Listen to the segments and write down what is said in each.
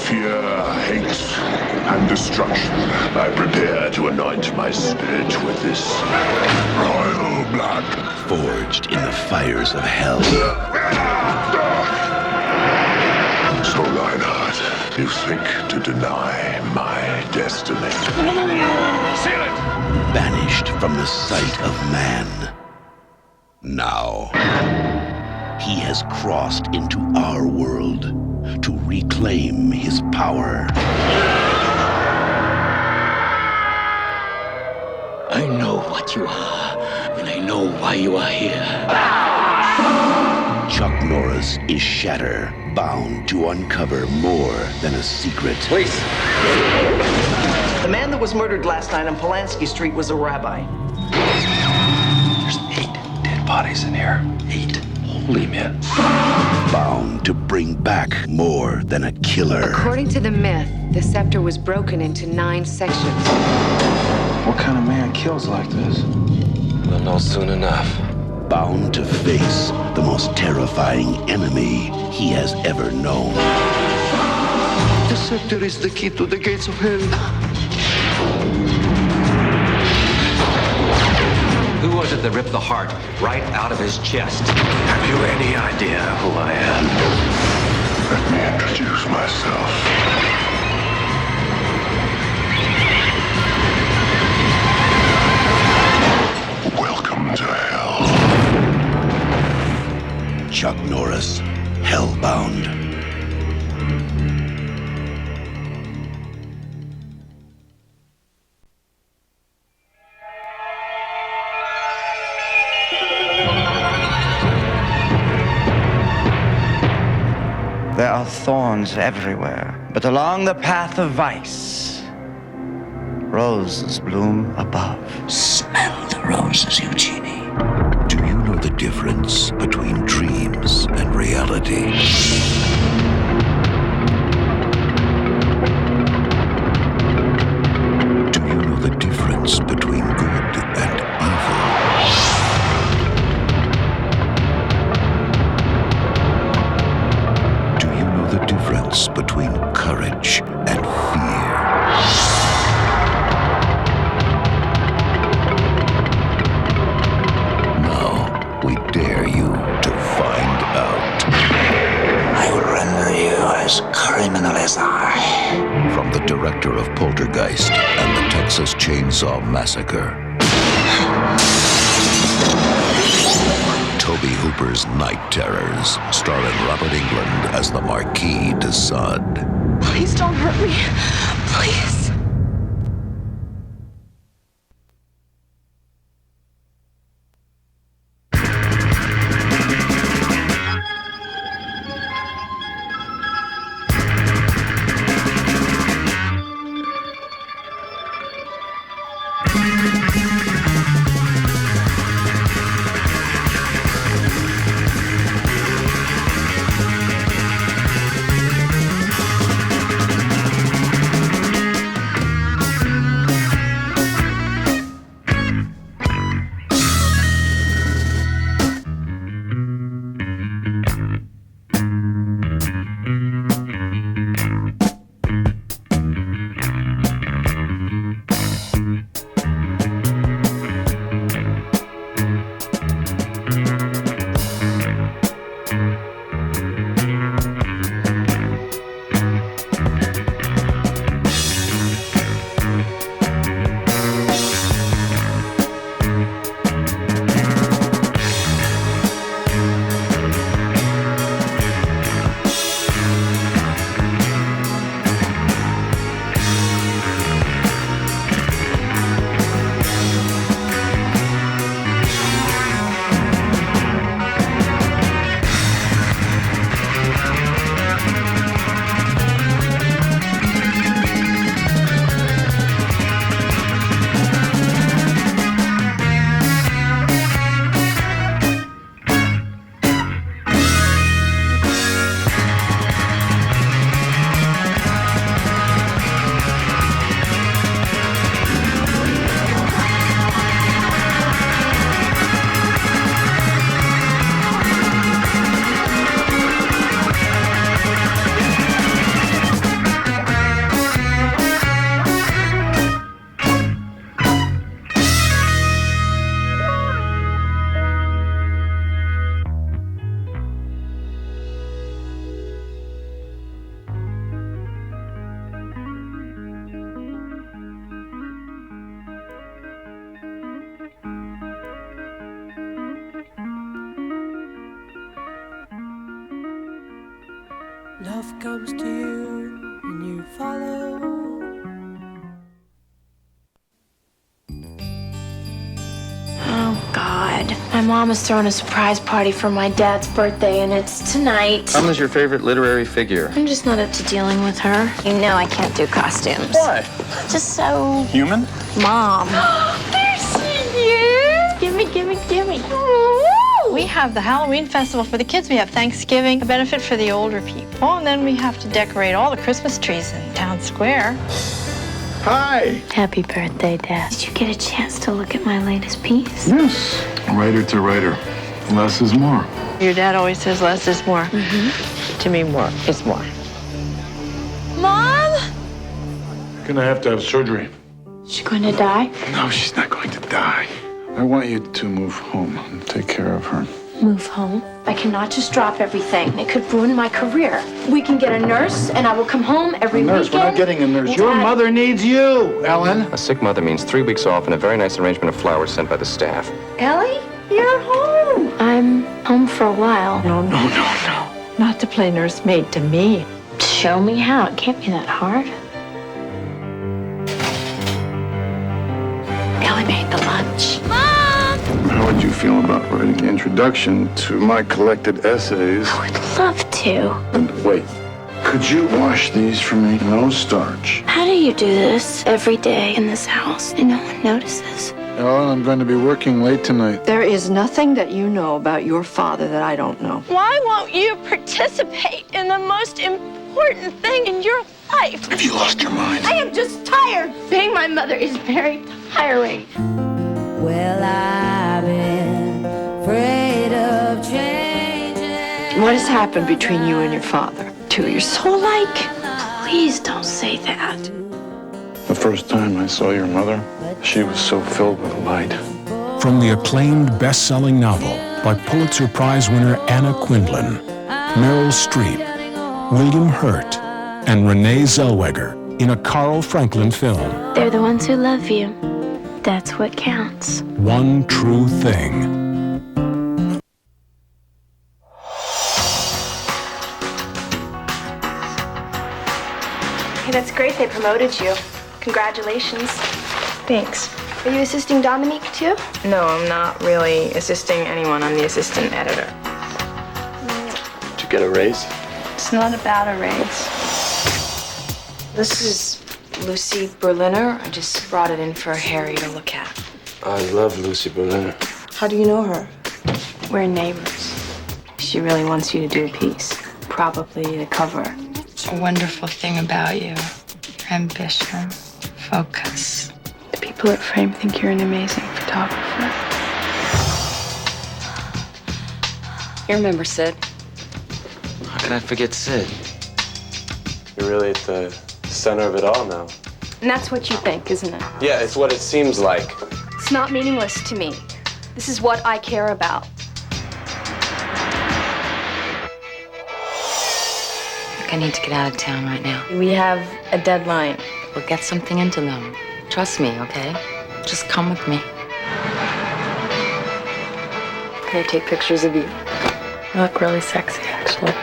fear, hate, and destruction, I prepare to anoint my spirit with this royal blood. Forged in the fires of hell. So, Reinhardt, you think to deny my destiny? Seal it! Banished from the sight of man. Now, he has crossed into our world to reclaim his power. I know what you are, and I know why you are here. Chuck Norris is Shatter, bound to uncover more than a secret. Please. The man that was murdered last night on Polanski Street was a rabbi. There's 8 dead bodies in here. 8 holy men. Bound to bring back more than a killer. According to the myth, the scepter was broken into 9 sections. What kind of man kills like this? We'll know soon enough. Bound to face the most terrifying enemy he has ever known. The scepter is the key to the gates of hell. Who was it that ripped the heart right out of his chest? Have you any idea who I am? Let me introduce myself. Welcome to hell. Chuck Norris, Hellbound. There are thorns everywhere, but along the path of vice, roses bloom above. Smell the roses, Eugenie. Do you know the difference between dreams and reality? Do you know the difference between good and evil? Do you know the difference between courage and fear? We dare you to find out. I will render you as criminal as I. From the director of Poltergeist and the Texas Chainsaw Massacre, Tobe Hooper's Night Terrors, starring Robert Englund as the Marquis de Sade. Please don't hurt me. Please. Love comes to you and you follow. Oh, God. My mom is throwing a surprise party for my dad's birthday, and it's tonight. Is your favorite literary figure? I'm just not up to dealing with her. You know I can't do costumes. Why? Just so... Human? Mom. They're so cute. Gimme. We have the Halloween festival for the kids. We have Thanksgiving, a benefit for the older people. And then we have to decorate all the Christmas trees in town square. Hi. Happy birthday, Dad. Did you get a chance to look at my latest piece? Yes. Writer to writer. Less is more. Your dad always says less is more. To me, more is more. Mom? Gonna have to have surgery. Is she going to die? No, she's not going to die. I want you to move home and take care of her. Move home? I cannot just drop everything. It could ruin my career. We can get a nurse, and I will come home every weekend. We're not getting a nurse. Your mother needs you, Ellen. A sick mother means 3 weeks off and a very nice arrangement of flowers sent by the staff. Ellie, you're home. I'm home for a while. No. Not to play nursemaid to me. Show me how. It can't be that hard. Ellie made the lunch. How would you feel about writing an introduction to my collected essays? I would love to. And wait, could you wash these for me? No starch. How do you do this every day in this house and no one notices? Ellen, I'm going to be working late tonight. There is nothing that you know about your father that I don't know. Why won't you participate in the most important thing in your life? Have you lost your mind? I am just tired. Being my mother is very tiring. Well, I've been afraid of changing. What has happened between you and your father? You're so alike. Please don't say that. The first time I saw your mother, she was so filled with light. From the acclaimed best-selling novel by Pulitzer Prize winner Anna Quindlen, Meryl Streep, William Hurt, and Renee Zellweger in a Carl Franklin film. They're the ones who love you. That's what counts. One True Thing. Hey, that's great they promoted you. Congratulations. Thanks. Are you assisting Dominique too? No, I'm not really assisting anyone. I'm the assistant editor. Did you get a raise? It's not about a raise. This is Lucy Berliner. I just brought it in for Harry to look at. I love Lucy Berliner. How do you know her? We're neighbors. She really wants you to do a piece. Probably the cover. A wonderful thing about you. Your ambition, focus. The people at Frame think you're an amazing photographer. You remember Sid? How can I forget Sid? You're really at the center of it all now. And that's what you think, isn't it? Yeah, it's what it seems like. It's not meaningless to me. This is what I care about. I need to get out of town right now. We have a deadline. We'll get something into them. Trust me, okay? Just come with me. Can I take pictures of you? You look really sexy, actually.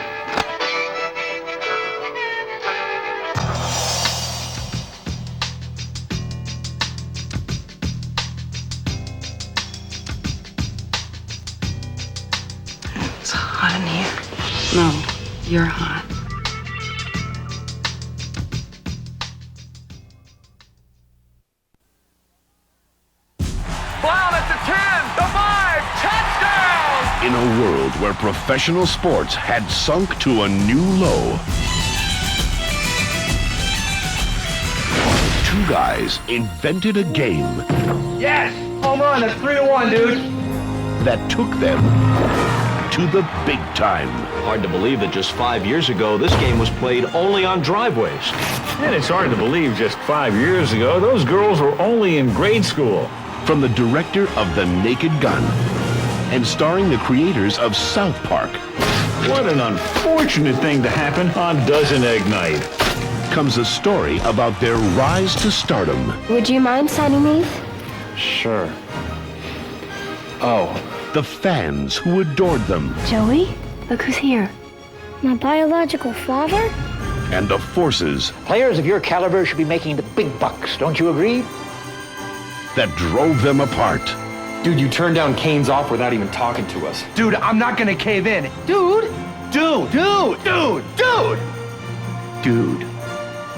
It's hot in here. No, you're hot. In a world where professional sports had sunk to a new low, two guys invented a game. Yes! Home run, that's 3-1, dude. That took them to the big time. Hard to believe that just 5 years ago, this game was played only on driveways. And it's hard to believe just 5 years ago, those girls were only in grade school. From the director of The Naked Gun and starring the creators of South Park. What an unfortunate thing to happen on Dozen Egg Night. Comes a story about their rise to stardom. Would you mind signing these? Sure. Oh. The fans who adored them. Joey, look who's here. My biological father? And the forces Players of your caliber should be making the big bucks, don't you agree? that drove them apart. Dude, you turned down Kane's offer without even talking to us. Dude, I'm not gonna cave in. Dude! Dude! Well,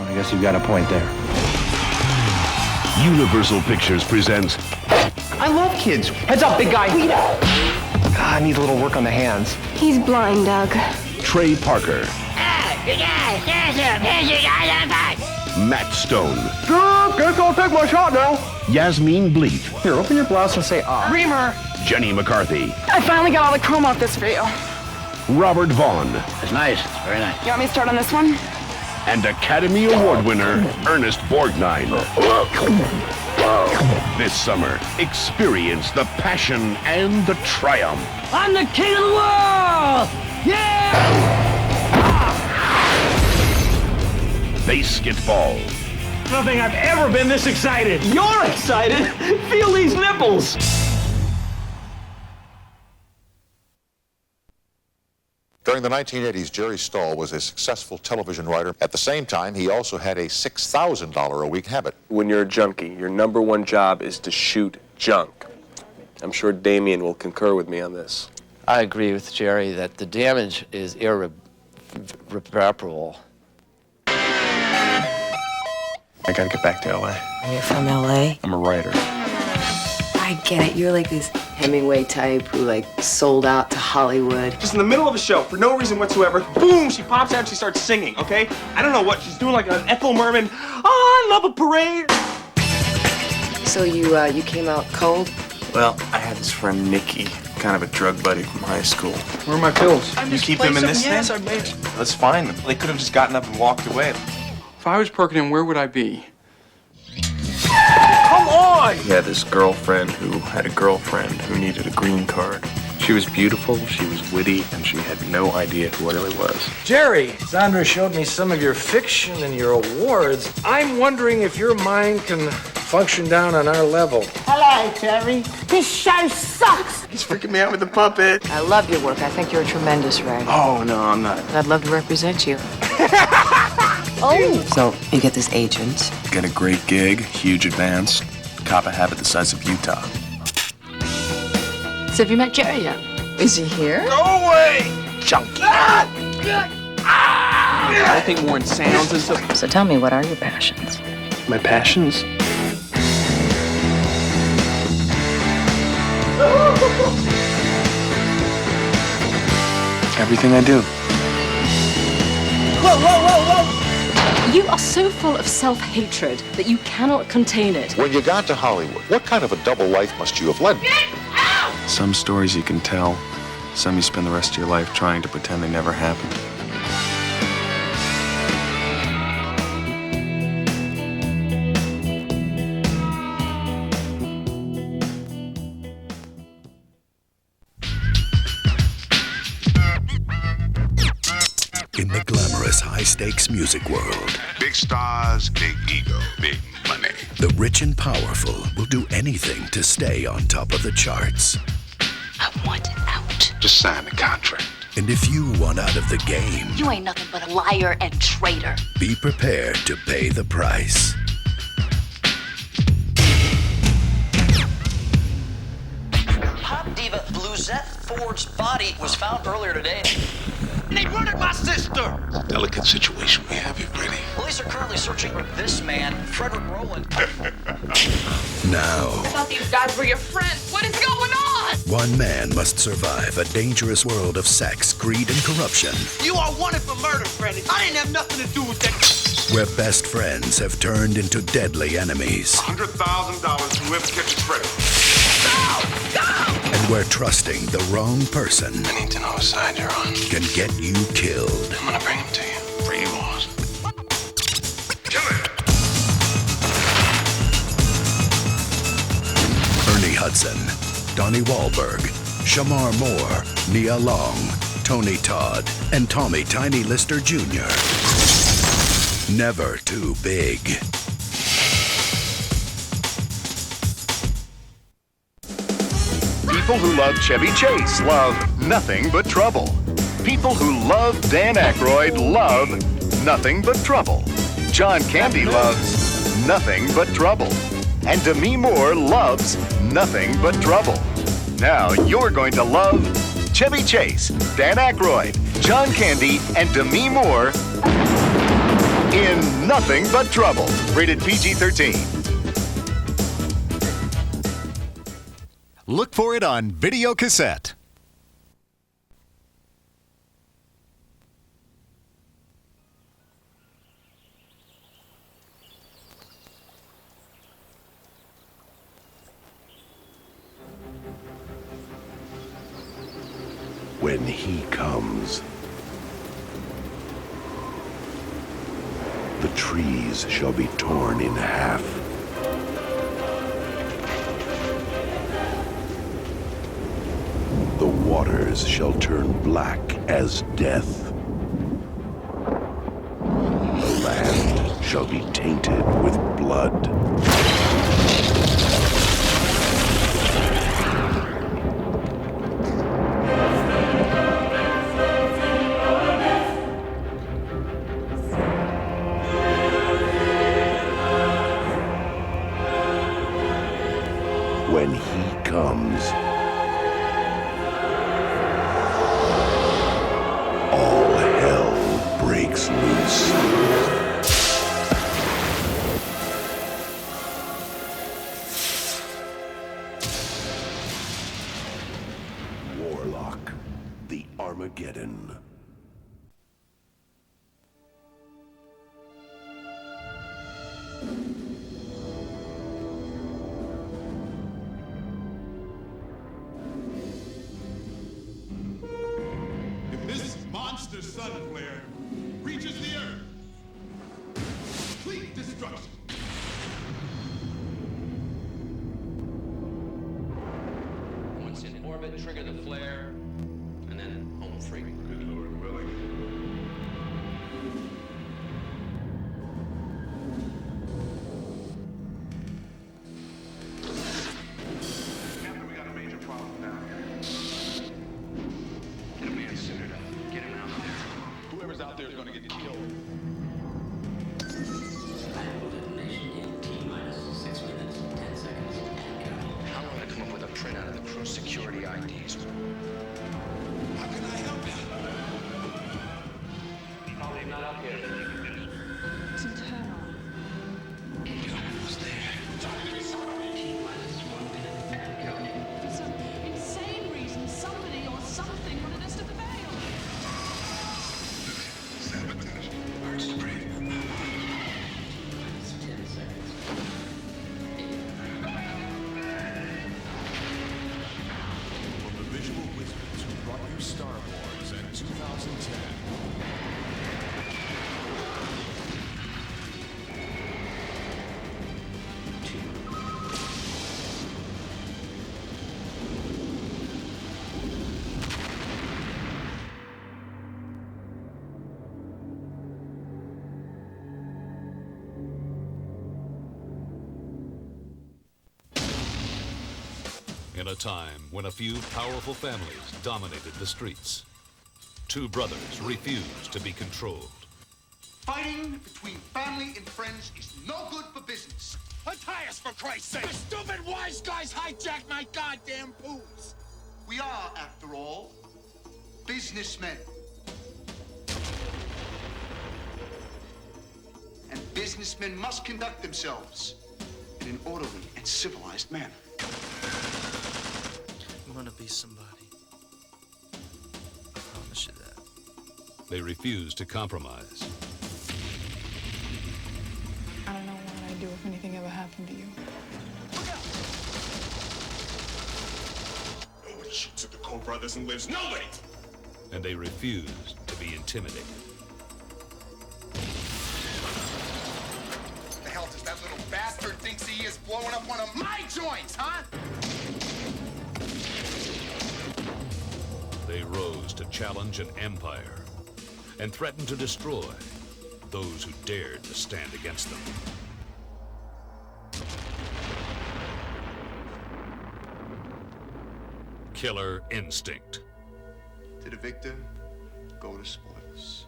I guess you've got a point there. Universal Pictures presents I love kids. Heads up, big guy. I need a little work on the hands. He's blind, Doug. Trey Parker, Matt Stone, Guess I'll take my shot now. Yasmin Bleeth, Here, open your blouse and say ah. Reamer, Jenny McCarthy, I finally got all the chrome off this for you. Robert Vaughn, It's nice. It's very nice. You want me to start on this one? and Academy Award winner Ernest Borgnine. This summer, experience the passion and the triumph. I'm the king of the world! Yeah! They skitball, I don't think I've ever been this excited. You're excited? Feel these nipples! During the 1980s, Jerry Stahl was a successful television writer. At the same time, he also had a $6,000 a week habit. When you're a junkie, your number one job is to shoot junk. I'm sure Damien will concur with me on this. I agree with Jerry that the damage is irreparable. I gotta get back to L.A. Are you from LA? I'm a writer. I get it. You're like this Hemingway type who like sold out to Hollywood. Just in the middle of a show, for no reason whatsoever, boom, she pops out and she starts singing, okay? I don't know what, she's doing like an Ethel Merman, oh, I love a parade. So you came out cold? Well, I had this friend, Nikki, kind of a drug buddy from high school. Where are my pills? You keep them in this thing? Yes, I made it. Let's find them. They could have just gotten up and walked away. If I was Perkins, where would I be? Come on! He had this girlfriend who had a girlfriend who needed a green card. She was beautiful, she was witty, and she had no idea who I really was. Jerry, Sandra showed me some of your fiction and your awards. I'm wondering if your mind can function down on our level. Hello, Jerry. This show sucks. He's freaking me out with the puppet. I love your work. I think you're a tremendous writer. Oh, no, I'm not. I'd love to represent you. Oh. So you get this agent. Get a great gig, huge advance, cop a habit the size of Utah. So have you met Jerry yet? Is he here? Go away! Junkie. I think more in sounds and stuff. So tell me, what are your passions? My passions? Everything I do. Whoa, whoa, whoa, whoa! You are so full of self-hatred that you cannot contain it. When you got to Hollywood, what kind of a double life must you have led? Some stories you can tell, some you spend the rest of your life trying to pretend they never happened. in the glamorous high-stakes music world. Big stars, big ego, big money. The rich and powerful will do anything to stay on top of the charts. I want out. Just sign the contract. And if you want out of the game, You ain't nothing but a liar and traitor. be prepared to pay the price. Pop diva Bluesette Ford's body was found earlier today. They murdered my sister! Delicate situation we have here, Brady. Police are currently searching for this man, Frederick Rowland. Now, I thought these guys were your friends. What is going on? one man must survive a dangerous world of sex, greed, and corruption, You are wanted for murder, Freddy. I didn't have nothing to do with that. where best friends have turned into deadly enemies, $100,000 to whoever catches Freddy. and where trusting the wrong person I need to know what side you're on. can get you killed. I'm gonna bring him to you. Bring him on. Ernie Hudson, Donnie Wahlberg, Shamar Moore, Nia Long, Tony Todd, and Tommy Tiny Lister Jr. Never too big. People who love Chevy Chase love nothing but trouble. People who love Dan Aykroyd love Nothing But Trouble. John Candy loves Nothing But Trouble. And Demi Moore loves Nothing But Trouble. Now you're going to love Chevy Chase, Dan Aykroyd, John Candy, and Demi Moore in Nothing But Trouble. Rated PG-13. Look for it on video cassette. When he comes, the trees shall be torn in half. The waters shall turn black as death. The land shall be tainted with blood. When he comes, all hell breaks loose. Warlock, the Armageddon. This monster sun flare reaches the Earth. Complete destruction. Once in orbit, trigger the flare, and then home free. Good Lord willing. Captain, we got a major problem down here. Get a man suited up. Get him out there. Whoever's out there is going to get killed. How am I going to come up with a printout of the crew's security IDs? How can I help you? Probably not up here. It's internal. You're almost there. For some insane reason, somebody or something wanted us to fail. Sabotage. Urge to breathe. 10 seconds. From the visual wizards who brought you Star Wars in 2010. In a time when a few powerful families dominated the streets, two brothers refused to be controlled. Fighting between family and friends is no good for business. Untie us, for Christ's sake! The stupid wise guys hijacked my goddamn booze! We are, after all, businessmen. And businessmen must conduct themselves in an orderly and civilized manner. I'm gonna be somebody. I promise you that. They refused to compromise. I don't know what I'd do if anything ever happened to you. Nobody shoots at the Koch brothers and lives. Nobody! And they refused to be intimidated. The hell does that little bastard thinks he is blowing up one of my joints, huh? They rose to challenge an empire and threatened to destroy those who dared to stand against them. Killer instinct. To the victor, go to sports.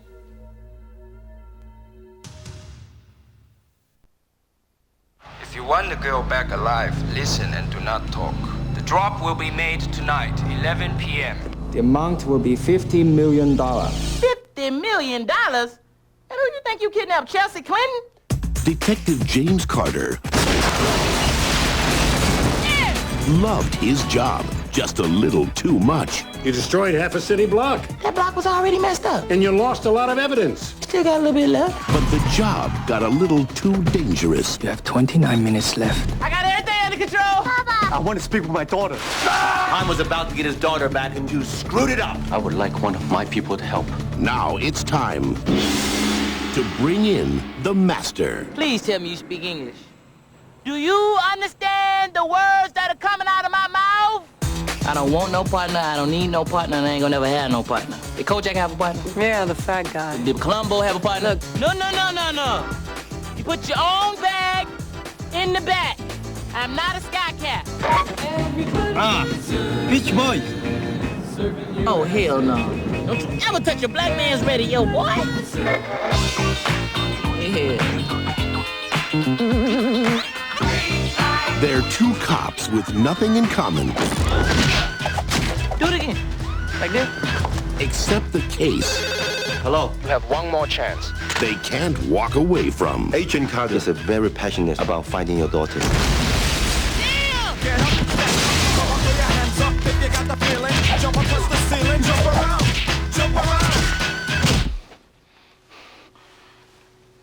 If you want the girl back alive, listen and do not talk. The drop will be made tonight, 11 p.m. The amount will be $50 million. $50 million? And who do you think you kidnapped, Chelsea Clinton? Detective James Carter loved his job just a little too much. You destroyed half a city block. That block was already messed up. And you lost a lot of evidence. Still got a little bit left. But the job got a little too dangerous. You have 29 minutes left. I got everything under control. I want to speak with my daughter. Han was about to get his daughter back and you screwed it up. I would like one of my people to help. Now it's time to bring in the master. Please tell me you speak English. Do you understand the words that are coming out of my mouth? I don't want no partner, I don't need no partner, and I ain't gonna never have no partner. Did Kojak have a partner? Yeah, the fat guy. Did Columbo have a partner? No. You put your own bag in the back. I'm not a sky cat. Beach Boys. Oh, hell no. Don't you ever touch a black man's radio, boy. Yeah. They're two cops with nothing in common. Do it again. Like this. Except the case. Hello, you have one more chance. They can't walk away from. Agent Carter is very passionate about finding your daughter.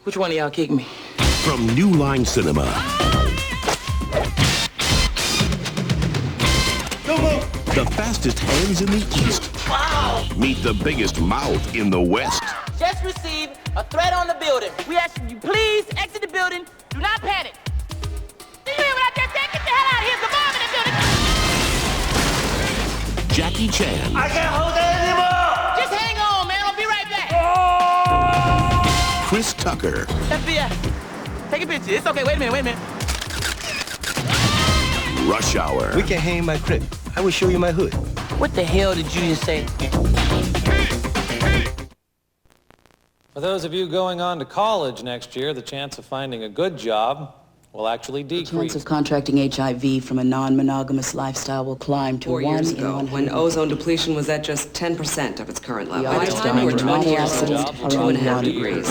Which one of y'all kicked me? From New Line Cinema. The fastest hands in the East. Wow! Meet the biggest mouth in the West. Just received a threat on the building. We ask you please exit the building. Do not panic. Did you hear what I just said? Get the hell out of here. There's a bomb in the building. Jackie Chan. I can't hold that anymore. Just hang on, man. I'll be right back. Chris Tucker. FBI. Take a picture. It's okay. Wait a minute. Rush Hour. We can hang in my crib. I will show you my hood. What the hell did you just say? For those of you going on to college next year, the chance of finding a good job will actually decrease. The chance of contracting HIV from a non-monogamous lifestyle will climb to 4 1 years in ago, 100. when ozone depletion was at just 10% of its current level. By the time we're 20 years old, 2.5 degrees.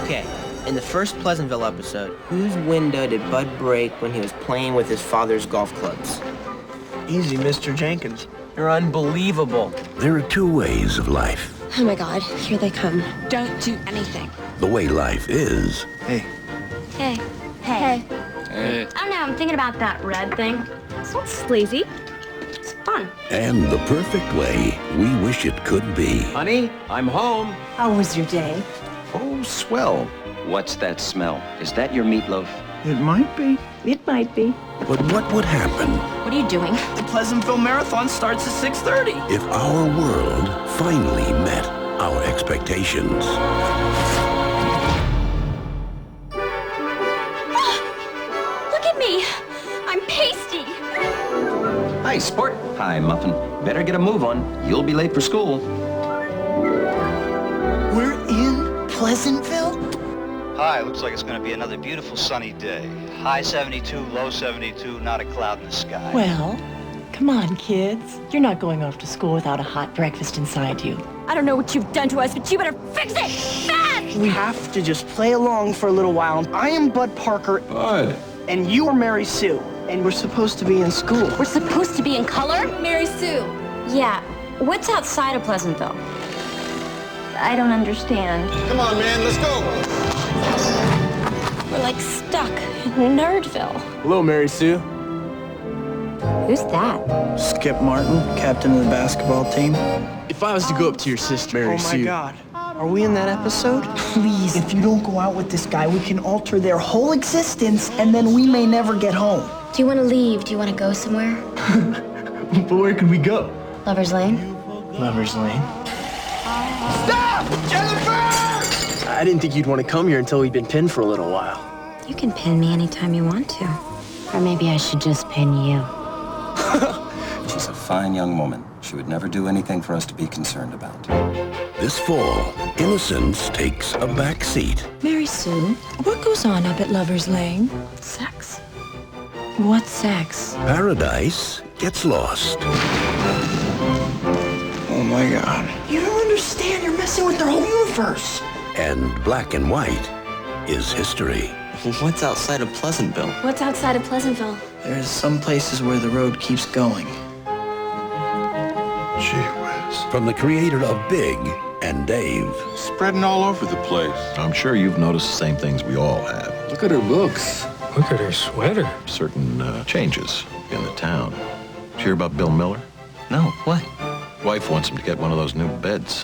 Okay, in the first Pleasantville episode, whose window did Bud break when he was playing with his father's golf clubs? Easy, Mr. Jenkins. You're unbelievable. There are two ways of life. Oh my God, here they come. Don't do anything. The way life is. Hey. Hey. Hey. I don't know, I'm thinking about that red thing. It's not sleazy. It's fun. And the perfect way we wish it could be. Honey, I'm home. How was your day? Oh, swell. What's that smell? Is that your meatloaf? It might be. It might be. But what would happen What are you doing? The Pleasantville Marathon starts at 6:30. if our world finally met our expectations? Look at me. I'm pasty. Hi, sport. Hi, Muffin. Better get a move on. You'll be late for school. We're in Pleasantville? Hi, looks like it's going to be another beautiful sunny day. High 72, low 72, not a cloud in the sky. Well, come on, kids. You're not going off to school without a hot breakfast inside you. I don't know what you've done to us, but you better fix it fast! We have to just play along for a little while. I am Bud Parker. Bud. And you are Mary Sue. And we're supposed to be in school. We're supposed to be in color? Mary Sue. Yeah. What's outside of Pleasantville? I don't understand. Come on, man, let's go. We're like stuck in Nerdville. Hello, Mary Sue. Who's that? Skip Martin, captain of the basketball team. If I was to go up to your sister, Mary Sue. Oh my God. Are we in that episode? Please, if you don't go out with this guy, we can alter their whole existence, and then we may never get home. Do you want to leave? Do you want to go somewhere? But where could we go? Lover's Lane? Lover's Lane. Stop! Jennifer! I didn't think you'd want to come here until we'd been pinned for a little while. You can pin me anytime you want to. Or maybe I should just pin you. She's a fine young woman. She would never do anything for us to be concerned about. This fall, innocence takes a back seat. Mary Sue, what goes on up at Lover's Lane? Sex. What sex? Paradise gets lost. Oh my God. You don't understand. You're messing with their whole universe. And black and white is history. What's outside of Pleasantville? What's outside of Pleasantville? There's some places where the road keeps going. Gee whiz. From the creator of Big and Dave. Spreading all over the place. I'm sure you've noticed the same things we all have. Look at her looks. Look at her sweater. Certain changes in the town. Did you hear about Bill Miller? No, what? Wife wants him to get one of those new beds.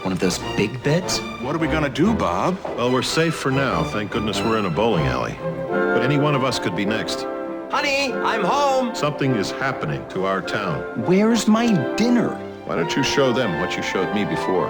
One of those big beds? What are we gonna do, Bob? Well, we're safe for now. Thank goodness we're in a bowling alley. But any one of us could be next. Honey, I'm home. Something is happening to our town. Where's my dinner? Why don't you show them what you showed me before?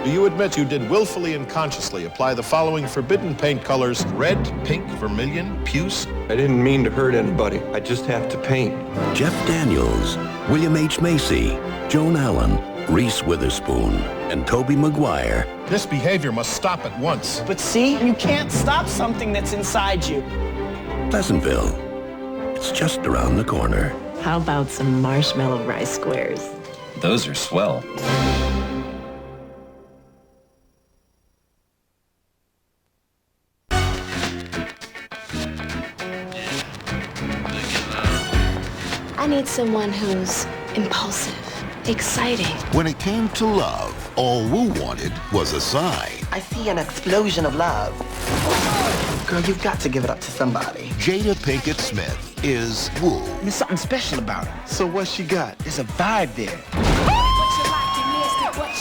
Do you admit you did willfully and consciously apply the following forbidden paint colors: red, pink, vermilion, puce? I didn't mean to hurt anybody. I just have to paint. Jeff Daniels, William H. Macy, Joan Allen, Reese Witherspoon, and Tobey Maguire. This behavior must stop at once. But see, you can't stop something that's inside you. Pleasantville. It's just around the corner. How about some marshmallow rice squares? Those are swell. I need someone who's impulsive, exciting. When it came to love, all Wu wanted was a sign. I see an explosion of love. Girl, you've got to give it up to somebody. Jada Pinkett Smith is Wu. There's something special about her. So what she got? There's a vibe there.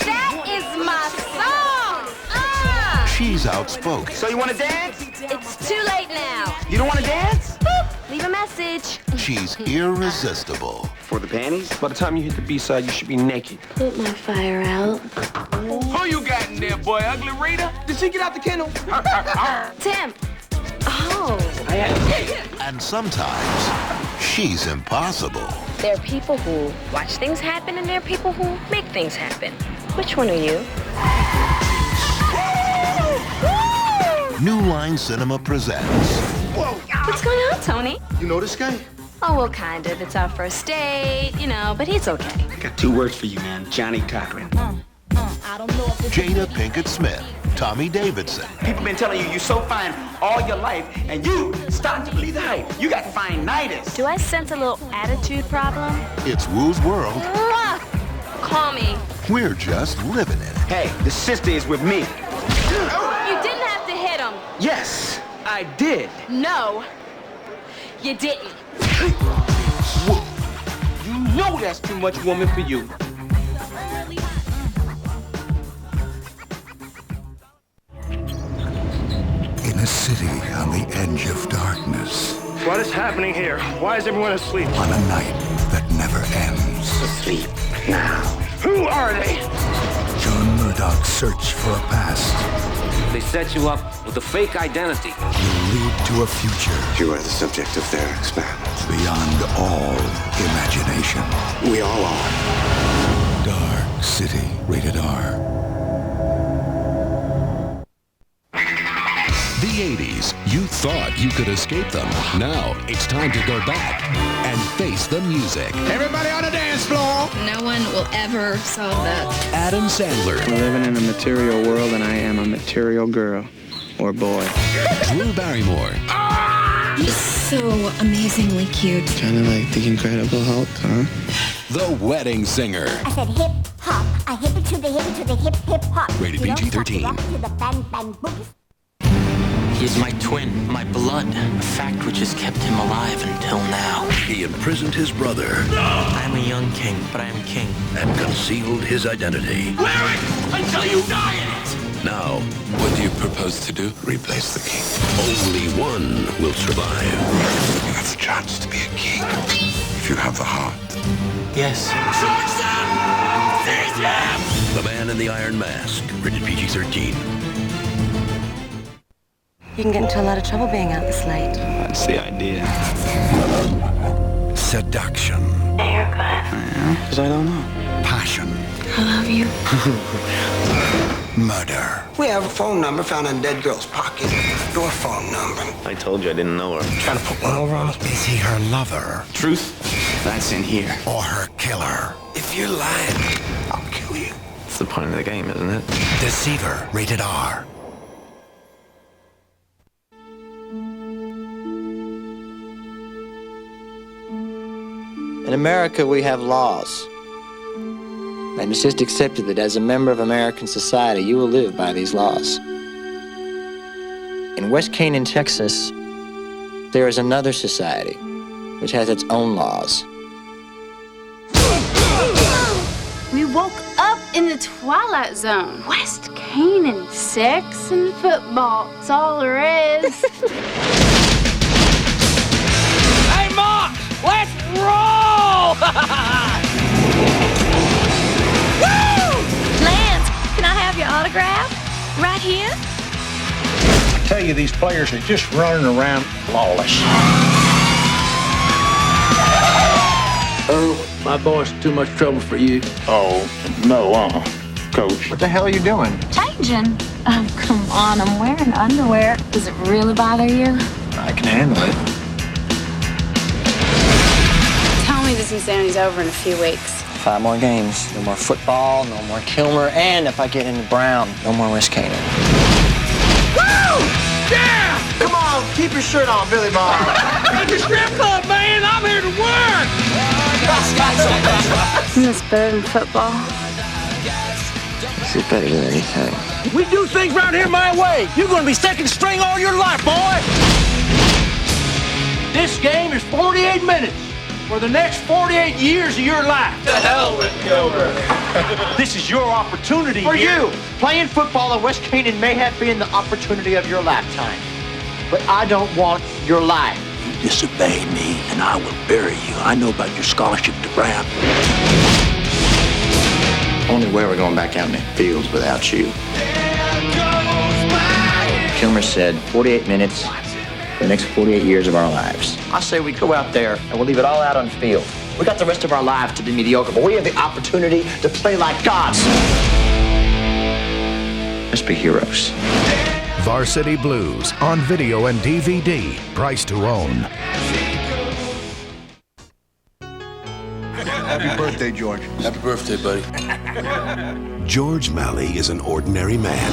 That is my song! She's outspoken. So you want to dance? It's too late now. You don't want to dance? Boop. Leave a message. She's irresistible. For the panties? By the time you hit the B-side, you should be naked. Put my fire out. Who you got in there, boy? Ugly Rita? Did she get out the kennel? Tim. Oh. And sometimes, she's impossible. There are people who watch things happen and there are people who make things happen. Which one are you? New Line Cinema presents. Whoa. What's going on, Tony? You know this guy? Oh, well, kind of. It's our first date, you know, but he's okay. I got 2 words for you, man. Johnny Cochran. Jada Pinkett Smith, Tommy Davidson. People been telling you you're so fine all your life, and you starting to believe the hype. You got fine-nitis. Do I sense a little attitude problem? It's Wu's world. Mwah! Call me. We're just living in it. Hey, the sister is with me. You didn't have to hit him. Yes, I did. No, you didn't. Whoa. You know that's too much woman for you. In a city on the edge of darkness. What is happening here? Why is everyone asleep? On a night that never ends. Asleep now. Who are they? John Murdoch's search for a past They set you up with a fake identity. will lead to a future You are the subject of their experiment. beyond all imagination. We all are. Dark City, rated R. The 80s. You thought you could escape them. Now it's time to go back and face the music. Everybody on the dance floor! No one will ever solve that. Adam Sandler, We're living in a material world, and I am a material girl. Or boy. Drew Barrymore, He's so amazingly cute. Kind of like the Incredible Hulk, huh? The Wedding Singer. I said hip hop. I hip it to the hip it to the hip hip hop. Rated PG-13. Rock to the bang bang boogie. He's my twin, my blood, a fact which has kept him alive until now. He imprisoned his brother I'm a young king, but I am king. and concealed his identity. Wear it until you die in it! Now, What do you propose to do? replace the king. Only one will survive. You have the chance to be a king if you have the heart. Yes. The Man in the Iron Mask, rated PG-13. You can get into a lot of trouble being out this late. That's the idea. Seduction. You're good. Because I don't know. Passion. I love you. Murder. We have a phone number found in a dead girl's pocket. Your phone number. I told you I didn't know her. Trying to put one over on us? Is he her lover? Truth? That's in here. Or her killer? If you're lying, I'll kill you. It's the point of the game, isn't it? Deceiver. Rated R. In America, we have laws. And it's just accepted that as a member of American society, you will live by these laws. In West Canaan, Texas, there is another society which has its own laws. We woke up in the Twilight Zone. West Canaan, sex and football. That's all there is. Hey, Mark! Let's roll! Lance, can I have your autograph? Right here? I tell you, these players are just running around lawless. Oh, my boy's too much trouble for you. Oh, no, Coach. What the hell are you doing? Changing. Oh, come on, I'm wearing underwear. Does it really bother you? I can handle it. Tell me this insanity's over in a few weeks. 5 more games, no more football, no more Kilmer, and if I get into Brown, no more West Canaan. Woo! Yeah! Come on, keep your shirt on, Billy Bob. It's a strip club, man! I'm here to work! Isn't this better than football? This is better than anything. We do things around here my way. You're going to be second string all your life, boy. This game is 48 minutes for the next 48 years of your life. The hell with Gilbert. This is your opportunity. For you, playing football at West Canaan may have been the opportunity of your lifetime. But I don't want your life. You disobey me, and I will bury you. I know about your scholarship to Brown. Only way we're going back out in the fields without you. Kilmer said 48 minutes for the next 48 years of our lives. I say we go out there and we'll leave it all out on the field. We got the rest of our lives to be mediocre, but we have the opportunity to play like gods. Let's be heroes. Varsity Blues on video and DVD. Price to own. Happy birthday, George. Happy birthday, buddy. George Malley is an ordinary man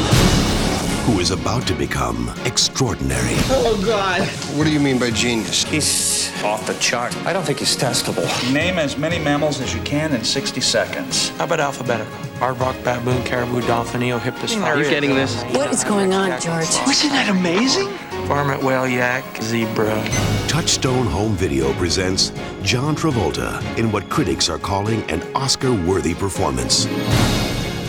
who is about to become extraordinary. Oh, God. What do you mean by genius? He's off the chart. I don't think he's testable. Name as many mammals as you can in 60 seconds. How about alphabetical? Aardvark, baboon, caribou, dolphin, eel, hippus. Are you getting this? What is going on, George? Wasn't that amazing? Varmint, whale, yak, zebra. Touchstone Home Video presents John Travolta in what critics are calling an Oscar-worthy performance.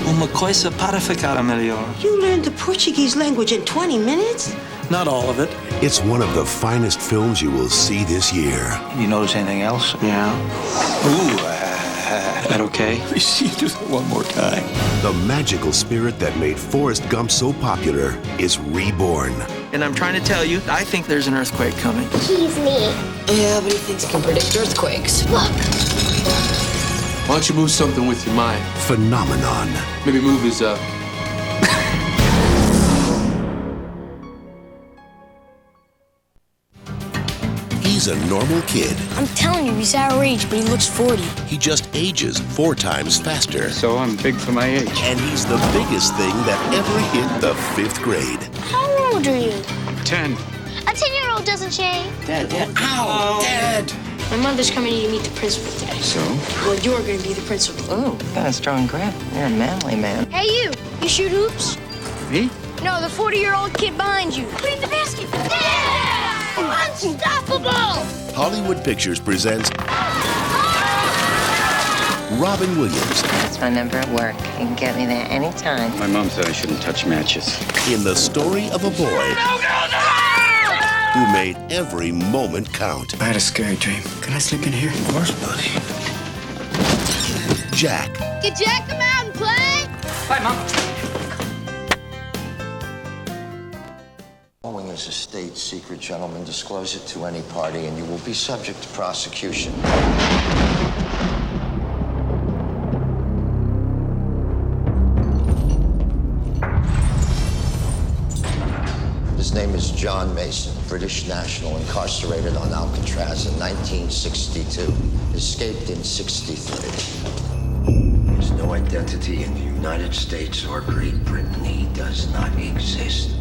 Uma coisa para ficar melhor. You learned the Portuguese language in 20 minutes? Not all of it. It's one of the finest films you will see this year. You notice anything else? Yeah. Ooh, That okay? do that one more time. The magical spirit that made Forrest Gump so popular is reborn. And I'm trying to tell you, I think there's an earthquake coming. Tease me. Yeah, but he thinks he can predict earthquakes. Look. Why don't you move something with your mind? Phenomenon. Maybe move his, He's a normal kid. I'm telling you, he's our age, but he looks 40. He just ages 4 times faster. So I'm big for my age. And he's the biggest thing that ever hit the 5th grade. How old are you? 10. A 10-year-old doesn't shave. Dad. Ow, Dad. My mother's coming to meet the principal today. So? Well, you're going to be the principal. Ooh, got a strong grip. You're a manly man. Hey, you. You shoot hoops? Me? No, the 40-year-old kid behind you. Clean the basket. Yeah! Unstoppable! Hollywood Pictures presents Robin Williams. That's my number at work. You can get me there anytime. My mom said I shouldn't touch matches. In the story of a boy who made every moment count. I had a scary dream. Can I sleep in here? Of course, buddy. Jack. Can Jack come out and play? Bye, Mom. Following is a state secret, gentlemen. Disclose it to any party and you will be subject to prosecution. His name is John Mason, British national incarcerated on Alcatraz in 1962. Escaped in 63. There's no identity in the United States or Great Britain. He does not exist.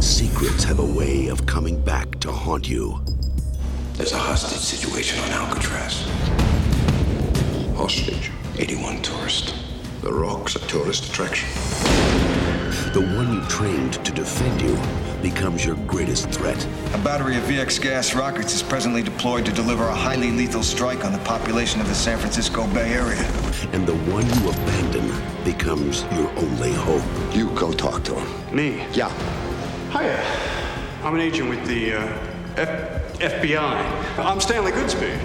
Secrets have a way of coming back to haunt you. There's a hostage situation on Alcatraz. Hostage, 81 tourists. The Rock's a tourist attraction. The one you trained to defend you becomes your greatest threat. A battery of VX gas rockets is presently deployed to deliver a highly lethal strike on the population of the San Francisco Bay Area. And the one you abandon becomes your only hope. You go talk to him. Me? Yeah. Hiya. I'm an agent with the FBI. I'm Stanley Goodspeed.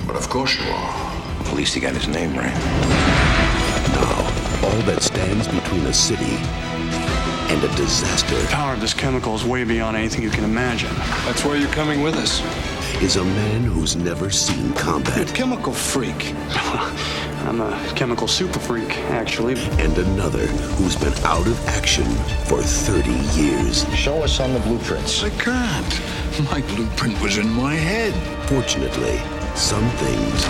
But of course you are. At least he got his name right. Now, all that stands between a city and a disaster. The power of this chemical is way beyond anything you can imagine. That's why you're coming with us. Is a man who's never seen combat. You're a chemical freak. I'm a chemical super freak, actually. And another who's been out of action for 30 years. Show us on the blueprints. I can't. My blueprint was in my head. Fortunately, some things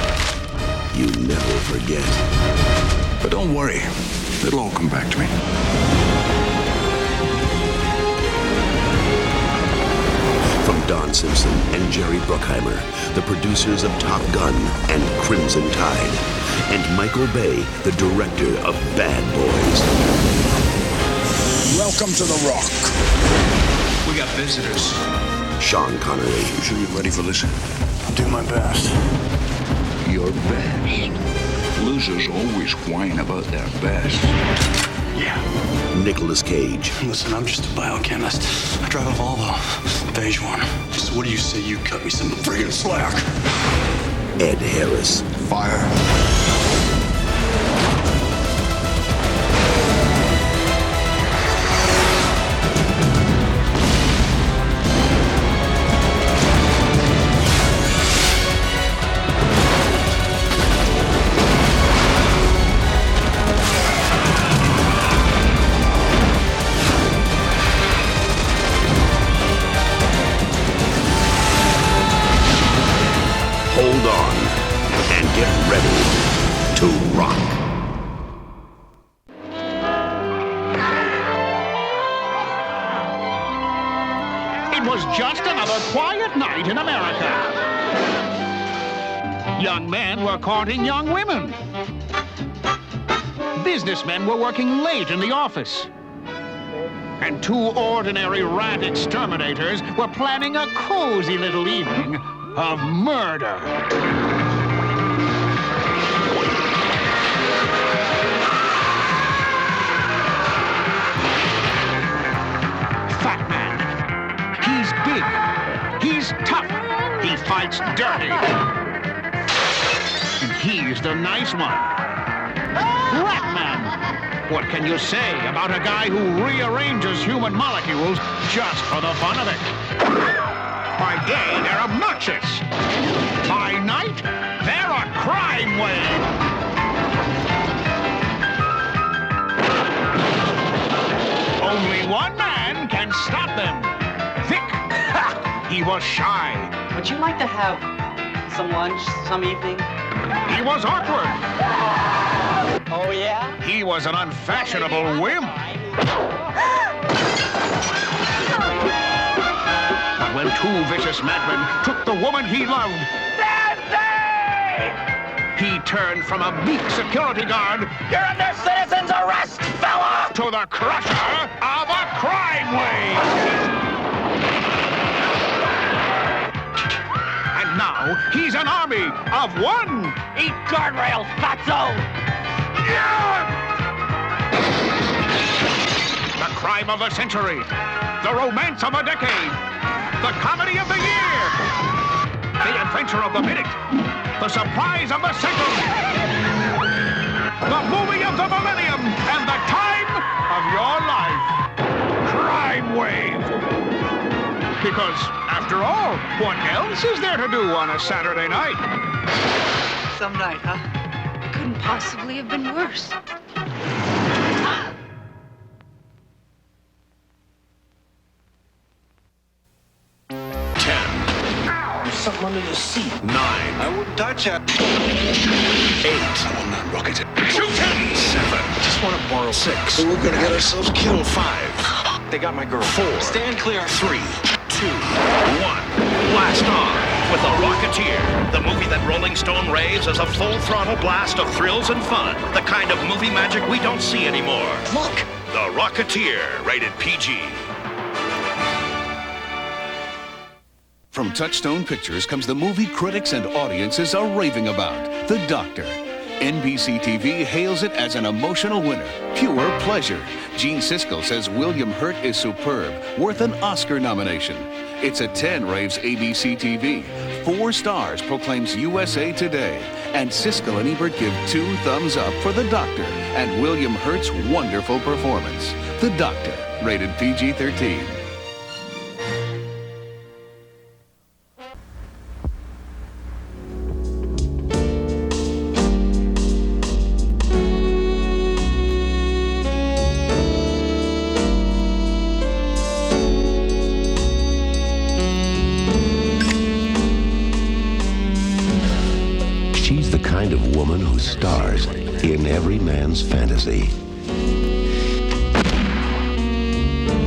you never forget. But don't worry. It'll all come back to me. From Don Simpson and Jerry Bruckheimer, the producers of Top Gun and Crimson Tide, and Michael Bay, the director of Bad Boys. Welcome to The Rock. We got visitors. Sean Connery. You sure you're ready for this? I'll do my best. Your best. Losers always whine about their best. Yeah. Nicolas Cage. Listen, I'm just a biochemist. I drive a Volvo. Beige one. So what do you say you cut me some friggin' slack? Ed Harris. Fire. Hold on and get ready to rock. It was just another quiet night in America. Young men were courting young women. Businessmen were working late in the office. And two ordinary rat exterminators were planning a cozy little evening of murder. Fat man. He's big. He's tough. He fights dirty. And he's the nice one. Rat man. What can you say about a guy who rearranges human molecules just for the fun of it? By day, they're obnoxious. By night, they're a crime wave. Only one man can stop them. Vic. He was shy. Would you like to have some lunch some evening? He was awkward. Oh, yeah? He was an unfashionable wimp. But when two vicious madmen took the woman he loved, he turned from a meek security guard, You're under citizen's arrest, fella! to the crusher of a crime wave. And now he's an army of one. Eat guardrails, fatso! The crime of the century, the romance of a decade, the comedy of the year, the adventure of the minute, the surprise of the second, the movie of the millennium, and the time of your life. Crime Wave. Because, after all, what else is there to do on a Saturday night? Some night, huh? Couldn't possibly have been worse. Something under the seat. 9. I wouldn't touch it. 8. I will not rocket it. Shoot him! 7. Just want to borrow 6. We're gonna get ourselves killed. 5. They got my girl. 4. Stand clear. 3, 2, 1. Blast off with The Rocketeer, the movie that Rolling Stone raves as a full-throttle blast of thrills and fun. The kind of movie magic we don't see anymore. Look! The Rocketeer, rated PG. From Touchstone Pictures comes the movie critics and audiences are raving about, The Doctor. NBC TV hails it as an emotional winner, pure pleasure. Gene Siskel says William Hurt is superb, worth an Oscar nomination. It's a 10, raves ABC TV. 4 stars proclaims USA Today. And Siskel and Ebert give 2 thumbs up for The Doctor and William Hurt's wonderful performance. The Doctor, rated PG-13. She's the kind of woman who stars in every man's fantasy.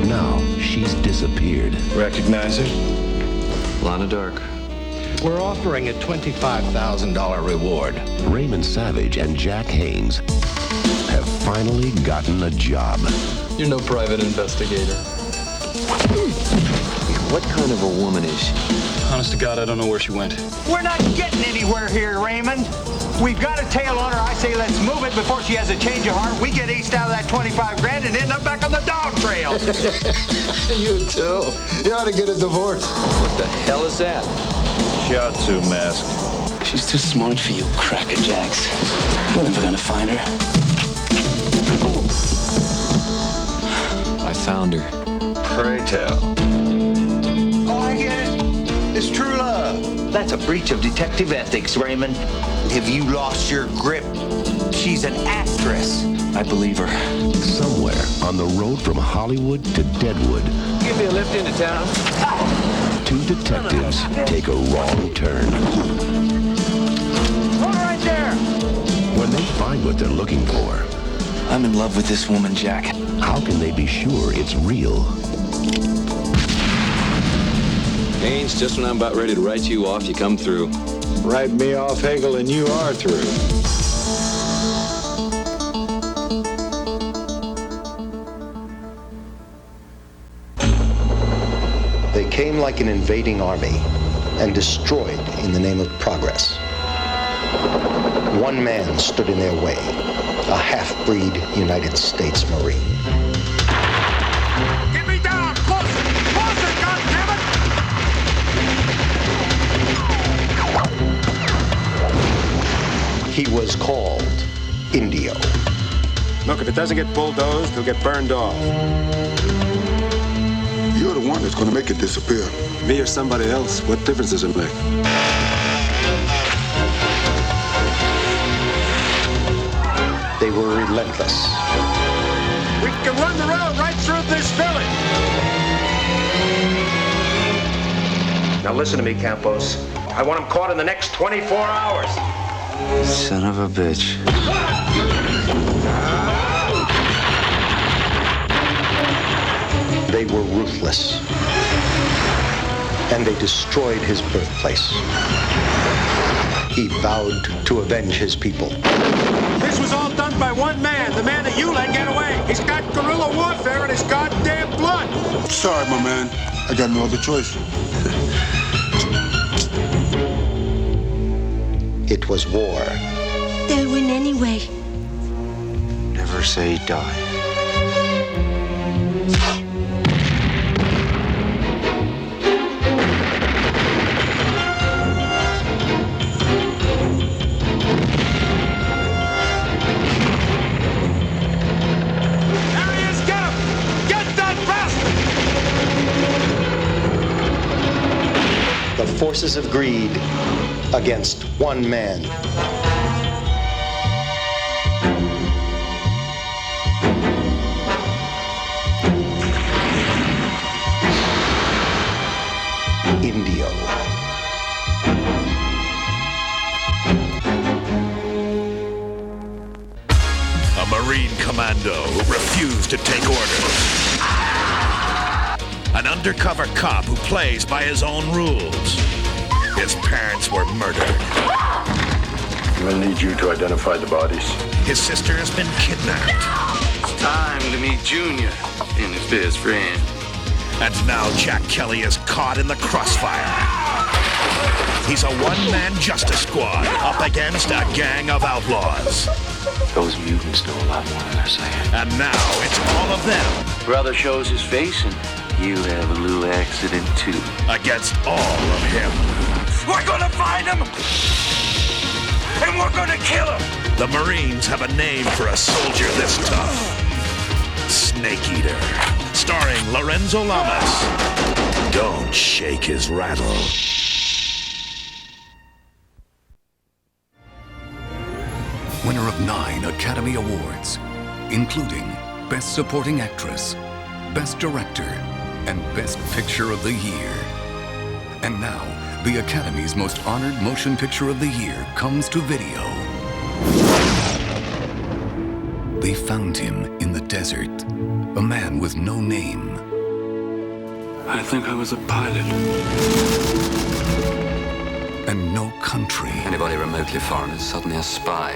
Now she's disappeared. Recognize her? Lana Dark. We're offering a $25,000 reward. Raymond Savage and Jack Haynes have finally gotten a job. You're no private investigator. What kind of a woman is she? Honest to God, I don't know where she went. We're not getting anywhere here, Raymond. We've got a tail on her. I say let's move it before she has a change of heart. We get east out of that 25 grand and end up back on the dog trail. You too. You ought to get a divorce. What the hell is that? Shiatsu mask. She's too smart for you, Cracker Jacks. We're never gonna find her. I found her. Pray tell. Oh, I get it. It's true love. That's a breach of detective ethics, Raymond. Have you lost your grip? She's an actress. I believe her. Somewhere on the road from Hollywood to Deadwood, Give me a lift into town. 2 detectives take a wrong turn. Hold her right there. When they find what they're looking for, I'm in love with this woman, Jack. how can they be sure it's real? Haynes, just when I'm about ready to write you off, you come through. Write me off, Hagel, and you are through. They came like an invading army and destroyed in the name of progress. One man stood in their way, a half-breed United States Marine. Get me down! Closer! Closer, goddammit! He was called Indio. Look, if it doesn't get bulldozed, he'll get burned off. You're the one that's going to make it disappear. Me or somebody else, what difference does it make? They were relentless. We can run the road right through this village. Now listen to me, Campos. I want him caught in the next 24 hours. Son of a bitch. They were ruthless. And they destroyed his birthplace. He vowed to avenge his people. This was all done by one man, the man that you let get away. He's got guerrilla warfare in his goddamn blood. Sorry, my man. I got no other choice. It was war. They'll win anyway. Never say die. The forces of greed against one man. Indio. A Marine commando who refused to take orders. An undercover cop who plays by his own rules. His parents were murdered. We'll need you to identify the bodies. His sister has been kidnapped. It's time to meet Junior and his best friend. And now Jack Kelly is caught in the crossfire. He's a one-man justice squad up against a gang of outlaws. Those mutants know a lot more than they're saying. And now it's all of them. Brother shows his face and you have a little accident too. Against all of him. We're gonna find him! And we're gonna kill him! The Marines have a name for a soldier this tough. Snake Eater. Starring Lorenzo Lamas. Don't shake his rattle. Winner of 9 Academy Awards, including Best Supporting Actress, Best Director, and Best Picture of the Year. And now, the Academy's most honored motion picture of the year comes to video. They found him in the desert, a man with no name. I think I was a pilot. And no country. Anybody remotely foreign is suddenly a spy.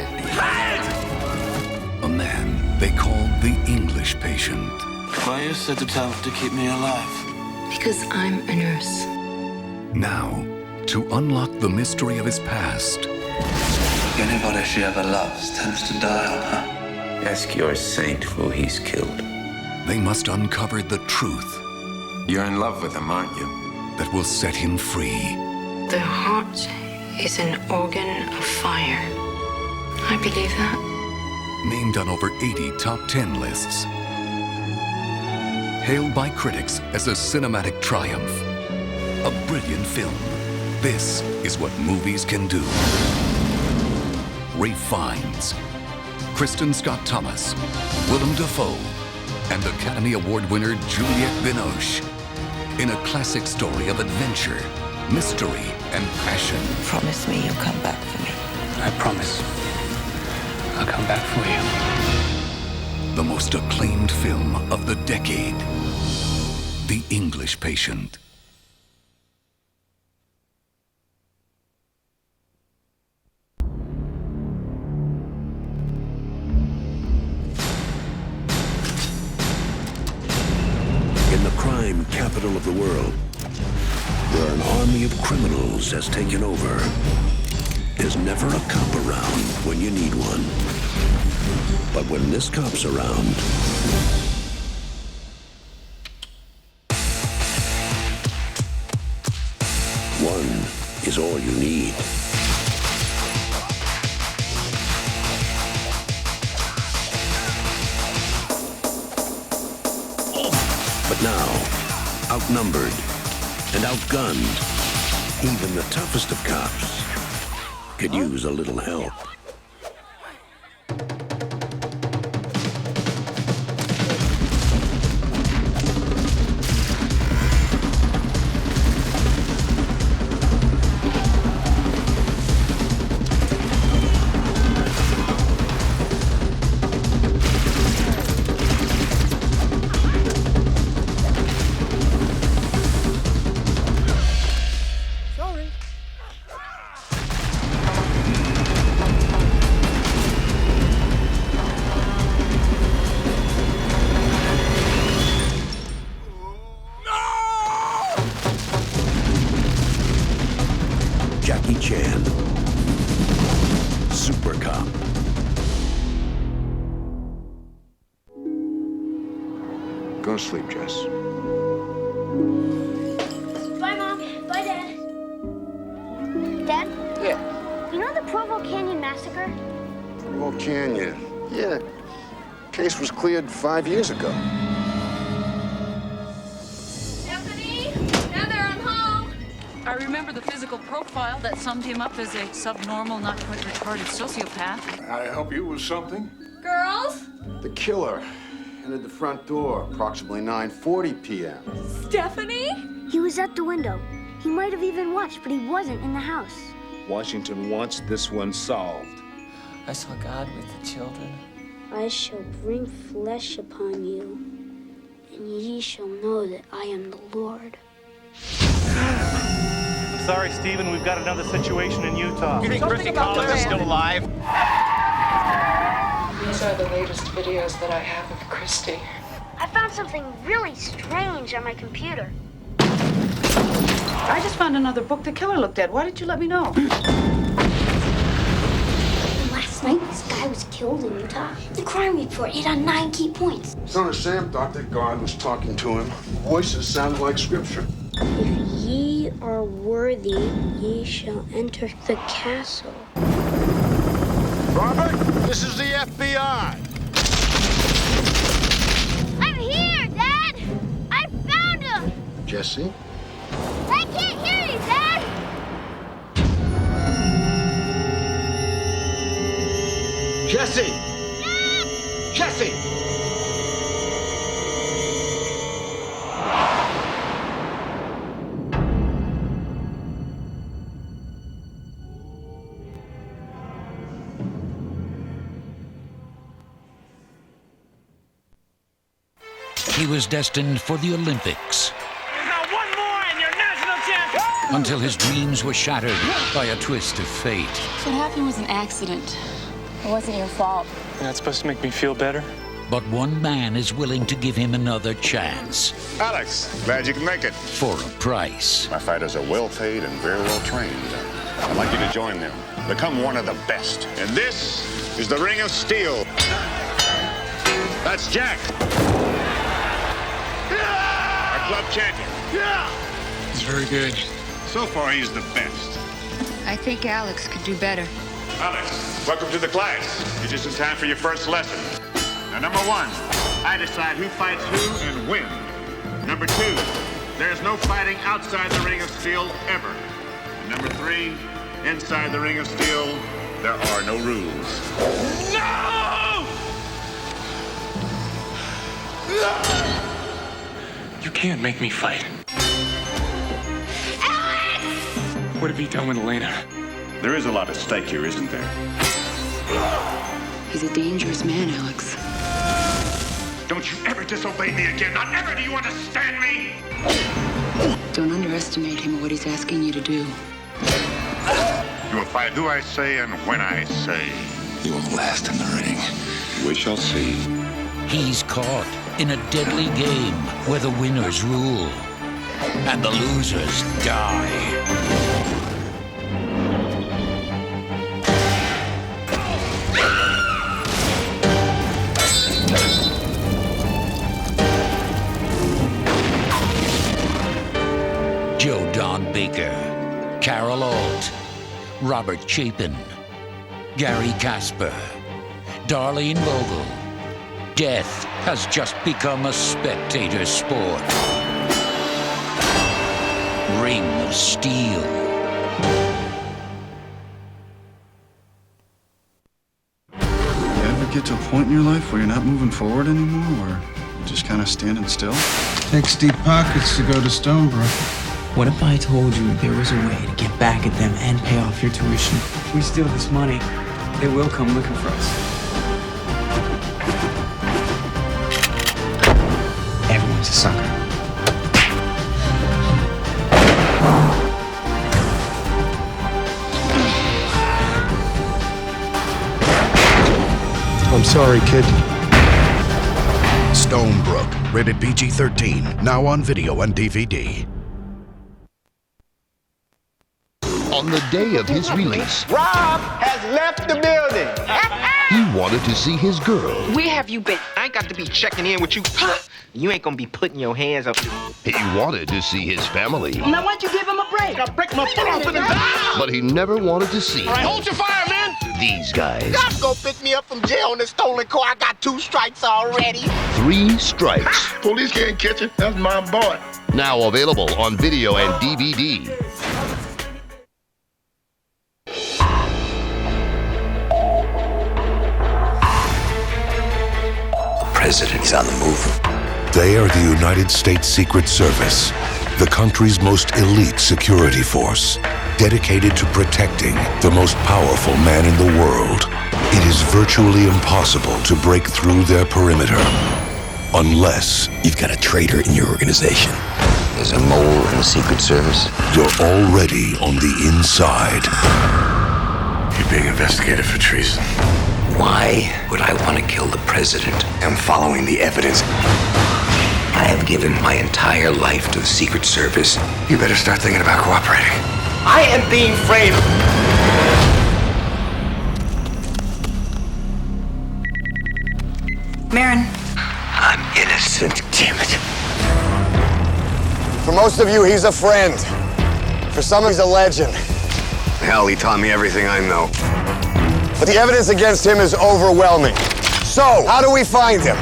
A man they called the English Patient. Why you set it out to keep me alive? Because I'm a nurse. Now, to unlock the mystery of his past. Anybody she ever loves tends to die on her. Ask your saint who he's killed. They must uncover the truth. You're in love with him, aren't you? That will set him free. The heart is an organ of fire. I believe that. Named on over 80 top 10 lists. Hailed by critics as a cinematic triumph. A brilliant film. This is what movies can do. Ralph Fiennes, Kristen Scott Thomas, Willem Dafoe, and Academy Award winner Juliette Binoche. In a classic story of adventure, mystery, and passion. Promise me you'll come back for me. I promise. I'll come back for you. The most acclaimed film of the decade. The English Patient. In the crime capital of the world, where an army of criminals has taken over, there's never a cop around when you need one. But when this cop's around, one is all you need. But now, outnumbered and outgunned, even the toughest of cops could use a little help. Jackie Chan, Super Cop. Go to sleep, Jess. Bye, Mom. Bye, Dad. Dad? Yeah. You know the Provo Canyon Massacre? Provo Canyon. Yeah. Case was cleared 5 years ago. Stephanie? Heather, I'm home. I remember the physical profile that summed him up as a subnormal, not quite retarded sociopath. I help you with something? Girls? The killer entered the front door approximately 9:40 p.m. Stephanie? He was at the window. He might have even watched, but he wasn't in the house. Washington wants this one solved. I saw God with the children. I shall bring flesh upon you, and ye shall know that I am the Lord. I'm sorry, Stephen. We've got another situation in Utah. You think Chrissy Collins is still alive? These are the latest videos that I have of Christy. I found something really strange on my computer. I just found another book the killer looked at. Why didn't you let me know? Last night, this guy was killed in Utah. The crime report hit on 9 key points. Son of Sam thought that God was talking to him. Voices sounded like scripture. If ye are worthy, ye shall enter the castle. Robert, this is the FBI. I'm here, Dad! I found him! Jesse? I can't hear you, Dad! Jesse! Jesse! He was destined for the Olympics. There's not one more and you're national champion! Until his dreams were shattered by a twist of fate. What happened was an accident. It wasn't your fault. You're not supposed to make me feel better? But one man is willing to give him another chance. Alex, glad you can make it. For a price. My fighters are well paid and very well trained. I'd like you to join them. Become one of the best. And this is the Ring of Steel. That's Jack. Our club champion. He's very good. So far, he's the best. I think Alex could do better. Alex, welcome to the class. You're just in time for your first lesson. Now, number 1, I decide who fights who and when. Number 2, there's no fighting outside the Ring of Steel ever. And number 3, inside the Ring of Steel, there are no rules. No! You can't make me fight. Alex! What have you done with Elena? There is a lot at stake here, isn't there? He's a dangerous man, Alex. Don't you ever disobey me again. Not ever do you understand me. Don't underestimate him or what he's asking you to do. You will fight who I say and when I say. You will last in the ring. We shall see. He's caught in a deadly game where the winners rule and the losers die. Joe Don Baker, Carol Alt, Robert Chapin, Gary Casper, Darlene Vogel. Death has just become a spectator sport. Ring of Steel. You ever get to a point in your life where you're not moving forward anymore, or you're just kind of standing still? Takes deep pockets to go to Stonebrook. What if I told you there was a way to get back at them and pay off your tuition? If we steal this money, they will come looking for us. Everyone's a sucker. I'm sorry, kid. Stonebrook, rated PG-13, now on video and DVD. On the day of his release, Rob has left the building. he wanted to see his girl. Where have you been? I ain't got to be checking in with you. You ain't gonna be putting your hands up. He wanted to see his family. Now why don't you give him a break? I'll break my foot off in his eye. But he never wanted to see All right, hold your fire, man. these guys. You gotta go pick me up from jail on this stolen car. I got 2 strikes already. 3 strikes. Police can't catch it. That's my boy. Now available on video and DVD. The president's on the move. They are the United States Secret Service, the country's most elite security force, dedicated to protecting the most powerful man in the world. It is virtually impossible to break through their perimeter, unless You've got a traitor in your organization. There's a mole in the Secret Service. you're already on the inside. You're being investigated for treason. Why would I want to kill the president? I'm following the evidence. I have given my entire life to the Secret Service. You better start thinking about cooperating. I am being framed. Marin. I'm innocent, damn it. For most of you, he's a friend. For some, he's a legend. Hell, he taught me everything I know. But the evidence against him is overwhelming. So, how do we find him?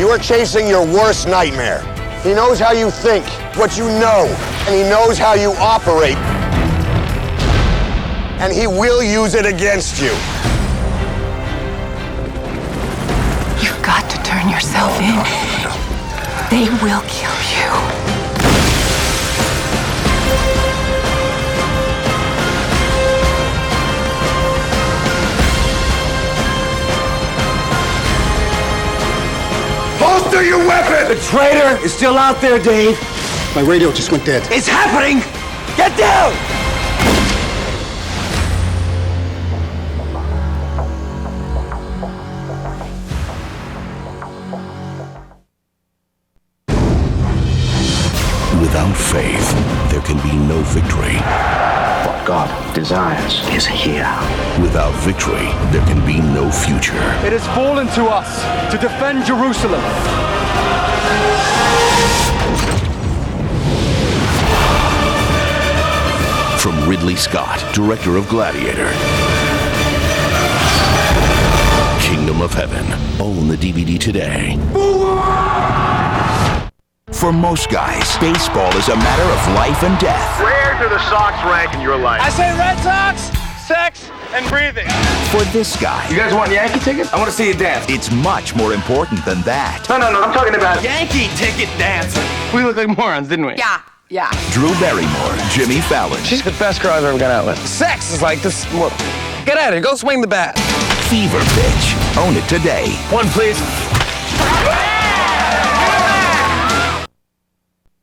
You are chasing your worst nightmare. He knows how you think, what you know, and he knows how you operate. And he will use it against you. You've got to turn yourself in. They will kill you. Holster your weapon! The traitor is still out there, Dave. My radio just went dead. It's happening! Get down! Without faith, there can be no victory. What God desires is here. Without victory, there can be no future. It has fallen to us to defend Jerusalem. From Ridley Scott, director of Gladiator. Kingdom of Heaven. Own the DVD today. For most guys, baseball is a matter of life and death. Where do the Sox rank in your life? I say Red Sox, sex, and breathing. For this guy, You guys want Yankee tickets? I want to see you dance. it's much more important than that. No, I'm talking about Yankee ticket dancing. We look like morons, didn't we? Yeah. Drew Barrymore, Jimmy Fallon, She's the best girl I've ever gone out with. Sex is like this. Well, get out of here. Go swing the bat. Fever Pitch. Own it today. One, please.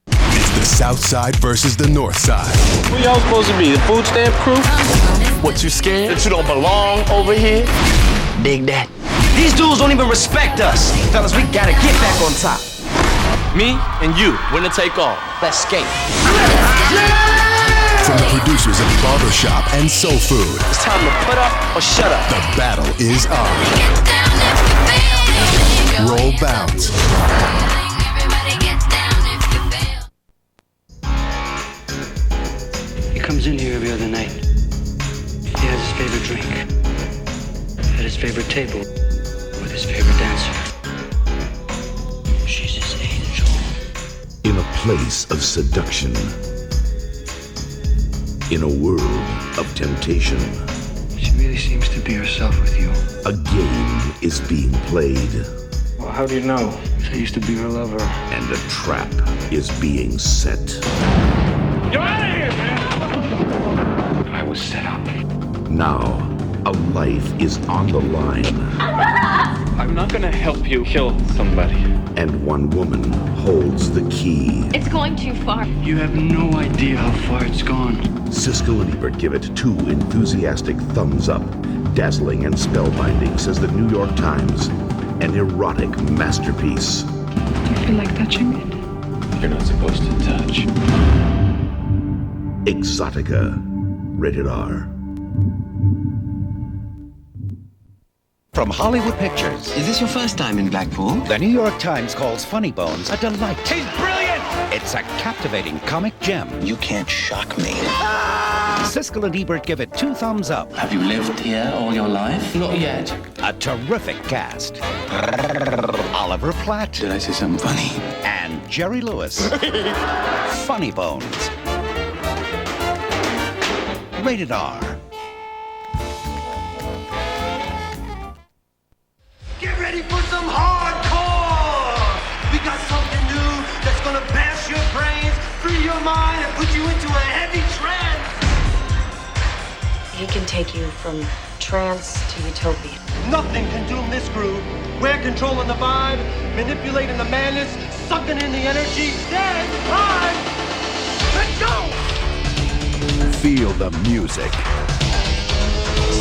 It's the South Side versus the North Side. Who y'all supposed to be? The food stamp crew? What, you scared that you don't belong over here? Dig that. These dudes don't even respect us. Fellas, we gotta get back on top. Me and you, winner take all. Let's skate. From the producers of Barbershop and Soul Food, It's time to put up or shut up. the battle is on. Roll bounce. He comes in here every other night. He has his favorite drink. At his favorite table. With his favorite dancer. She's his angel. In a place of seduction. In a world of temptation. She really seems to be herself with you. A game is being played. Well, how do you know? I used to be her lover. And a trap is being set. You're out of here, man! I was set up. Now, a life is on the line. I'm not gonna help you kill somebody. And one woman holds the key. It's going too far. You have no idea how far it's gone. Siskel and Ebert give it 2 enthusiastic thumbs up. Dazzling and spellbinding, says the New York Times. An erotic masterpiece. Do you feel like touching it? You're not supposed to touch. Exotica. Rated R. From Hollywood Pictures. Is this your first time in Blackpool? The New York Times calls Funny Bones a delight. He's brilliant! It's a captivating comic gem. You can't shock me. Siskel and Ebert give it 2 thumbs up. Have you lived here all your life? Not yet. A terrific cast. Oliver Platt. Did I say something funny? And Jerry Lewis. Funny Bones. Rated R. Get ready for some hardcore! We got something new that's gonna bash your brains, free your mind, and put you into a heavy trance! He can take you from trance to utopia. Nothing can doom this groove. We're controlling the vibe, manipulating the madness, sucking in the energy. Then time! Let's go! Feel the music.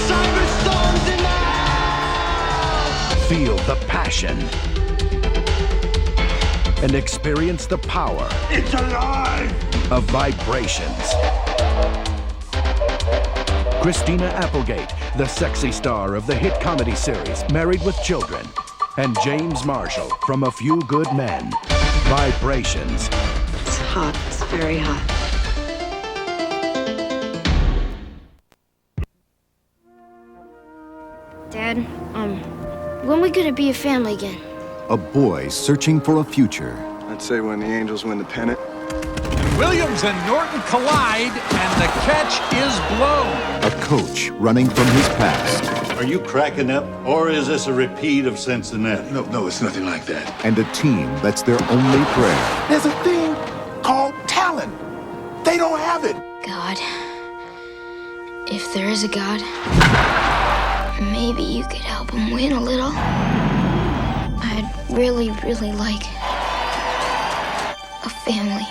Cyberstorms in the Feel the passion. And experience the power. It's alive! Of vibrations. Christina Applegate, the sexy star of the hit comedy series Married with Children, and James Marshall from A Few Good Men. Vibrations. It's hot. It's very hot. Dad, when are we gonna be a family again? A boy searching for a future. I'd say when the Angels win the pennant. Williams and Norton collide, and the catch is blown. A coach running from his past. Are you cracking up, or is this a repeat of Cincinnati? No, it's nothing like that. And a team that's their only prayer. There's a thing called talent. They don't have it. God, if there is a God, maybe you could help him win a little. I'd really, really like a family.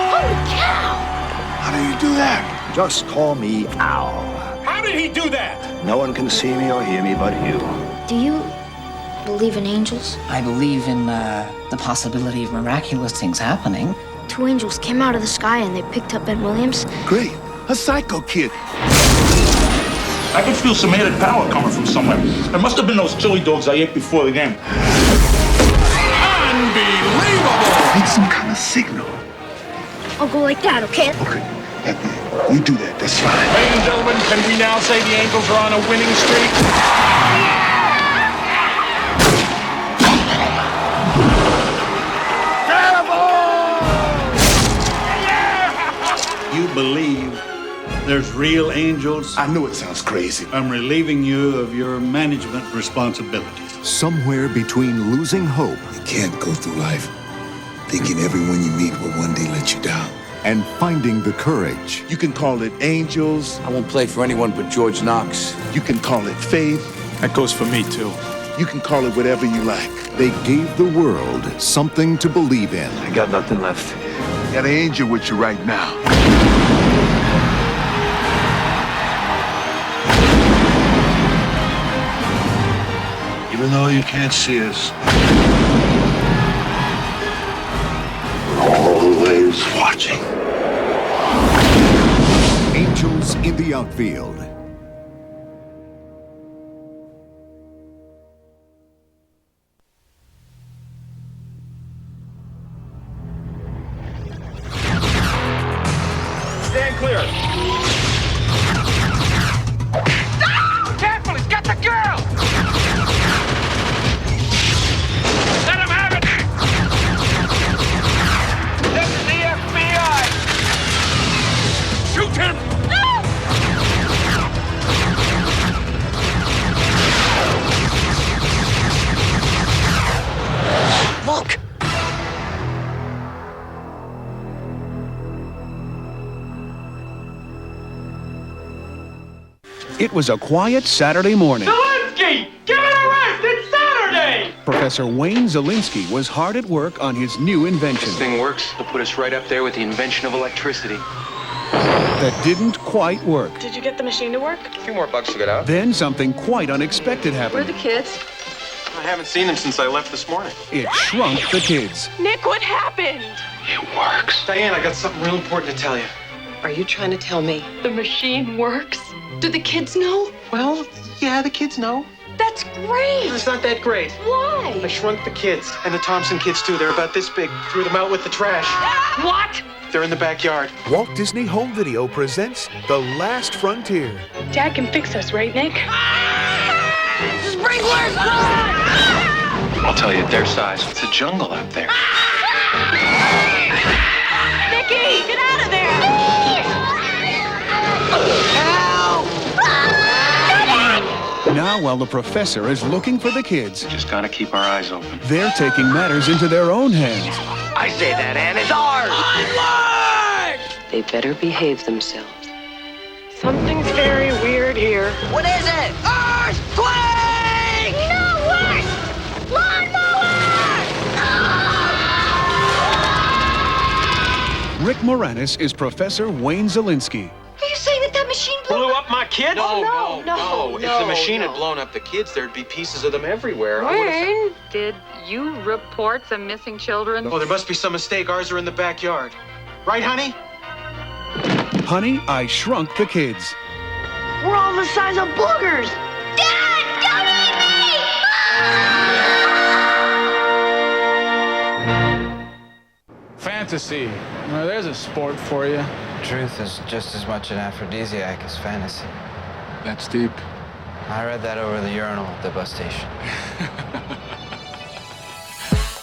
Holy cow! How do you do that? Just call me Al. How did he do that? No one can see me or hear me but you. Do you believe in angels? I believe in the possibility of miraculous things happening. 2 angels came out of the sky and they picked up Ben Williams. Great. A psycho kid. I can feel some added power coming from somewhere. It must have been those chili dogs I ate before the game. Unbelievable! Need some kind of signal. I'll go like that, okay? Okay. You do that. That's fine. Ladies and gentlemen, can we now say the Angels are on a winning streak? You believe there's real angels? I know it sounds crazy. I'm relieving you of your management responsibilities. Somewhere between losing hope. You can't go through life thinking everyone you meet will one day let you down. And finding the courage. You can call it angels. I won't play for anyone but George Knox. You can call it faith. That goes for me, too. You can call it whatever you like. They gave the world something to believe in. I got nothing left. Got an angel with you right now. Even though you can't see us, we're always watching. Angels in the outfield. Stand clear. Careful, he's got the girl! Let him have it! This is the FBI! Shoot him! Look! It was a quiet Saturday morning. Zelensky! Get an arrest! It's Saturday! Professor Wayne Zelinsky was hard at work on his new invention. This thing works. It'll put us right up there with the invention of electricity. That didn't quite work. Did you get the machine to work? A few more bucks to get out. Then something quite unexpected Where are happened. the kids? I haven't seen him since I left this morning. It shrunk the kids. Nick, what happened? It works. Diane, I got something real important to tell you. Are you trying to tell me the machine works? Do the kids know? Well, yeah, the kids know. That's great. It's not that great. Why? I shrunk the kids, and the Thompson kids too. They're about this big. Threw them out with the trash. What? They're in the backyard. Walt Disney Home Video presents The Last Frontier. Dad can fix us, right, Nick? Sprinklers! I'll tell you, their size. It's a jungle out there. Nicky, get out of there! Now, while the professor is looking for the kids, Just gotta keep our eyes open. they're taking matters into their own hands. I say that hand is ours. They better behave themselves. Something's very weird here. What is it? Earthquake! No worse! Lawnmower! Rick Moranis is Professor Wayne Zielinski. Are you saying that machine Blew up my kid? No. If the machine had blown up the kids, there'd be pieces of them everywhere. Wayne, did you report some missing children? Oh, there must be some mistake. Ours are in the backyard. Right, honey? Honey, I Shrunk the Kids. We're all the size of boogers. Dad, don't eat me! Fantasy. Now, there's a sport for you. Truth is just as much an aphrodisiac as fantasy. That's deep. I read that over the urinal at the bus station.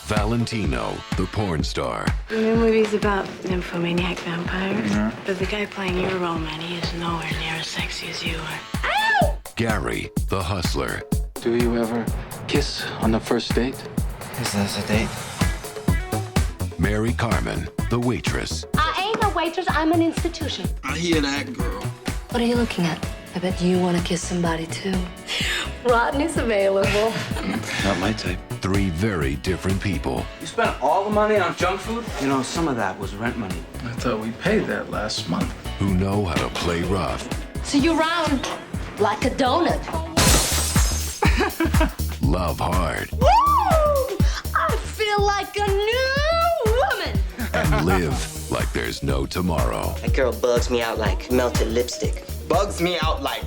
Valentino, the porn star. The new movie's about nymphomaniac vampires, but the guy playing your role, man, he is nowhere near as sexy as you are. Gary, the hustler. Do you ever kiss on the first date? Is this a date? Mary Carmen, the waitress. I ain't a waitress, I'm an institution. I hear that, girl. What are you looking at? I bet you want to kiss somebody, too. Rodney's available. Not my type. Three very different people. You spent all the money on junk food? You know, some of that was rent money. I thought we paid that last month. Who know how to play rough. So you round like a donut. Love hard. Woo! I feel like a new woman. And live like there's no tomorrow. That girl bugs me out like melted lipstick. Bugs me out like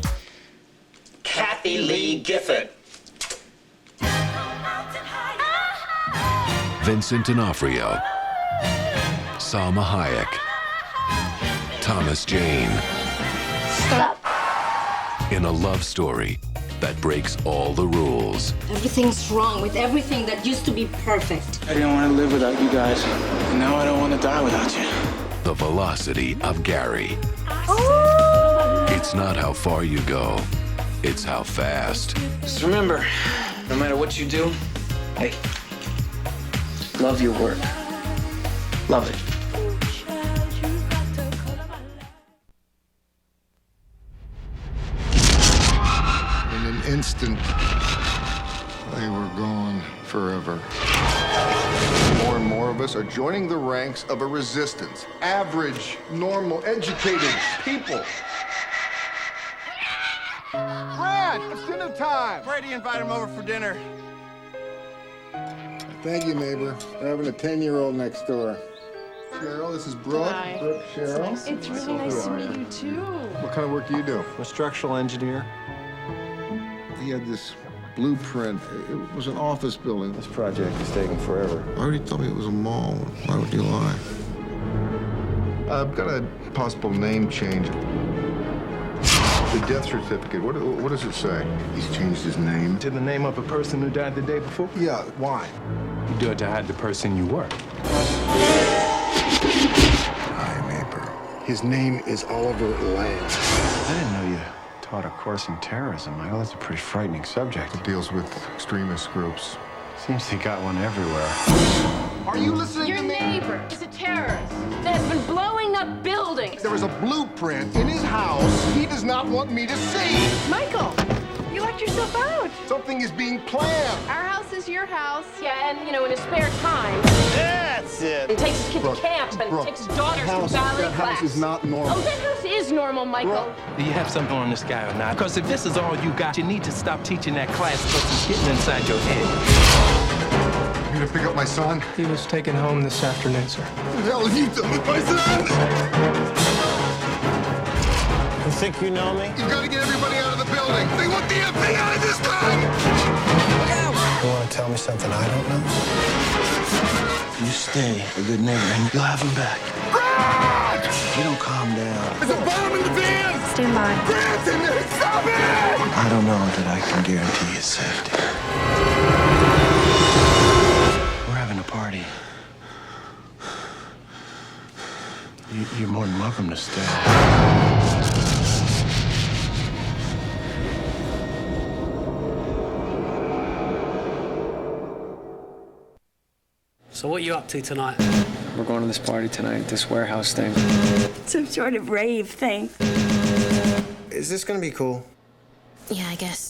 Kathy Lee Gifford. Vincent D'Onofrio. Salma Hayek. Thomas Jane. Stop. In a love story that breaks all the rules. Everything's wrong with everything that used to be perfect. I didn't want to live without you guys, and now I don't want to die without you. The velocity of Gary. It's not how far you go, it's how fast. Just remember, no matter what you do, hey, love your work. Love it. In an instant, they were gone forever. More and more of us are joining the ranks of a resistance. Average, normal, educated people. Brad, it's dinner time. Brady invited him over for dinner. Thank you, neighbor. We're having a 10-year-old next door. Cheryl, this is Brooke. Hi. Brooke, Cheryl. It's really nice to meet you, too. What kind of work do you do? I'm a structural engineer. He had this blueprint. It was an office building. This project is taking forever. I already told me it was a mall. Why would you lie? I've got a possible name change. The death certificate, what does it say? He's changed his name. To the name of a person who died the day before? Yeah, why? You do it to hide the person you were. Hi, neighbor. His name is Oliver Lamb. I didn't know you taught a course in terrorism, Michael. That's a pretty frightening subject. It deals with extremist groups. Seems they got one everywhere. Are you listening Your to me? neighbor is a terrorist that has been blowing up buildings. There is a blueprint in his house he does not want me to see. Michael, you locked yourself out. Something is being planned. Our house is your house. Yeah, and, in his spare time, That's it. he takes his kids Brooke, camp and Brooke, takes his daughters to ballet that class. house is not normal. Oh, that house is normal, Michael. Do you have something on this guy or not? Because if this is all you got, you need to stop teaching that class because it's getting inside your head. You gonna pick up my son? He was taken home this afternoon, sir. What the hell have you done with my son? You think you know me? You gotta get everybody out of the building. They want the FBI this time! You want to tell me something I don't know? You stay a good neighbor and you'll have him back. Grant! You don't calm down. There's a bomb in the van! Stand by. Grant's in there! Stop it! I don't know that I can guarantee his safety. We're having a party. You're more than welcome to stay. So what are you up to tonight? We're going to this party tonight, this warehouse thing. Some sort of rave thing. Is this gonna be cool? Yeah, I guess.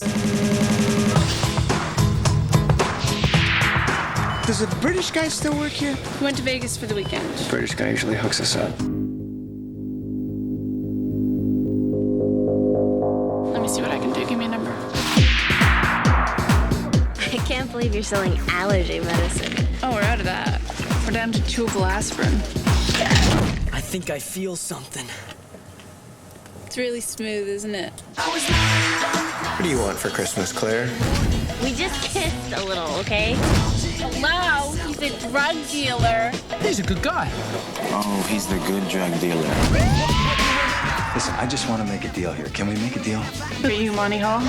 Does a British guy still work here? We went to Vegas for the weekend. British guy usually hooks us up. Let me see what I can do. Give me a number. I can't believe you're selling allergy medicine. Oh, we're out of that. We're down to chewable aspirin. I think I feel something. It's really smooth, isn't it? What do you want for Christmas, Claire? We just kissed a little, okay? Hello, he's a drug dealer. He's a good guy. Oh, he's the good drug dealer. Listen, I just want to make a deal here. Can we make a deal? Are you Money Hall?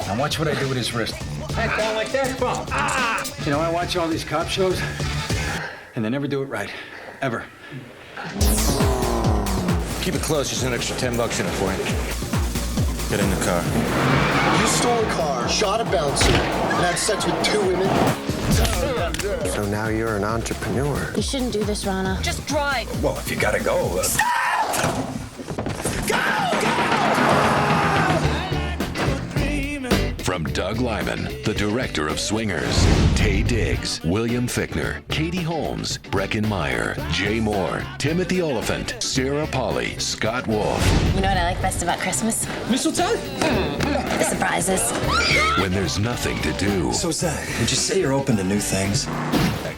Now watch what I do with his wrist. Heck, down like that, bump. You know, I watch all these cop shows, and they never do it right. Ever. Keep it close. There's an extra $10 in it for you. Get in the car. You stole a car, shot a bouncer, and had sex with 2 women? So now you're an entrepreneur. You shouldn't do this, Rana. Just drive. Well, if you gotta go. From Doug Lyman, the director of Swingers, Taye Diggs, William Fichtner, Katie Holmes, Breckin Meyer, Jay Moore, Timothy Oliphant, Sarah Polley, Scott Wolf. You know what I like best about Christmas? Mistletoe? The surprises. When there's nothing to do So, Zach, would you say you're open to new things?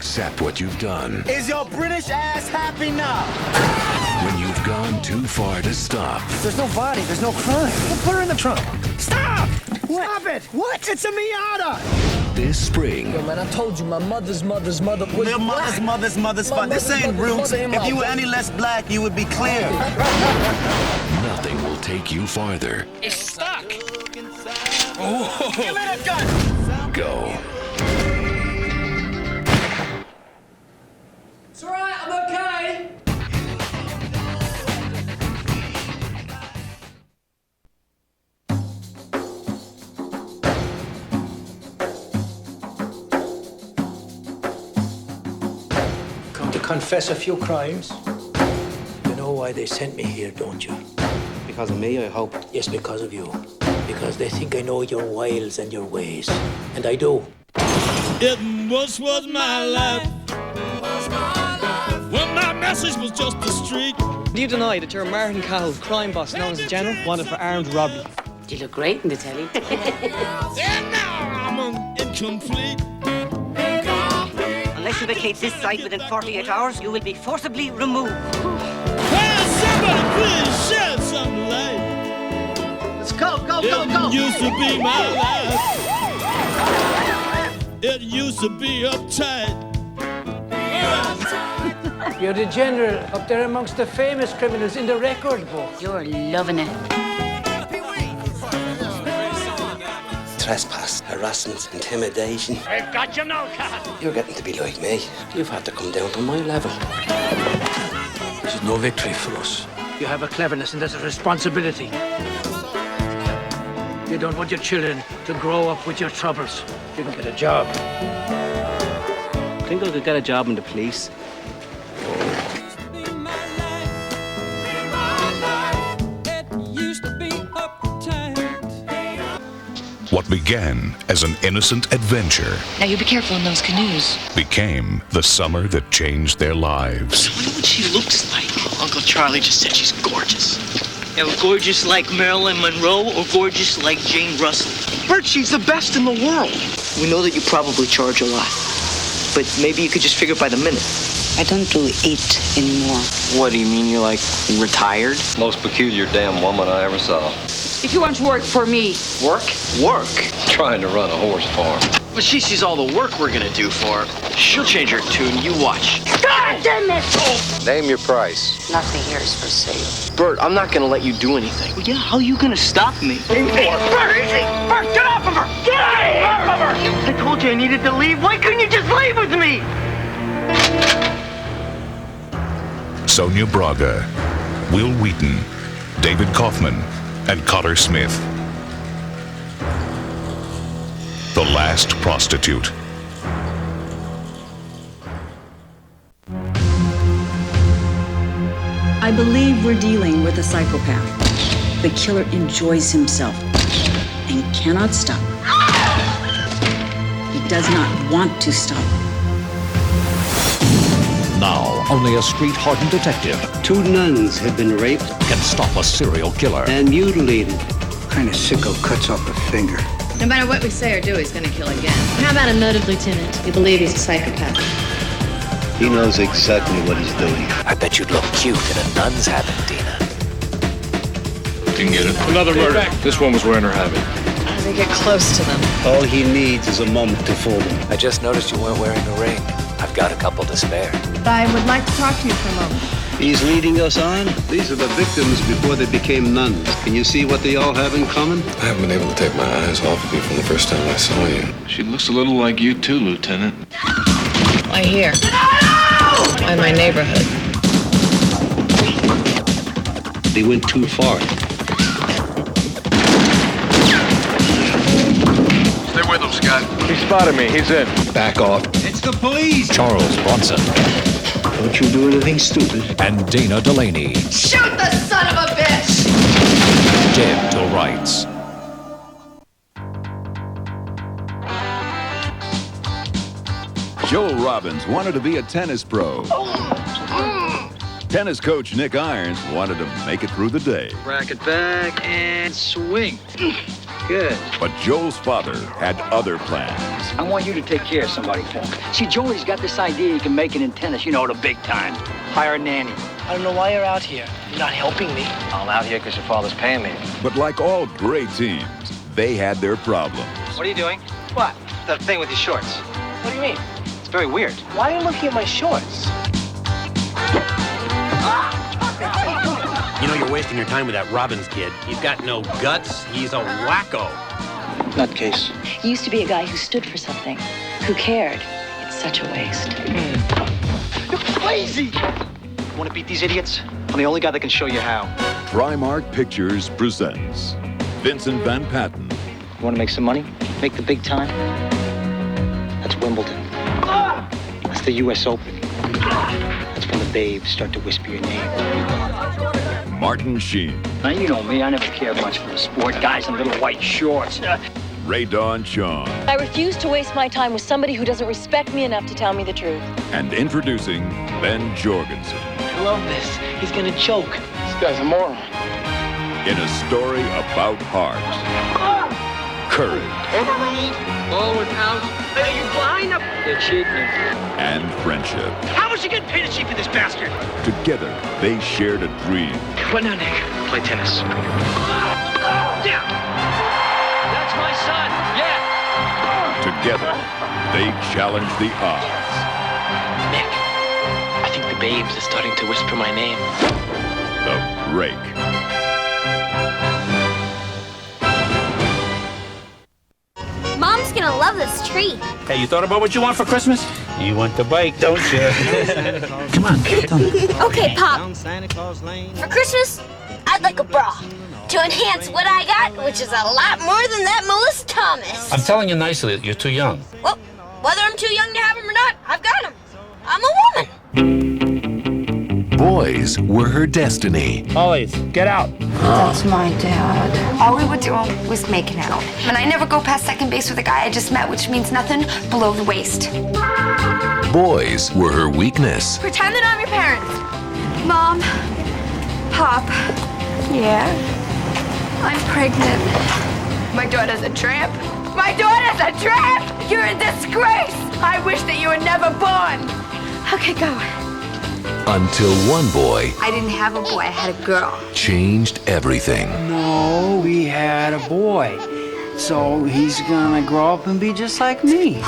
except what you've done. Is your British ass happy now? When you've gone too far to stop. There's no body, there's no crime. We'll put her in the trunk. Stop! What? Stop it! What? It's a Miata! This spring, Yo, man, I told you my mother's mother was Your mother's fun. This ain't roots. If you were any less black, you would be clear. nothing will take you farther. It's stuck! Oh. Give me the gun! Go. It's all right, I'm okay. Come to confess a few crimes. You know why they sent me here, don't you? Because of me, I hope. Yes, because of you. Because they think I know your wiles and your ways. And I do. It was my life. When my message was just the street. Do you deny that you're Martin Cowell, crime boss known as the General, wanted for armed robbery? You look great in the telly. And now I'm incomplete. Unless you vacate this site within 48 hours, you will be forcibly removed. Can somebody please shed some light? Let's go! It used to be my life. It used to be uptight. You're the general up there amongst the famous criminals in the record book. You're loving it. Trespass, harassment, intimidation. I've got you now, cat! You're getting to be like me. You've had to come down to my level. This is no victory for us. You have a cleverness and there's a responsibility. You don't want your children to grow up with your troubles. You can get a job. Think I could get a job in the police. What began as an innocent adventure Now you be careful in those canoes. became the summer that changed their lives. I wonder what she looks like. Uncle Charlie just said she's gorgeous. Yeah, gorgeous like Marilyn Monroe or gorgeous like Jane Russell? Bert, she's the best in the world. We know that you probably charge a lot, but maybe you could just figure by the minute. I don't do it anymore. What do you mean, you're like retired? Most peculiar damn woman I ever saw. If you want to work for me. Work? Work? Trying to run a horse farm. But she sees all the work we're gonna do for her. She'll change her tune, you watch. God damn it! Name your price. Nothing here is for sale. Bert, I'm not gonna let you do anything. Well, yeah, how are you gonna stop me? Bert, get off of her! Get off of her! I told you I needed to leave. Why couldn't you just leave with me? Sonia Braga, Will Wheaton, David Kaufman, and Cotter Smith. The Last Prostitute. I believe we're dealing with a psychopath. The killer enjoys himself and cannot stop. He does not want to stop. Now, only a street-hardened detective 2 nuns have been raped can stop a serial killer. and mutilated. What kind of sicko cuts off a finger? No matter what we say or do, he's gonna kill again. How about a noted lieutenant? We believe he's a psychopath. He knows exactly what he's doing. I bet you'd look cute in a nun's habit, Dina. Didn't get it. Another murder. This one was wearing her habit. How do they get close to them? All he needs is a moment to fool them. I just noticed you weren't wearing a ring. I've got a couple to spare. I would like to talk to you for a moment. He's leading us on. These are the victims before they became nuns. Can you see what they all have in common? I haven't been able to take my eyes off of you from the first time I saw you. She looks a little like you too, Lieutenant. Why here? Why my neighborhood? They went too far. Stay with him, Scott. He spotted me. He's in. Back off. It's the police! Charles Bronson Don't you do anything stupid. and Dana Delaney, Shoot the son of a bitch! dead to rights. Joel Robbins wanted to be a tennis pro. Tennis coach Nick Irons wanted to make it through the day. Rack it back and swing. Good. But Joel's father had other plans. I want you to take care of somebody for me. See, Joey's got this idea he can make it in tennis, you know, the big time. Hire a nanny. I don't know why you're out here. You're not helping me. I'm out here because your father's paying me. But like all great teams, they had their problems. What are you doing? What? That thing with your shorts. What do you mean? It's very weird. Why are you looking at my shorts? You know, you're wasting your time with that Robbins kid. He's got no guts. He's a wacko. Nutcase. He used to be a guy who stood for something, who cared. It's such a waste. You're crazy! Want to beat these idiots? I'm the only guy that can show you how. Primark Pictures presents Vincent Van Patten. You want to make some money? Make the big time? That's Wimbledon. That's the U.S. Open. That's when the babes start to whisper your name. Martin Sheen. Now, you know me. I never cared much for the sport. Guys in little white shorts. Ray Dawn Chong. I refuse to waste my time with somebody who doesn't respect me enough to tell me the truth. And introducing Ben Jorgensen. I love this. He's gonna choke. This guy's a moron. In a story about heart, courage, Overruled. Ball with house. Are you blind? They're cheating. and friendship. How much you getting paid to cheat for this bastard? Together, they shared a dream. What now, Nick? Play tennis. Yeah. That's my son. Yeah. Together, they challenged the odds. Nick, I think the babes are starting to whisper my name. The break. Mom's gonna love this tree. Hey, you thought about what you want for Christmas? You want the bike, don't you? Come on, Okay, Pop. For Christmas, I'd like a bra to enhance what I got, which is a lot more than that Melissa Thomas. I'm telling you nicely that you're too young. Well, whether I'm too young to have him or not, I've got him. I'm a woman. Boys were her destiny. Always, get out. That's my dad. All we were doing was making out. And I never go past second base with a guy I just met, which means nothing below the waist. Boys were her weakness. Pretend that I'm your parents. Mom, Pop. Yeah? I'm pregnant. My daughter's a tramp. My daughter's a tramp! You're a disgrace! I wish that you were never born. Okay, go. Until one boy I didn't have a boy, I had a girl. changed everything. No, we had a boy. So he's gonna grow up and be just like me.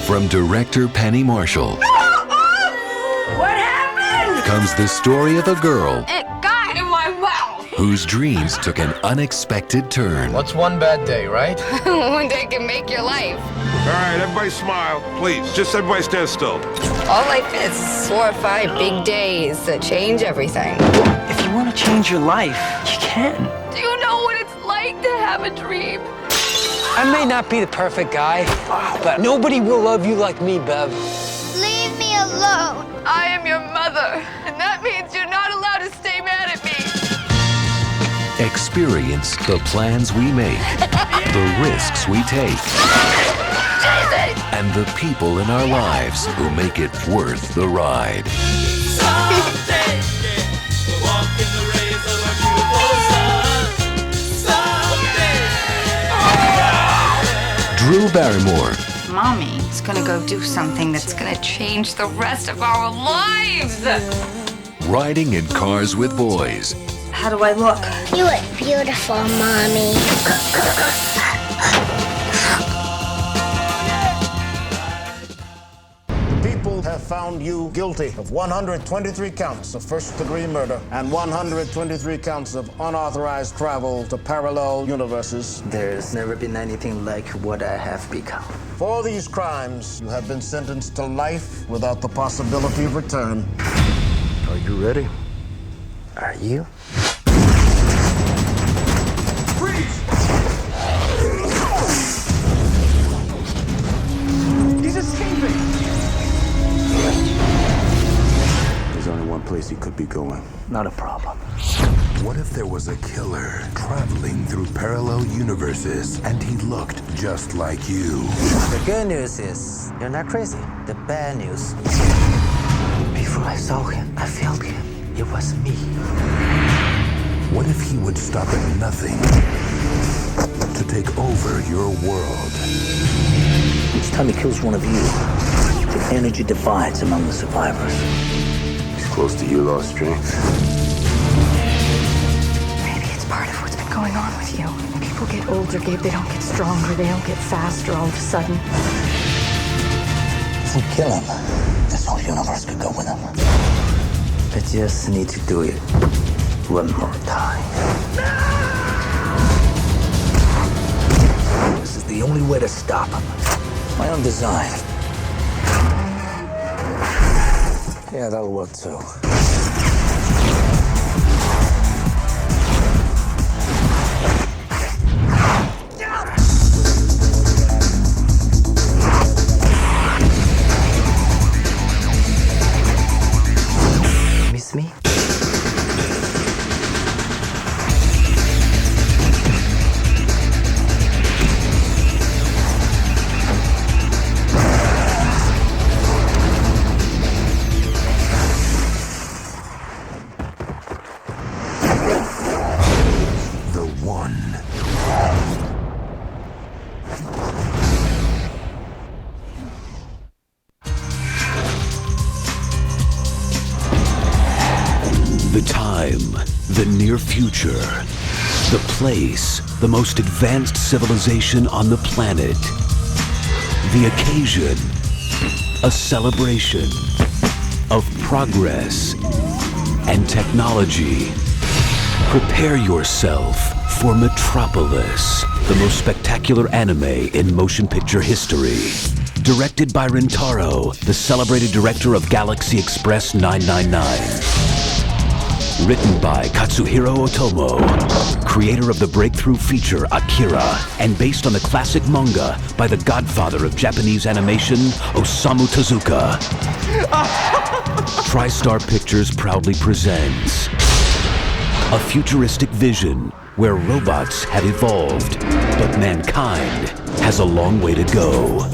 From director Penny Marshall What happened? comes the story of a girl It got in my mouth. whose dreams took an unexpected turn. What's one bad day, right? One day can make your life. All right, everybody smile, please. Just everybody stand still. All life is 4 or 5 big days that change everything. If you want to change your life, you can. Do you know what it's like to have a dream? I may not be the perfect guy, but nobody will love you like me, Bev. Leave me alone. I am your mother, and that means you're not allowed to stay mad at me. Experience the plans we make, the risks we take, and the people in our lives who make it worth the ride. Drew Barrymore, Mommy is gonna go do something that's gonna change the rest of our lives. riding in cars with boys. How do I look? You look beautiful, Mommy. The people have found you guilty of 123 counts of first-degree murder and 123 counts of unauthorized travel to parallel universes. There's never been anything like what I have become. For these crimes, you have been sentenced to life without the possibility of return. Are you ready? Are you? He's escaping! There's only one place he could be going. Not a problem. What if there was a killer traveling through parallel universes and he looked just like you? The good news is, you're not crazy. The bad news, before I saw him, I felt him. It was me. What if he would stop at nothing to take over your world? Each time he kills one of you, the energy divides among the survivors. He's close to you, lost strength. Maybe it's part of what's been going on with you. People get older, Gabe. They don't get stronger. They don't get faster all of a sudden. If we kill him, this whole universe could go with him. I just need to do it one more time. This is the only way to stop him. My own design. Yeah, that'll work too. Miss me? The time, the near future, the place, the most advanced civilization on the planet. The occasion, a celebration of progress and technology. Prepare yourself for Metropolis, the most spectacular anime in motion picture history. Directed by Rintaro, the celebrated director of Galaxy Express 999. Written by Katsuhiro Otomo, creator of the breakthrough feature Akira, and based on the classic manga by the godfather of Japanese animation, Osamu Tezuka. TriStar Pictures proudly presents a futuristic vision where robots have evolved, but mankind has a long way to go.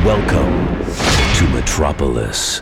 Welcome to Metropolis.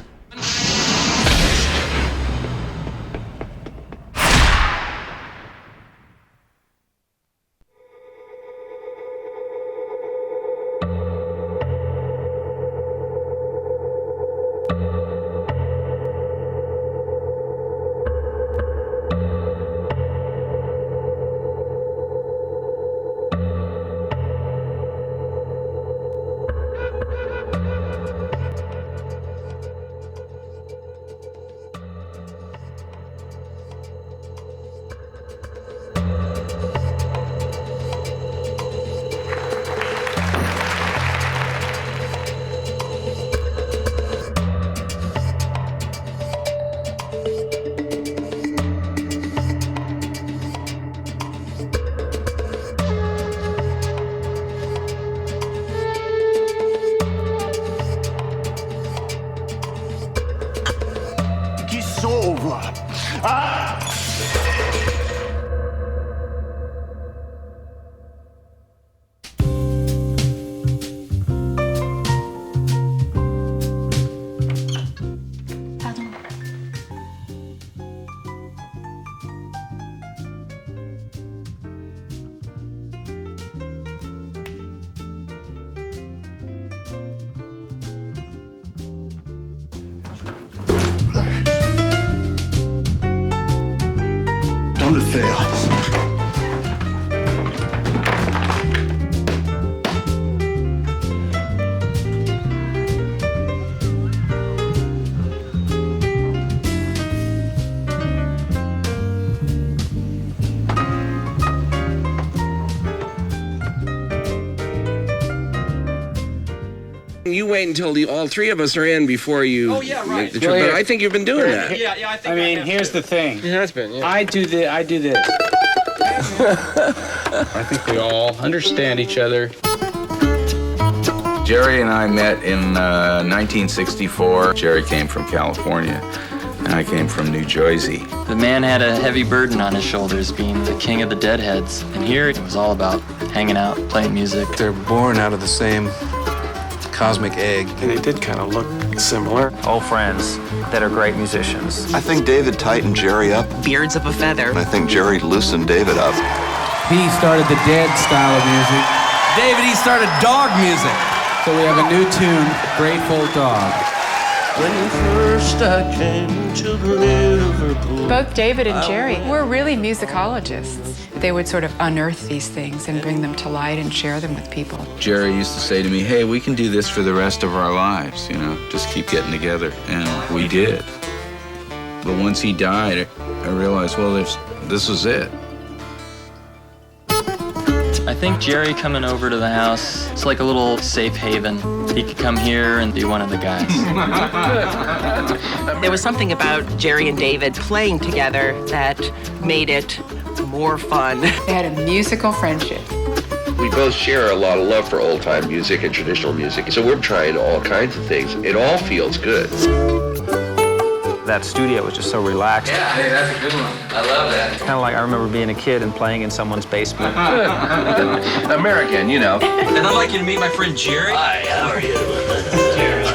Don't it fail? You wait until all three of us are in before you. Oh, yeah, right. But I think you've been doing that. Yeah, I think. I mean, here's the thing. It has been. Yeah. I do this. I think we all understand each other. Jerry and I met in 1964. Jerry came from California, and I came from New Jersey. The man had a heavy burden on his shoulders, being the king of the Deadheads. And here it was all about hanging out, playing music. They're born out of the same cosmic egg. And they did kind of look similar. Old friends that are great musicians. I think David tightened Jerry up. Beards of a feather. And I think Jerry loosened David up. He started the Dead style of music. David, he started dog music. So we have a new tune, Grateful Dog. When first I came to Liverpool. Both David and Jerry were really musicologists. They would sort of unearth these things and bring them to light and share them with people. Jerry used to say to me, hey, we can do this for the rest of our lives, just keep getting together. And we did. But once he died, I realized, well, this was it. I think Jerry coming over to the house, it's like a little safe haven. He could come here and be one of the guys. There was something about Jerry and David playing together that made it more fun. They had a musical friendship. We both share a lot of love for old-time music and traditional music, so we're trying all kinds of things. It all feels good. That studio was just so relaxed. Yeah, hey, that's a good one. I love that. Kind of like I remember being a kid and playing in someone's basement. American, And I'd like you to meet my friend Jerry. Hi, how are you? Jerry.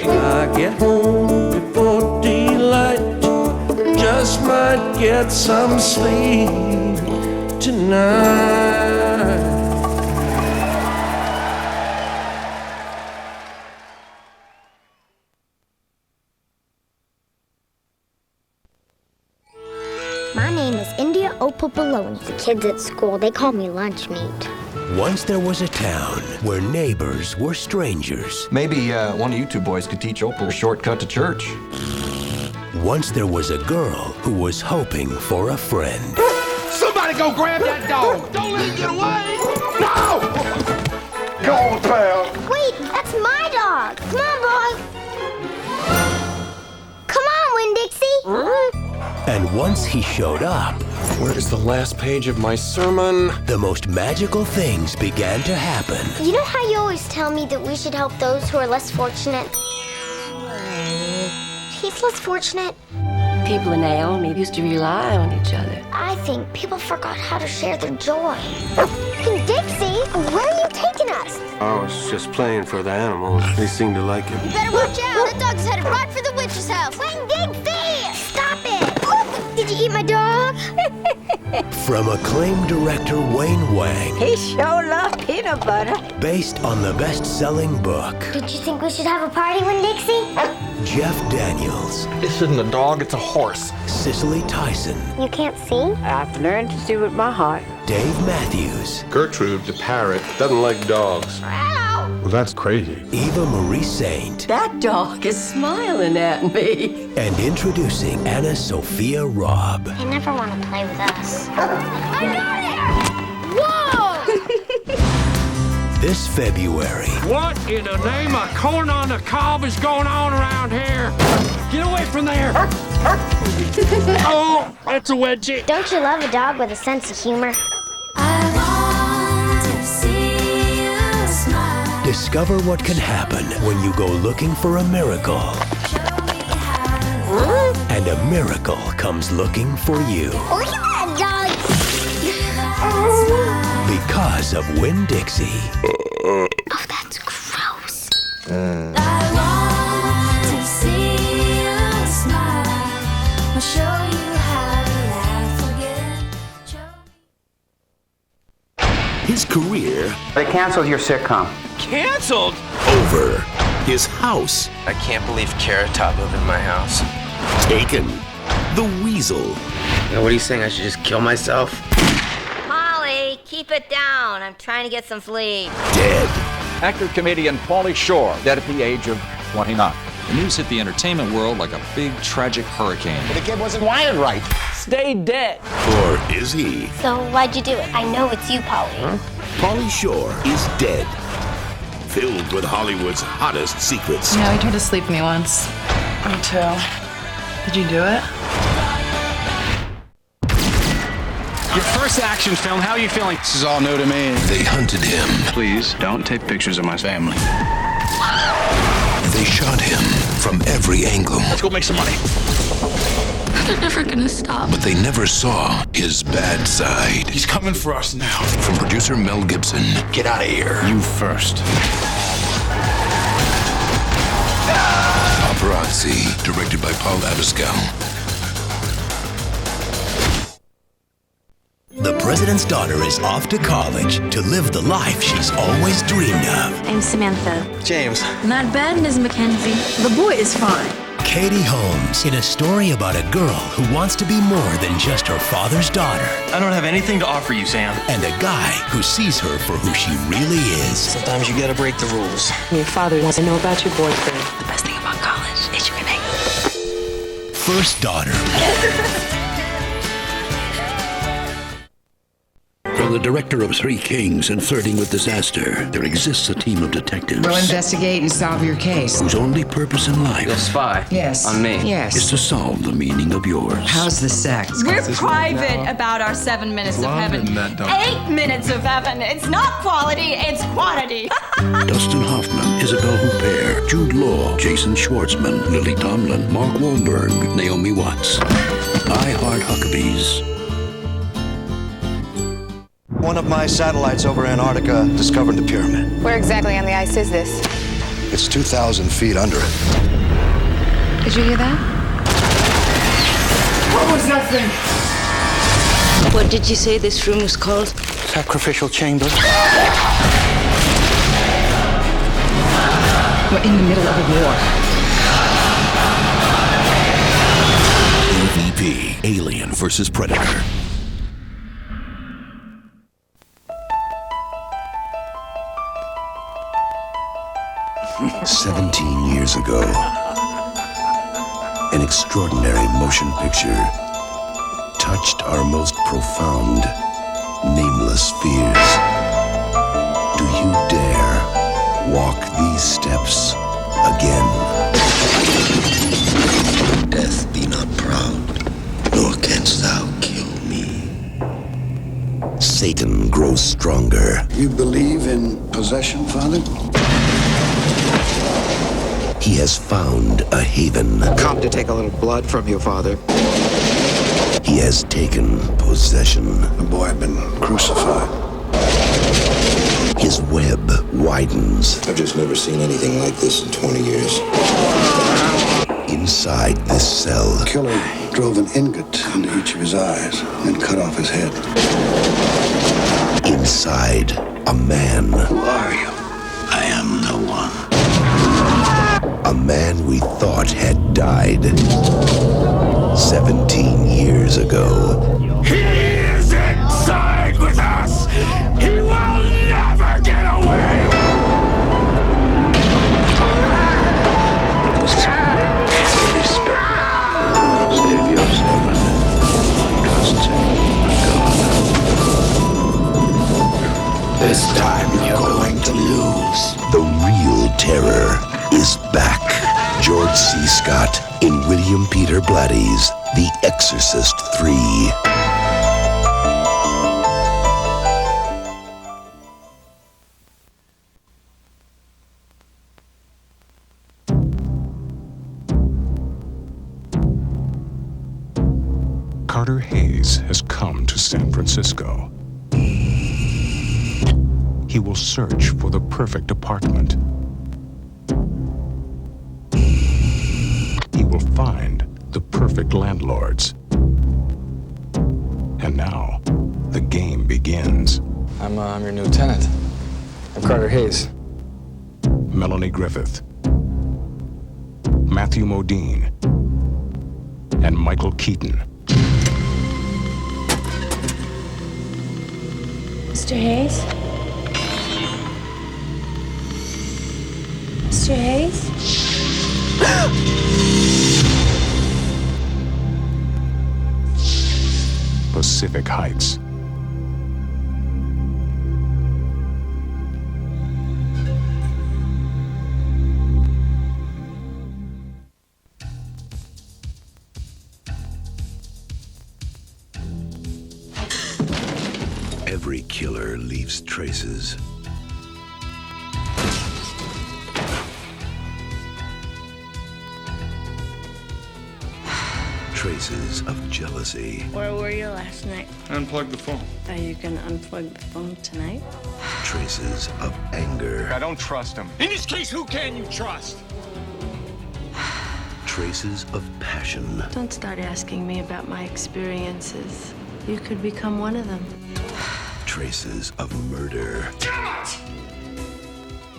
I get home before daylight. Just might get some sleep tonight. My name is India Opopoloni. The kids at school, they call me lunch meat. Once there was a town where neighbors were strangers. Maybe one of you two boys could teach Opal a shortcut to church. Once there was a girl who was hoping for a friend. Somebody go grab that dog! Don't let it get away! No! Come on, pal. Wait, that's my dog. Come on, boy. Come on, Winn-Dixie. And once he showed up, where is the last page of my sermon? The most magical things began to happen. You know how you always tell me that we should help those who are less fortunate? He's less fortunate. People in Naomi used to rely on each other. I think people forgot how to share their joy. Winn-Dixie, where are you taking us? I was just playing for the animals. They seem to like it. You better watch out. That dog's headed right for the witch's house. Winn-Dixie! Stop it! Oh, did you eat my dog? From acclaimed director Wayne Wang. He sure loved peanut butter. Based on the best-selling book. Did you think we should have a party, Winn-Dixie? Jeff Daniels. This isn't a dog, it's a horse. Cicely Tyson. You can't see? I've learned to see with my heart. Dave Matthews. Gertrude, the parrot, doesn't like dogs. Ow! Well, that's crazy. Eva Marie Saint. That dog is smiling at me. And introducing Anna Sophia Robb. They never want to play with us. I got it! Whoa! This February. What in the name of corn on the cob is going on around here? Get away from there! Oh, that's a wedgie. Don't you love a dog with a sense of humor? Discover what can happen when you go looking for a miracle. And a miracle comes looking for you. Look at that dog! Because of Winn-Dixie. Oh, that's gross. I want to see you smile. I'll show you how to laugh again. His career. They canceled your sitcom. Canceled? Over. His house. I can't believe Carrot Top lived in my house. Taken. The Weasel. What are you saying? I should just kill myself? Molly, keep it down. I'm trying to get some sleep. Dead. Actor-comedian Pauly Shore, dead at the age of 29. The news hit the entertainment world like a big, tragic hurricane. But the kid wasn't wired right. Stay dead. Or is he? So why'd you do it? I know it's you, Polly. Pauly Shore is dead. Filled with Hollywood's hottest secrets. You know, he tried to sleep with me once. Me too. Did you do it? Your first action film, how are you feeling? This is all new to me. They hunted him. Please, don't take pictures of my family. They shot him from every angle. Let's go make some money. They're never gonna stop. But they never saw his bad side. He's coming for us now. From producer Mel Gibson. Get out of here. You first. Paparazzi, directed by Paul Abascal. The president's daughter is off to college to live the life she's always dreamed of. I'm Samantha. James. Not bad, Ms. Mackenzie. The boy is fine. Katie Holmes in a story about a girl who wants to be more than just her father's daughter. I don't have anything to offer you, Sam. And a guy who sees her for who she really is. Sometimes you gotta break the rules. Your father wants to know about your boyfriend. The best thing about college is you can hang. First daughter. From the director of Three Kings and Flirting with Disaster, there exists a team of detectives. We'll investigate and solve your case. Whose only purpose in life You'll spy. Yes. On me. Yes. is to solve the meaning of yours. How's the sex? We're private about our 7 minutes of heaven. 8 minutes of heaven. It's not quality, it's quantity. Dustin Hoffman, Isabelle Huppert, Jude Law, Jason Schwartzman, Lily Tomlin, Mark Wahlberg, Naomi Watts. I Heart Huckabees. One of my satellites over Antarctica discovered the pyramid. Where exactly on the ice is this? It's 2,000 feet under it. Did you hear that? What was that thing? What did you say this room was called? Sacrificial chamber. We're in the middle of a war. EVP, Alien vs. Predator. Francisco. An extraordinary motion picture touched our most profound, nameless fears. Do you dare walk these steps again? Death, be not proud, nor canst thou kill me. Satan grows stronger. You believe in possession, Father? He has found a haven. Come to take a little blood from you, Father. He has taken possession. The boy had been crucified. His web widens. I've just never seen anything like this in 20 years. Inside this cell, The killer drove an ingot into each of his eyes and cut off his head. inside a man. Who are you? I am no one. A man we thought had died 17 years ago. He is inside with us! He will never get away! Holy Spirit, save your servant. Trust God. This time you're going to lose. The real terror is back. George C. Scott in William Peter Blatty's The Exorcist 3. Carter Hayes has come to San Francisco. He will search for the perfect apartment. He will find the perfect landlords. And now, the game begins. I'm your new tenant. I'm Carter Hayes. Melanie Griffith, Matthew Modine, and Michael Keaton. Mr. Hayes? Mr. Hayes? Pacific Heights. Every killer leaves traces. Traces of jealousy. Where were you last night? Unplug the phone. Are you gonna unplug the phone tonight? Traces of anger. I don't trust him. In this case, who can you trust? Traces of passion. Don't start asking me about my experiences. You could become one of them. Traces of murder.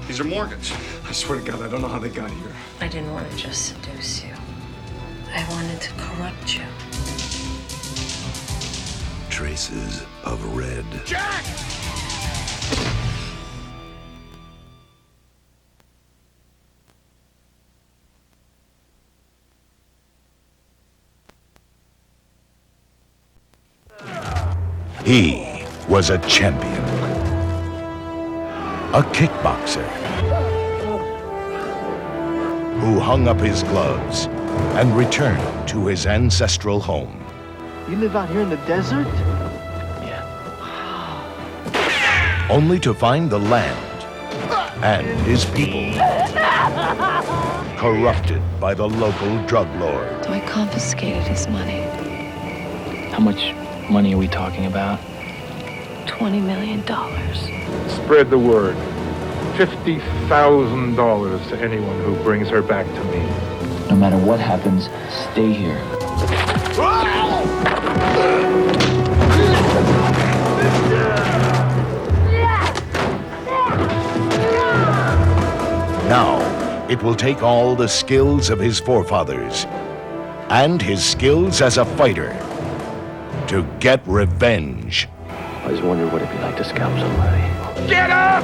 These are Morgans. I swear to God, I don't know how they got here. I didn't want to just seduce you. I wanted to corrupt you. Traces of red. Jack! He was a champion, a kickboxer, who hung up his gloves and returned to his ancestral home. You live out here in the desert? Only to find the land and his people corrupted by the local drug lord. So I confiscated his money. How much money are we talking about? $20 million. Spread the word. $50,000 to anyone who brings her back to me. No matter what happens, stay here. Now, it will take all the skills of his forefathers and his skills as a fighter to get revenge. I always wondered what it'd be like to scalp somebody. Get up!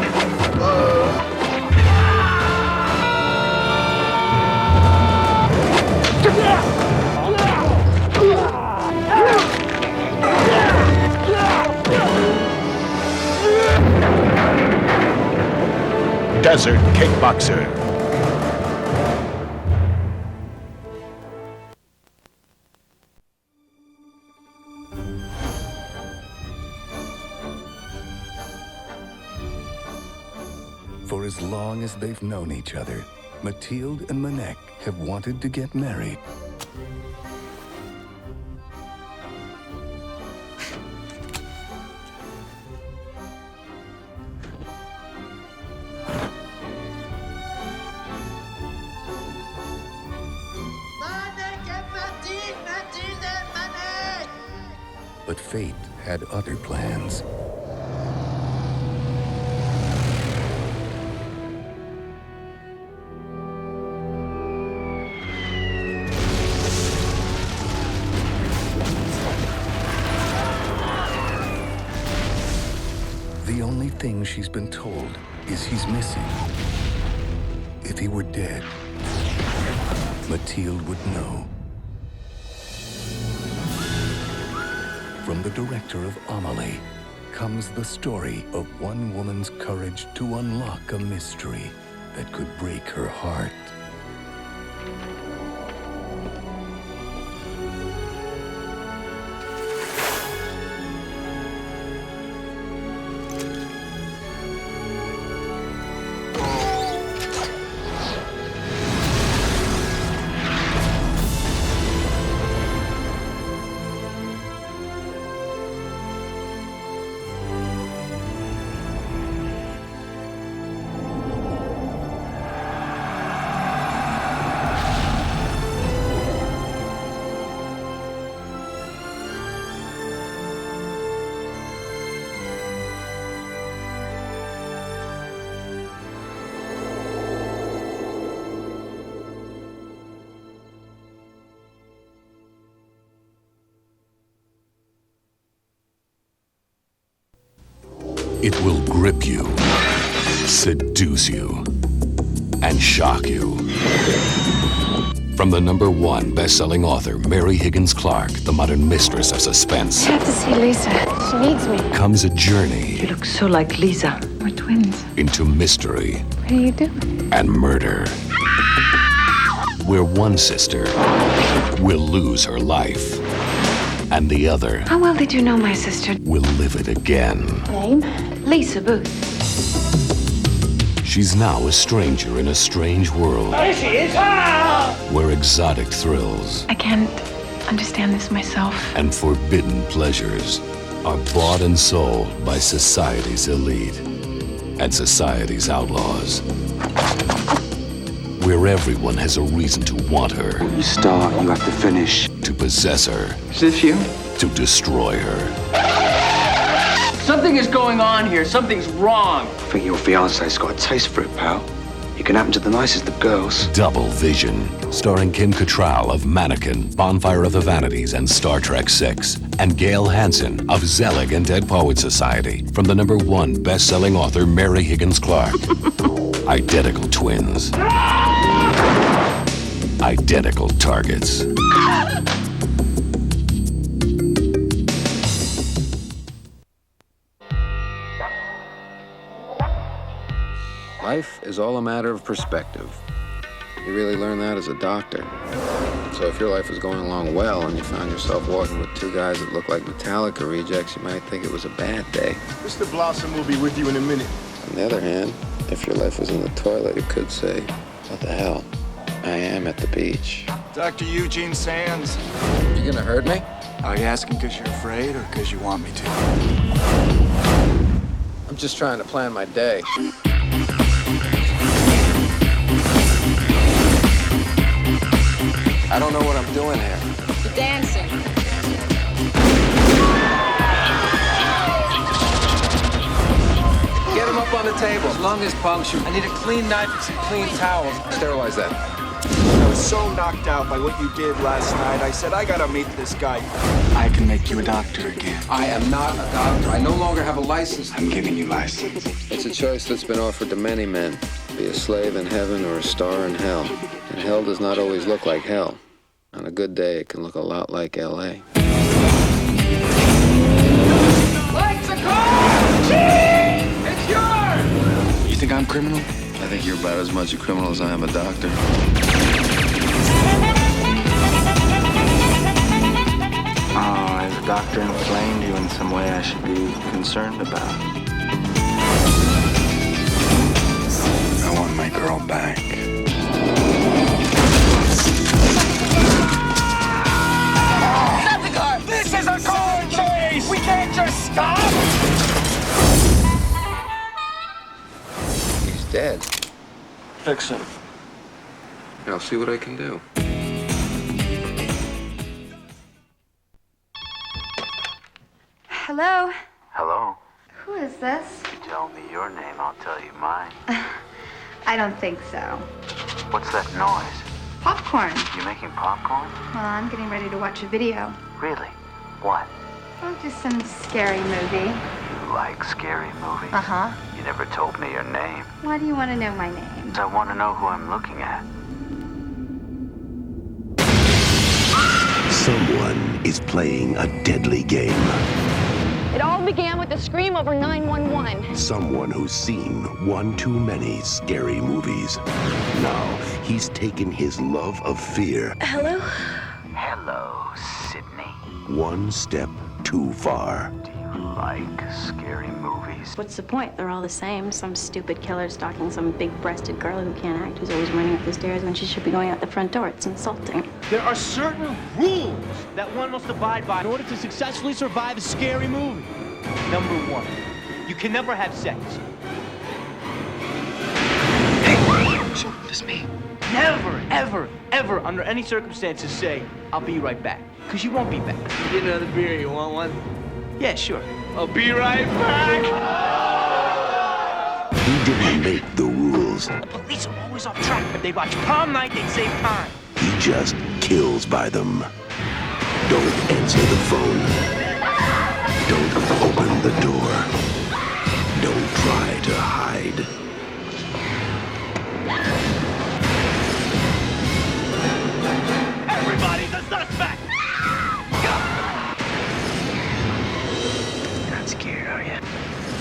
desert kickboxer. For as long as they've known each other, Mathilde and Manek have wanted to get married. But fate had other plans. The only thing she's been told is he's missing. If he were dead, Mathilde would know. From the director of Amelie comes the story of one woman's courage to unlock a mystery that could break her heart. It will grip you, seduce you, and shock you. From the #1 best-selling author, Mary Higgins Clark, the modern mistress of suspense, I have to see Lisa. She needs me. comes a journey You look so like Lisa. We're twins. into mystery What are you doing? and murder. Where one sister will lose her life, and the other How well did you know my sister? will live it again. Name? Lisa Booth. She's now a stranger in a strange world There she is! where exotic thrills I can't understand this myself. and forbidden pleasures are bought and sold by society's elite and society's outlaws. Where everyone has a reason to want her. When you start, you have to finish. To possess her. Is this you? To destroy her. Something is going on here. Something's wrong. I think your fiance's got a taste for it, pal. You can happen to the nicest of girls. Double Vision, starring Kim Cattrall of Mannequin, Bonfire of the Vanities, and Star Trek VI, and Gail Hansen of Zelig and Dead Poets Society, from the #1 best-selling author Mary Higgins Clark. Identical twins. Identical targets. Life is all a matter of perspective. You really learn that as a doctor. So if your life is going along well and you find yourself walking with two guys that look like Metallica rejects, you might think it was a bad day. Mr. Blossom will be with you in a minute. On the other hand, if your life was in the toilet, you could say, what the hell? I am at the beach. Dr. Eugene Sands. You gonna hurt me? Are you asking because you're afraid or because you want me to? I'm just trying to plan my day. I don't know what I'm doing here. You're dancing. Get him up on the table. As long as punctured. I need a clean knife and some clean towels. Sterilize that. I was so knocked out by what you did last night, I said, I gotta meet this guy. I can make you a doctor again. I am not a doctor. I no longer have a license. I'm giving you license. It's a choice that's been offered to many men. Be a slave in heaven or a star in hell. And hell does not always look like hell. On a good day, it can look a lot like L.A. Lights are gone! It's yours! You think I'm criminal? I I think you're about as much a criminal as I am a doctor. Is the doctor inflamed you in some way I should be concerned about? I want my girl back. Stop the car! This is a car chase! We can't just stop! He's dead. Fix him. I'll see what I can do. Hello? Hello? Who is this? You tell me your name, I'll tell you mine. I don't think so. What's that noise? Popcorn. You making popcorn? Well, I'm getting ready to watch a video. Really? What? Oh, just some scary movie. You like scary movies? Uh-huh. You never told me your name. Why do you want to know my name? I want to know who I'm looking at. Someone is playing a deadly game. It all began with a scream over 911. Someone who's seen one too many scary movies. Now, he's taken his love of fear Hello? Hello, Sydney. one step too far. Do you like scary movies? What's the point? They're all the same. Some stupid killer stalking some big-breasted girl who can't act, who's always running up the stairs when she should be going out the front door. It's insulting. There are certain rules that one must abide by in order to successfully survive a scary movie. Number 1, you can never have sex. Hey, shoot, this me. Never, ever, ever, under any circumstances, say, "I'll be right back," because you won't be back. Get another beer. You want one? Yeah, sure. I'll be right back. He didn't make the rules. The police are always off track. If they watch Prom Night, they'd save time. He just kills by them. Don't answer the phone. Don't open the door. Don't try to hide. Everybody's a suspect! Not scared, are you?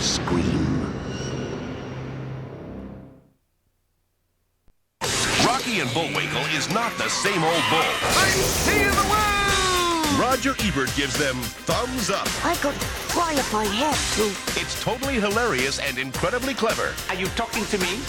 Scream. Rocky and Bullwinkle is not the same old bull. I'm seeing the world! Roger Ebert gives them thumbs up. I could cry if I had to. It's totally hilarious and incredibly clever. Are you talking to me?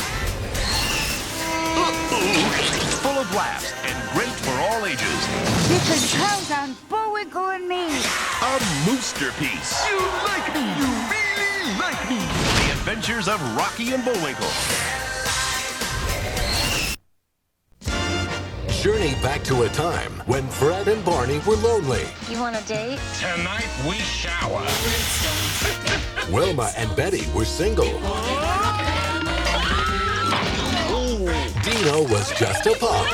Full of laughs and great for all ages. You can count on Bullwinkle and me. A moosterpiece. You like me! You really like me! The Adventures of Rocky and Bullwinkle. Journey back to a time when Fred and Barney were lonely. You want a date? Tonight we shower. Wilma and Betty were single. Dino was just a pup.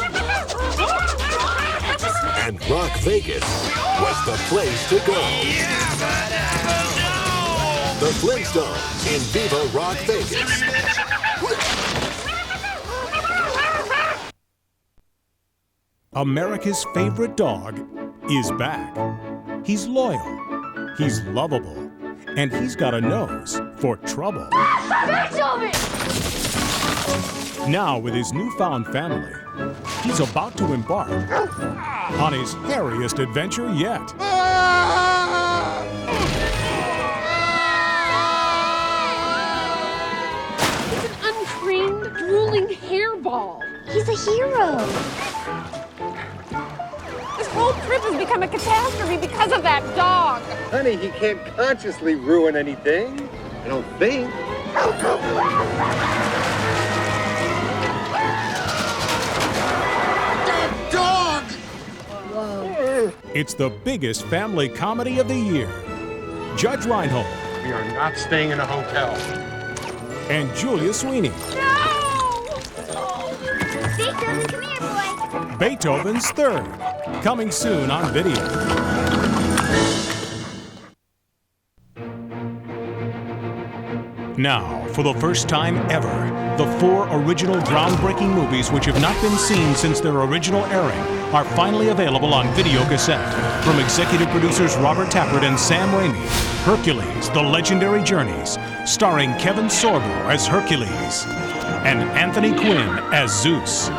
And Rock Vegas was the place to go. The Flintstones in Viva Rock Vegas. America's favorite dog is back. He's loyal, he's lovable, and he's got a nose for trouble. Now, with his newfound family, he's about to embark on his hairiest adventure yet. He's an untrained, drooling hairball. He's a hero. This whole trip has become a catastrophe because of that dog. Honey, he can't consciously ruin anything. I don't think. That dog! Whoa. It's the biggest family comedy of the year. Judge Reinhold. We are not staying in a hotel. And Julia Sweeney. No! Beethoven, come here, boy. Beethoven's Third. Coming soon on video. Now, for the first time ever, the 4 original groundbreaking movies which have not been seen since their original airing are finally available on video cassette. From executive producers Robert Tappert and Sam Raimi, Hercules, The Legendary Journeys, starring Kevin Sorbo as Hercules and Anthony Quinn as Zeus.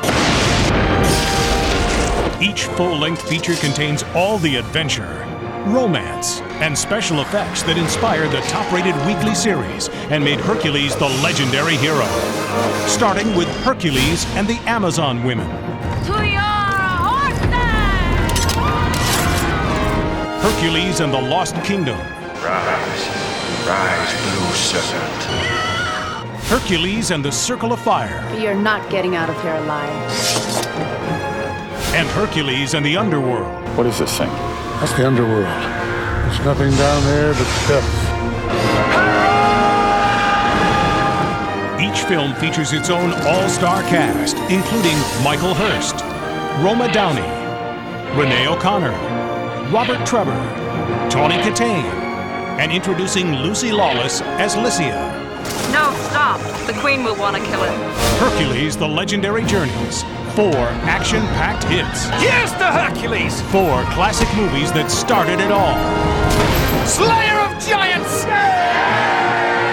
Each full-length feature contains all the adventure, romance, and special effects that inspired the top-rated weekly series and made Hercules the legendary hero. Starting with Hercules and the Amazon Women. To your horses! Hercules and the Lost Kingdom. Rise, rise, blue serpent. Hercules and the Circle of Fire. You're not getting out of here alive. And Hercules and the Underworld. What is this thing? That's the underworld. There's nothing down there but death. Each film features its own all-star cast, including Michael Hurst, Roma Downey, Renee O'Connor, Robert Trevor, Tawny Katane, and introducing Lucy Lawless as Lycia. No, stop. The Queen will want to kill him. Hercules, The Legendary Journeys. 4 action-packed hits. Here's the Hercules! 4 classic movies that started it all. Slayer of Giants!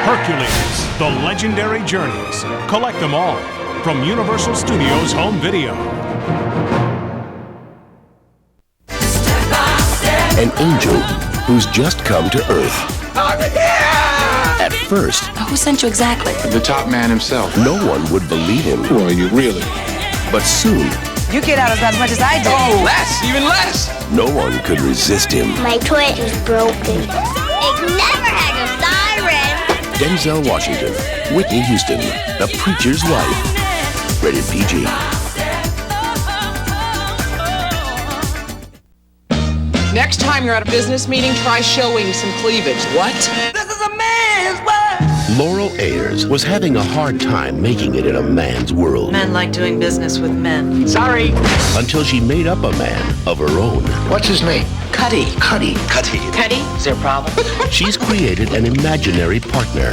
Hercules, The Legendary Journeys. Collect them all from Universal Studios Home Video. An angel who's just come to Earth. At first, Who sent you exactly? The top man himself. no one would believe him. Who are you, really? But soon, You get out of as much as I do. Oh, less, even less. no one could resist him. My toilet is broken. It never had a siren. Denzel Washington, Whitney Houston, The Preacher's Wife. Rated PG. Next time you're at a business meeting, try showing some cleavage. What? This is a man's world. Laurel Ayers was having a hard time making it in a man's world. Men like doing business with men. Sorry. Until she made up a man of her own. What's his name? Cuddy. Cuddy. Cuddy, is there a problem? She's created an imaginary partner.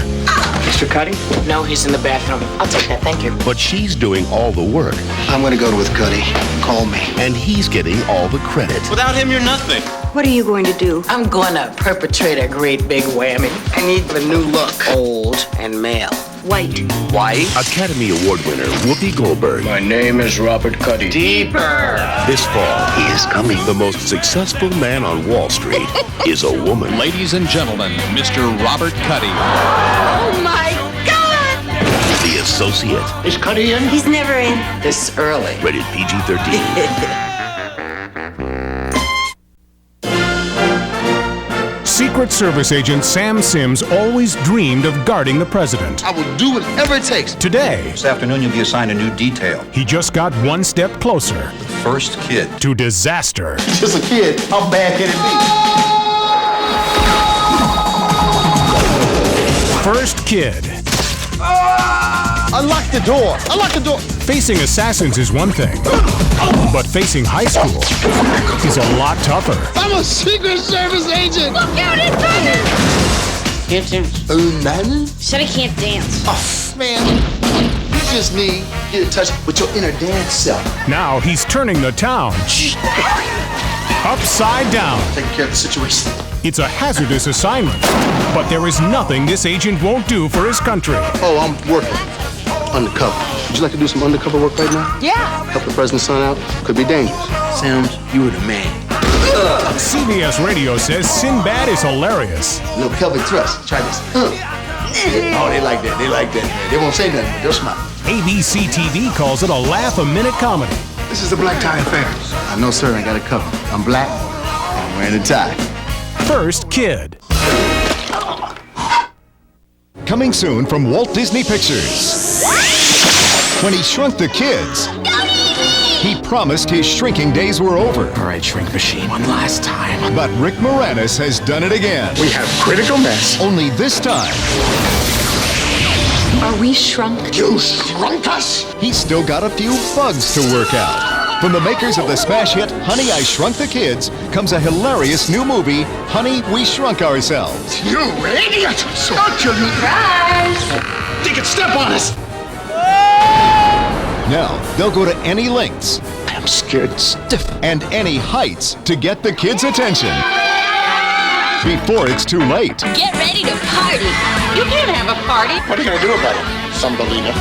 Mr. Cuddy? No, he's in the bathroom. I'll take that, thank you. But she's doing all the work. I'm gonna go with Cuddy. Call me. And he's getting all the credit. Without him, you're nothing. What are you going to do? I'm going to perpetrate a great big whammy. I need a new look. Old and male. White. Why? Academy Award winner Whoopi Goldberg. My name is Robert Cuddy. Deeper. This fall, he is coming. The most successful man on Wall Street is a woman. Ladies and gentlemen, Mr. Robert Cuddy. Oh my God! The Associate. Is Cuddy in? He's never in. This early. Rated PG-13. Secret Service agent Sam Sims always dreamed of guarding the president. I will do whatever it takes. Today, This afternoon, you'll be assigned a new detail. he just got one step closer First kid. to disaster. Just a kid. How bad can it be? First kid. Unlock the door. Unlock the door. Facing assassins is one thing, but facing high school is a lot tougher. I'm a Secret Service agent. Look out, it's running! Can't dance. Man? Said I can't dance. Oh, man. You just need to get in touch with your inner dance self. Now he's turning the town upside down. Taking care of the situation. It's a hazardous assignment, but there is nothing this agent won't do for his country. Oh, I'm working. Undercover. Would you like to do some undercover work right now? Yeah. Help the president's son out? Could be dangerous. Sims, you were the man. CBS Radio says Sinbad is hilarious. No pelvic thrust. Try this. Oh, they like that. They like that, man. They won't say nothing, but they'll smile. ABC TV calls it a laugh-a-minute comedy. This is the black tie affair. I know, sir. I got it covered. I'm black. I'm wearing a tie. First Kid. Coming soon from Walt Disney Pictures. When he shrunk the kids, he promised his shrinking days were over. All right, shrink machine. One last time. But Rick Moranis has done it again. We have critical mass. Only this time, Are we shrunk? You shrunk us? he's still got a few bugs to work out. From the makers of the smash hit Honey, I Shrunk the Kids comes a hilarious new movie, Honey, We Shrunk Ourselves. You idiot! Don't you They could step on us! Now, they'll go to any lengths. I'm scared stiff. And any heights to get the kids' attention. Before it's too late. Get ready to party. You can't have a party. What are you gonna do about it, Thumbelina?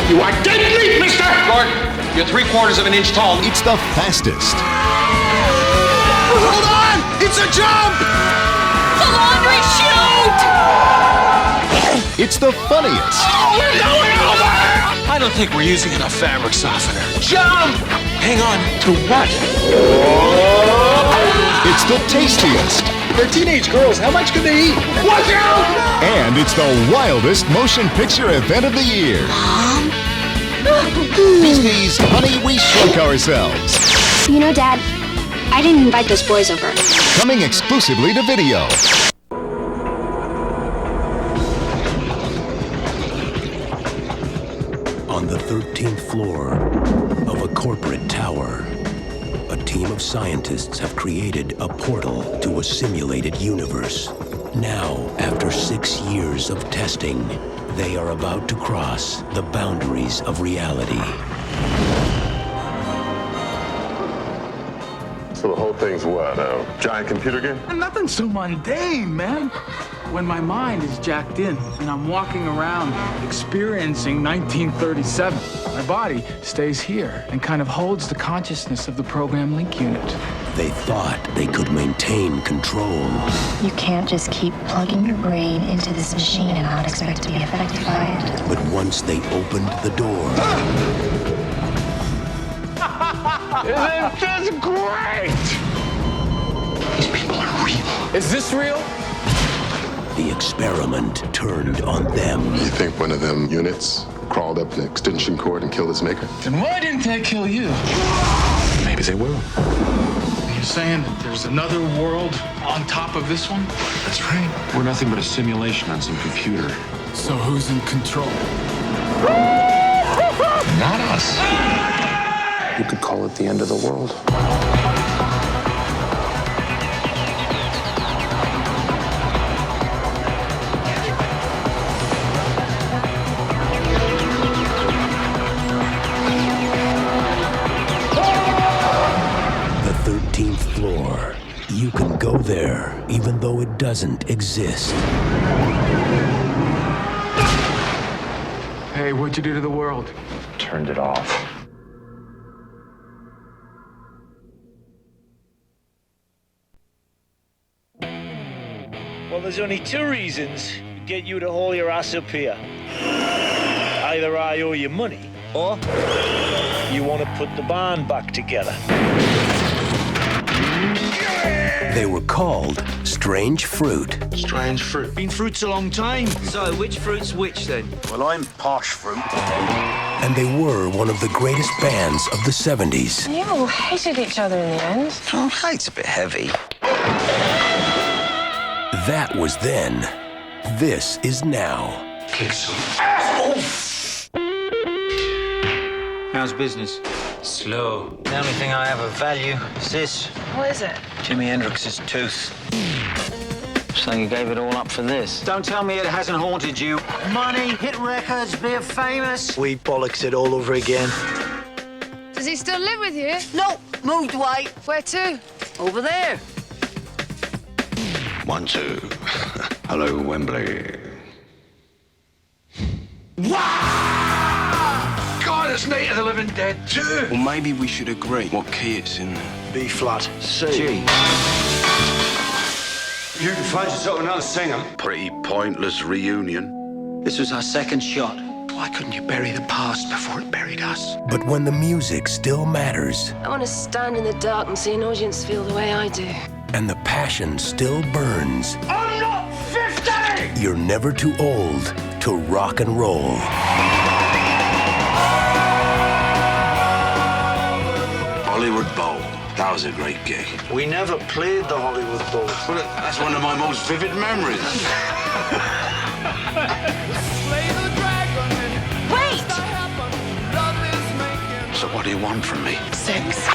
You are dead meat, mister! Gordon, you're 3/4 of an inch tall. It's the fastest. Hold on! It's a jump! The laundry chute! It's the funniest. Oh, we're going over! I don't think we're using enough fabric softener. Jump! Hang on. To what? It's the tastiest. They're teenage girls. How much can they eat? Watch out! And it's the wildest motion picture event of the year. Disney's Honey, We Shrunk Ourselves. You know, Dad, I didn't invite those boys over. Coming exclusively to video. On the 13th floor of a corporate tower, a team of scientists have created a portal to a simulated universe. Now, after 6 years of testing, they are about to cross the boundaries of reality. So the whole thing's what, a giant computer game? Nothing so mundane, man. When my mind is jacked in and I'm walking around experiencing 1937, my body stays here and kind of holds the consciousness of the program link unit. They thought they could maintain control. You can't just keep plugging your brain into this machine and not expect to be affected by it. But once they opened the door, Isn't this great? These people are real. Is this real? the experiment turned on them. You think one of them units crawled up the extension cord and killed its maker? Then why didn't they kill you? Maybe they will. You're saying that there's another world on top of this one? That's right. We're nothing but a simulation on some computer. So who's in control? Not us. You could call it the end of the world. The 13th floor. You can go there, even though it doesn't exist. Hey, what'd you do to the world? Turned it off. Well, there's only two reasons to get you to haul your ass up here. Either I owe you money, or you want to put the barn back together. They were called Strange Fruit. Strange fruit. Been fruits a long time. So, which fruit's which, then? Well, I'm posh fruit. And they were one of the greatest bands of the 70s. You all hated each other in the end. Oh, hate's a bit heavy. That was then. This is now. Kick some How's business? Slow. The only thing I have of value is this. What is it? Jimi Hendrix's tooth. So you gave it all up for this? Don't tell me it hasn't haunted you. Money, hit records, being famous. We bollocks it all over again. Does he still live with you? No, moved away. Where to? Over there. 1, 2. Hello, Wembley. God, it's Night of the Living Dead too. Well, maybe we should agree what key it's in. B flat, C. G. You can find yourself another singer. Pretty pointless reunion. This was our second shot. Why couldn't you bury the past before it buried us? But when the music still matters, I want to stand in the dark and see an audience feel the way I do. and the passion still burns, I'm not 50! you're never too old to rock and roll. Hollywood Bowl. That was a great gig. We never played the Hollywood Bowl. Well, that's one of my most vivid memories. Wait! So what do you want from me? Sex.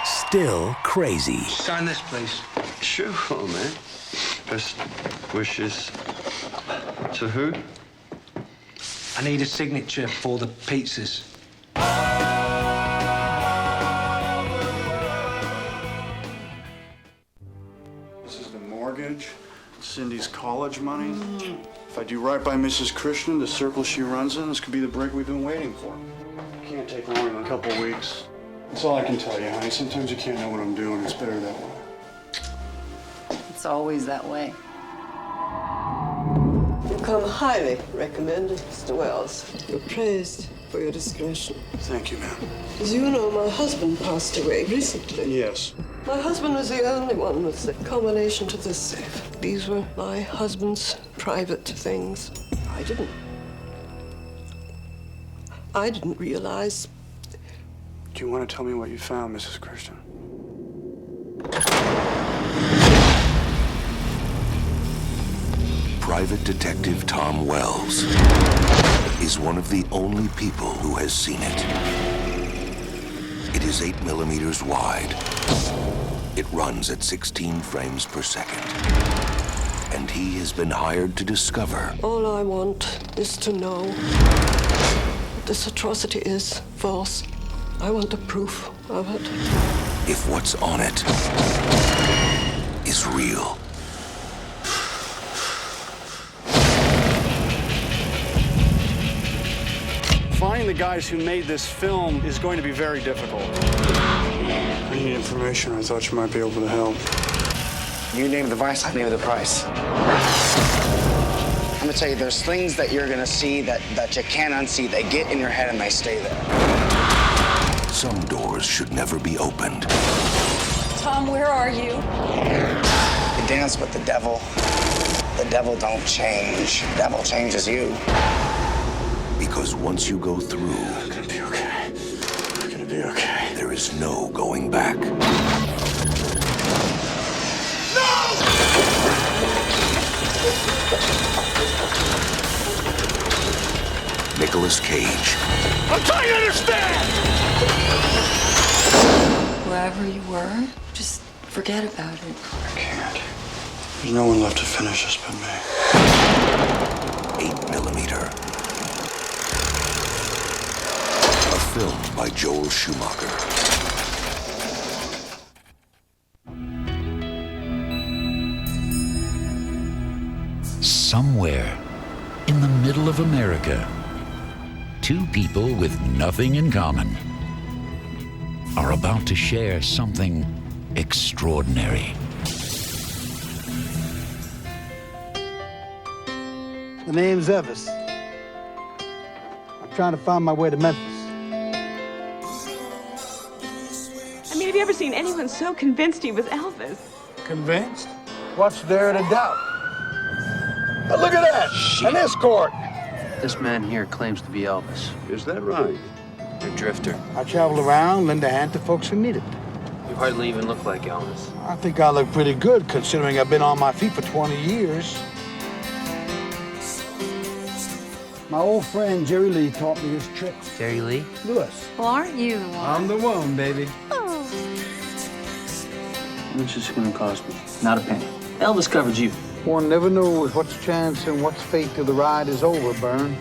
Still crazy. Sign this, please. Sure, man. Best wishes to who? I need a signature for the pizzas. This is the mortgage, Cindy's college money. If I do right by Mrs. Christian, the circle she runs in, this could be the break we've been waiting for. Can't take longer than a couple weeks. That's all I can tell you, honey. Sometimes you can't know what I'm doing. It's better that way. It's always that way. You come highly recommended, Mr. Wells. You're praised for your discretion. Thank you, ma'am. As you know, my husband passed away recently. Yes. My husband was the only one with the combination to this safe. These were my husband's private things. I didn't realize. Do you want to tell me what you found, Mrs. Christian? Private Detective Tom Wells is one of the only people who has seen it. It is 8 millimeters wide. It runs at 16 frames per second. And he has been hired to discover. All I want is to know that this atrocity is false. I want the proof of it. If what's on it is real. Finding the guys who made this film is going to be very difficult. I need information. I thought you might be able to help. You name the vice, I name the price. I'm gonna tell you, there's things that you're gonna see that you can't unsee. They get in your head and they stay there. Some doors should never be opened. Tom, where are you? You dance with the devil. The devil don't change. The devil changes you. Because once you go through, I'm gonna be okay. I'm gonna be okay. There is no going back. Nicolas Cage. I'm trying to understand! Wherever you were, just forget about it. I can't. There's no one left to finish this but me. 8 millimeter. A film by Joel Schumacher. Somewhere in the middle of America, two people with nothing in common are about to share something extraordinary. The name's Elvis. I'm trying to find my way to Memphis. I mean, have you ever seen anyone so convinced he was Elvis? Convinced? What's there to doubt? Now look at that! An escort! This man here claims to be Elvis. Is that right? You're a drifter. I traveled around, lend a hand to folks who need it. You hardly even look like Elvis. I think I look pretty good, considering I've been on my feet for 20 years. My old friend Jerry Lee taught me his tricks. Jerry Lee? Lewis. Well, aren't you the one? I'm the one, baby. Oh. How much is it gonna cost me? Not a penny. Elvis covered you. One never knows what's chance and what's fate till the ride is over, Byrne.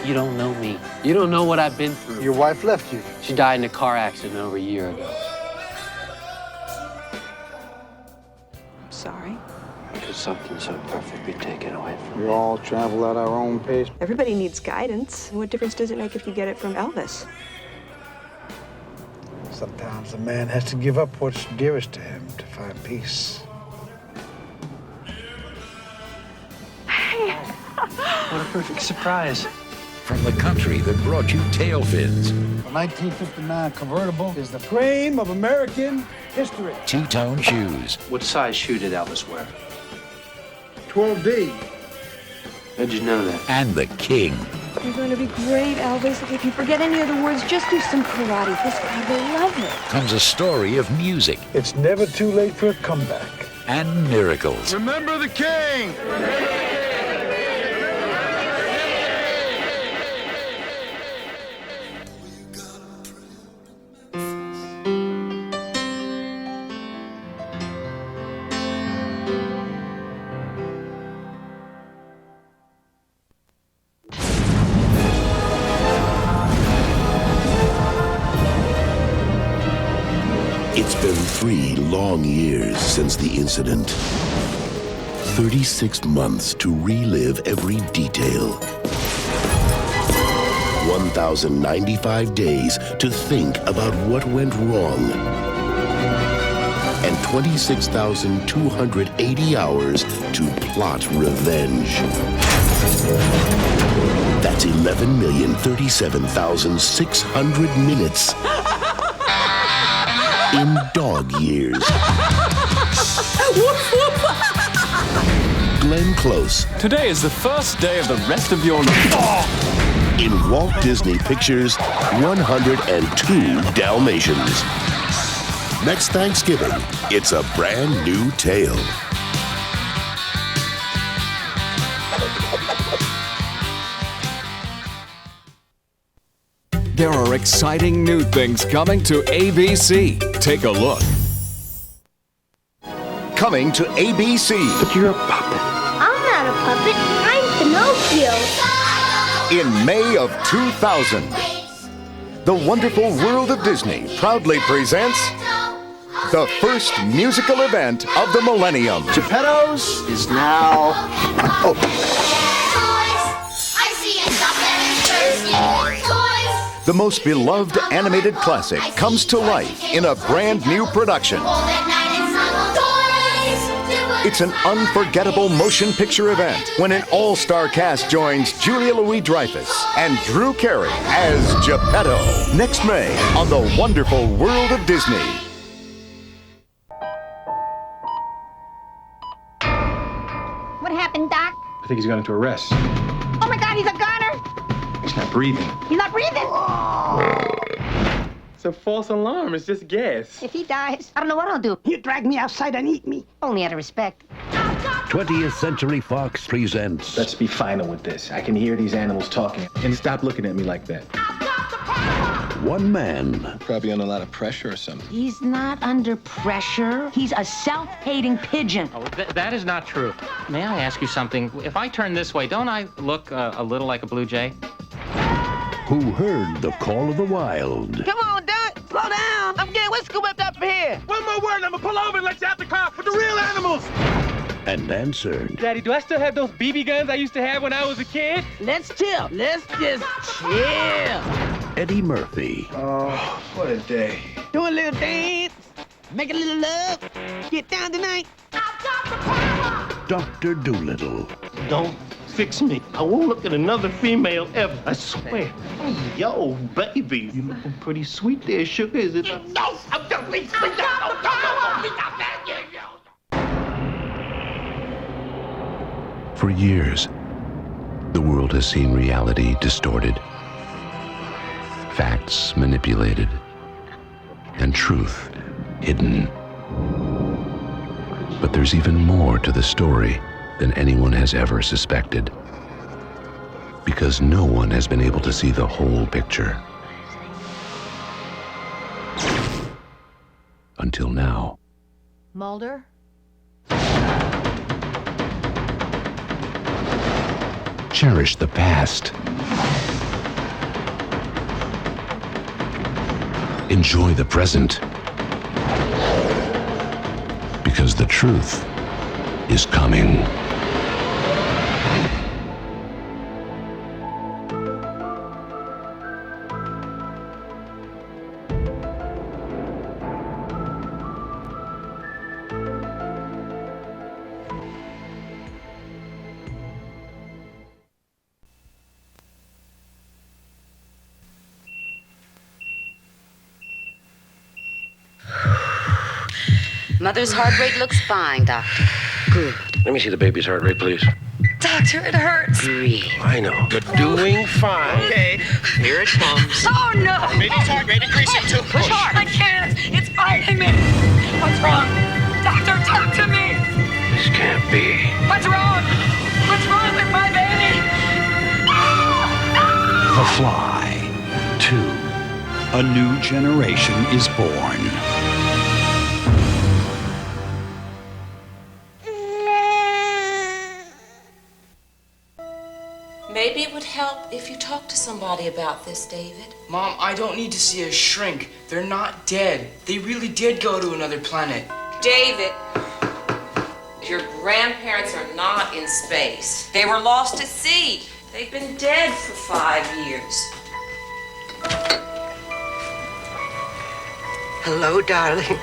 You don't know me. You don't know what I've been through. Your wife left you. She died in a car accident over a year ago. I'm sorry. Because something so perfect be taken away from We all travel at our own pace. Everybody needs guidance. What difference does it make if you get it from Elvis? Sometimes a man has to give up what's dearest to him to find peace. What a perfect surprise. From the country that brought you tail fins. The 1959 convertible is the cream of American history. Two-tone shoes. What size shoe did Elvis wear? 12D. How'd you know that? And the king You're going to be great, Elvis. If you forget any of the words, just do some karate. This guy will love it. Comes a story of music. It's never too late for a comeback. And miracles. Remember the king! It's been 3 long years since the incident. 36 months to relive every detail. 1,095 days to think about what went wrong. And 26,280 hours to plot revenge. That's 11,037,600 minutes. In dog years. Glenn Close. Today is the first day of the rest of your life. In Walt Disney Pictures' 102 Dalmatians. Next Thanksgiving, it's a brand new tale. There are exciting new things coming to ABC. Take a look. Coming to ABC. But you're a puppet. I'm not a puppet. I'm Pinocchio. In May of 2000, The Wonderful World of Disney proudly presents the first musical event of the millennium. Geppetto's is now open. The most beloved animated classic comes to life in a brand new production. It's an unforgettable motion picture event when an all-star cast joins Julia Louis-Dreyfus and Drew Carey as Geppetto. Next May on The Wonderful World of Disney. What happened, Doc? I think he's got him to arrest. Oh my God, he's a goner! He's not breathing. He's not breathing! It's a false alarm. It's just gas. If he dies, I don't know what I'll do. You drag me outside and eat me. Only out of respect. 20th Century Fox presents. Let's be final with this. I can hear these animals talking. And stop looking at me like that. One man. Probably under a lot of pressure or something. He's not under pressure. He's a self-hating pigeon. Oh, that is not true. May I ask you something? If I turn this way, don't I look a little like a blue jay? Who heard the call of the wild. Come on, Doc. Slow down. I'm getting whisker whipped up here. One more word and I'm going to pull over and let you out the car with the real animals. And answered. Daddy, do I still have those BB guns I used to have when I was a kid? Let's chill. Let's just chill. Eddie Murphy. Oh, what a day. Do a little dance. Make a little love. Get down tonight. Dr. Doolittle. Don't fix me. I won't look at another female ever. I swear. Yo, baby, you looking pretty sweet there, sugar. Is it? No, I'm just leave me down. For years, the world has seen reality distorted, facts manipulated, and truth hidden. But there's even more to the story than anyone has ever suspected, because no one has been able to see the whole picture. Until now. Mulder? Cherish the past. Enjoy the present. Because the truth is coming. Mother's heart rate looks fine, Doctor. Good. Let me see the baby's heart rate, please. Doctor, it hurts. Breathe. I know. You're doing fine. Okay, here it comes. Oh, no. Maybe tight, maybe greasy too. Push hard. I can't. It's biting me. What's wrong? Doctor, talk to me. This can't be. What's wrong? What's wrong with my baby? The Fly 2. A new generation is born. Maybe it would help if you talked to somebody about this, David. Mom, I don't need to see a shrink. They're not dead. They really did go to another planet. David, your grandparents are not in space. They were lost at sea. They've been dead for 5 years. Hello, darling.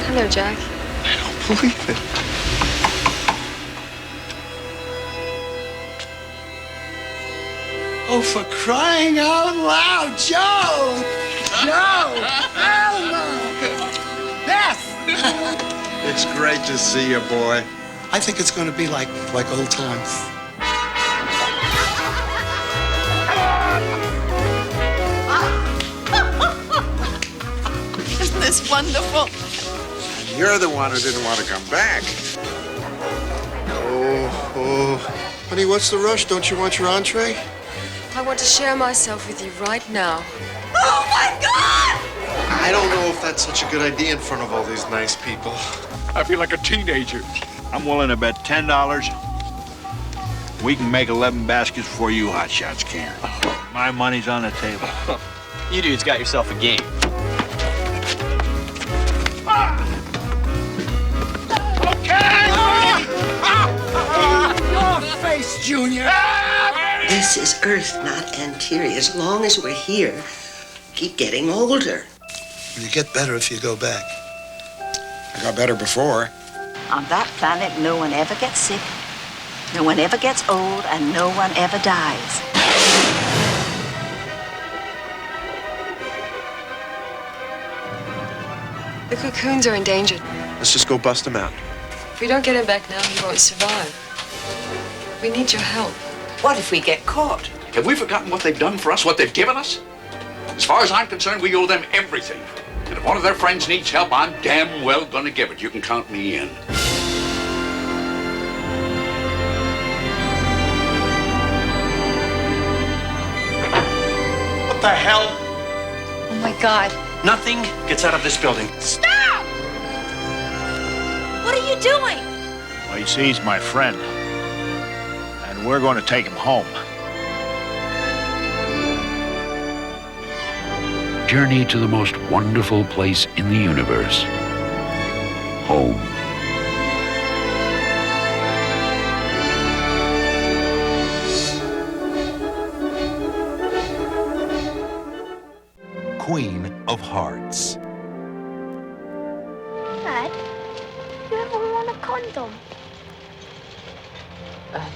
Hello, Jack. I don't believe it. Oh, for crying out loud, Joe! Joe! Elma! Beth! It's great to see you, boy. I think it's going to be like old times. Isn't this wonderful? You're the one who didn't want to come back. Oh. Honey, what's the rush? Don't you want your entree? I want to share myself with you right now. Oh, my God! I don't know if that's such a good idea in front of all these nice people. I feel like a teenager. I'm willing to bet $10 we can make 11 baskets before you hotshots can. My money's on the table. You dudes got yourself a game. Your face, Junior! This is Earth, not Antares. As long as we're here, keep getting older. You get better if you go back. I got better before. On that planet, no one ever gets sick, no one ever gets old, and no one ever dies. The cocoons are endangered. Let's just go bust them out. If we don't get him back now, he won't survive. We need your help. What if we get caught? Have we forgotten what they've done for us, what they've given us? As far as I'm concerned, we owe them everything. And if one of their friends needs help, I'm damn well gonna give it. You can count me in. What the hell? Oh, my God. Nothing gets out of this building. Stop! What are you doing? Well, you see, he's my friend. And we're going to take him home. Journey to the most wonderful place in the universe. Home. Queen of Hearts. Dad, you ever want a condom?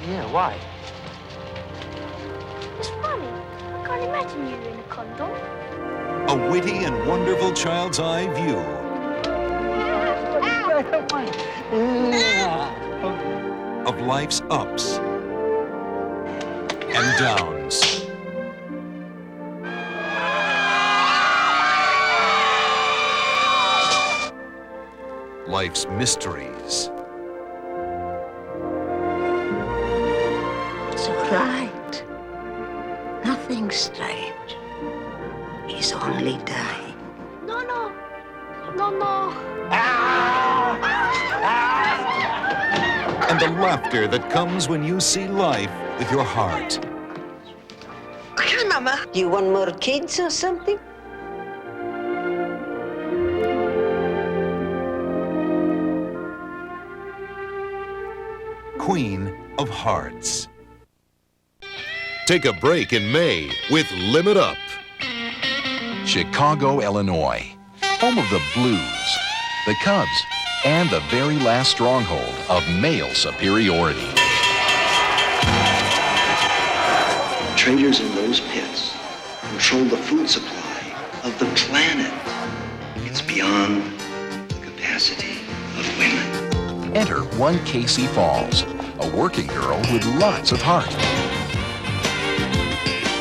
Yeah, why? It's funny. I can't imagine you in a condom. A witty and wonderful child's eye view of life's ups and downs. Life's mysteries. It's all right. Nothing strange. He's only dying. No, no. No, no. And the laughter that comes when you see life with your heart. Okay, Mama. You want more kids or something? Queen of Hearts. Take a break in May with Limit Up. Chicago, Illinois. Home of the Blues, the Cubs, and the very last stronghold of male superiority. Traders in those pits control the food supply of the planet. It's beyond the capacity of women. Enter one Casey Falls, a working girl with lots of heart.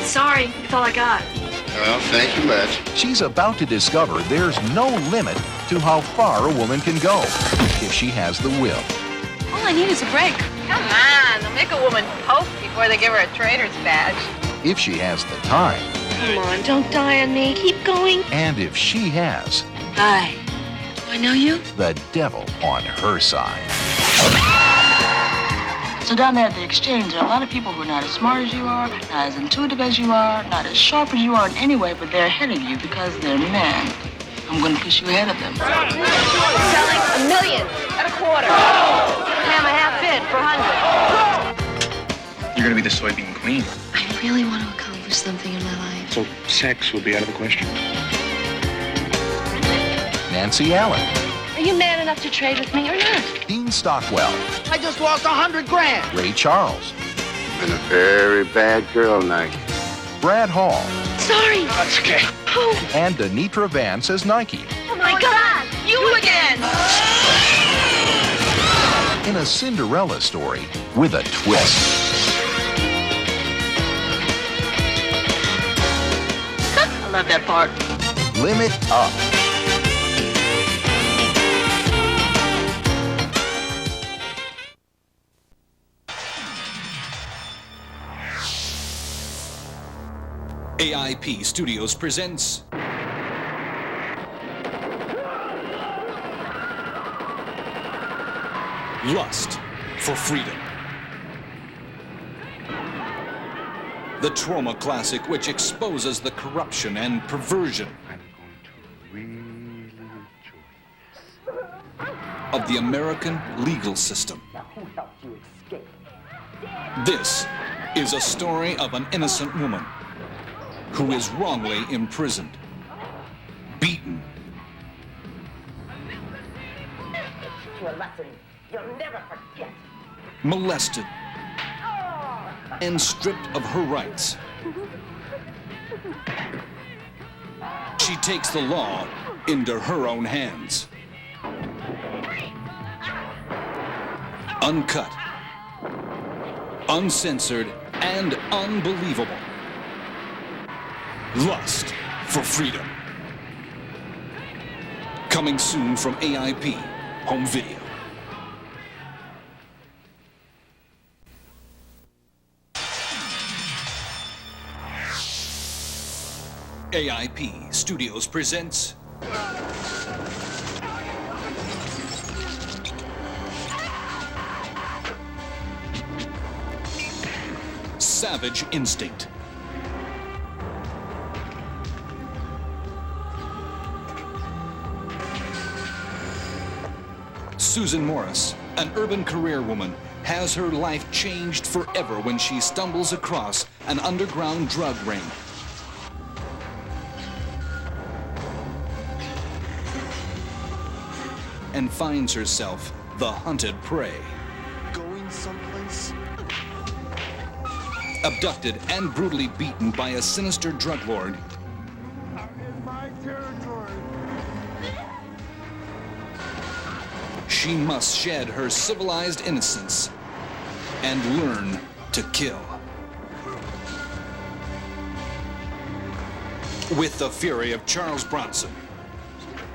Sorry, it's all I got. Well, thank you much. She's about to discover there's no limit to how far a woman can go if she has the will. All I need is a break. Come on, they'll make a woman pope before they give her a trader's badge. If she has the time. Come on, don't die on me. Keep going. And if she has Hi. Do I know you? the devil on her side. So down there at the exchange, there are a lot of people who are not as smart as you are, not as intuitive as you are, not as sharp as you are in any way, but they're ahead of you because they're men. I'm going to push you ahead of them. Selling $1 million at a quarter. Ham a half bid for 100. You're gonna be the soybean queen. I really want to accomplish something in my life. So sex will be out of the question. Nancy Allen, Are you man enough to trade with me or not? Dean Stockwell, I just lost $100 grand. Ray Charles, Been a very bad girl, Nike. Brad Hall, Sorry. That's okay. Oh, and Denitra Vance as Nike. oh my God. You again. In a Cinderella story with a twist. I love that part. Limit Up. AIP Studios presents Lust for Freedom. The trauma classic which exposes the corruption and perversion of the American legal system. This is a story of an innocent woman who is wrongly imprisoned, beaten, To a lesson you'll never forget. molested, and stripped of her rights. She takes the law into her own hands. Uncut, uncensored, and unbelievable. Lust for Freedom. Coming soon from AIP Home Video. AIP Studios presents Savage Instinct. Susan Morris, an urban career woman, has her life changed forever when she stumbles across an underground drug ring. And finds herself the hunted prey. Going someplace? Abducted and brutally beaten by a sinister drug lord. She must shed her civilized innocence and learn to kill. With the fury of Charles Bronson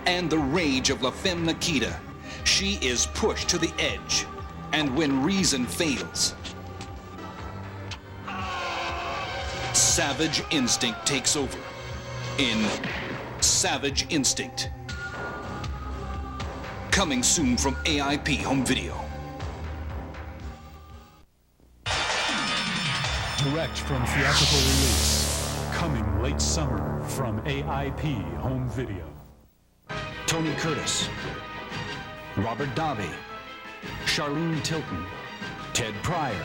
and the rage of La Femme Nikita, she is pushed to the edge, and when reason fails, savage instinct takes over in Savage Instinct. Coming soon from AIP Home Video. Direct from theatrical release. Coming late summer from AIP Home Video. Tony Curtis, Robert Davi, Charlene Tilton, Ted Pryor,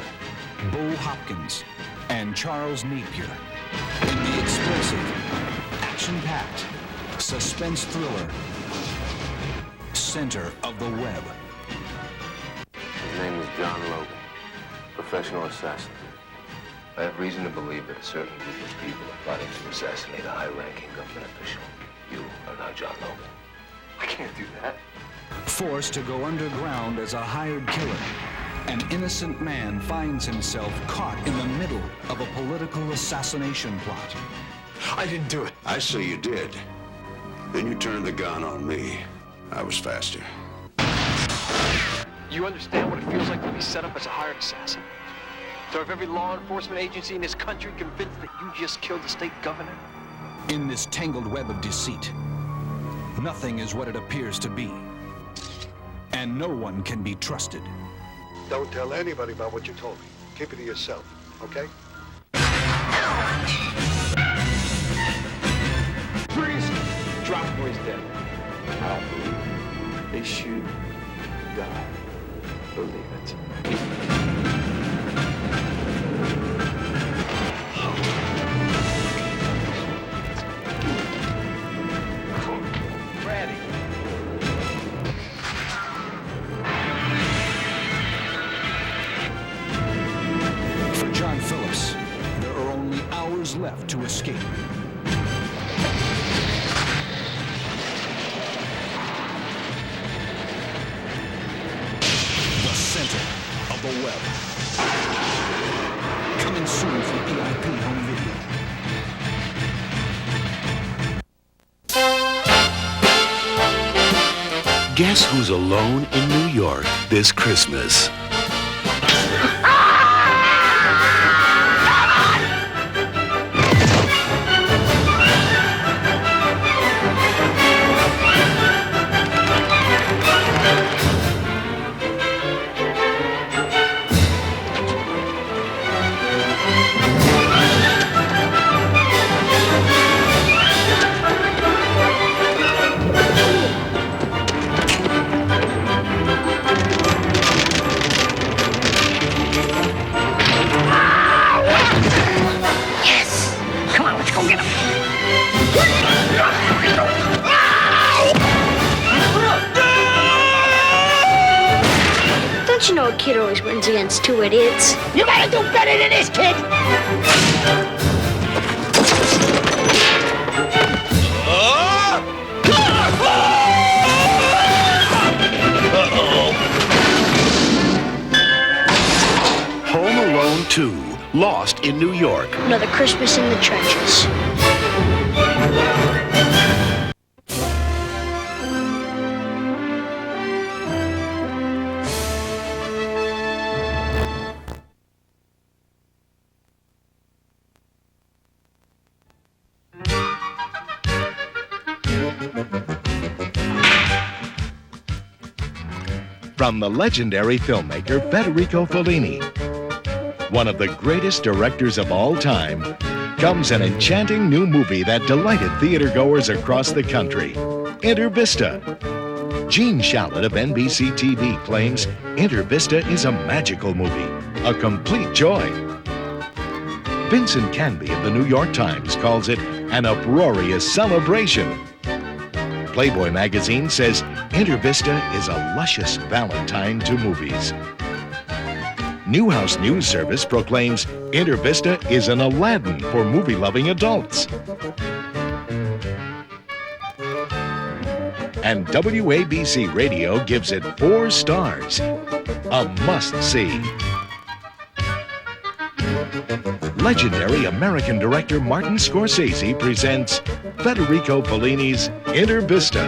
Bo Hopkins, and Charles Napier in the explosive, action-packed, suspense thriller, center of the web. His name is John Logan, professional assassin. I have reason to believe that a certain group of people are plotting to assassinate a high-ranking government official. You are now John Logan. I can't do that. Forced to go underground as a hired killer, an innocent man finds himself caught in the middle of a political assassination plot. I didn't do it. I say you did. Then you turned the gun on me. I was faster. You understand what it feels like to be set up as a hired assassin? To have every law enforcement agency in this country convinced that you just killed the state governor? In this tangled web of deceit, nothing is what it appears to be. And no one can be trusted. Don't tell anybody about what you told me. Keep it to yourself, okay? Freeze! Drop boy's dead. I don't believe it. They shoot. God. Believe it. Ready. For John Phillips, there are only hours left to escape. The center of the web. Coming soon from AIP Home Video. Guess who's alone in New York this Christmas? Don't you know a kid always wins against two idiots? You gotta do better than this, kid! Home Alone 2, Lost in New York. Another Christmas in the trenches. From the legendary filmmaker Federico Fellini, one of the greatest directors of all time, comes an enchanting new movie that delighted theatergoers across the country, Inter Vista. Gene Shalit of NBC TV claims Inter Vista is a magical movie, a complete joy. Vincent Canby of the New York Times calls it an uproarious celebration. Playboy magazine says Inter Vista is a luscious Valentine to movies. Newhouse News Service proclaims Inter Vista is an Aladdin for movie-loving adults. And WABC Radio gives it 4 stars. A must-see. Legendary American director Martin Scorsese presents Federico Fellini's Inter Vista.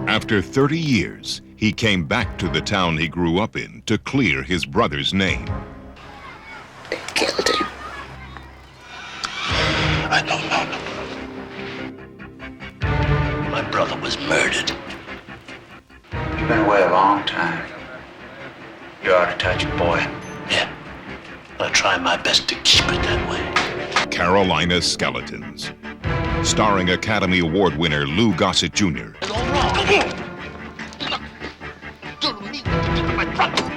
After 30 years, he came back to the town he grew up in to clear his brother's name. Killed him. I don't know. My brother was murdered. You've been away a long time. You ought to touch a boy. Yeah. I'll try my best to keep it that way. Carolina Skeletons. Starring Academy Award winner Lou Gossett Jr.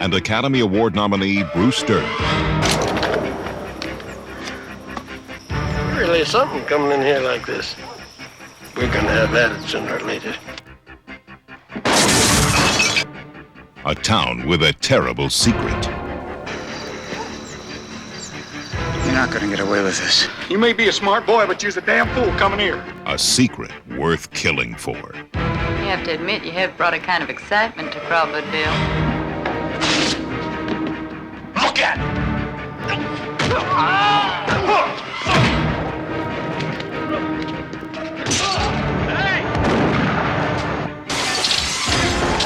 And Academy Award nominee Bruce Dern. Really something coming in here like this. We're gonna have at it sooner or later. A town with a terrible secret. You're not gonna get away with this. You may be a smart boy, but you're a damn fool coming here. A secret worth killing for. You have to admit you have brought a kind of excitement to Crawfordville. Look at it!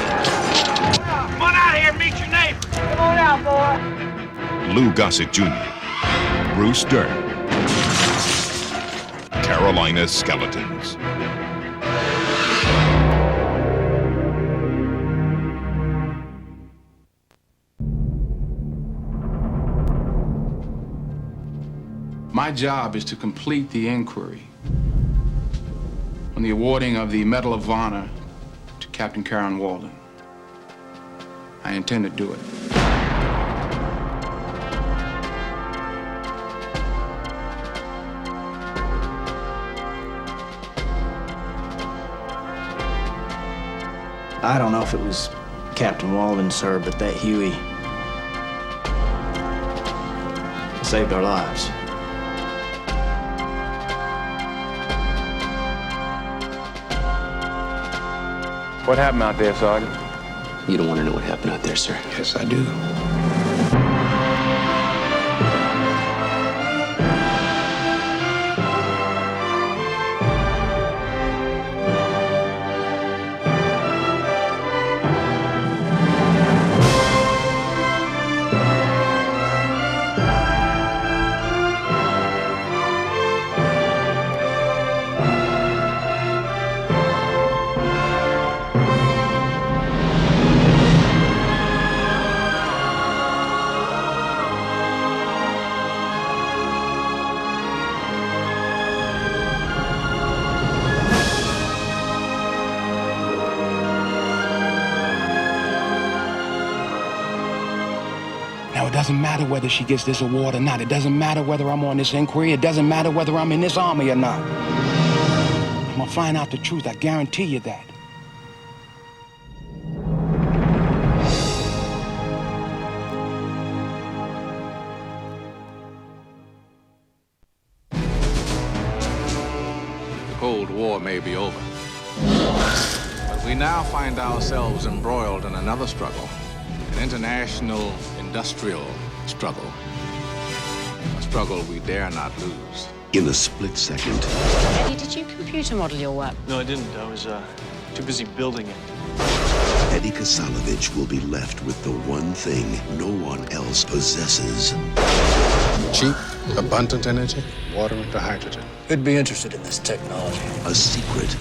Come on out here and meet your neighbor. Come on out, boy. Lou Gossett Jr., Bruce Dern, Carolina Skeletons. My job is to complete the inquiry on the awarding of the Medal of Honor to Captain Karen Walden. I intend to do it. I don't know if it was Captain Walden, sir, but that Huey saved our lives. What happened out there, Sergeant? You don't want to know what happened out there, sir. Yes, I do. Now, it doesn't matter whether she gets this award or not. It doesn't matter whether I'm on this inquiry. It doesn't matter whether I'm in this army or not. I'm gonna find out the truth. I guarantee you that. The Cold War may be over, but we now find ourselves embroiled in another struggle, an international industrial struggle, a struggle we dare not lose. In a split second, Eddie, did you computer model your work? No, I didn't. I was too busy building it. Eddie Kasalovich will be left with the one thing no one else possesses. Cheap, abundant energy, water into hydrogen. Who'd be interested in this technology? A secret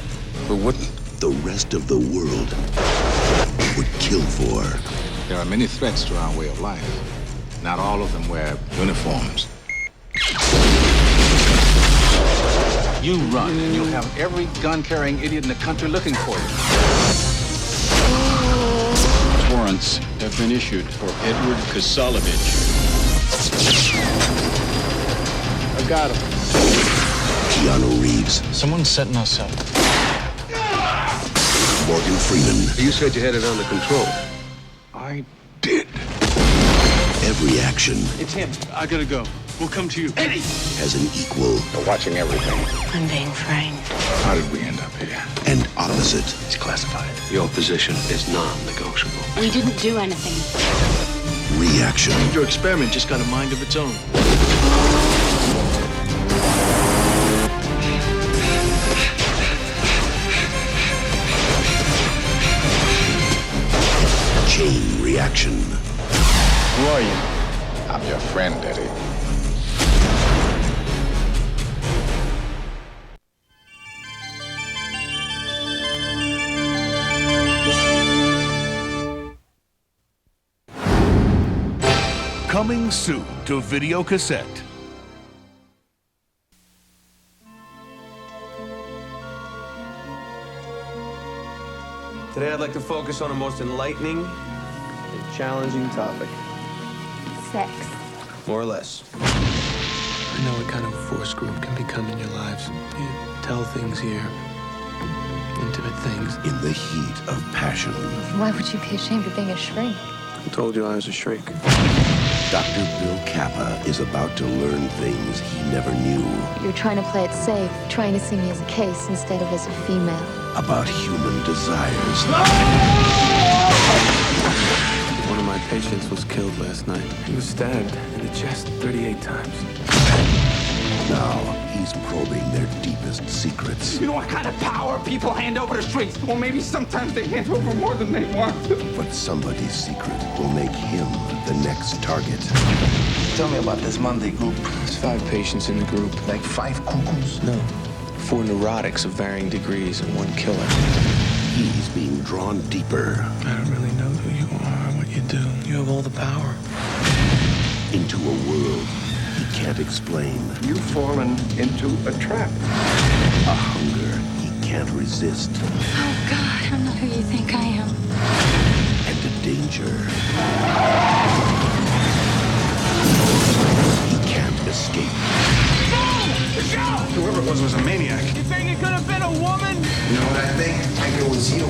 Who wouldn't? the rest of the world would kill for. There are many threats to our way of life. Not all of them wear uniforms. You run, and you'll have every gun-carrying idiot in the country looking for you. Warrants have been issued for Edward Kasalovich. I got him. Keanu Reeves, Someone's setting us up. Morgan Freeman. You said you had it under control. I did. Every action It's him. I gotta go. We'll come to you. Eddie! has an equal They're watching everything. I'm being framed. How did we end up here? and opposite It's classified. Your position is non-negotiable. We didn't do anything. reaction. Your experiment just got a mind of its own. Chain reaction. Who are you? I'm your friend, Eddie. Coming soon to video cassette. Today I'd like to focus on a most enlightening and challenging topic. Sex. More or less. I know what kind of force group can become in your lives. You tell things here. Intimate things. In the heat of passion. Why would you be ashamed of being a shrink? Who told you I was a shrink? Dr. Bill Kappa is about to learn things he never knew. You're trying to play it safe, trying to see me as a case instead of as a female. About human desires. One of my patients was killed last night. He was stabbed in the chest 38 times. Now he's probing their deepest secrets. You know what kind of power people hand over the streets? Or maybe sometimes they hand over more than they want. But somebody's secret will make him the next target. Tell me about this Monday group. There's 5 patients in the group. Like 5 cuckoos? No. 4 neurotics of varying degrees and 1 killer. He's being drawn deeper. I don't really know who you are, what you do. You have all the power. Into a world he can't explain. You've fallen into a trap. A hunger he can't resist. Oh, God, I'm not who you think I am. And a danger he can't escape. Whoever it was a maniac. You think it could have been a woman? You know what I think? I think it was you.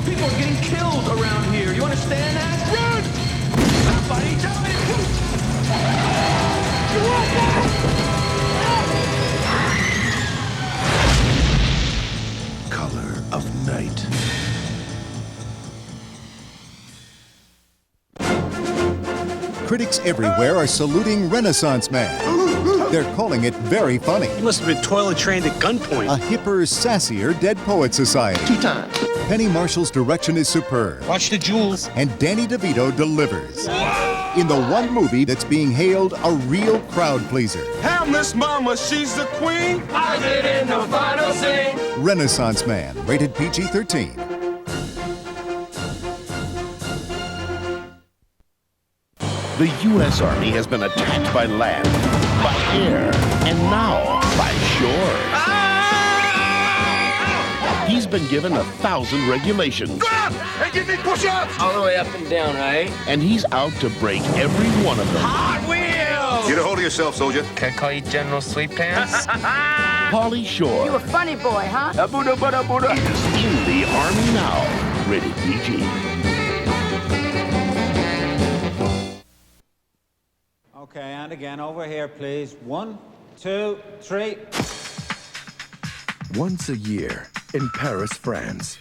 People are getting killed around here. You understand that? Run! Somebody tell me! You want that? Color of Night. Critics everywhere are saluting Renaissance Man. They're calling it very funny. He must have been toilet trained at gunpoint. A hipper, sassier Dead Poet Society. 2 times. Penny Marshall's direction is superb. Watch the jewels. And Danny DeVito delivers. In the one movie that's being hailed a real crowd pleaser. Hell, Miss Mama, she's the queen. I did in the final scene. Renaissance Man, rated PG-13. The U.S. Army has been attacked by land, by air, and now by shore. He's been given 1,000 regulations. Go up and give me push-ups. All the way up and down, right? And he's out to break every one of them. Hot Wheels! Get a hold of yourself, soldier. Can I call you General Sweet Pants? Pauly Shore You a funny boy, huh? is in the Army now. Rated PG. Okay, and again, over here, please. 1, 2, 3. Once a year in Paris, France,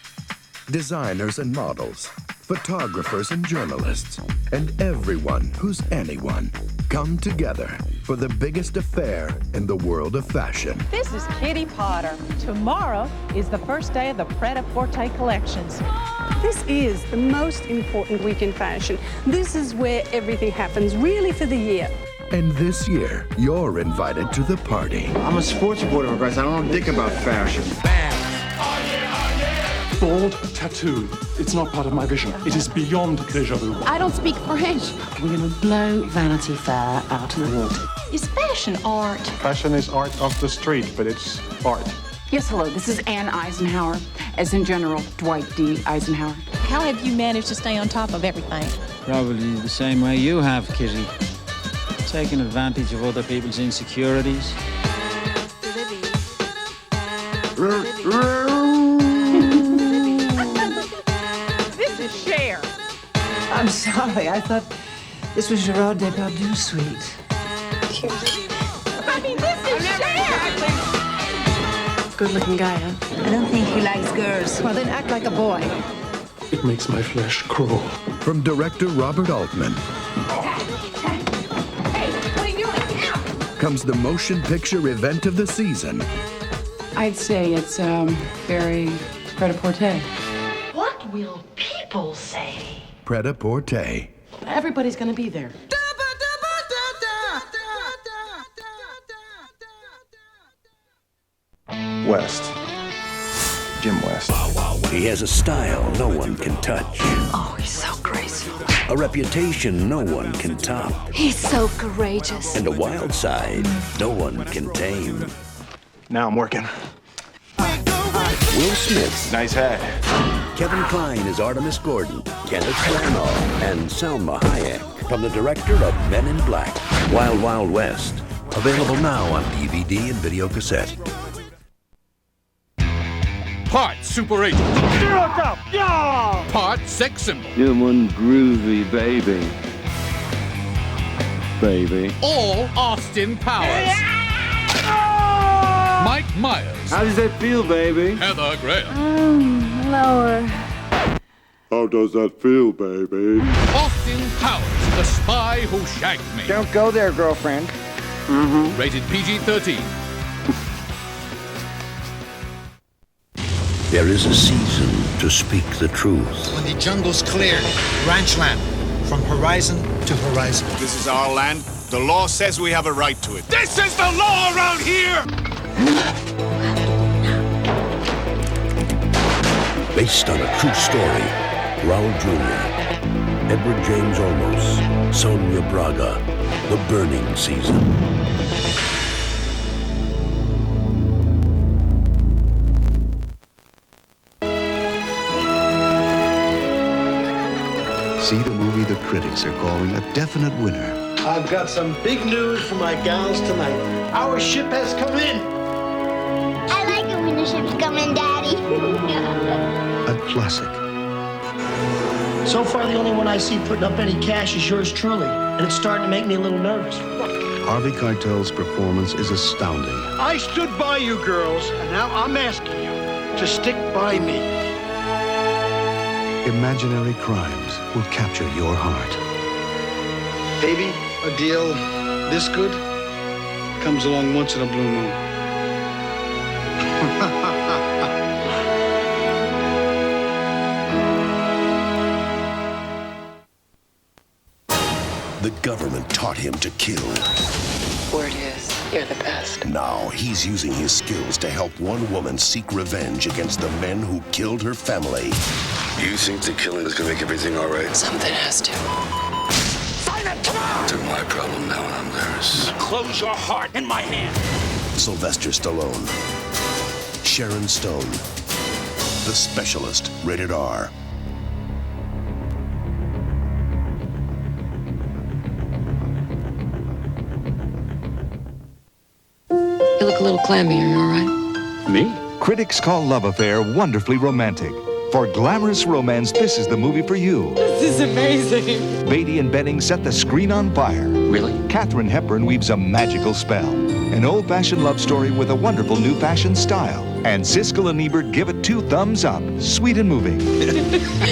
designers and models, photographers and journalists, and everyone who's anyone come together for the biggest affair in the world of fashion. This is Kitty Potter. Tomorrow is the first day of the Pret-a-Porter collections. This is the most important week in fashion. This is where everything happens, really, for the year. And this year, you're invited to the party. I'm a sports reporter, guys. I don't know dick about fashion. Bold tattoo. It's not part of my vision. It is beyond déjà vu. I don't speak French. We're going to blow Vanity Fair out of the water. Is fashion art? Fashion is art of the street, but it's art. Yes, hello. This is Anne Eisenhower, as in General Dwight D. Eisenhower. How have you managed to stay on top of everything? Probably the same way you have, Kitty. Taking advantage of other people's insecurities. This is Cher. I'm sorry. I thought this was Gerard Depardieu's suite. I mean, this is Cher. Good-looking guy, huh? I don't think he likes girls. Well, then act like a boy. It makes my flesh crawl. From director Robert Altman Hey, what are you doing? comes the motion picture event of the season. I'd say it's very Pret-a-Porter. What will people say? Pret-a-Porter. Everybody's going to be there. West. Jim West. He has a style no one can touch. Oh, he's so graceful. A reputation no one can top. He's so courageous. And a wild side no one can tame. Now I'm working. Will Smith. Nice hat. Kevin Kline as Artemis Gordon. Kenneth Branagh and Salma Hayek. From the director of Men in Black. Wild Wild West. Available now on DVD and video cassette. Part super agent. Part sex symbol. You're one groovy baby. Baby. All Austin Powers. Mike Myers. How does that feel, baby? Heather Graham. Lower. How does that feel, baby? Austin Powers, the spy who shagged me. Don't go there, girlfriend. Rated PG-13. There is a season to speak the truth. When the jungle's cleared, ranch land, from horizon to horizon. This is our land. The law says we have a right to it. This is the law around here! Based on a true story. Raul Jr., Edward James Olmos, Sonia Braga, The Burning Season. See the movie the critics are calling a definite winner. I've got some big news for my gals tonight. Our ship has come in. I like it when the ships come in, Daddy. A classic. So far, the only one I see putting up any cash is yours truly, and it's starting to make me a little nervous. Harvey Keitel's performance is astounding. I stood by you, girls, and now I'm asking you to stick by me. Imaginary crimes will capture your heart. Baby, a deal this good comes along once in a blue moon. The government taught him to kill. Word is, you're the best. Now he's using his skills to help one woman seek revenge against the men who killed her family. You think the killing is gonna make everything all right? Something has to. It's my problem now, and I'm theirs. Close your heart in my hand. Sylvester Stallone. Sharon Stone. The Specialist, rated R. You look a little clammy. Are you all right? Me? Critics call Love Affair wonderfully romantic. For glamorous romance, this is the movie for you. This is amazing. Beatty and Benning set the screen on fire. Really? Katharine Hepburn weaves a magical spell. An old-fashioned love story with a wonderful new-fashioned style. And Siskel and Ebert give it 2 thumbs up. Sweet and moving.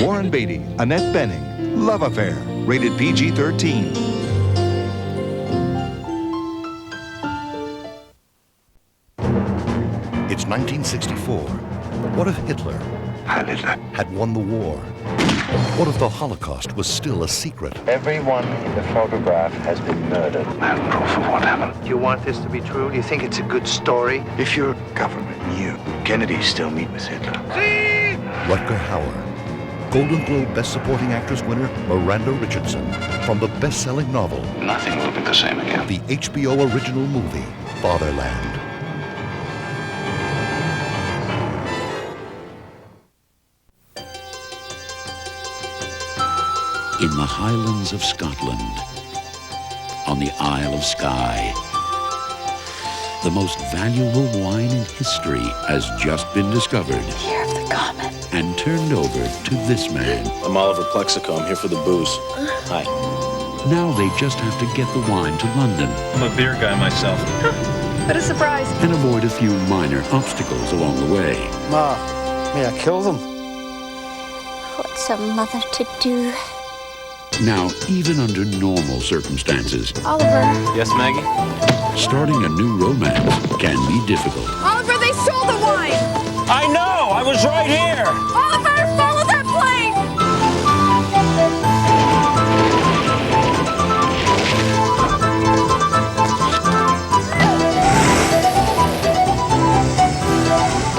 Warren Beatty, Annette Bening. Love Affair. Rated PG-13. It's 1964. What if Hitler had won the war? What if the Holocaust was still a secret? Everyone in the photograph has been murdered. I have proof of what happened. Do you want this to be true? Do you think it's a good story? If your government knew, Kennedy still meet with Hitler. Rutger Hauer. Golden Globe Best Supporting Actress winner Miranda Richardson. From the best-selling novel, Nothing will be the same again. the HBO original movie, Fatherland. In the Highlands of Scotland, on the Isle of Skye, the most valuable wine in history has just been discovered. Year of the comet. And turned over to this man. I'm Oliver Plexico. I'm here for the booze. Hi. Now they just have to get the wine to London. I'm a beer guy myself. What a surprise. And avoid a few minor obstacles along the way. Ma, may I kill them? What's a mother to do? Now, even under normal circumstances, Oliver. Yes, Maggie? starting a new romance can be difficult. Oliver, they stole the wine! I know! I was right here! Oliver, follow that plane!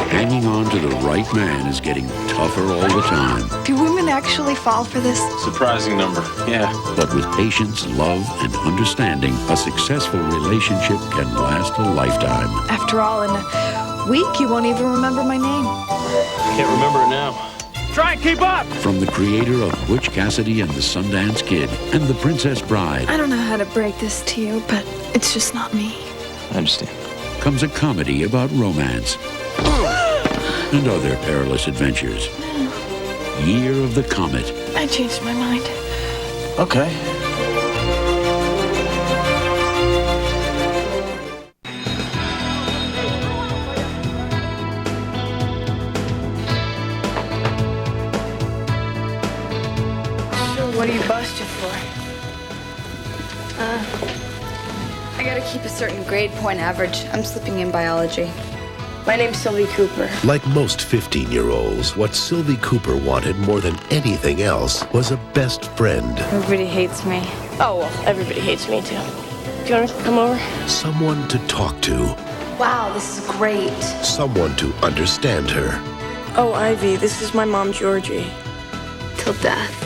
Hanging on to the right man is getting tougher all the time. Do women actually fall for this? Surprising number, yeah. But with patience, love, and understanding, a successful relationship can last a lifetime. After all, in a week, you won't even remember my name. Can't remember it now. Try and keep up! From the creator of Butch Cassidy and the Sundance Kid and The Princess Bride. I don't know how to break this to you, but it's just not me. I understand. Comes a comedy about romance and other perilous adventures. Year of the Comet. I changed my mind. Okay. What are you busted for? I gotta keep a certain grade point average. I'm slipping in biology. My name's Sylvie Cooper. Like most 15-year-olds, what Sylvie Cooper wanted more than anything else was a best friend. Everybody hates me. Oh, well, everybody hates me too. Do you want to come over? Someone to talk to. Wow, this is great. Someone to understand her. Oh, Ivy, this is my mom, Georgie. Till death.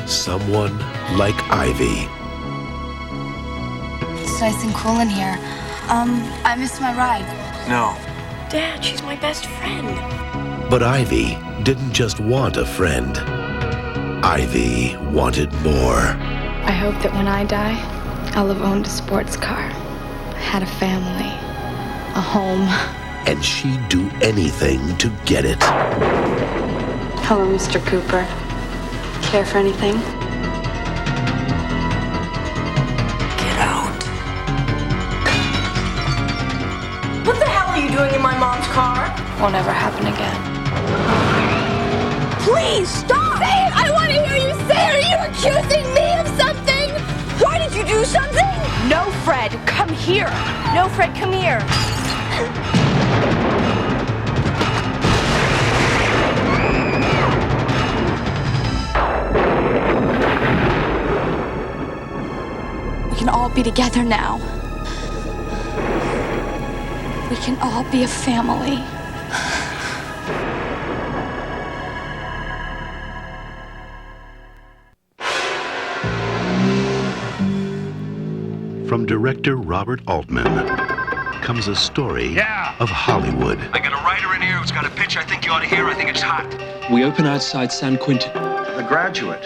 Someone like Ivy. It's nice and cool in here. I missed my ride. No. Dad, she's my best friend. But Ivy didn't just want a friend. Ivy wanted more. I hope that when I die, I'll have owned a sports car, had a family, a home. And she'd do anything to get it. Hello, Mr. Cooper. Care for anything? Get out. What the hell are you doing in my mom's car? Won't ever happen again. Please, stop! Say it! I want to hear you say it! Are you accusing me of something? Why did you do something? No, Fred, come here. No, Fred, come here. We can all be together now. We can all be a family. From director Robert Altman comes a story of Hollywood. I got a writer in here who's got a pitch I think you ought to hear. I think it's hot. We open outside San Quentin. The Graduate,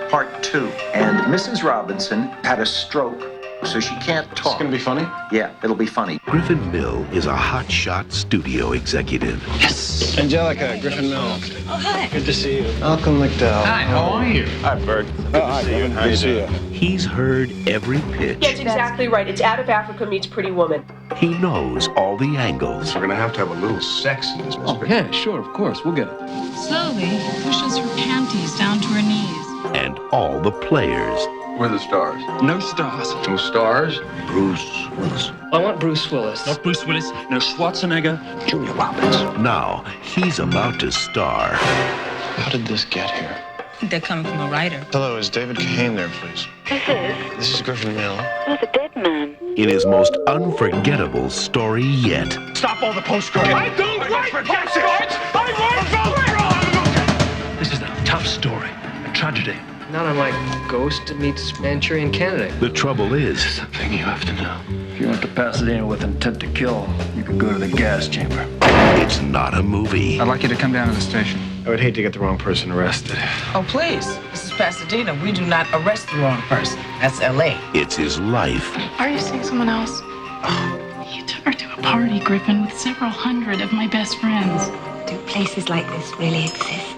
Part 2. And Mrs. Robinson had a stroke, so she can't talk. It's gonna be funny? Yeah, it'll be funny. Griffin Mill is a hotshot studio executive. Yes! Angelica, Griffin Mill. Oh, hi. Good to see you. Malcolm McDowell. Hi, how are you? Hi, Berg. Good to see you. How you doing? He's heard every pitch. Yeah, it's exactly right. It's Out of Africa meets Pretty Woman. He knows all the angles. We're gonna have to have a little sex in this Oh, yeah, sure, of course. We'll get it. Slowly, he pushes her panties down to her knees. And all the players. Where are the stars? No stars. No stars? Bruce Willis. I want Bruce Willis. Not Bruce Willis. No Schwarzenegger. Julia Roberts. Now, he's about to star. How did this get here? They're coming from a writer. Hello, is David Kahane there, please? This is Griffin Mill. Who's a dead man? In his most unforgettable story yet. Stop all the postcards. I don't write postcards! I write postcards! This is a tough story. A tragedy. Not unlike Ghost meets Manchurian Candidate. The trouble is, Something you have to know. If you went to Pasadena with intent to kill, you could go to the gas chamber. it's not a movie. I'd like you to come down to the station. I would hate to get the wrong person arrested. Oh, please. This is Pasadena. We do not arrest the wrong person. That's L.A. It's his life. Are you seeing someone else? You took her to a party, Griffin, with several hundred of my best friends. Do places like this really exist?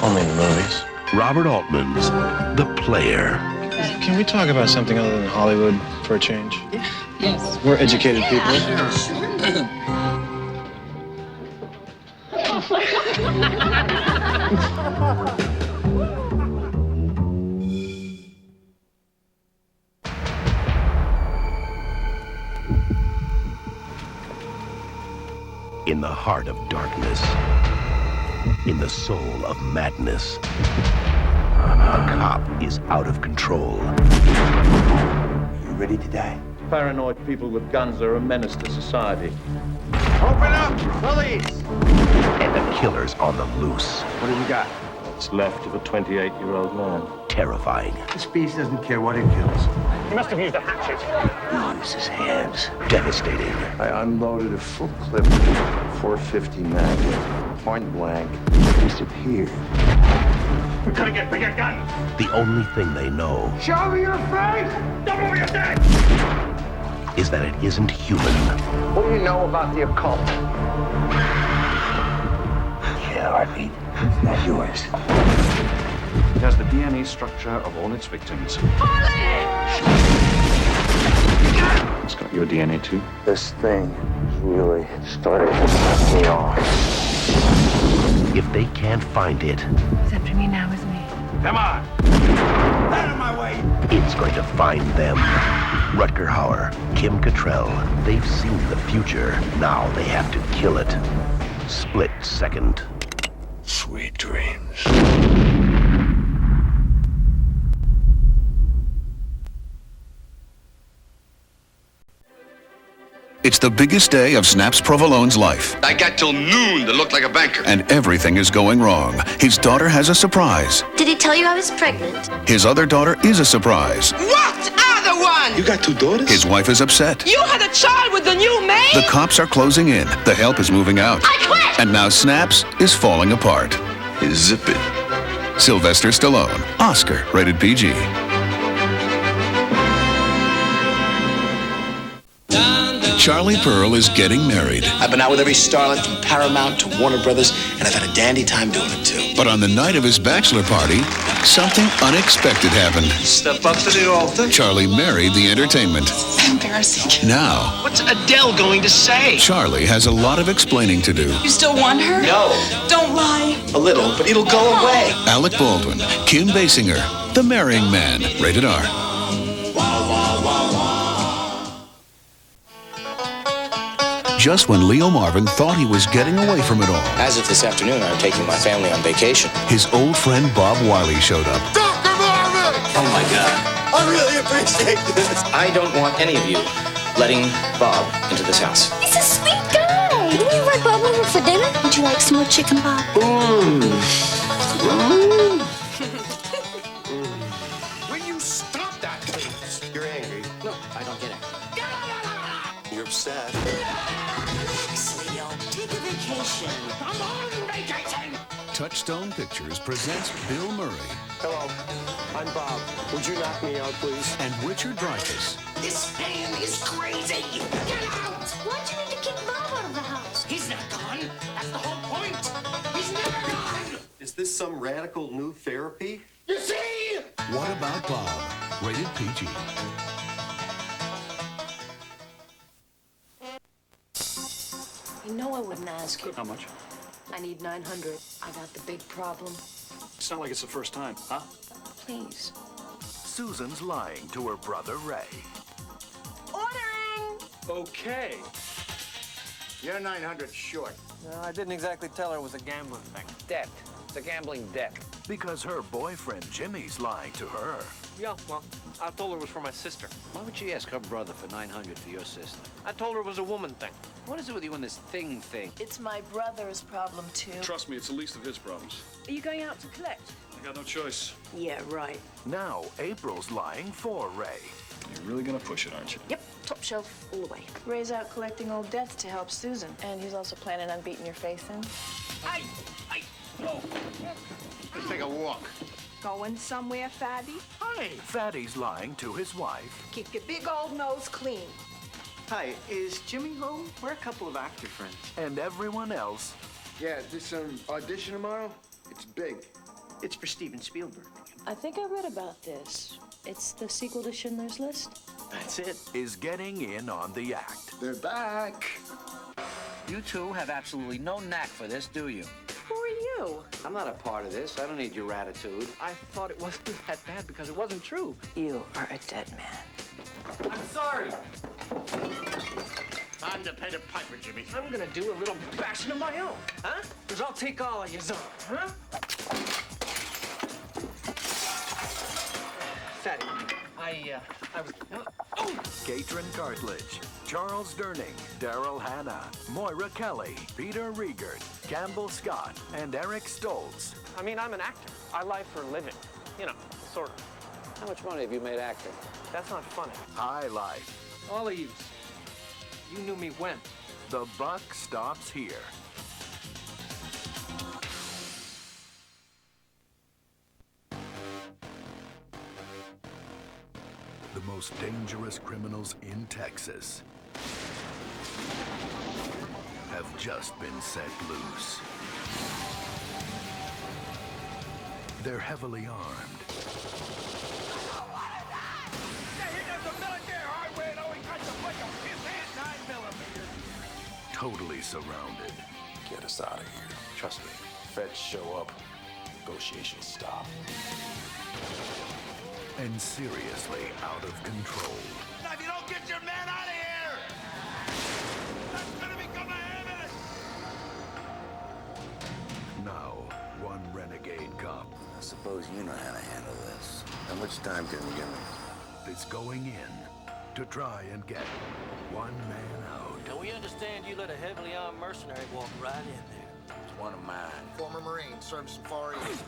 Only in the movies. Robert Altman's The Player. Can we talk about something other than Hollywood for a change? Yes. We're educated people. In the heart of darkness, in the soul of madness, a cop is out of control. You ready to die? Paranoid people with guns are a menace to society. Open up, police! And the killer's on the loose. What have you got? What's left of a 28-year-old man. Terrifying. This beast doesn't care what it kills. He must have used a hatchet. He used his hands. Devastating. I unloaded a full clip, 450 mag, point blank, disappeared. We gotta get bigger guns. The only thing they know Show me your face! Don't move your neck! is that it isn't human. What do you know about the occult? Yeah, heartbeat. Not yours. It has the DNA structure of all its victims. It's got your DNA too. This thing really started to set me off. If they can't find it, It's up to me now, isn't it? Come on! Out of my way! it's going to find them. Rutger Hauer, Kim Cattrall, they've seen the future. Now they have to kill it. Split second. Sweet dreams. It's the biggest day of Snaps Provolone's life. I got till noon to look like a banker. And everything is going wrong. His daughter has a surprise. Did he tell you I was pregnant? His other daughter is a surprise. What other one? You got two daughters? His wife is upset. You had a child with the new maid? The cops are closing in. The help is moving out. I quit! And now Snaps is falling apart. Zip it. Sylvester Stallone. Oscar, rated PG. Charlie Pearl is getting married. I've been out with every starlet from Paramount to Warner Brothers, and I've had a dandy time doing it too. But on the night of his bachelor party, something unexpected happened. Step up to the altar. Charlie married the entertainment. Embarrassing. Now, What's Adele going to say? Charlie has a lot of explaining to do. You still want her? No. Don't lie. A little, but it'll go away. Alec Baldwin, Kim Basinger, The Marrying Man, rated R. Just when Leo Marvin thought he was getting away from it all, As of this afternoon, I'm taking my family on vacation. his old friend Bob Wiley showed up. Dr. Marvin! Oh my God. I really appreciate this. I don't want any of you letting Bob into this house. He's a sweet guy. Didn't you invite Bob over for dinner? Would you like some more chicken, Bob? Will you stop that, please? You're angry. No, I don't get it. You're upset. Leo, take a vacation. I'm on vacation. Touchstone Pictures presents Bill Murray Hello, I'm Bob. Would you knock me out, please? and Richard Dreyfuss This man is crazy. Get out! Why'd you need to kick Bob out of the house? He's not gone. That's the whole point. He's never gone. Is this some radical new therapy? You see? What About Bob? Rated PG. You know I wouldn't ask you. How much? I need 900. I got the big problem. It's not like it's the first time, huh? Please. Susan's lying to her brother Ray. Ordering! Okay. You're 900 short. No, I didn't exactly tell her it was a gambling thing. Debt. It's a gambling debt. Because her boyfriend Jimmy's lying to her. Yeah, well, I told her it was for my sister. Why would she ask her brother for 900 for your sister? I told her it was a woman thing. What is it with you and this thing? It's my brother's problem, too. Trust me, it's the least of his problems. Are you going out to collect? I got no choice. Yeah, right. Now April's lying for Ray. You're really gonna push it, aren't you? Yep, top shelf, all the way. Ray's out collecting old debts to help Susan. And he's also planning on beating your face in. Let's take a walk. Going somewhere, Fatty? Hi. Fatty's lying to his wife. Keep your big old nose clean. Hi, is Jimmy home? We're a couple of actor friends. And everyone else. Yeah, is this an audition tomorrow? It's big. It's for Steven Spielberg. I think I read about this. It's the sequel to Schindler's List. That's it. Is getting in on the act. They're back. You two have absolutely no knack for this, do you? Who are you? I'm not a part of this. I don't need your attitude. I thought it wasn't that bad because it wasn't true. You are a dead man. I'm sorry. Time to pay the piper, Jimmy. I'm gonna do a little bashing of my own, huh? Because I'll take all of yours on, huh? Fatty, I was... Katrin Cartledge, Charles Durning, Daryl Hannah, Moira Kelly, Peter Riegert, Campbell Scott, and Eric Stoltz. I mean, I'm an actor. I lie for a living. You know, sort of. How much money have you made acting? That's not funny. High life. All of you. You knew me when? The buck stops here. The most dangerous criminals in Texas have just been set loose. They're heavily armed. Totally surrounded. Get us out of here. Trust me. Feds show up, negotiations stop. And seriously out of control. Now, if you don't get your man out of here, that's gonna become a habit! Now, one renegade cop I suppose you know how to handle this. How much time can you give me? is going in to try and get one man out. Now, we understand you let a heavily armed mercenary walk right in there. It's one of mine. Former Marine, served some Far East.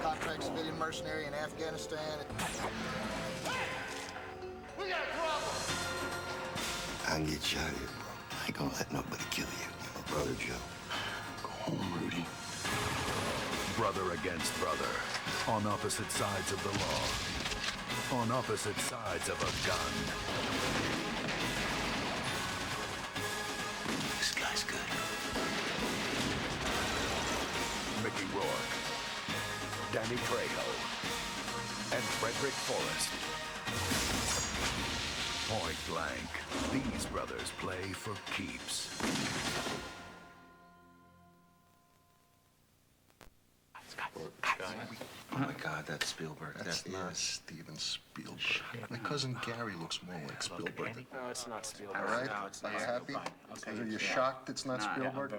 Contract civilian mercenary in Afghanistan. Hey! We got a problem! I can get you out of here, bro. I ain't gonna let nobody kill you. My brother, Joe. Go home, Rudy. Brother against brother. On opposite sides of the law. On opposite sides of a gun. This guy's good. Mickey Rourke, Danny Trejo, and Frederick Forrest. Point blank, these brothers play for keeps. Oh my God, that's Spielberg. That's not Steven Spielberg. My cousin Gary looks more like Spielberg. No, it's not Spielberg. All right, No, it's are you not. happy? Okay. Are you shocked it's not Spielberg?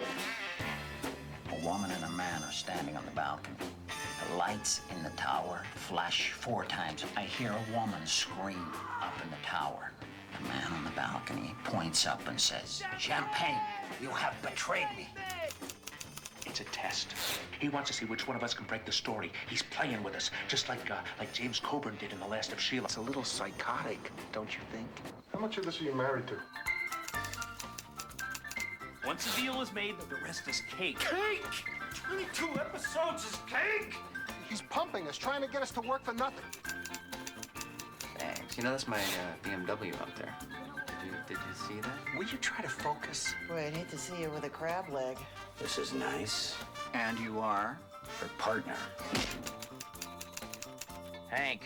A woman and a man are standing on the balcony. The lights in the tower flash 4 times. I hear a woman scream up in the tower. The man on the balcony points up and says, "Champagne, you have betrayed me." It's a test. He wants to see which one of us can break the story. He's playing with us, just like James Coburn did in The Last of Sheila. It's a little psychotic, don't you think? How much of this are you married to? Once a deal is made, the rest is cake. Cake! 22 episodes is cake! He's pumping us, trying to get us to work for nothing. Thanks. You know, that's my BMW up there. Did you see that? Will you try to focus? Boy, I'd hate to see you with a crab leg. This is nice. And you are her partner. Hank,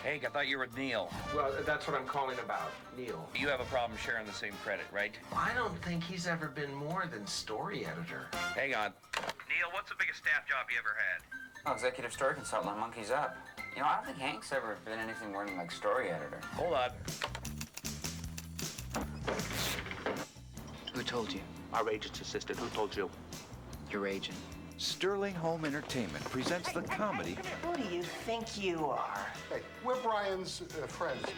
I thought you were Neil. Well, that's what I'm calling about, Neil. You have a problem sharing the same credit, right? I don't think he's ever been more than story editor. Hang on. Neil, what's the biggest staff job you ever had? Oh, executive story consultant on Monkeys Up. You know, I don't think Hank's ever been anything more than like story editor. Hold on. Who told you? Our agent's assistant. Who told you? Your agent. Sterling Home Entertainment presents the comedy Who do you think you are? Hey, we're Brian's friends.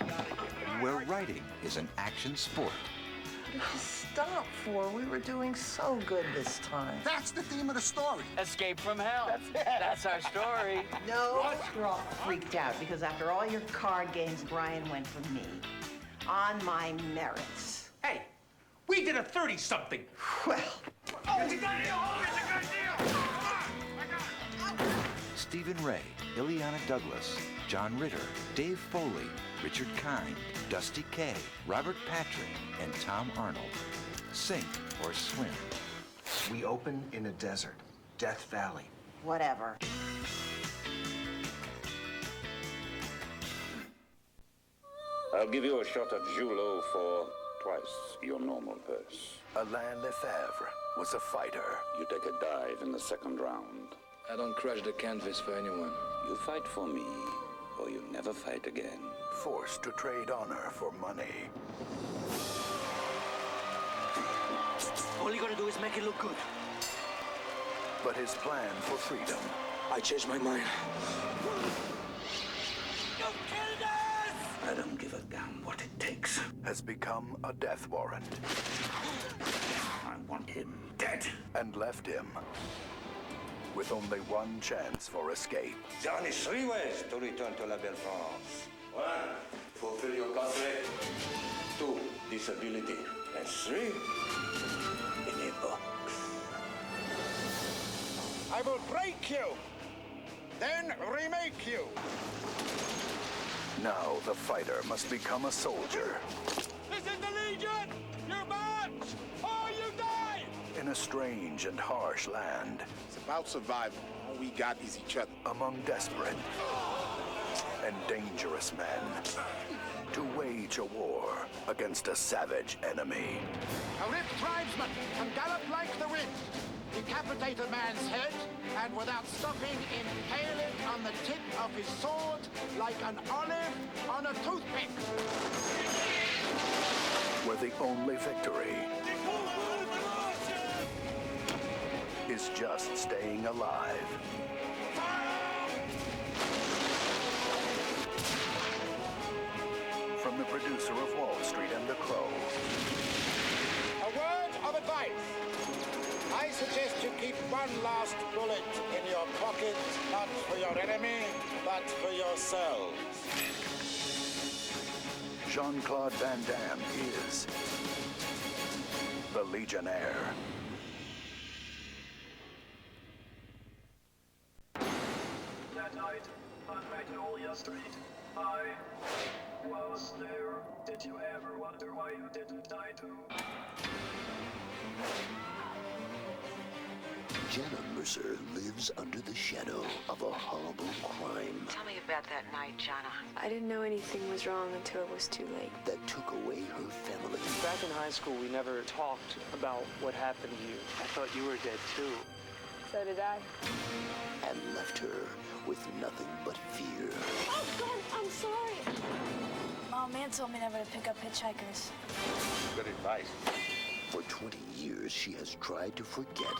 where writing is an action sport. What did you stop for? We were doing so good this time. That's the theme of the story. Escape from hell. That's our story. No, you're all freaked out because after all your card games, Brian went for me. On my merits. Hey, we did a 30-something. Well. Oh, it's a good deal! Oh, it's a good deal! Stephen Ray, Ileana Douglas, John Ritter, Dave Foley, Richard Kind, Dusty Kaye, Robert Patrick, and Tom Arnold. Sink or swim. We open in a desert, Death Valley. Whatever. I'll give you a shot at Julot for twice your normal purse. Alain Lefebvre was a fighter. You take a dive in the second round. I don't crash the canvas for anyone. You fight for me, or you never fight again. Forced to trade honor for money. All you gotta do is make it look good. But his plan for freedom. I changed my mind. You killed us! I don't give a damn what it takes. Has become a death warrant. I want him dead. And left him with only one chance for escape. There are only 3 ways to return to La Belle France. 1, fulfill your contract. 2, disability. And 3, in a box. I will break you, then remake you. Now the fighter must become a soldier. This is the Legion! You march or you die! In a strange and harsh land. It's about survival. All we got is each other. Among desperate and dangerous men. To wage a war against a savage enemy. A ripped tribesman can gallop like the wind, decapitate a man's head, and without stopping, impale it on the tip of his sword like an olive on a toothpick. Where the only victory is just staying alive. From the producer of Wall Street and The Crow. A word of advice. I suggest you keep one last bullet in your pocket, not for your enemy, but for yourselves. Jean-Claude Van Damme is the Legionnaire. That night, on Magnolia Street, I was there. Did you ever wonder why you didn't die too? Jenna Mercer lives under the shadow of a horrible crime Tell me about that night, Jana. I didn't know anything was wrong until it was too late. that took away her family. Back in high school, we never talked about what happened to you. I thought you were dead too. So did I. And left her with nothing but fear. Oh, God, I'm sorry. Mom, man told me never to pick up hitchhikers. Good advice. For 20 years, she has tried to forget.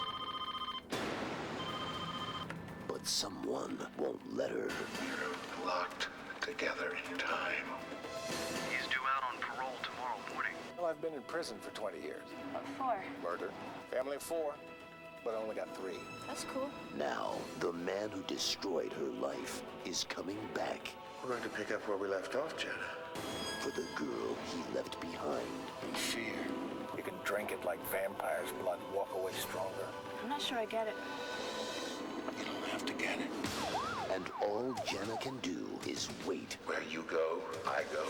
But someone won't let her. You're locked together in time. He's due out on parole tomorrow morning. Well, I've been in prison for 20 years. What for? Murder. Family of 4, but I only got 3. That's cool. Now, the man who destroyed her life is coming back We're going to pick up where we left off, Jenna. for the girl he left behind. Fear. You can drink it like vampire's blood, walk away stronger. I'm not sure I get it. You don't have to get it. And all Jenna can do is wait, Where you go, I go.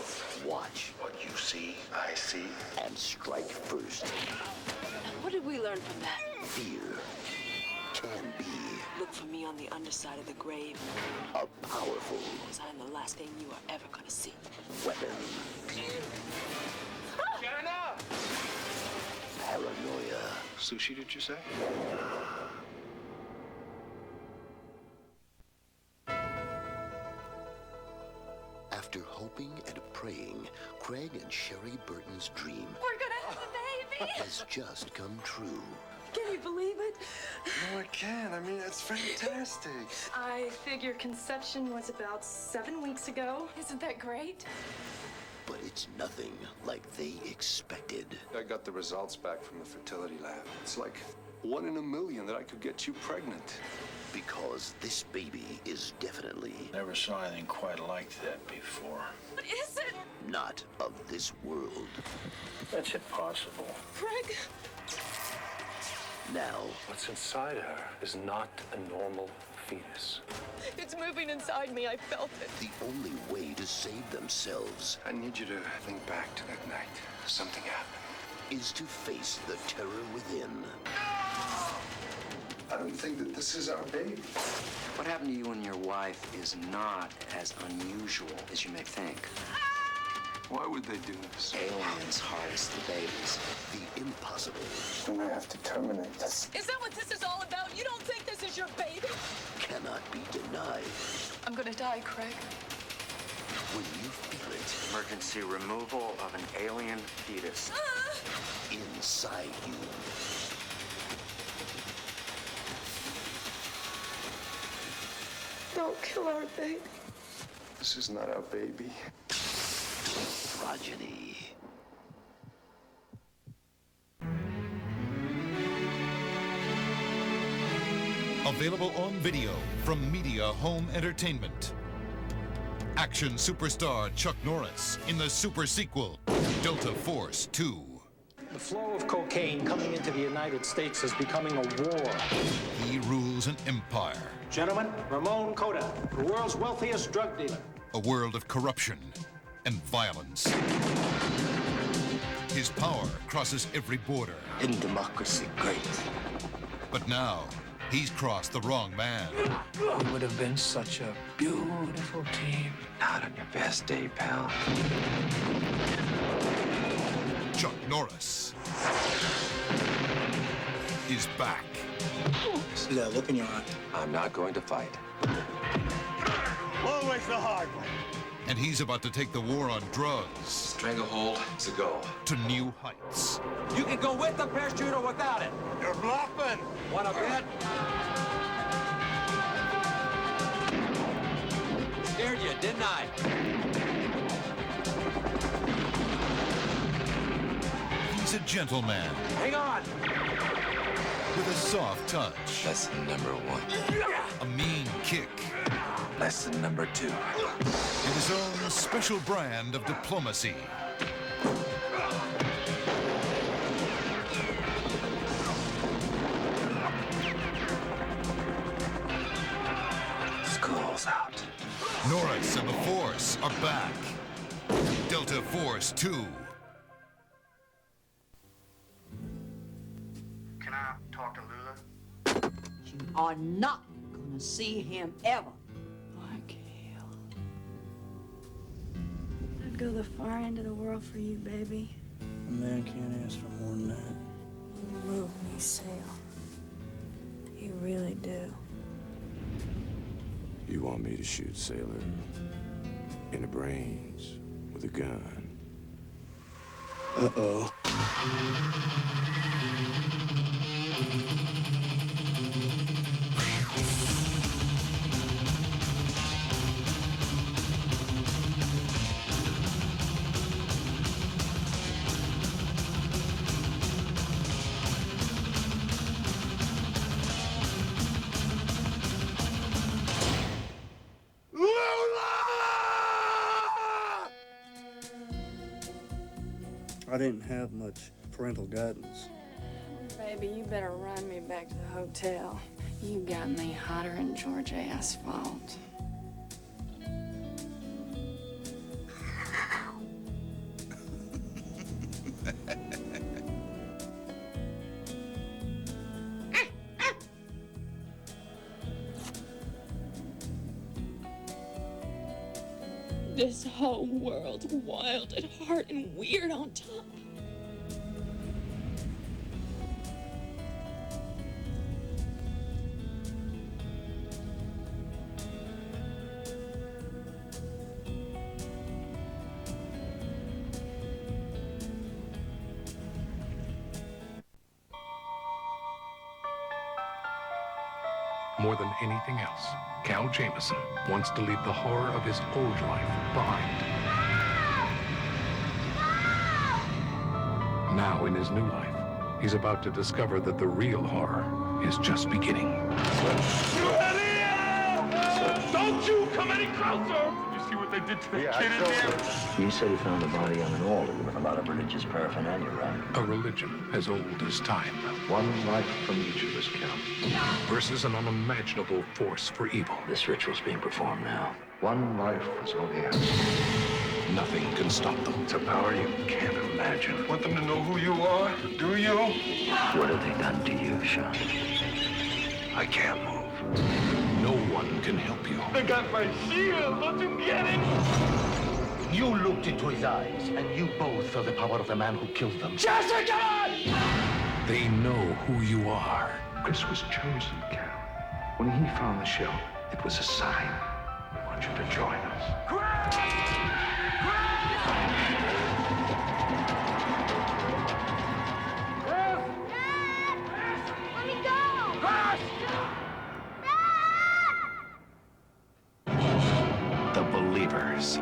watch, What you see, I see. and strike first. What did we learn from that? Fear can be Look for me on the underside of the grave, a powerful because I'm the last thing you are ever gonna see. weapon. Jenna! Paranoia. Sushi, did you say? After hoping and praying, Craig and Sherry Burton's dream We're gonna have a baby! has just come true. Can you believe it? No, I can't. I mean, it's fantastic. I figure conception was about 7 weeks ago. Isn't that great? But it's nothing like they expected. I got the results back from the fertility lab. It's like 1 in a million that I could get you pregnant. Because this baby is definitely Never saw anything quite like that before. What is it? not of this world. That's impossible. Craig? Now, What's inside her is not a normal fetus. It's moving inside me. I felt it. the only way to save themselves I need you to think back to that night. Something happened. is to face the terror within. I don't think that this is our baby. What happened to you and your wife is not as unusual as you may think. Why would they do this? Aliens harvest the babies. The impossible Then I have to terminate this. Is that what this is all about? You don't think this is your baby? cannot be denied. I'm gonna die, Craig. When you feel it Emergency removal of an alien fetus. inside you. Don't kill our baby. This is not our baby. Progeny. Available on video from Media Home Entertainment. Action superstar Chuck Norris in the super sequel, Delta Force 2. The flow of cocaine coming into the United States is becoming a war. He rules an empire. Gentlemen, Ramon Cota, the world's wealthiest drug dealer. A world of corruption and violence. His power crosses every border. In democracy, great. But now, he's crossed the wrong man. We would have been such a beautiful team. Not on your best day, pal. Chuck Norris is back. See that look in your eye? I'm not going to fight. Always the hard way. And he's about to take the war on drugs Stranglehold is a go. to new heights. You can go with the parachute or without it. You're bluffing. Want to bet? Scared you, didn't I? He's a gentleman Hang on. with a soft touch, Lesson number 1. a mean kick, Lesson number 2. and his own special brand of diplomacy. School's out. Norris and the Force are back. Delta Force 2. Can I talk to Lula? You are not gonna see him ever. I'd go the far end of the world for you, baby. A man can't ask for more than that. You move me, Sale. You really do. You want me to shoot Sailor in the brains with a gun? Uh-oh. I didn't have much parental guidance. Baby, you better run me back to the hotel. You got me hotter than Georgia asphalt. This whole world's wild at heart and weird on top. More than anything else, Cal Jameson wants to leave the horror of his old life behind. Now, in his new life, he's about to discover that the real horror is just beginning. Don't you come any closer! Did you see what they did to that kid in there? You said he found the body on an altar with a lot of religious paraphernalia, right? A religion as old as time. One life from each of us counts. Versus an unimaginable force for evil. This ritual's being performed now. One life is all he has. Nothing can stop them. It's a power you can't imagine. Want them to know who you are? Do you? What have they done to you, Sean? I can't move. No one can help you. They got my shield. Don't you get it? You looked into his eyes, and you both felt the power of the man who killed them. Jessica! They know who you are. Chris was chosen, Cal. When he found the shell, it was a sign. We want you to join us. Let me go! The Believers.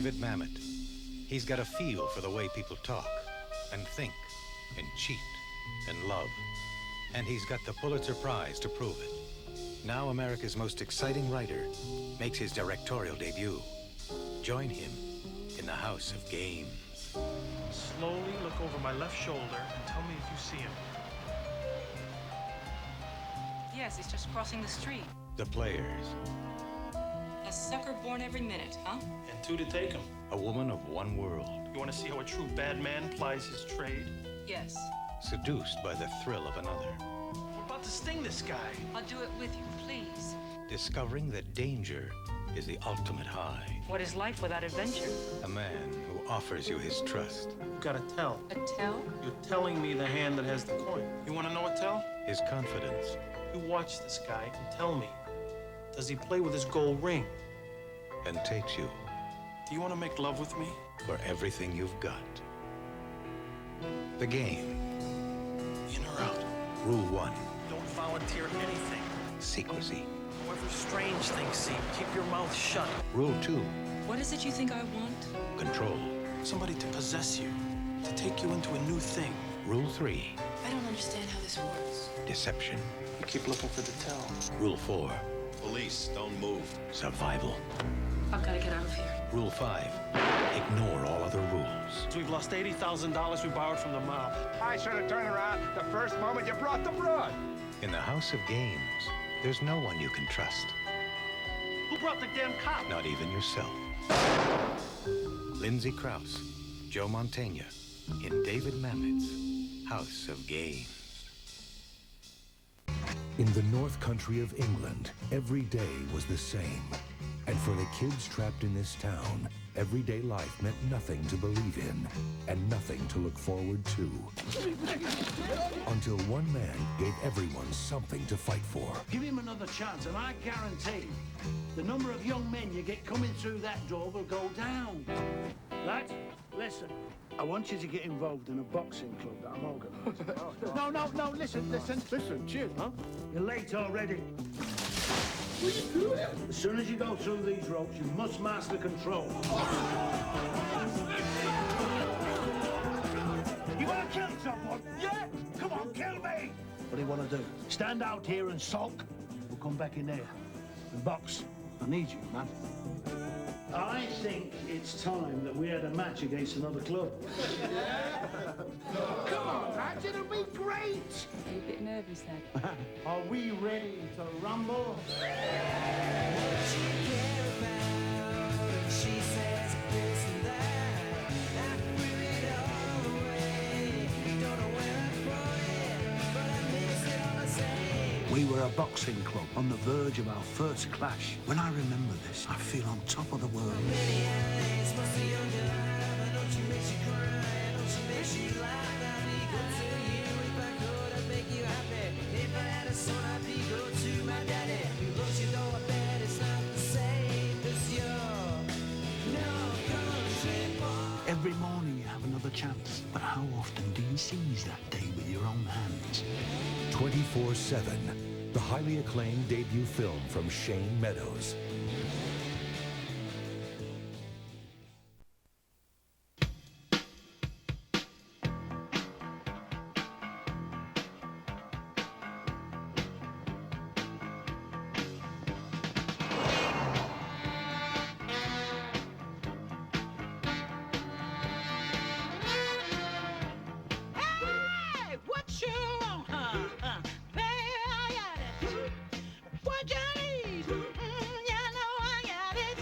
David Mamet. He's got a feel for the way people talk and think and cheat and love. And he's got the Pulitzer Prize to prove it. Now America's most exciting writer makes his directorial debut. Join him in the House of Games. Slowly look over my left shoulder and tell me if you see him. Yes, he's just crossing the street. The Players. A sucker born every minute, huh? And two to take him. A woman of one world. You want to see how a true bad man plies his trade? Yes. Seduced by the thrill of another. We're about to sting this guy. I'll do it with you, please. Discovering that danger is the ultimate high. What is life without adventure? A man who offers you his trust. You gotta tell. A tell? You're telling me the hand that has the coin. You want to know a tell? His confidence. You watch this guy and tell me, does he play with his gold ring? And takes you. Do you want to make love with me? For everything you've got. The Game. In or out? Rule 1. Don't volunteer anything. Secrecy. However strange things seem, keep your mouth shut. Rule 2. What is it you think I want? Control. Somebody to possess you, to take you into a new thing. Rule 3. I don't understand how this works. Deception. You keep looking for the tell. Rule 4. Police, don't move. Survival. I've got to get out of here. Rule 5. Ignore all other rules. We've lost $80,000 we borrowed from the mob. I should have turned around the first moment you brought the broad. In the House of Games, there's no one you can trust. Who brought the damn cop? Not even yourself. Lindsay Krause, Joe Mantegna, in David Mamet's House of Games. In the North Country of England, every day was the same. And for the kids trapped in this town, everyday life meant nothing to believe in and nothing to look forward to. Until one man gave everyone something to fight for. Give him another chance, and I guarantee the number of young men you get coming through that door will go down. Lads, listen. I want you to get involved in a boxing club that I'm organising. No, listen, cheers, huh? You're late already. As soon as you go through these ropes, you must master control. You want to kill someone? Yeah? Come on, kill me! What do you want to do? Stand out here and sulk? We'll come back in there and box. I need you, man. I think it's time that we had a match against another club. Come on, lads, it'll be great! Are you a bit nervous then? Are we ready to rumble? We were a boxing club on the verge of our first clash. When I remember this, I feel on top of the world. Every morning you have another chance, but how often do you seize that day with your own hands? 24/7, the highly acclaimed debut film from Shane Meadows.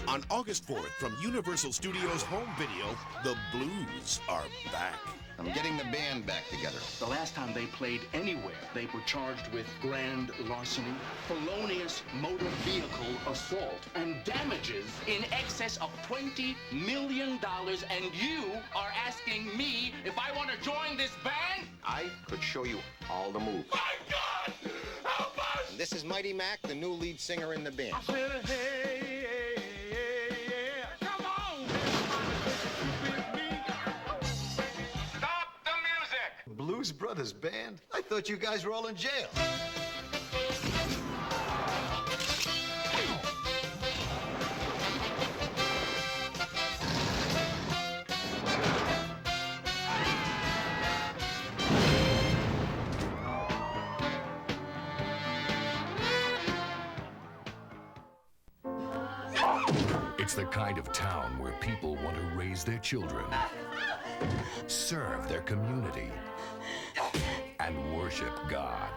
On August 4th, from Universal Studios Home Video, the Blues are back. I'm getting the band back together. The last time they played anywhere, they were charged with grand larceny, felonious motor vehicle assault, and damages in excess of $20 million, and you are asking me if I want to join this band? I could show you all the moves. My God! Help us! This is Mighty Mac, the new lead singer in the band. Blues Brothers Band? I thought you guys were all in jail. It's the kind of town where people want to raise their children, serve their community, and worship God.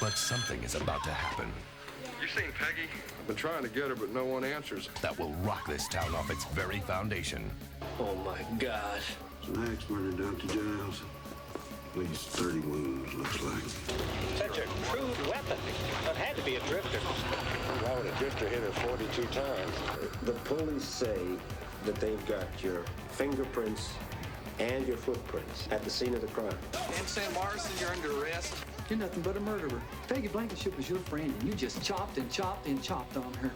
But something is about to happen. You seen Peggy? I've been trying to get her, but no one answers. That will rock this town off its very foundation. Oh my God. Some axe murder down to Giles. At least 30 wounds, looks like. Such a crude weapon. It had to be a drifter. Why would a drifter hit her 42 times? The police say that they've got your fingerprints and your footprints at the scene of the crime. Dan St. Morrison, you're under arrest. You're nothing but a murderer. Peggy Blankenship was your friend, and you just chopped and chopped and chopped on her.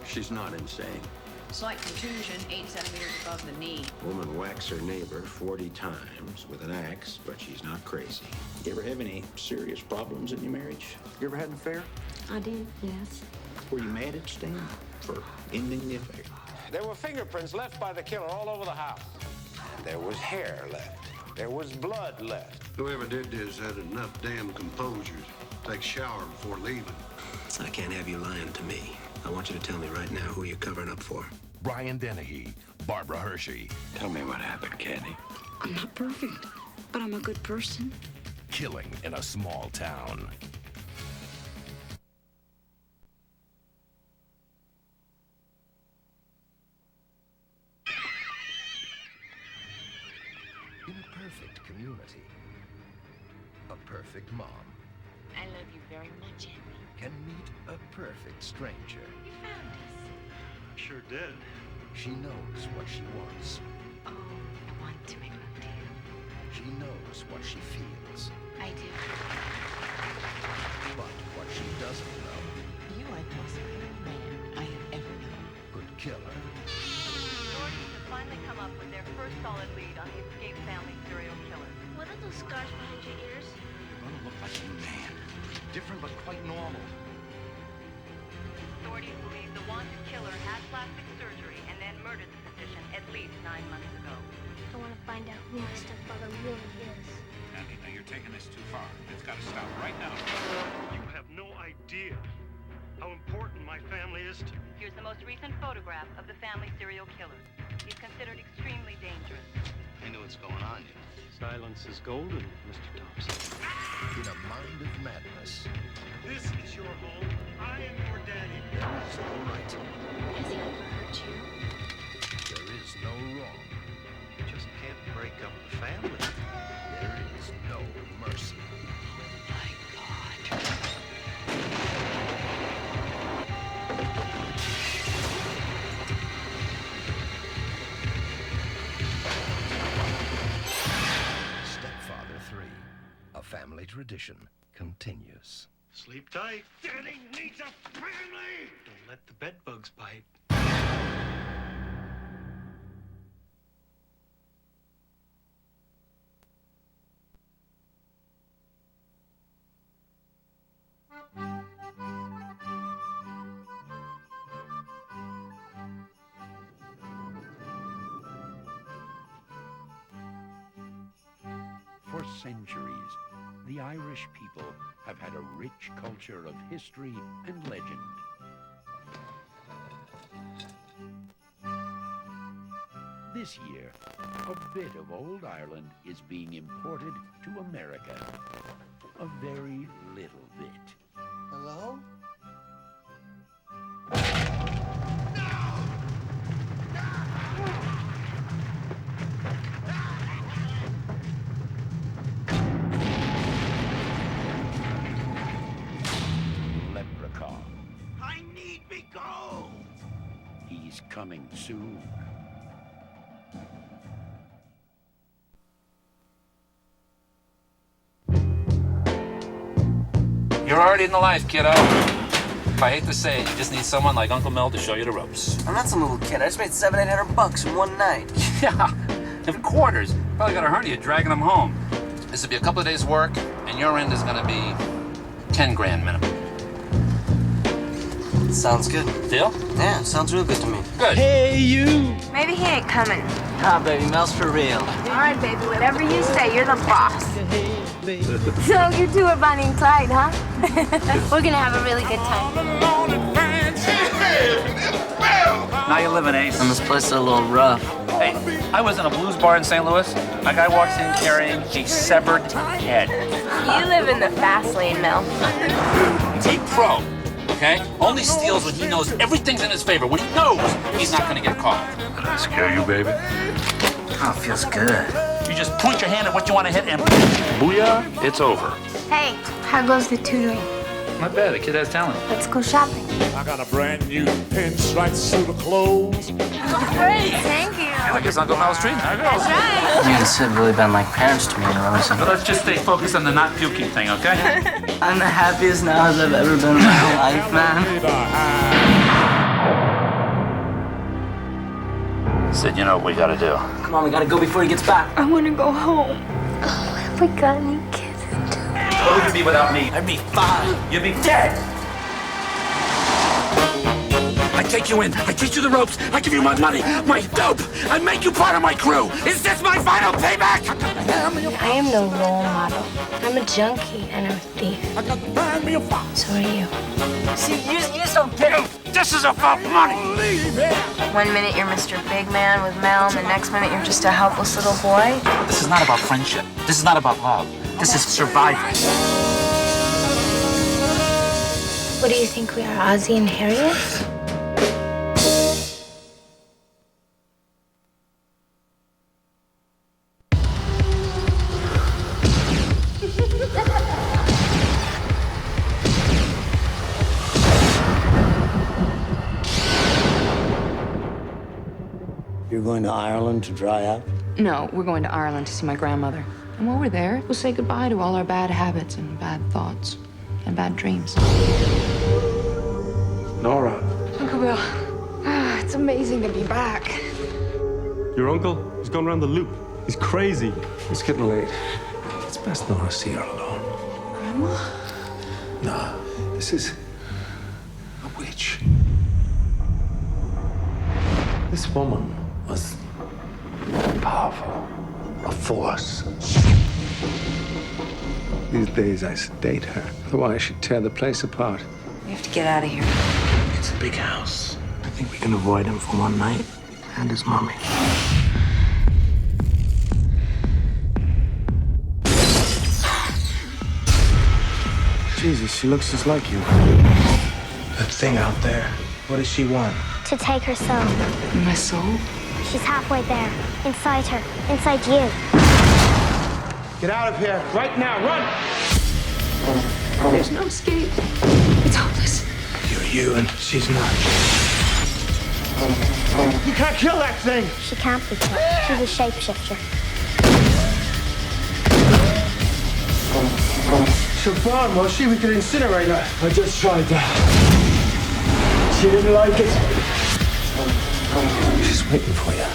She's not insane. Slight contusion, 8 centimeters above the knee. Woman whacks her neighbor 40 times with an axe, but she's not crazy. You ever have any serious problems in your marriage? You ever had an affair? I did, yes. Were you mad at Stan for ending the affair? There were fingerprints left by the killer all over the house. There was hair left. There was blood left. Whoever did this had enough damn composure to take a shower before leaving. I can't have you lying to me. I want you to tell me right now who you're covering up for. Brian Dennehy, Barbara Hershey. Tell me what happened, Candy. I'm not perfect, but I'm a good person. Killing in a small town. In a perfect community, a perfect mom I love you very much, Henry. can meet a perfect stranger. You found us. Sure did. She knows what she wants. Oh, I want to make love to you. She knows what she feels. I do. But what she doesn't know You are the most beautiful man I have ever known. could kill her. Authorities have finally come up with their first solid lead on the escaped family serial killer. What are those scars behind your ears? You're gonna look like a new man. Different but quite normal. Authorities believe the wanted killer had plastic surgery and then murdered the physician at least 9 months ago. I want to find out who my stepfather really is. Andy, now you're taking this too far. It's got to stop right now. You have no idea how important my family is to me. Here's the most recent photograph of the family serial killer. He's considered extremely dangerous. I know what's going on here. Silence is golden, Mr. Thompson. In a mind of madness, This is your home. I am your daddy. there is no right. Has he ever hurt you? There is no wrong. You just can't break up the family. There is no mercy. My God. Stepfather 3, a family tradition, continues. Sleep tight. Daddy needs a family. Don't let the bed bugs bite. For centuries, the Irish people have had a rich culture of history and legend. This year, a bit of old Ireland is being imported to America. A very little bit. Hello? Leprechaun. I need me go! He's coming soon. You're already in the life, kiddo. I hate to say it, you just need someone like Uncle Mel to show you the ropes. I'm not some little kid. I just made $700-800 in one night. Yeah, in quarters. Probably got a hernia dragging them home. This will be a couple of days' work, and your end is gonna be 10 grand minimum. Sounds good. Deal? Yeah, sounds real good to me. Good. Hey, you! Maybe he ain't coming. Nah, baby, Mel's for real. All right, baby, whatever you say, you're the boss. So you two are Bonnie and Clyde, huh? We're gonna have a really good time. How you living, Ace? And this place is a little rough. Hey, I was in a blues bar in St. Louis. A guy walks in carrying a severed head. You live in the fast lane, Mel. A pro, okay? Only steals when he knows everything's in his favor. When he knows he's not gonna get caught. Did I scare you, baby? Oh, it feels good. You just point your hand at what you want to hit and Booyah, it's over. Hey, how goes the tutoring? not bad. The kid has talent. Let's go shopping. I got a brand new pinstripe suit of clothes. Great, thank you. I guess Uncle Mel's treating her. That's right. You and Sid really been like parents to me, Rosie. But let's just stay focused on the not puking thing, okay? I'm the happiest now as I've ever been in my life, man. Sid, you know what we gotta do. Come on, we gotta go before he gets back. I want to go home. Oh, have we got any kids? What would you be without me? I'd be fine. You'd be dead. I take you in. I teach you the ropes. I give you my money, my dope. I make you part of my crew. Is this my final payback? I am no role model. I'm a junkie and I'm a thief. So are you. See, you just don't get it. This is about money. 1 minute you're Mr. Big Man with Mel, and the next minute you're just a helpless little boy. This is not about friendship. This is not about love. This is survival. What do you think we are, Ozzie and Harriet? You're going to Ireland to dry out? No, we're going to Ireland to see my grandmother. And while we're there, we'll say goodbye to all our bad habits and bad thoughts and bad dreams. Nora. Uncle Bill, it's amazing to be back. Your uncle? He's gone around the loop. He's crazy. It's getting late. It's best Nora see her alone. Grandma? Nah, this is a witch. This woman was powerful, a force. These days I sedate her, otherwise she'd tear the place apart. We have to get out of here. It's a big house. I think we can avoid him for one night and his mommy. Jesus, she looks just like you. That thing out there, what does she want? To take her soul. My soul? She's halfway there. Inside her. Inside you. Get out of here, right now, run! There's no escape. It's hopeless. You're you and she's not. You can't kill that thing! She can't be killed. She's a shapeshifter. She'll burn, will she? We could incinerate her. I just tried that. She didn't like it. She's waiting for you.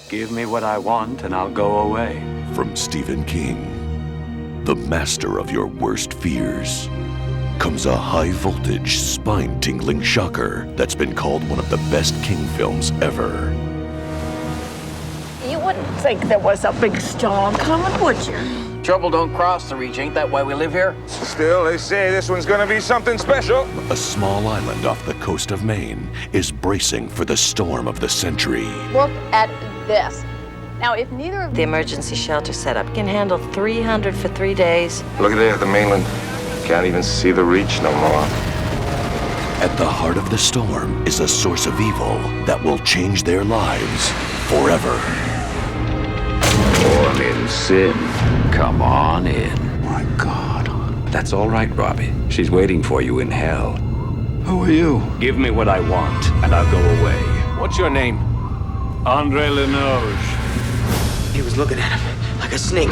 Give me what I want and I'll go away. From Stephen King, the master of your worst fears, comes a high-voltage, spine-tingling shocker that's been called one of the best King films ever. You wouldn't think there was a big storm coming, would you? Trouble don't cross the reach. Ain't that why we live here? Still, they say this one's gonna be something special. A small island off the coast of Maine is bracing for the storm of the century. Look at this. Now, if neither of the emergency shelter setup can handle 300 for 3 days. Look at it at the mainland. Can't even see the reach no more. At the heart of the storm is a source of evil that will change their lives forever. Poor little Sid. Come on in. My God. That's all right, Robbie. She's waiting for you in hell. Who are you? Give me what I want, and I'll go away. What's your name? Andre Lenoge. He was looking at him like a snake,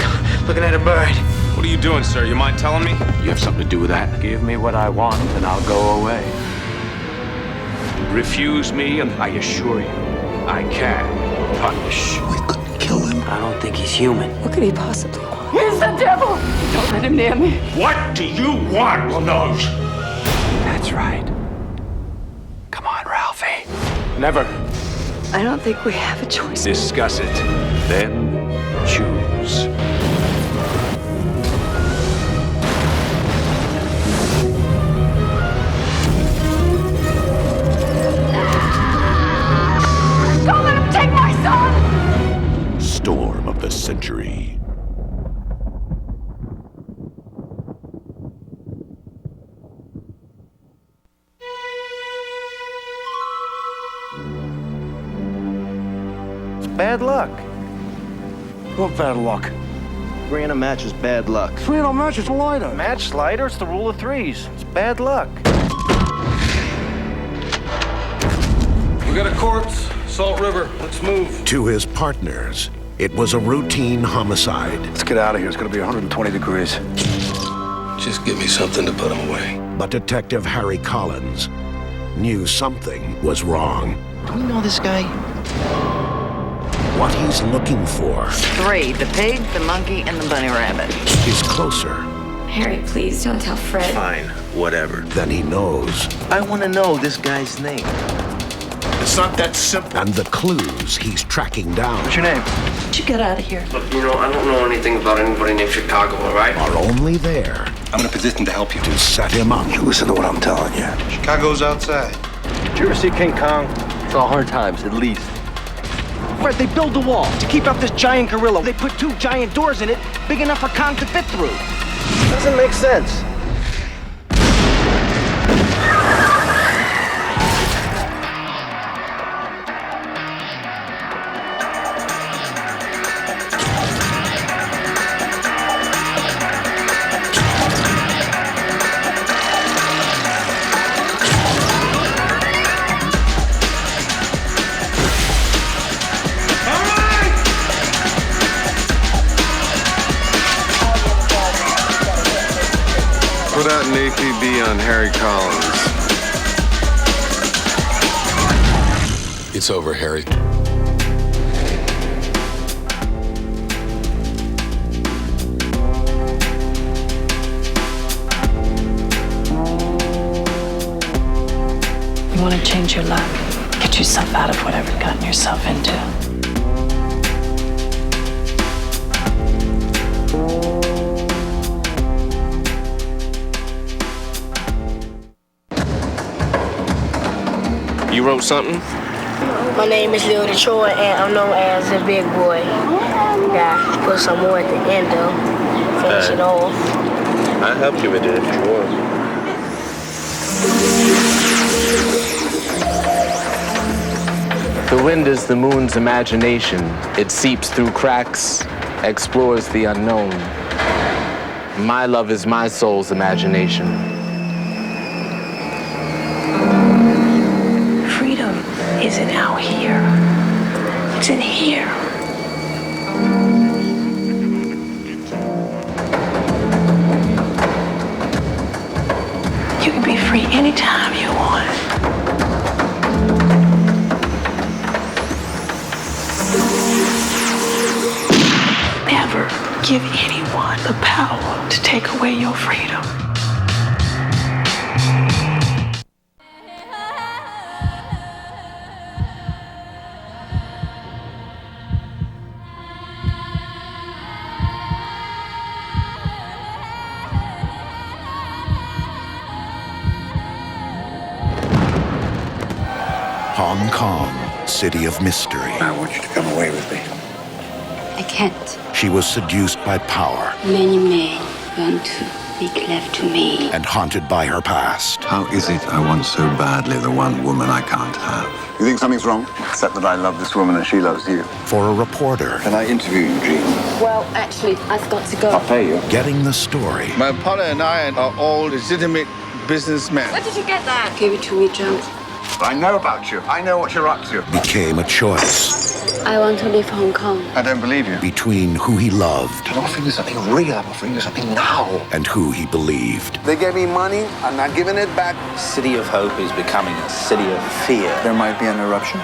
looking at a bird. What are you doing, sir? You mind telling me? You have something to do with that? Give me what I want, and I'll go away. Refuse me, and I assure you, I can punish. We couldn't kill him. I don't think he's human. What could he possibly want? He's the devil! Don't let him near me. What do you want, Lanoge? That's right. Come on, Ralphie. Never. I don't think we have a choice. Discuss it. Then choose. Don't let him take my son! Storm of the century. Bad luck. What bad luck? 3 in a match is bad luck. 3 in a match is a lighter. Match slider, it's the rule of threes. It's bad luck. We got a corpse, Salt River. Let's move. To his partners, it was a routine homicide. Let's get out of here. It's going to be 120 degrees. Just give me something to put him away. But Detective Harry Collins knew something was wrong. Do we know this guy? What he's looking for 3, the pig, the monkey, and the bunny rabbit. is closer Harry, please don't tell Fred. Fine, whatever. than he knows. I want to know this guy's name. It's not that simple. And the clues he's tracking down What's your name? Did you get out of here? Look, I don't know anything about anybody named Chicago, all right? are only there I'm in a position to help you. to set him up. You listen to what I'm telling you. Chicago's outside. Did you ever see King Kong? It's all hard times, at least. Fred, they build a wall to keep out this giant gorilla. They put 2 giant doors in it, big enough for Kong to fit through. Doesn't make sense. Put out an APB on Harry Collins. It's over, Harry. You want to change your luck? Get yourself out of whatever you've gotten yourself into. You wrote something? My name is Lil Detroit, and I'm known as the big boy. Yeah, put some more at the end, though. Finish it off. I'll help you with it if you want. The wind is the moon's imagination. It seeps through cracks, explores the unknown. My love is my soul's imagination. Freedom isn't out here. It's in here. You can be free anytime you want. Never give anyone the power to take away your freedom. Hong Kong, city of mystery. I want you to come away with me. I can't. She was seduced by power Many men want to be left to me. and haunted by her past. How is it I want so badly the one woman I can't have? You think something's wrong? Except that I love this woman and she loves you. For a reporter, Can I interview you, Jean? Well, actually, I've got to go. pay you. getting the story My partner and I are all legitimate businessmen. Where did you get that? Give it to me, John. I know about you. I know what you're up to. became a choice I want to leave Hong Kong. I don't believe you. between who he loved I'm offering you something real. I'm offering you something now. and who he believed. They gave me money. I'm not giving it back. City of Hope is becoming a city of fear. There might be an eruption.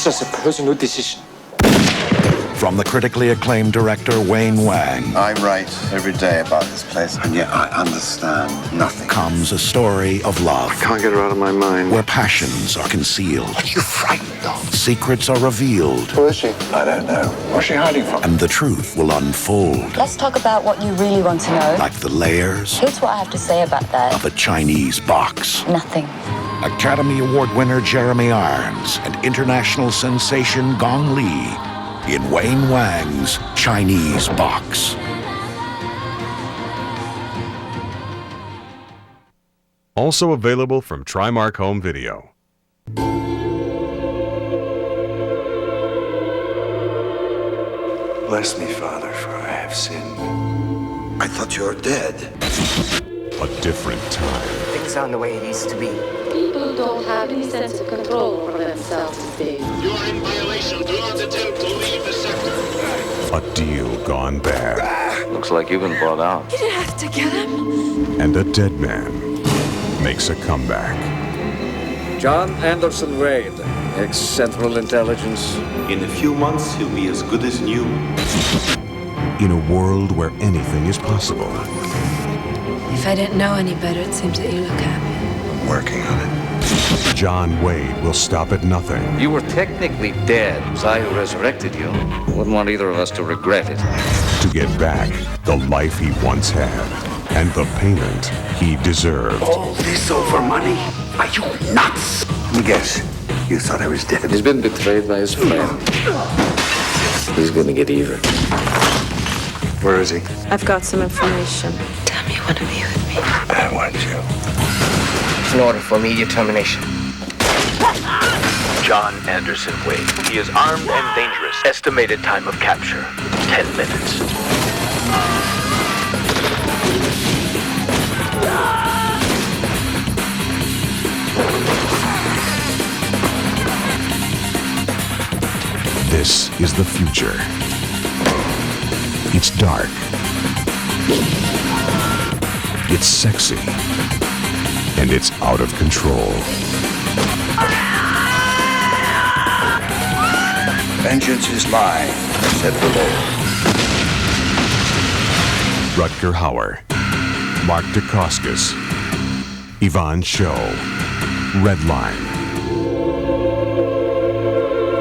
It's just a personal decision. From the critically acclaimed director Wayne Wang. I write every day about this place, and yet I understand nothing. Comes a story of love. I can't get her out of my mind. Where passions are concealed. What are you frightened of? Secrets are revealed. Who is she? I don't know. Where's she hiding from? And the truth will unfold. Let's talk about what you really want to know. Like the layers Here's what I have to say about that. of a Chinese box. Nothing. Academy Award winner Jeremy Irons and international sensation Gong Li in Wayne Wang's Chinese Box. Also available from Trimark Home Video. Bless me, Father, for I have sinned. I thought you were dead. A different time. Things aren't the way it used to be. People don't have any sense of control over themselves these days. You are in violation. Do not attempt to leave the sector. A deal gone bad. Looks like you've been brought out. You didn't have to get him. And a dead man makes a comeback. John Anderson Wade, ex-Central Intelligence. In a few months, he'll be as good as new. In a world where anything is possible. If I didn't know any better, it seems that you look happy. I'm working on it. John Wade will stop at nothing. You were technically dead. It was I who resurrected you. Wouldn't want either of us to regret it. To get back the life he once had and the payment he deserved. All this over money? Are you nuts? Let me guess. You thought I was dead. He's been betrayed by his friend. He's gonna get even. Where is he? I've got some information. Tell me you want to be with me. I want you. It's an order for immediate termination. John Anderson Wade. He is armed and dangerous. Estimated time of capture, 10 minutes. This is the future. It's dark. It's sexy. And it's out of control. Vengeance is mine, said the Lord. Rutger Hauer, Mark Dacascos, Yvonne Cho, Redline.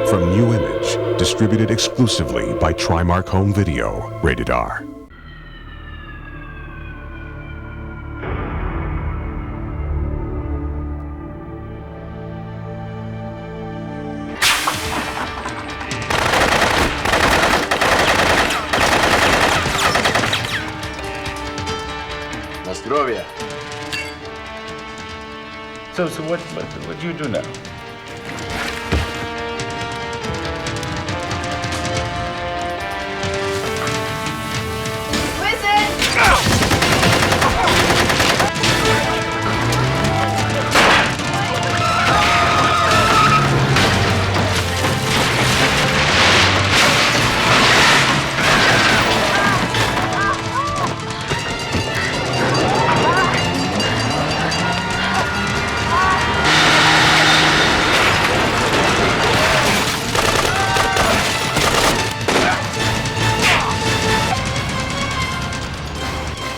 From New Image, distributed exclusively by Trimark Home Video, rated R. Nostrovia. So what do you do now?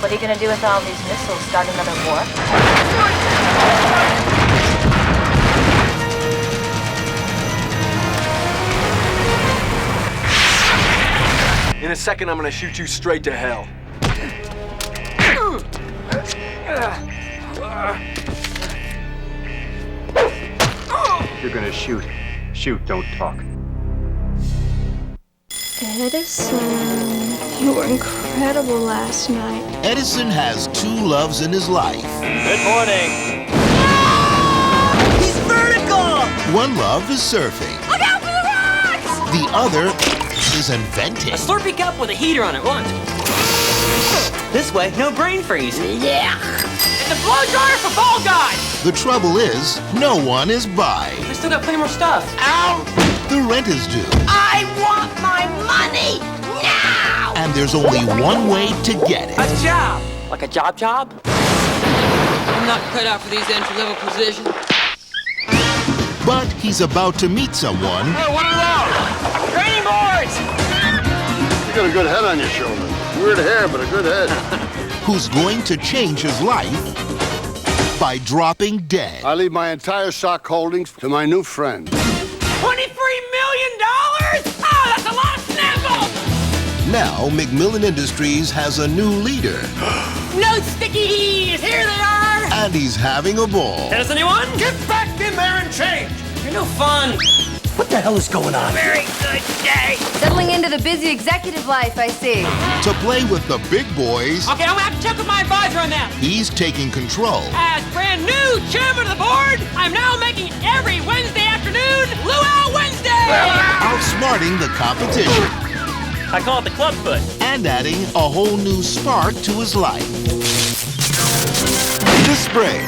What are you going to do with all these missiles? Start another war? In a second, I'm gonna shoot you straight to hell. You're gonna shoot. Shoot, don't talk. Edison, you were incredible last night. Edison has two loves in his life. Good morning. He's vertical! One love is surfing. Look out for the rocks! The other is inventing. A Slurpee cup with a heater on it. Watch. This way, no brain freeze. Yeah. And the blow dryer for ball guys. The trouble is, no one is buying. We still got plenty more stuff. Ow! The rent is due. I want my money now! And there's only one way to get it. A job. Like a job? I'm not cut out for these entry-level positions. But he's about to meet someone. Hey, what are those? Training boards! You got a good head on your shoulder. Weird hair, but a good head. Who's going to change his life by dropping dead. I leave my entire stock holdings to my new friend. $23 million? Oh, that's a lot of snaffles! Now, McMillan Industries has a new leader. No stickies! Here they are! And he's having a ball. Tennis, anyone? Get back in there and change! You're no fun. What the hell is going on? Very good day. Settling into the busy executive life, I see. To play with the big boys, Okay, I'm gonna have to check with my advisor on that. he's taking control. As brand new chairman of the board, I'm now making every Wednesday afternoon Luau Wednesday! Outsmarting the competition. I call it the club foot. And adding a whole new spark to his life. This spring,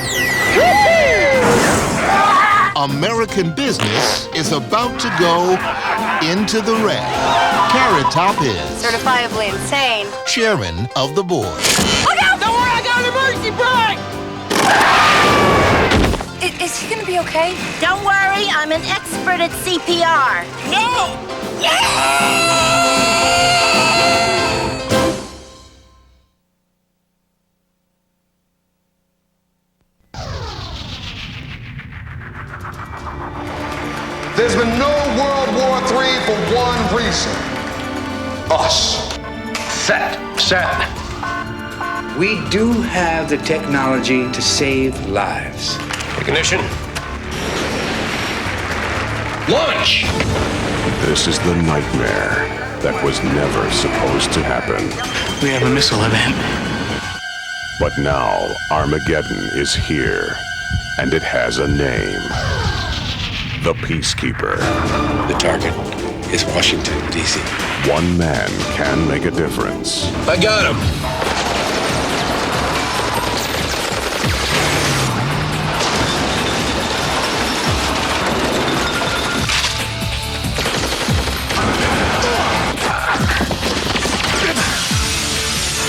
American business is about to go into the red. Carrot Top is Certifiably insane. chairman of the board. Look out! Don't worry, I got an emergency brake! Is he gonna be okay? Don't worry, I'm an expert at CPR. No! There's been no World War III for one reason. Us. Set. We do have the technology to save lives. Ignition. Launch! This is the nightmare that was never supposed to happen. We have a missile event. But now, Armageddon is here, and it has a name. The Peacekeeper. The target is Washington, D.C. One man can make a difference. I got him.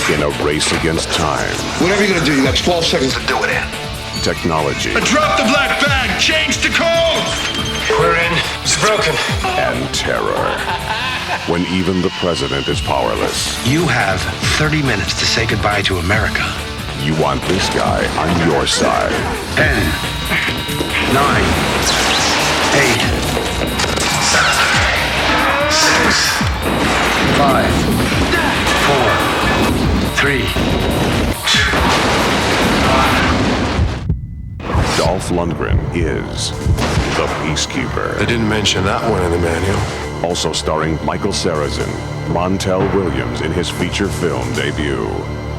In a race against time. Whatever you're gonna do, you got 12 seconds to do it in. Technology. Drop the black bag! Change the code! We're in. It's broken. And terror. When even the president is powerless. You have 30 minutes to say goodbye to America. You want this guy on your side. 10, 9, 8, 6, 5, 4, 3, 2, 1. Dolph Lundgren is the Peacekeeper. They didn't mention that one in the manual. Also starring Michael Sarrazin, Montel Williams in his feature film debut,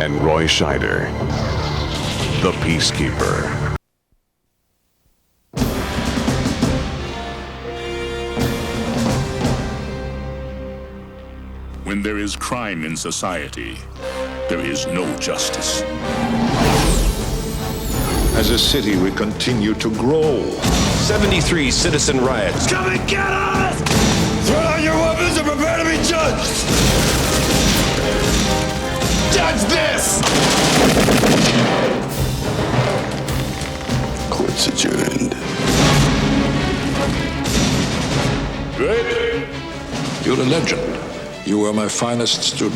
and Roy Scheider. The Peacekeeper. When there is crime in society, there is no justice. As a city, we continue to grow. 73 citizen riots. Come and get us! Throw down your weapons and prepare to be judged! Judge this! Court's adjourned. Great. You're a legend. You were my finest student.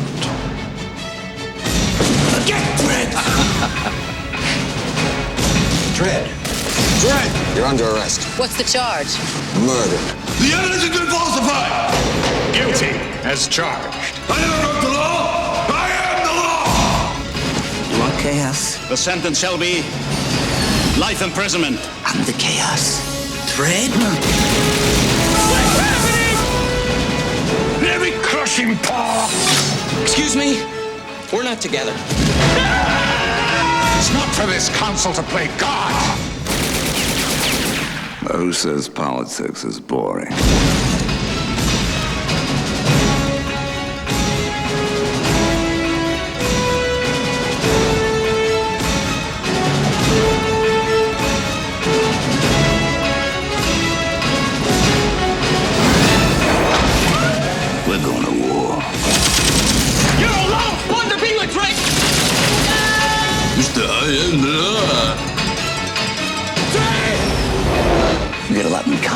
Get Dredd! Dredd, you're under arrest. What's the charge? Murder. The evidence has been falsified! Guilty as charged. I never broke the law! I am the law! You want chaos? The sentence shall be life imprisonment. I'm the chaos. Dredd? Every crushing paw! Excuse me? We're not together. It's not for this council to play God! Who says politics is boring? We're going to war. You're a lot of fun to be with, Drake! We got a lot in common.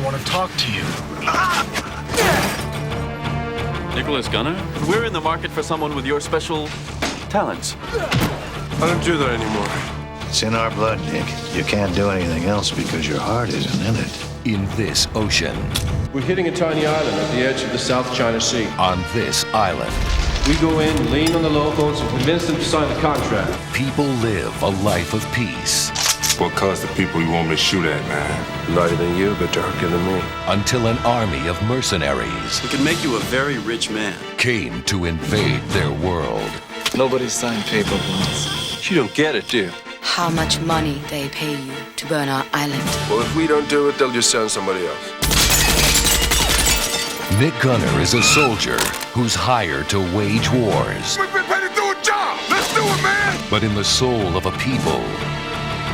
want to talk to you. Nicholas Gunner? We're in the market for someone with your special talents. I don't do that anymore. It's in our blood, Nick. You can't do anything else because your heart isn't in it. In this ocean. We're hitting a tiny island at the edge of the South China Sea. On this island. We go in, lean on the locals, and convince them to sign the contract. People live a life of peace. What caused the people you want me to shoot at, man? Lighter than you, but darker than me. Until an army of mercenaries. We can make you a very rich man. Came to invade their world. Nobody signed paper once. You don't get it, do you? How much money they pay you to burn our island? Well, if we don't do it, they'll just send somebody else. Nick Gunner is a soldier who's hired to wage wars. We've been paid to do a job! Let's do it, man! But in the soul of a people,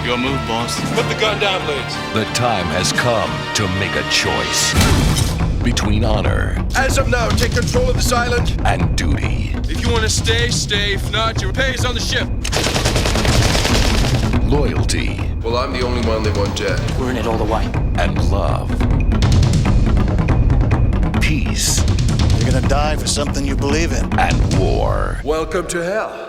Your move, boss. Put the gun down, please. the time has come to make a choice between honor As of now, take control of this island. and duty, If you want to stay, stay. If not, your pay is on the ship. loyalty, Well, I'm the only one they want dead. We're in it all the way. and love. Peace You're gonna die for something you believe in. and war. Welcome to hell.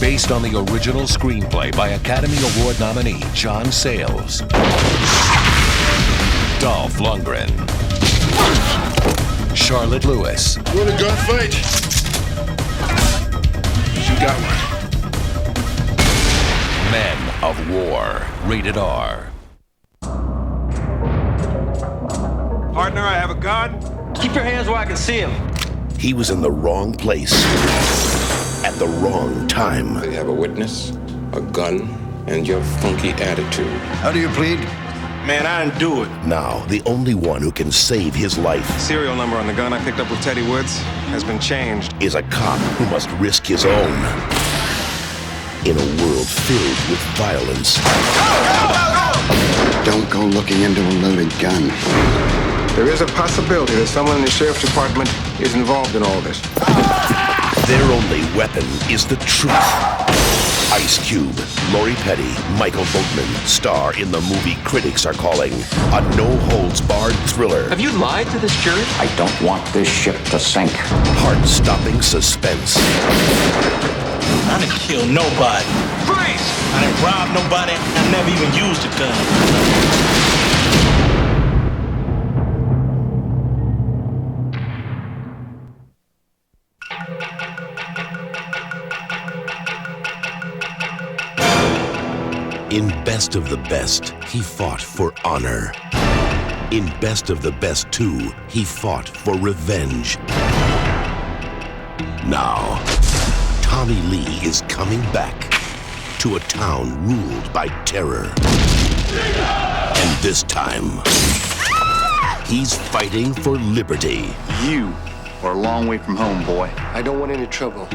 Based on the original screenplay by Academy Award nominee John Sayles. Dolph Lundgren. Charlotte Lewis. What a gunfight. You got one. Men of War. Rated R. Partner, I have a gun. Keep your hands where I can see them. He was in the wrong place at the wrong time. They have a witness, a gun, and your funky attitude. How do you plead? Man, I didn't do it. Now, the only one who can save his life Serial number on the gun I picked up with Teddy Woods has been changed. is a cop who must risk his own in a world filled with violence. Don't go looking into a loaded gun. There is a possibility that someone in the sheriff's department is involved in all this. Their only weapon is the truth. Ice Cube, Lori Petty, Michael Boatman star in the movie critics are calling a no-holds-barred thriller. Have you lied to this jury? I don't want this ship to sink. Heart-stopping suspense. I didn't kill nobody. Freeze! I didn't rob nobody. I never even used a gun. In Best of the Best, he fought for honor. In Best of the Best 2, he fought for revenge. Now, Tommy Lee is coming back to a town ruled by terror. And this time, he's fighting for liberty. You are a long way from home, boy. I don't want any trouble.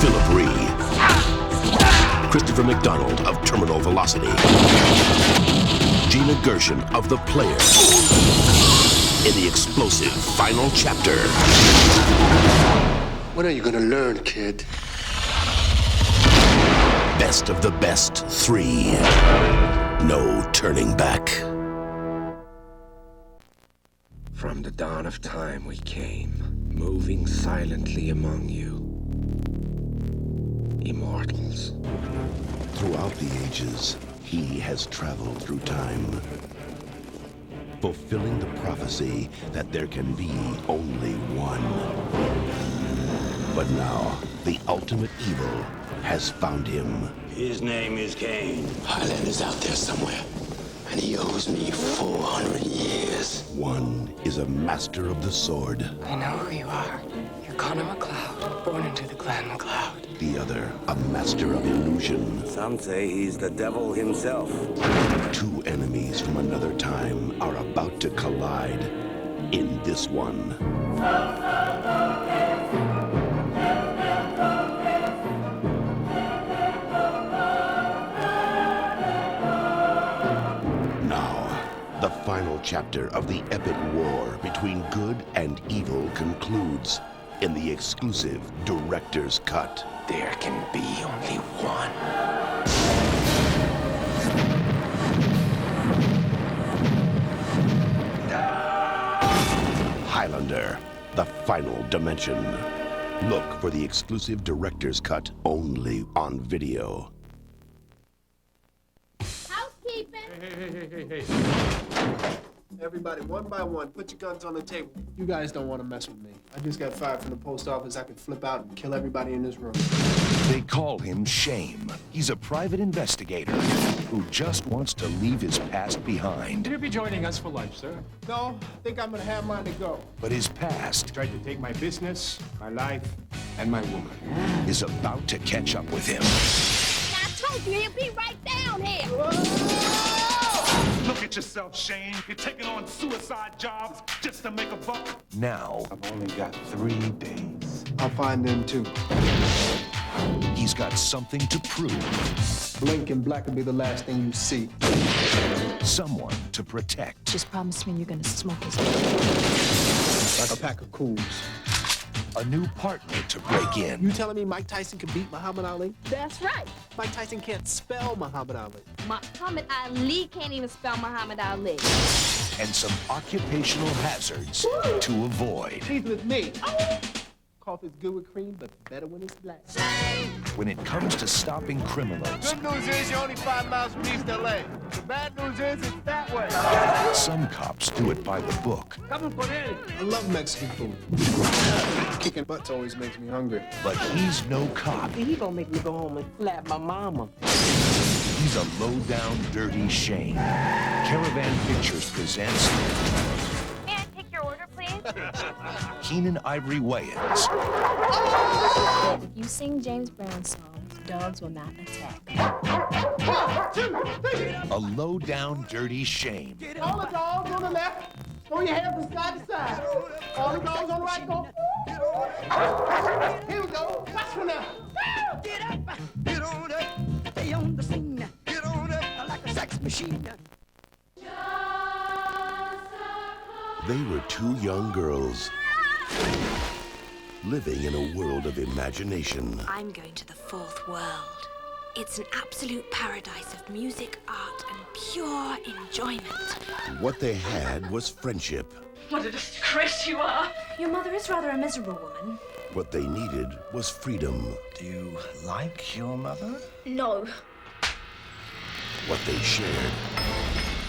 Philip Ree, Christopher McDonald of Terminal Velocity, Gina Gershon of The Player, in the explosive final chapter. When are you gonna learn, kid? Best of the Best 3. No turning back. From the dawn of time we came, moving silently among you. Immortals. Throughout the ages, he has traveled through time, fulfilling the prophecy that there can be only one. But now, the ultimate evil has found him. His name is Cain. Highlander's out there somewhere, and he owes me 400 years. One is a master of the sword. I know who you are. You're Connor McLeod, born into the clan McLeod. The other, a master of illusion. Some say he's the devil himself. Two enemies from another time are about to collide in this one. chapter of the epic war between good and evil concludes in the exclusive director's cut. There can be only one. Highlander, the final dimension. Look for the exclusive director's cut only on video. Housekeeping! Hey. Everybody, one by one, put your guns on the table. You guys don't want to mess with me. I just got fired from the post office. I can flip out and kill everybody in this room. They call him Shame. He's a private investigator who just wants to leave his past behind. Will you be joining us for lunch, sir? No, I think I'm gonna have mine to go. But his past Tried to take my business, my life, and my woman. is about to catch up with him. I told you he'll be right down here. Look at yourself, Shane. You're taking on suicide jobs just to make a buck. Now, I've only got 3 days. I'll find them too. he's got something to prove. Blink and black will be the last thing you see. Someone to protect. Just promise me you're gonna smoke his Like a pack of cools. A new partner to break in. You telling me Mike Tyson can beat Muhammad Ali? That's right. Mike Tyson can't spell Muhammad Ali. Muhammad Ali can't even spell Muhammad Ali. And some occupational hazards to avoid. He's with me. Coffee's good with cream, but better when it's black. When it comes to stopping criminals, Good news is you're only 5 miles from East LA. The bad news is it's that way. some cops do it by the book. I love Mexican food. Kicking butts always makes me hungry. But he's no cop. He gonna make me go home and slap my mama. He's a low-down, dirty Shane. Caravan Pictures presents May I take your order, please? Keenan Ivory Wayans, If you sing James Brown songs, dogs will not attack. a low-down, dirty Shane. All the dogs on the left, throw your hands from side to side. All the dogs on the right, go. Here we go. Watch for now. Get up, get on up, stay on the scene. Get on up like a sex machine. They were 2 young girls living in a world of imagination. I'm going to the 4th world. It's an absolute paradise of music, art, and pure enjoyment. What they had was friendship. What a disgrace you are! Your mother is rather a miserable woman. What they needed was freedom. Do you like your mother? No. What they shared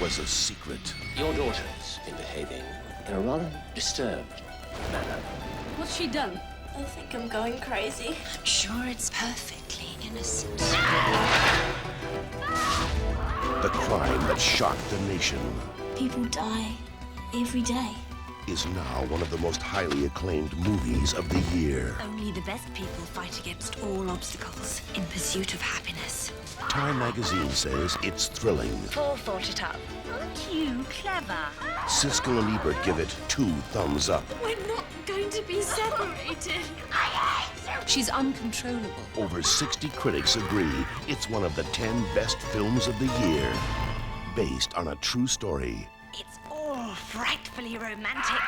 was a secret. Your daughter's been behaving in a rather disturbed manner. What's she done? I think I'm going crazy. I'm sure it's perfectly innocent. The crime that shocked the nation People die every day. is now one of the most highly acclaimed movies of the year. Only the best people fight against all obstacles in pursuit of happiness. Time magazine says it's thrilling. Paul thought it up. Aren't you clever? Siskel and Ebert give it 2 thumbs up. We're not going to be separated. She's uncontrollable. Over 60 critics agree it's one of the 10 best films of the year, based on a true story. It's all frightfully romantic.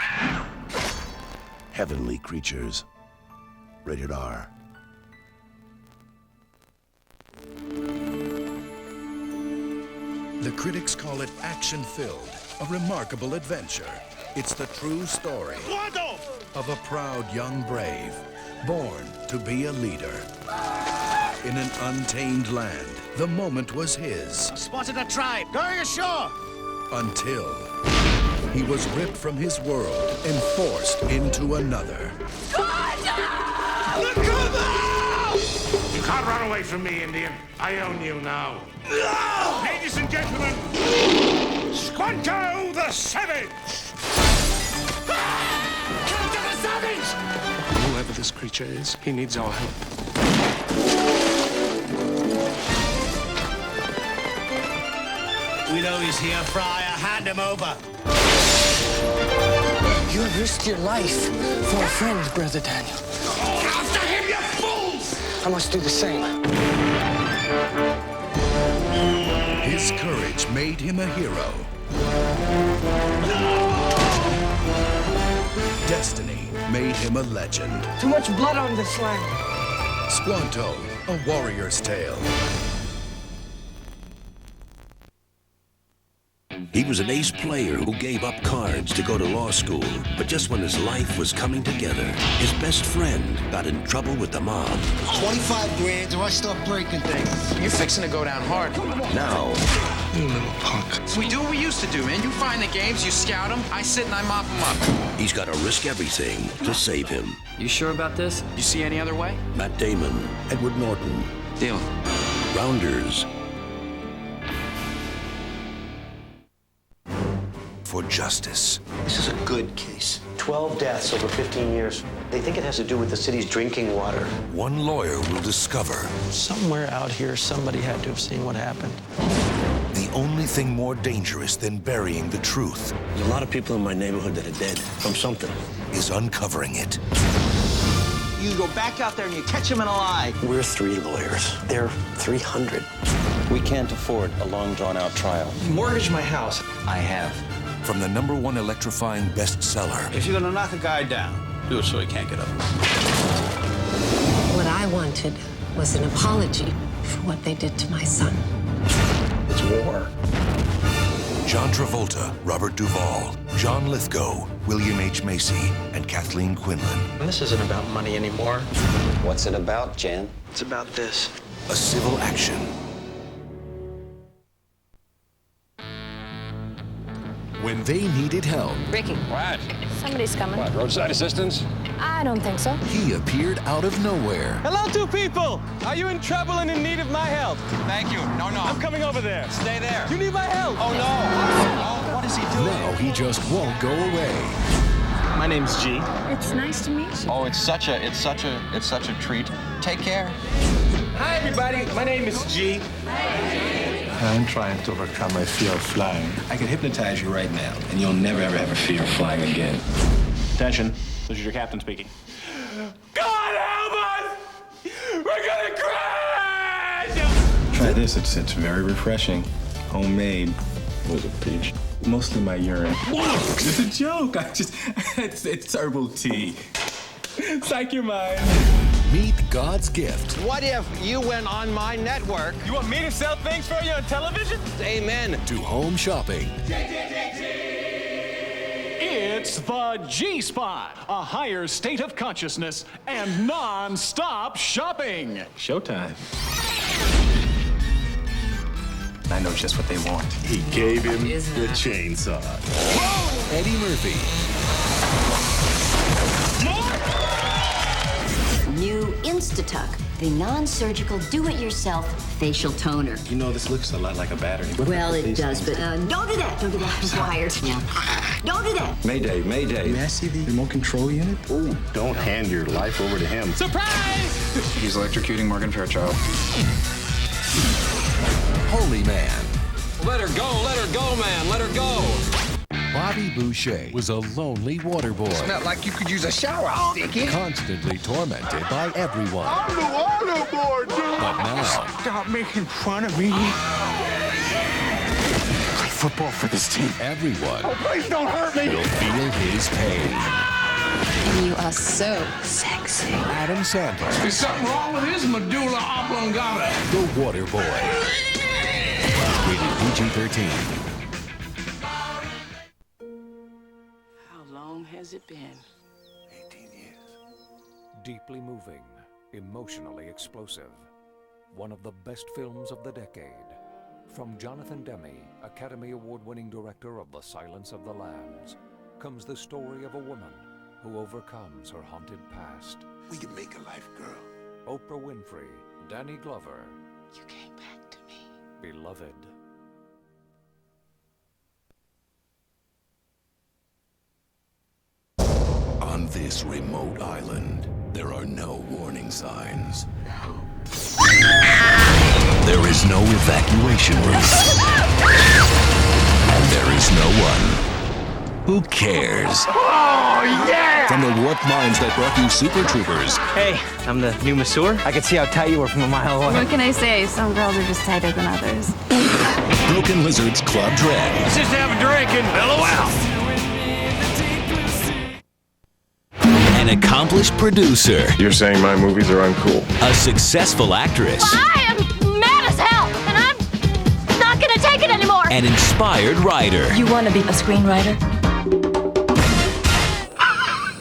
Heavenly Creatures. Rated R. The critics call it action-filled, a remarkable adventure. It's the true story of a proud young brave, born to be a leader. In an untamed land, the moment was his. Spotted a tribe going ashore. Until he was ripped from his world and forced into another. You can't run away from me, Indian. I own you now. Ladies and gentlemen, Squanto the Savage! Whoever this creature is, he needs our help. We know he's here, Friar. Hand him over. You have risked your life for a friend, Brother Daniel. After him, you fools! I must do the same. His His courage made him a hero. Destiny made him a legend. Too much blood on this land. Squanto, a warrior's tale. He was an ace player who gave up cards to go to law school. But just when his life was coming together, his best friend got in trouble with the mob. 25 grand or I start breaking things. You're fixing to go down hard. Now, You little punk. We do what we used to do, man. You find the games, you scout them, I sit and I mop them up. he's got to risk everything to save him. You sure about this? You see any other way? Matt Damon, Edward Norton, Deal. Rounders. For justice. This is a good case. 12 deaths over 15 years. They think it has to do with the city's drinking water. One lawyer will discover Somewhere out here, somebody had to have seen what happened. the only thing more dangerous than burying the truth There's a lot of people in my neighborhood that are dead from something. is uncovering it. You go back out there and you catch them in a lie. We're 3 lawyers. They're 300. We can't afford a long, drawn-out trial. Mortgage my house. I have. From the #1 electrifying bestseller If you're gonna knock a guy down, do it so he can't get up. What I wanted was an apology for what they did to my son. It's war. John Travolta, Robert Duvall, John Lithgow, William H. Macy, and Kathleen Quinlan. This isn't about money anymore. What's it about, Jan? It's about this. A civil action. When they needed help, Ricky. What? Somebody's coming. What, roadside assistance? I don't think so. he appeared out of nowhere. Hello, two people. Are you in trouble and in need of my help? Thank you. No. I'm coming over there. Stay there. You need my help. Oh, no. What is he doing? Now he just won't go away. My name's G. It's nice to meet you. Oh, it's such a treat. Take care. Hi, everybody. My name is G. I'm trying to overcome my fear of flying. I can hypnotize you right now, and you'll never ever have a fear of flying again. Attention. This is your captain speaking. God help us! We're gonna crash! Try this. It's very refreshing. Homemade. Was a peach. Mostly my urine. It's a joke. It's herbal tea. Psych your mind. Meet God's gift. What if you went on my network? You want me to sell things for you on television? Amen. To home shopping. It's the G-Spot, a higher state of consciousness and non-stop shopping. Showtime. I know just what they want. He gave him the chainsaw. Eddie Murphy. New Instatuck, the non-surgical, do-it-yourself facial toner. You know, this looks a lot like a battery. Well, it does, but don't do that. Don't do that. I'm wired. Yeah. Don't do that. Mayday, mayday. May I see the remote control unit? Ooh, don't hand your life over to him. Surprise! He's electrocuting Morgan Fairchild. Holy Man. Let her go, man, let her go. Bobby Boucher was a lonely water boy. Smelled like you could use a shower, Sticky. Constantly tormented by everyone. I'm the water boy, dude. But now, Stop making fun of me. Play football for this team. everyone Oh, please don't hurt me. will feel his pain. And you are so sexy. Adam Sandler, There's something wrong with his medulla oblongata. the water boy. Rated PG-13. How long has it been? 18 years. Deeply moving, emotionally explosive. One of the best films of the decade. From Jonathan Demme, Academy Award-winning director of The Silence of the Lambs, comes the story of a woman who overcomes her haunted past. We can make a life, girl. Oprah Winfrey, Danny Glover. You came back to me. Beloved. On this remote island, there are no warning signs. There is no evacuation route. And there is no one who cares. Oh, yeah! From the warped minds that brought you Super Troopers. Hey, I'm the new masseur. I could see how tight you were from a mile away. What can I say? Some girls are just tighter than others. Broken Lizard's Club Dread. Let's just have a drink and mellow out. An accomplished producer. You're saying my movies are uncool? A successful actress. I am mad as hell, and I'm not gonna take it anymore. An inspired writer. You want to be a screenwriter?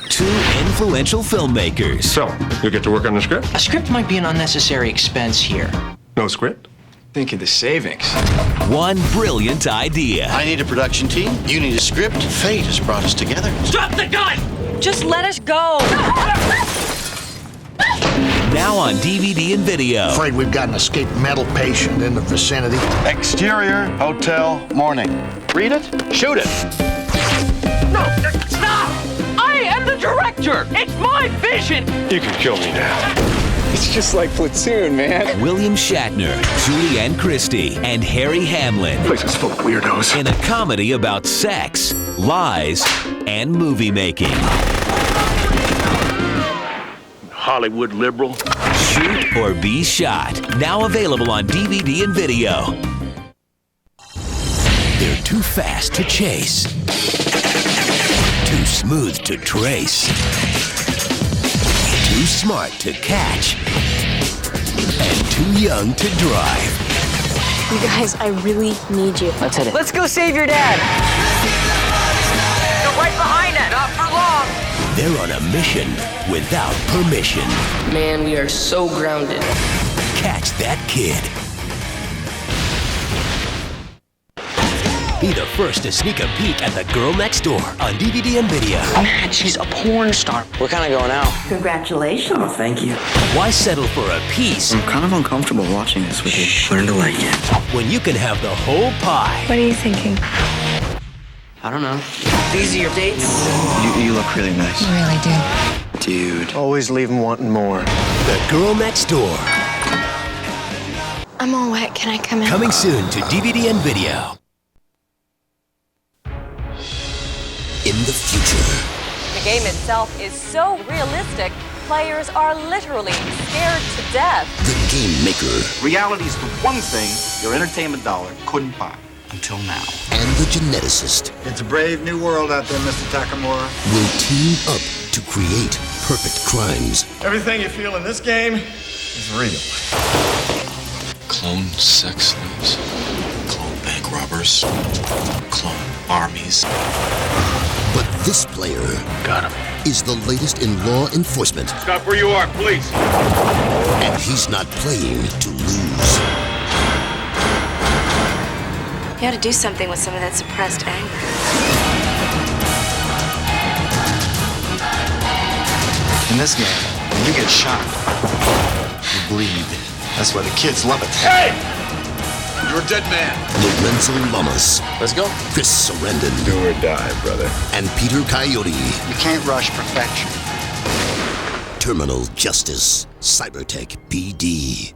Two influential filmmakers. So, you'll get to work on the script? A script might be an unnecessary expense here. No script? Think of the savings. One brilliant idea. I need a production team. You need a script. Fate has brought us together. Drop the gun! Just let us go. Now on DVD and video. Afraid we've got an escaped mental patient in the vicinity. Exterior, hotel, morning. Read it, shoot it. No, stop! I am the director! It's my vision! You can kill me now. It's just like Platoon, man. William Shatner, Julianne Christie, and Harry Hamlin. Place is full of weirdos. In a comedy about sex, lies, and movie making. Hollywood liberal. Shoot or be shot. Now available on DVD and video. They're too fast to chase. Too smooth to trace. Too smart to catch. And too young to drive. You guys, I really need you. Let's hit it. Let's go save your dad! You're right behind it! Not for long! They're on a mission without permission. Man, we are so grounded. Catch that kid. Be the first to sneak a peek at The Girl Next Door on DVD and video. Man, she's a porn star. We're kind of going out. Congratulations. Oh, thank you. Why settle for a piece I'm kind of uncomfortable watching this with you. Learn to like it. when you can have the whole pie? What are you thinking? I don't know. These are your dates? You look really nice. You really do. Dude. Always leave them wanting more. The Girl Next Door. I'm all wet. Can I come in? Coming soon to DVD and video. In the future. The game itself is so realistic, players are literally scared to death. The Game Maker. Reality is the one thing your entertainment dollar couldn't buy. Until now. And the Geneticist It's a brave new world out there, Mr. Takamura. will team up to create perfect crimes. Everything you feel in this game is real. Clone sex slaves, clone bank robbers, clone armies. But this player Got him. is the latest in law enforcement. Stop where you are, please. And he's not playing to lose. You ought to do something with some of that suppressed anger. In this game, when you get shot, you bleed. That's why the kids love it. Hey! You're a dead man. Lorenzo Lamas. Let's go. Chris Sarandon. Do or die, brother. And Peter Coyote. You can't rush perfection. Terminal Justice. Cybertech PD.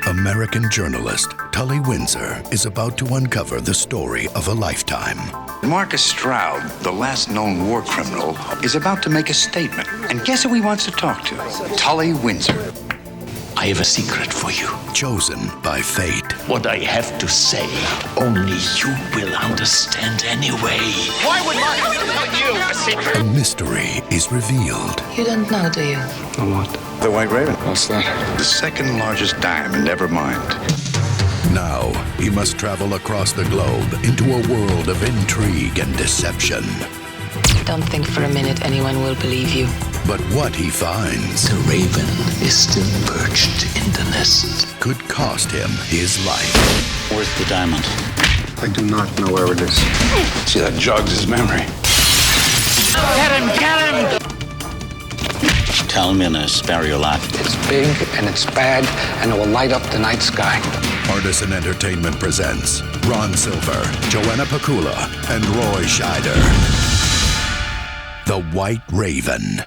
American journalist Tully Windsor is about to uncover the story of a lifetime. Marcus Stroud, the last known war criminal, is about to make a statement. And guess who he wants to talk to? Tully Windsor. I have a secret for you. Chosen by fate. What I have to say, only you will understand anyway. Why would Marcus tell you a secret? A mystery is revealed. You don't know, do you? What? The White Raven. What's that? The second largest diamond ever mined. Now, he must travel across the globe into a world of intrigue and deception. Don't think for a minute anyone will believe you. But what he finds The raven is still perched in the nest. could cost him his life. Where's the diamond? I do not know where it is. See, that jogs his memory. Get him! Get him! Tell him in a spare your life. It's big and it's bad and it will light up the night sky. Artisan Entertainment presents Ron Silver, Joanna Pakula, and Roy Scheider. The White Raven.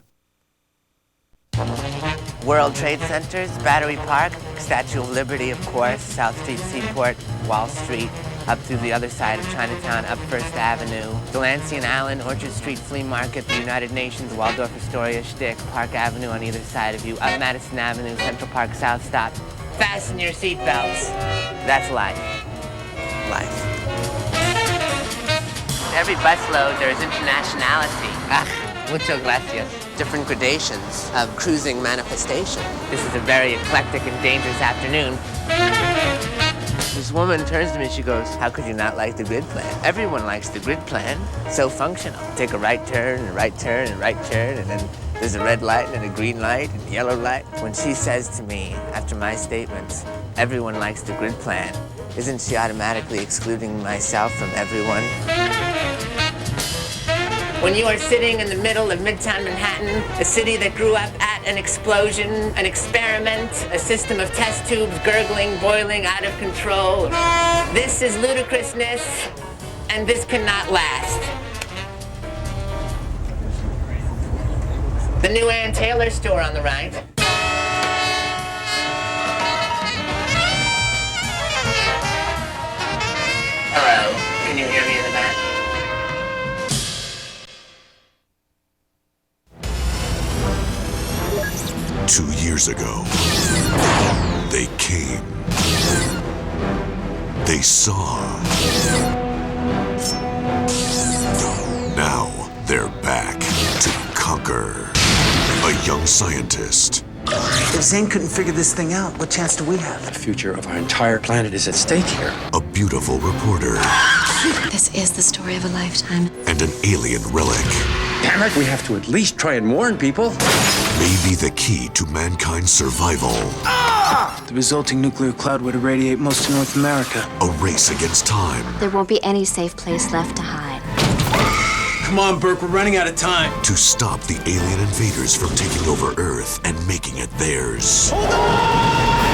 World Trade Centers, Battery Park, Statue of Liberty, of course, South Street Seaport, Wall Street, up through the other side of Chinatown, up First Avenue, Delancey and Allen, Orchard Street Flea Market, the United Nations, Waldorf Astoria, Shtick, Park Avenue on either side of you, up Madison Avenue, Central Park South Stop. Fasten your seatbelts. That's life. Life. Every busload, there is internationality. Muchas gracias. Different gradations of cruising manifestation. This is a very eclectic and dangerous afternoon. This woman turns to me, she goes, how could you not like the grid plan? Everyone likes the grid plan. So functional. Take a right turn, and a right turn, and a right turn, and then there's a red light, and a green light, and a yellow light. When she says to me, after my statements, everyone likes the grid plan, isn't she automatically excluding myself from everyone? When you are sitting in the middle of Midtown Manhattan, a city that grew up at an explosion, an experiment, a system of test tubes gurgling, boiling, out of control, this is ludicrousness, and this cannot last. The new Ann Taylor store on the right. Hello, can you hear me in the back? 2 years ago, they came. They saw. Now they're back to conquer. A young scientist. If Zane couldn't figure this thing out, what chance do we have? The future of our entire planet is at stake here. A beautiful reporter. This is the story of a lifetime. And an alien relic. Damn it, we have to at least try and warn people. May be the key to mankind's survival. The resulting nuclear cloud would irradiate most of North America. A race against time. There won't be any safe place left to hide. Come on, Burke, we're running out of time. To stop the alien invaders from taking over Earth and making it theirs. Hold on!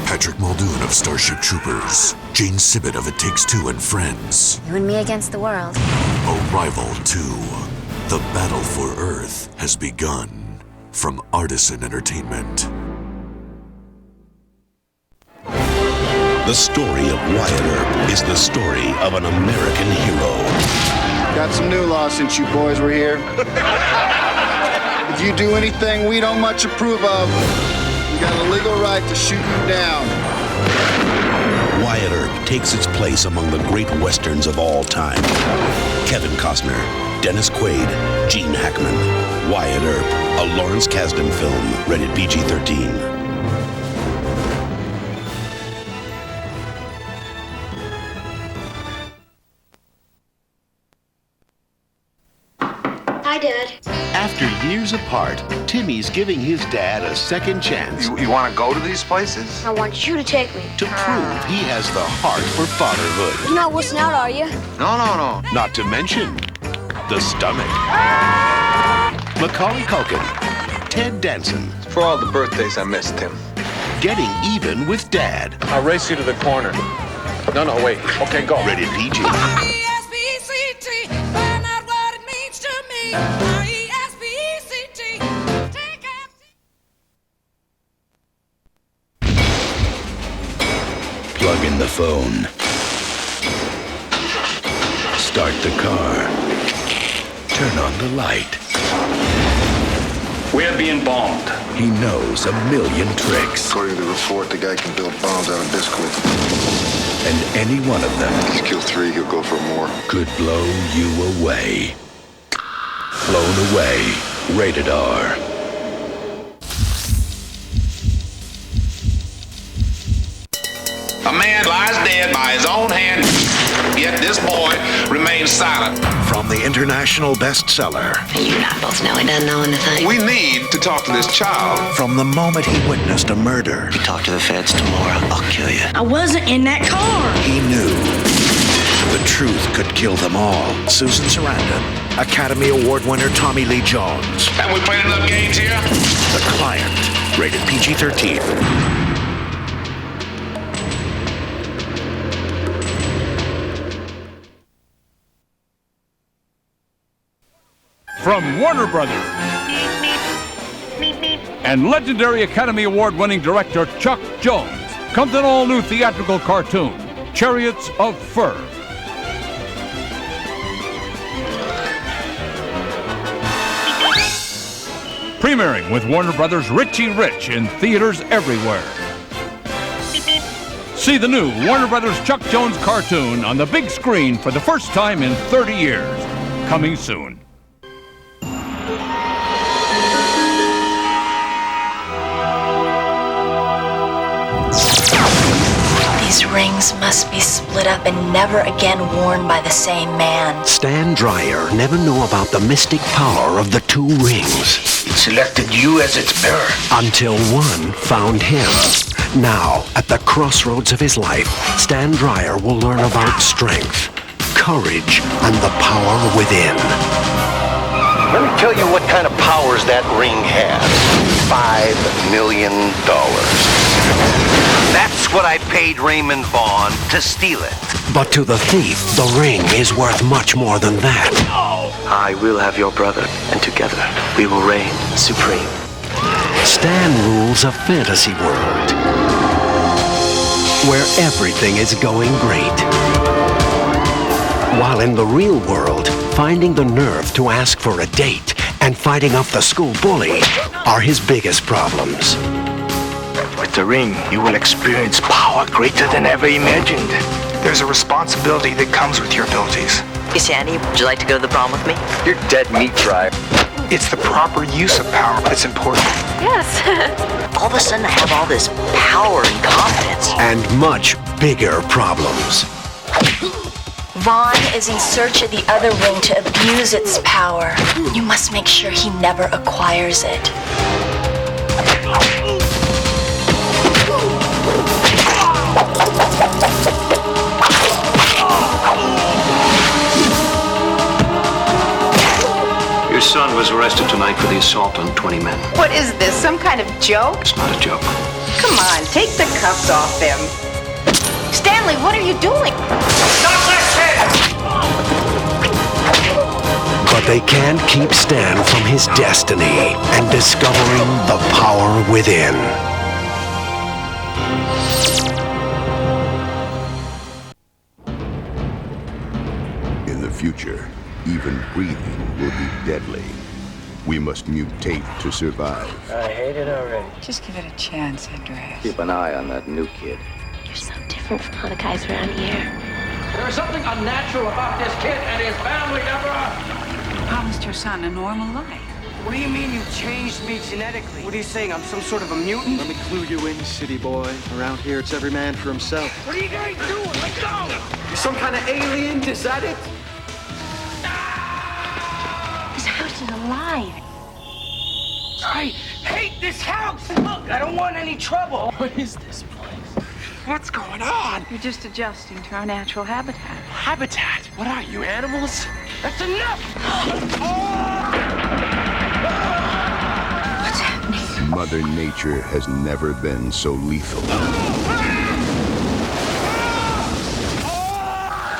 Patrick Muldoon of Starship Troopers. Jane Sibbett of It Takes Two and Friends. You and me against the world. Arrival 2. The battle for Earth has begun. From Artisan Entertainment. The story of Wyatt Earp is the story of an American hero. Got some new laws since you boys were here. If you do anything we don't much approve of, we got a legal right to shoot you down. Wyatt Earp takes its place among the great westerns of all time. Kevin Costner, Dennis Quaid, Gene Hackman. Wyatt Earp, a Lawrence Kasdan film, rated PG-13. Hi, Dad. After years apart, Timmy's giving his dad a second chance. You want to go to these places? I want you to take me. To prove he has the heart for fatherhood. You're not wussing out, are you? No. Not to mention the stomach. Macaulay Culkin, Ted Danson. For all the birthdays I missed, Tim. Getting even with Dad. I'll race you to the corner. No, wait. Okay, go. Rated PG. Plug in the phone. Start the car. Turn on the light. We're being bombed. He knows a million tricks. According to the report, the guy can build bombs out of biscuit. And any one of them, He's killed 3, he'll go for more. could blow you away. Blown Away. Rated R. A man lies dead by his own hand, yet this boy remains silent. From the international bestseller. You and I both know he doesn't know anything. We need to talk to this child. From the moment he witnessed a murder. You talk to the feds tomorrow, I'll kill you. I wasn't in that car. He knew the truth could kill them all. Susan Sarandon, Academy Award winner Tommy Lee Jones. And we played enough games here? The Client, rated PG-13. From Warner Brothers. And legendary Academy Award-winning director Chuck Jones comes an all-new theatrical cartoon, Chariots of Fur. Premiering with Warner Brothers' Richie Rich in theaters everywhere. See the new Warner Brothers Chuck Jones cartoon on the big screen for the first time in 30 years. Coming soon. These rings must be split up and never again worn by the same man. Stan Dreyer never knew about the mystic power of the two rings. It selected you as its bearer. Until one found him. Now, at the crossroads of his life, Stan Dreyer will learn about strength, courage, and the power within. Let me tell you what kind of powers that ring has. $5 million. That's what I paid Raymond Vaughn to steal it. But to the thief, the ring is worth much more than that. I will have your brother, and together we will reign supreme. Stan rules a fantasy world where everything is going great. While in the real world, finding the nerve to ask for a date and fighting off the school bully are his biggest problems. With the ring, you will experience power greater than ever imagined. There's a responsibility that comes with your abilities. Hey, Sandy, would you like to go to the prom with me? You're dead meat, Tribe. It's the proper use of power that's important. Yes. All of a sudden, I have all this power and confidence. And much bigger problems. Vaughn is in search of the other ring to abuse its power. You must make sure he never acquires it. Your son was arrested tonight for the assault on 20 men. What is this, some kind of joke? It's not a joke. Come on, take the cuffs off him. Stanley, what are you doing? Stop that shit! But they can't keep Stan from his destiny and discovering the power within. In the future, even breathing will be deadly. We must mutate to survive. I hate it already. Just give it a chance, Andreas. Keep an eye on that new kid. You're so different from all the guys around here. There is something unnatural about this kid and his family, Deborah. Promised your son a normal life. What do you mean you changed me genetically? What are you saying? I'm some sort of a mutant? Let me clue you in, city boy. Around here, it's every man for himself. What are you guys doing? Let go! You're some kind of alien? Is that it? This house is alive. I hate this house! Look, I don't want any trouble. What is this place? What's going on? You're just adjusting to our natural habitat. Habitat? What are you, animals? That's enough! What's happening? Mother Nature has never been so lethal.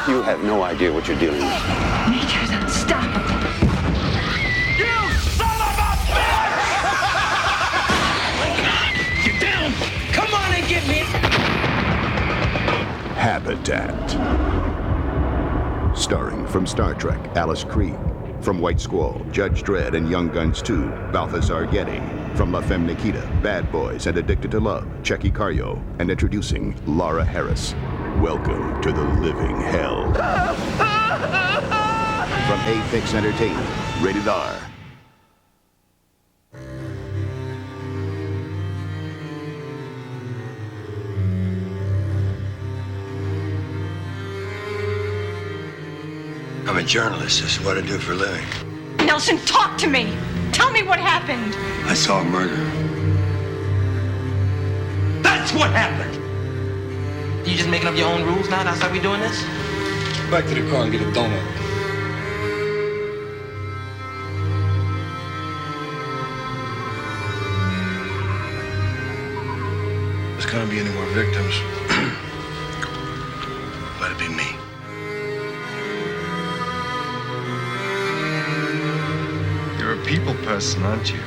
You have no idea what you're dealing with. Nature's unstoppable. You son of a bitch! Get down! Come on and get me! Habitat. Starring from Star Trek, Alice Krige. From White Squall, Judge Dredd, and Young Guns 2, Balthazar Getty. From La Femme Nikita, Bad Boys, and Addicted to Love, Checky Cario. And introducing Laura Harris. Welcome to the living hell. From Apex Entertainment, rated R. I'm a journalist. This is what I do for a living. Nelson, talk to me. Tell me what happened. I saw a murder. That's what happened! You just making up your own rules now? That's how we doing this? Back to the car and get a donut. There's gonna be any more victims. Let it be me. You're a people person, aren't you?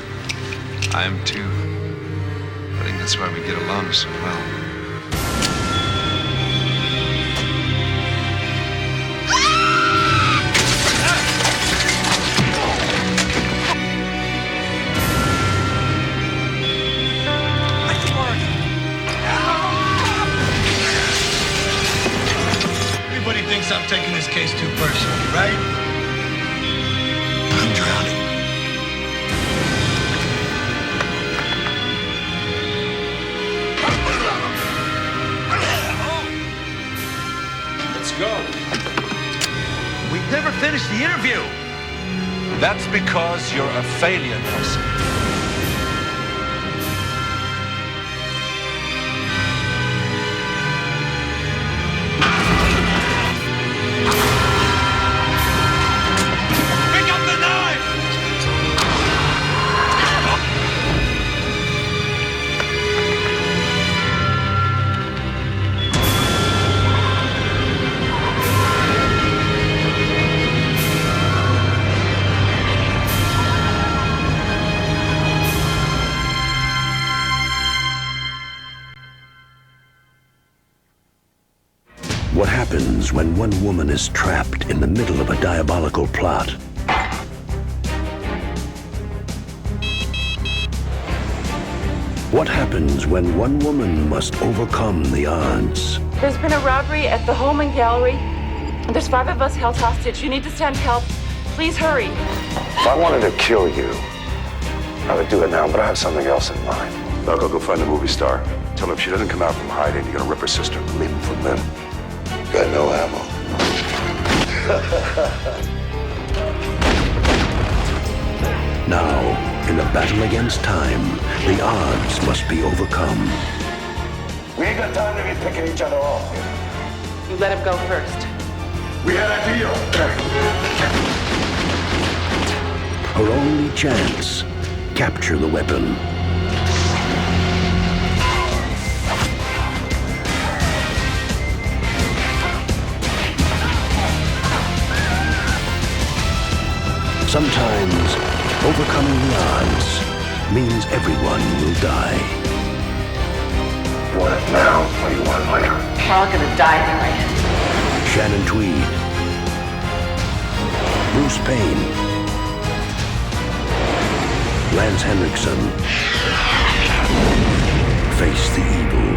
I am too. I think that's why we get along so well. Everybody thinks I'm taking this case too personally, right? I'm drowning. Let's go. We've never finished the interview. That's because you're a failure, Nelson. Pick up the knife! What happens when one woman is trapped in the middle of a diabolical plot? What happens when one woman must overcome the odds? There's been a robbery at the Holman Gallery. There's 5 of us held hostage. You need to send help. Please hurry. If I wanted to kill you, I would do it now, but I have something else in mind. I'll go find the movie star. Tell her if she doesn't come out from hiding, you're gonna rip her sister limb from limb. Got no ammo. Now, in the battle against time, the odds must be overcome. We ain't got time to be picking each other off here. You let him go first. We had a deal. Her only chance, capture the weapon. Sometimes, overcoming the odds means everyone will die. You want it now, or you want it later? We're all gonna die tonight. Shannon Tweed, Bruce Payne, Lance Henriksen. Face the evil.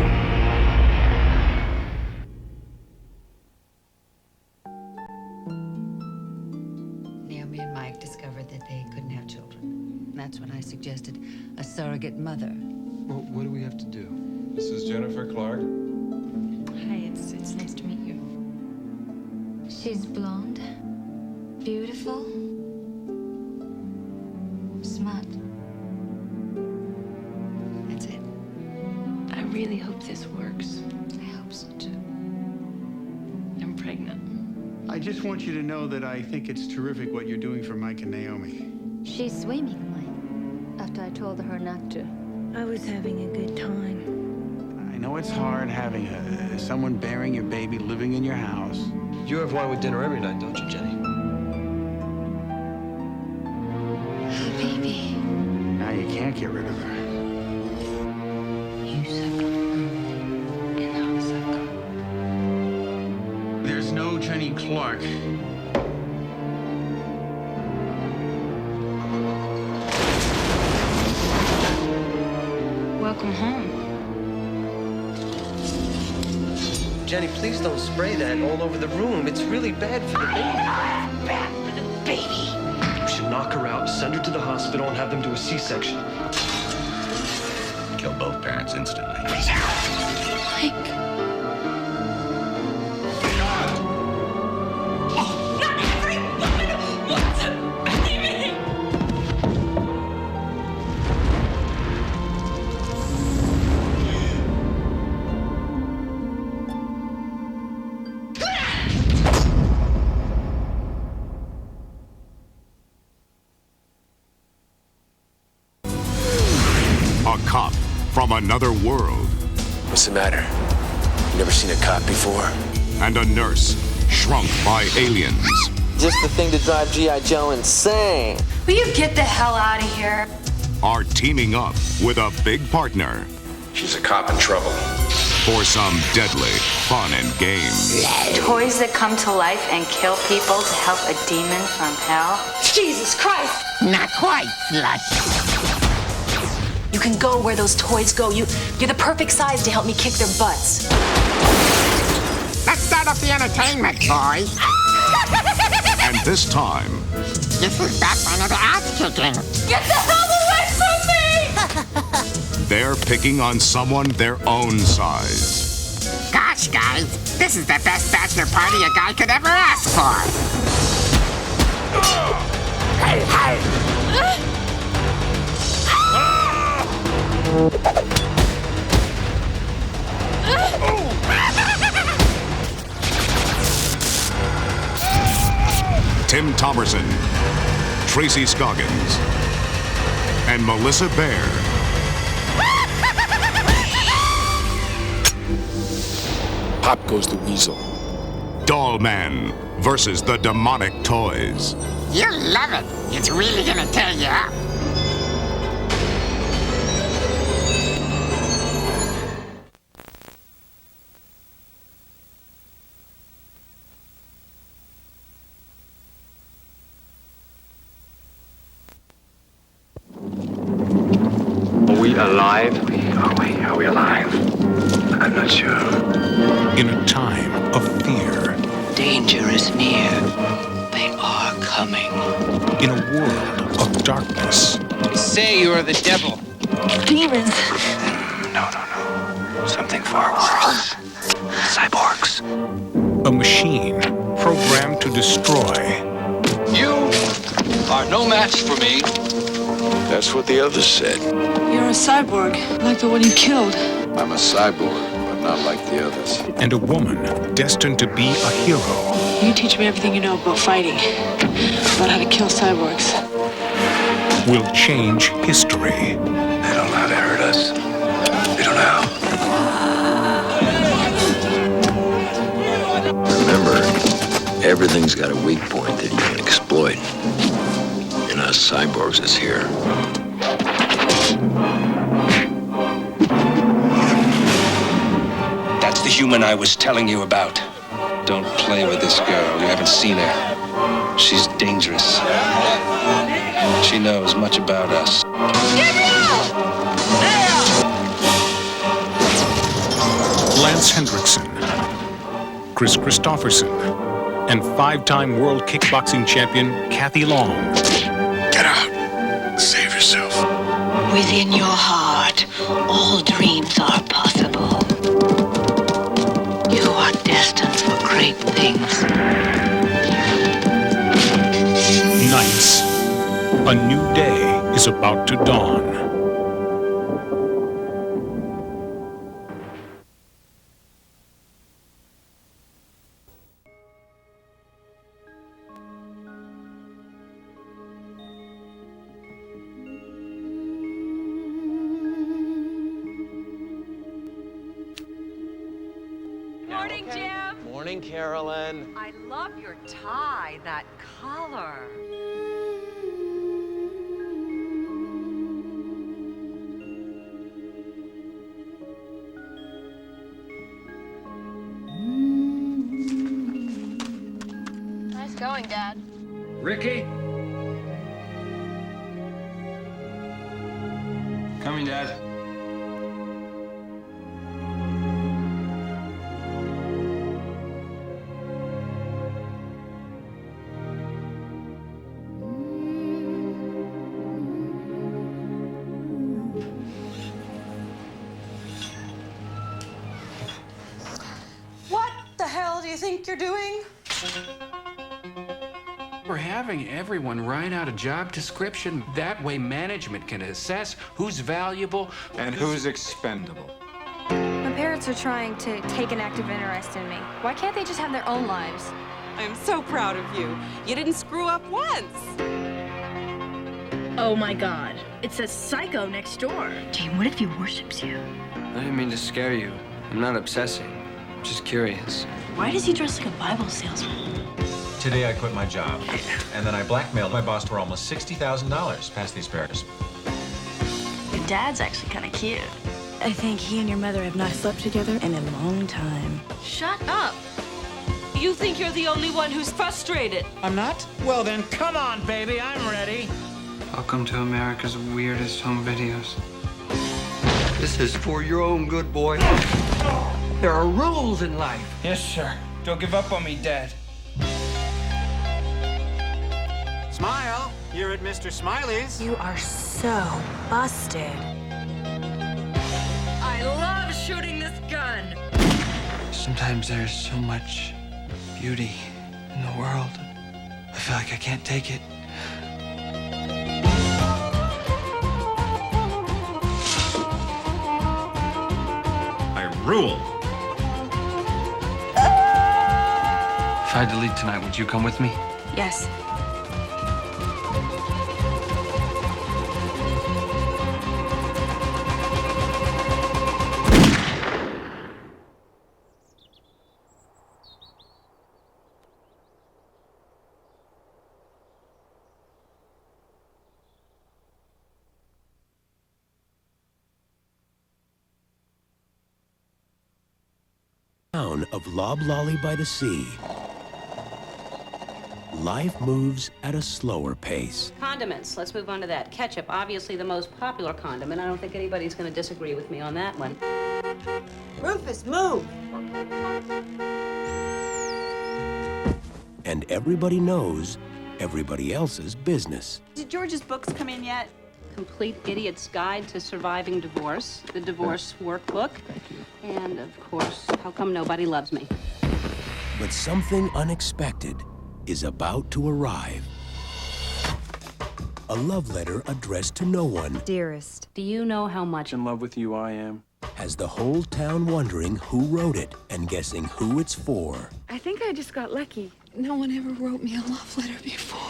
Naomi and Mike discovered that they couldn't have children. That's when I suggested a surrogate mother. Well, what do we have to do? This is Jennifer Clark. Hi, it's nice to meet you. She's blonde, beautiful, smart. That's it. I really hope this works. I hope so too. I'm pregnant. I just want you to know that I think it's terrific what you're doing for Mike and Naomi. She's swimming, Mike, after I told her not to. I was having a good time. I know it's hard having someone bearing your baby living in your house. You have wine with dinner every night, don't you, Jenny? Baby. Now you can't get rid of her. You suck. And I'll suck. There's no Jenny Clark. Welcome home. Jenny, please don't spray that all over the room. It's really bad for the baby. Bad for the baby. You should knock her out, send her to the hospital, and have them do a C-section. Kill both parents instantly. Mike. Not every woman wants a baby. A cop from another world. What's the matter? You never seen a cop before? And a nurse shrunk by aliens. Just the thing to drive G.I. Joe insane. Will you get the hell out of here? are teaming up with a big partner She's a cop in trouble. for some deadly fun and games. Toys that come to life and kill people to help a demon from hell? Jesus Christ! Not quite, slut. You can go where those toys go. You're the perfect size to help me kick their butts. Let's start up the entertainment, boys. And this time, This is Batman of the ass kicking. Get the hell away from me! they're picking on someone their own size. Gosh, guys, this is the best bachelor party a guy could ever ask for. Hey, hey! Tim Thomerson, Tracy Scoggins, and Melissa Baer. Pop goes the weasel. Doll Man versus the demonic toys. You'll love it. It's really gonna tear you up. Are we alive? Are we alive? I'm not sure. In a time of fear, Danger is near. They are coming. in a world of darkness, They say you are the devil. Demons. No. Something far worse. Cyborgs. a machine programmed to destroy. You are no match for me. That's what the others said. You're a cyborg, like the one you killed. I'm a cyborg, but not like the others. And a woman destined to be a hero You teach me everything you know about fighting, about how to kill cyborgs. will change history. They don't know how to hurt us. They don't know how. Remember, everything's got a weak point that you can exploit. And us cyborgs is here. That's the human I was telling you about. Don't play with this girl. You haven't seen her. She's dangerous. She knows much about us. Lance Hendrickson, Chris Christopherson, and 5-time world kickboxing champion Kathy Long. Get out. Save yourself. Within your heart, all dreams are possible. You are destined for great things. Knights, a new day is about to dawn. Morning, Jim. Morning, Carolyn. I love your tie, that color. Nice going, Dad. Ricky? Coming, Dad. What the hell do you think you're doing? We're having everyone write out a job description. That way management can assess who's valuable And who's expendable. My parents are trying to take an active interest in me. Why can't they just have their own lives? I'm so proud of you. You didn't screw up once. Oh my God. It's a psycho next door. Jane, what if he worships you? I didn't mean to scare you. I'm not obsessing. I'm just curious. Why does he dress like a Bible salesman? Today I quit my job, and then I blackmailed my boss for almost $60,000 past the asparagus. Dad's actually kind of cute. I think he and your mother have not slept together in a long time. Shut up. You think you're the only one who's frustrated. I'm not? Well then, come on, baby, I'm ready. Welcome to America's weirdest home videos. This is for your own good, boy. There are rules in life. Yes, sir. Don't give up on me, Dad. Smile. You're at Mr. Smiley's. You are so busted. I love shooting this gun. Sometimes there's so much beauty in the world. I feel like I can't take it. I rule. If I had to leave tonight, would you come with me? Yes. Town of Loblolly by the sea. Life moves at a slower pace. Condiments. Let's move on to that. Ketchup, obviously the most popular condiment. I don't think anybody's going to disagree with me on that one. Rufus, move! And everybody knows everybody else's business. Did George's books come in yet? Complete Idiot's Guide to Surviving Divorce, the Divorce Workbook, and, of course, How Come Nobody Loves Me. But something unexpected is about to arrive. A love letter addressed to no one. Dearest, do you know how much In love with you I am. Has the whole town wondering who wrote it and guessing who it's for. I think I just got lucky. No one ever wrote me a love letter before.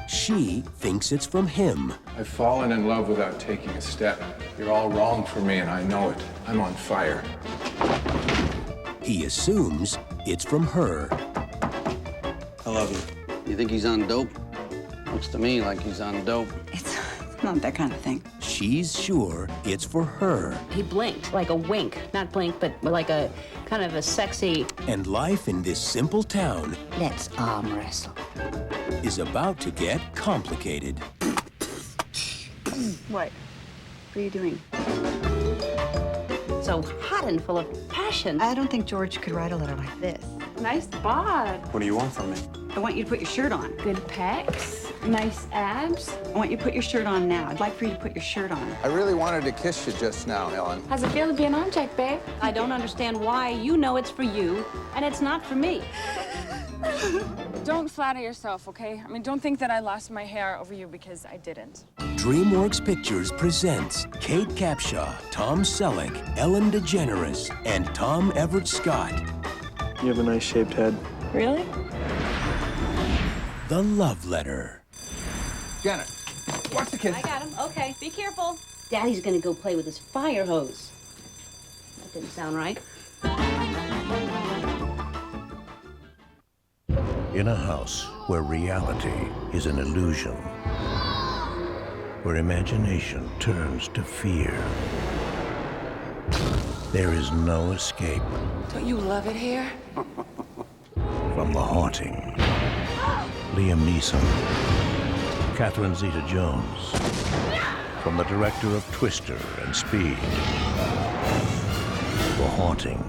She thinks it's from him. I've fallen in love without taking a step. You're all wrong for me, and I know it. I'm on fire. He assumes it's from her. I love you. You think he's on dope? Looks to me like he's on dope. It's not that kind of thing. She's sure it's for her. He blinked, like a wink. Not blink, but like a kind of a sexy... And life in this simple town... Let's arm wrestle. ...is about to get complicated. What? What are you doing? So hot and full of passion. I don't think George could write a letter like this. Nice bod. What do you want from me? I want you to put your shirt on. Good pecs, nice abs. I want you to put your shirt on now. I'd like for you to put your shirt on. I really wanted to kiss you just now, Ellen. How's it feel to be an object, babe? I don't understand why you know it's for you and it's not for me. Don't flatter yourself, okay? I mean, don't think that I lost my hair over you because I didn't. DreamWorks Pictures presents Kate Capshaw, Tom Selleck, Ellen DeGeneres, and Tom Everett Scott. You have a nice shaped head. Really? The Love Letter. Janet, watch the kids. I got him. Okay, be careful. Daddy's gonna go play with his fire hose. That didn't sound right. In a house where reality is an illusion, where imagination turns to fear, there is no escape Don't you love it here? from the haunting. Liam Neeson, Catherine Zeta-Jones, from the director of Twister and Speed, The Haunting.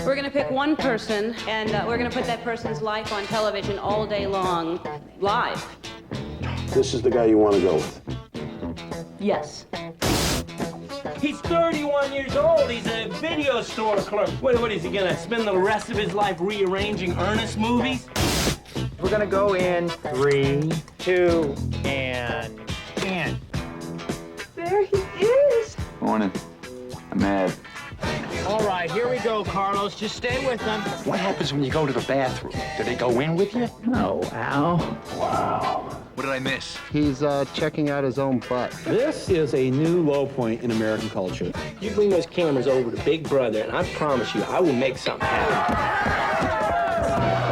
We're gonna pick one person, and we're gonna put that person's life on television all day long, live. This is the guy you want to go with. Yes. He's 31 years old. He's a video store clerk. What is he gonna spend the rest of his life rearranging Ernest movies? We're gonna go in 3, 2, and. There he is. Morning. I'm mad. All right, here we go, Carlos. Just stay with them. What happens when you go to the bathroom? Do they go in with you? No, Al. Wow. What did I miss? He's checking out his own butt. This is a new low point in American culture. You bring those cameras over to Big Brother, and I promise you, I will make something happen.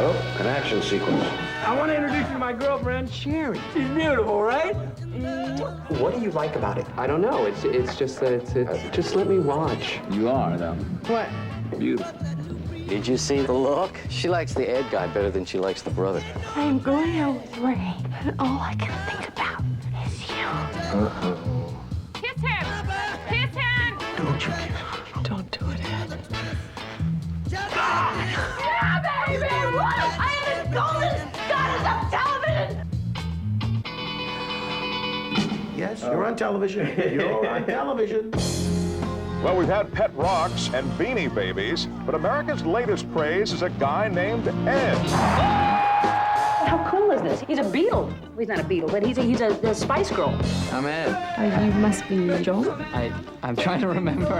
Oh, an action sequence. I want to introduce you to my girlfriend, Sherry. She's beautiful, right? What do you like about it? I don't know. It's just that just let me watch. You are, though. What? Beautiful. Did you see the look? She likes the Ed guy better than she likes the brother. I'm going out with Ray, and all I can think about is you. Uh-oh. Kiss him! Kiss him! Don't you kiss. Don't do it, Ed. Yeah, baby! What? I am the golden goddess of television! Yes, you're on television. You're on television. Well, we've had pet rocks and beanie babies, but America's latest craze is a guy named Ed. How cool is this? He's a beetle. Well, he's not a beetle, but he's a Spice Girl. I'm Ed. You must be Joel. I'm trying to remember.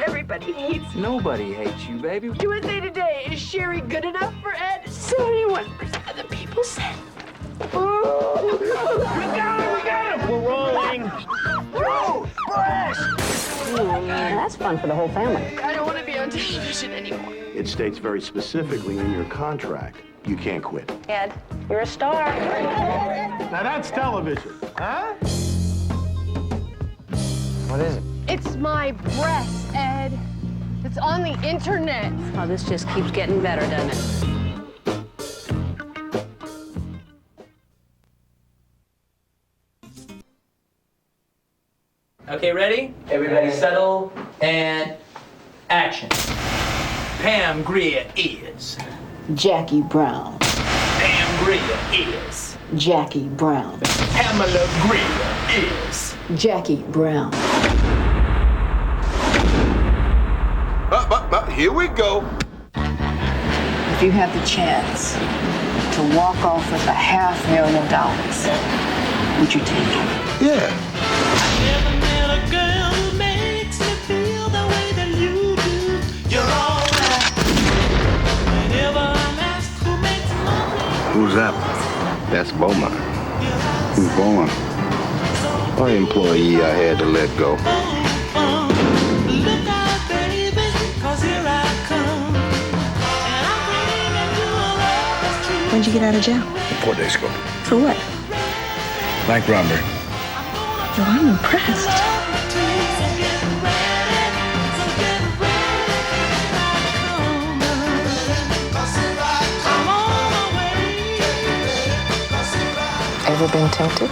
Everybody hates you. Nobody hates you, baby. USA Today, is Sherry good enough for Ed? 71% of the people said. Ooh. We got him! We're rolling. That's fun for the whole family. I don't want to be on television anymore. It states very specifically in your contract, you can't quit. Ed, you're a star. Now that's television, huh? What is it? It's my breast, Ed. It's on the internet. Oh, this just keeps getting better, doesn't it? Okay, ready? Everybody settle, and action. Pam Grier is. Jackie Brown. Pam Grier is. Jackie Brown. Pamela Grier is. Jackie Brown. Here we go. If you had the chance to walk off with $500,000, would you take it? Yeah. Who's that? That's Beaumont. Who's Beaumont? Our employee I had to let go. When'd you get out of jail? 4 days ago. For what? Bank robbery. Well, I'm impressed. Ever been tempted?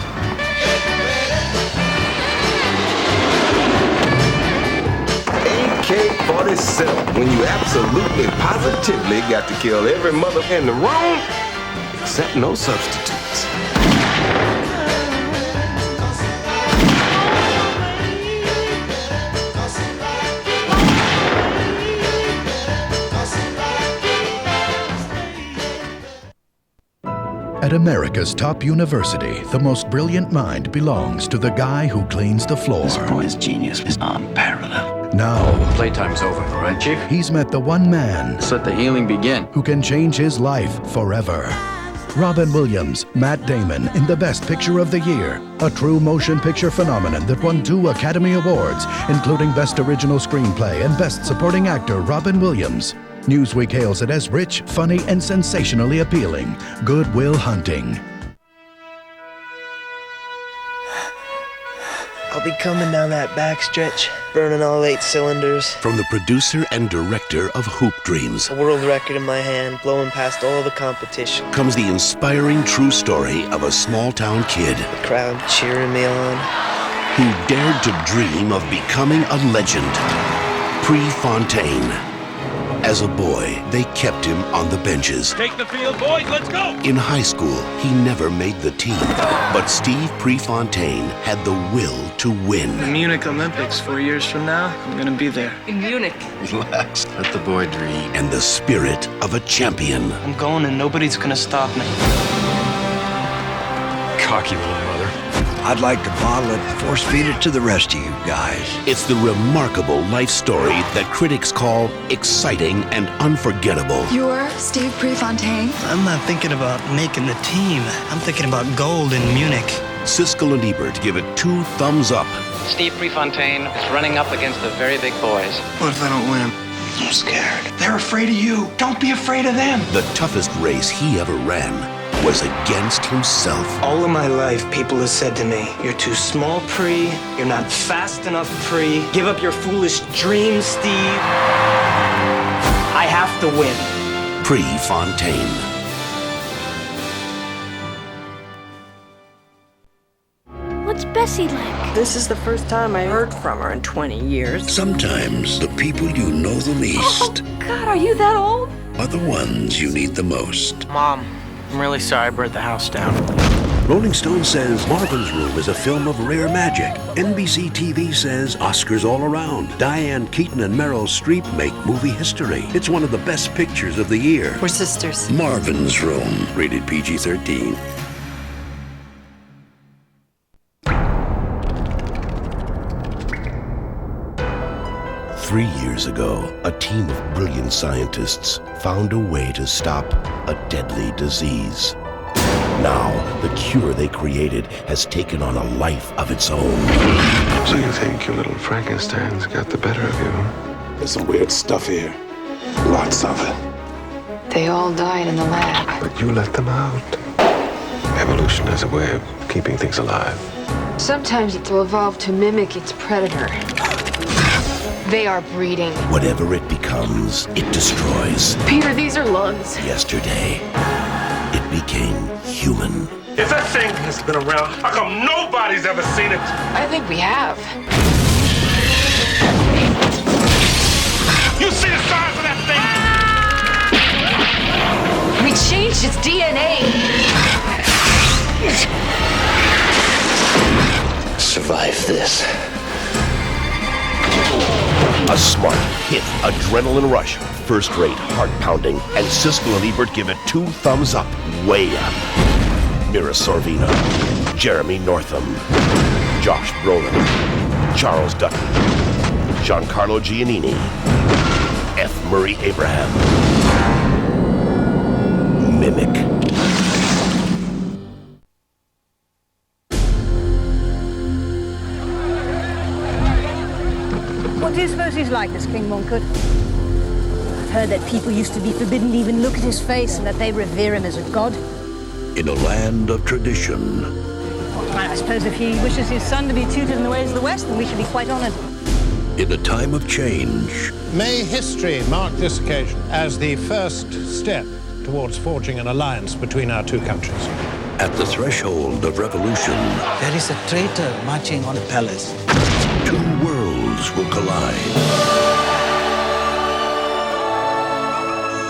AK-47, when you absolutely, positively got to kill every mother in the room, except no substitutes. At America's top university, the most brilliant mind belongs to the guy who cleans the floor. This boy's genius is unparalleled. Now, Playtime's over, all right, Chief? he's met the one man Let's let the healing begin. who can change his life forever. Robin Williams, Matt Damon in the Best Picture of the Year, a true motion picture phenomenon that won 2 Academy Awards, including Best Original Screenplay and Best Supporting Actor Robin Williams. Newsweek hails it as rich, funny, and sensationally appealing. Good Will Hunting. I'll be coming down that backstretch, burning all 8 cylinders. From the producer and director of Hoop Dreams A world record in my hand, blowing past all the competition. comes the inspiring true story of a small-town kid The crowd cheering me on. who dared to dream of becoming a legend. Prefontaine. As a boy, they kept him on the benches. Take the field, boys, let's go! In high school, he never made the team. But Steve Prefontaine had the will to win. The Munich Olympics 4 years from now, I'm gonna be there. In Munich. Relax, let the boy dream. And the spirit of a champion. I'm going and nobody's gonna stop me. Cocky little mother. I'd like to bottle it, force feed it to the rest of you guys. It's the remarkable life story that critics call exciting and unforgettable. You're Steve Prefontaine? I'm not thinking about making the team. I'm thinking about gold in Munich. Siskel and Ebert give it 2 thumbs up. Steve Prefontaine is running up against the very big boys. What if I don't win? I'm scared. They're afraid of you. Don't be afraid of them. The toughest race he ever ran was against himself. All of my life, people have said to me, you're too small, Pre. You're not fast enough, Pre. Give up your foolish dreams, Steve. I have to win. Prefontaine. What's Bessie like? This is the first time I heard from her in 20 years. Sometimes the people you know the least God, are you that old? are the ones you need the most. Mom, I'm really sorry I burnt the house down. Rolling Stone says Marvin's Room is a film of rare magic. NBC TV says Oscars all around. Diane Keaton and Meryl Streep make movie history. It's one of the best pictures of the year. We're sisters. Marvin's Room, rated PG-13. Three years ago, a team of brilliant scientists found a way to stop a deadly disease. Now, the cure they created has taken on a life of its own. So you think your little Frankenstein's got the better of you? There's some weird stuff here. Lots of it. They all died in the lab. But you let them out. Evolution has a way of keeping things alive. Sometimes it will evolve to mimic its predator. They are breeding. Whatever it becomes, it destroys. Peter, these are lungs. Yesterday, it became human. If that thing has been around, how come nobody's ever seen it? I think we have. You see the size of that thing? We changed its DNA. Survive this. A smart, hit, adrenaline rush, first-rate, heart-pounding, and Siskel and Ebert give it 2 thumbs up, way up. Mira Sorvino, Jeremy Northam, Josh Brolin, Charles Dutton, Giancarlo Giannini, F. Murray Abraham. Mimic. What do you suppose he's like, this King Mongkut? I've heard that people used to be forbidden to even look at his face and that they revere him as a god. In a land of tradition. Well, I suppose if he wishes his son to be tutored in the ways of the West, then we should be quite honored. In a time of change. May history mark this occasion as the first step towards forging an alliance between our two countries. At the threshold of revolution. There is a traitor marching on the palace. 2 worlds will collide.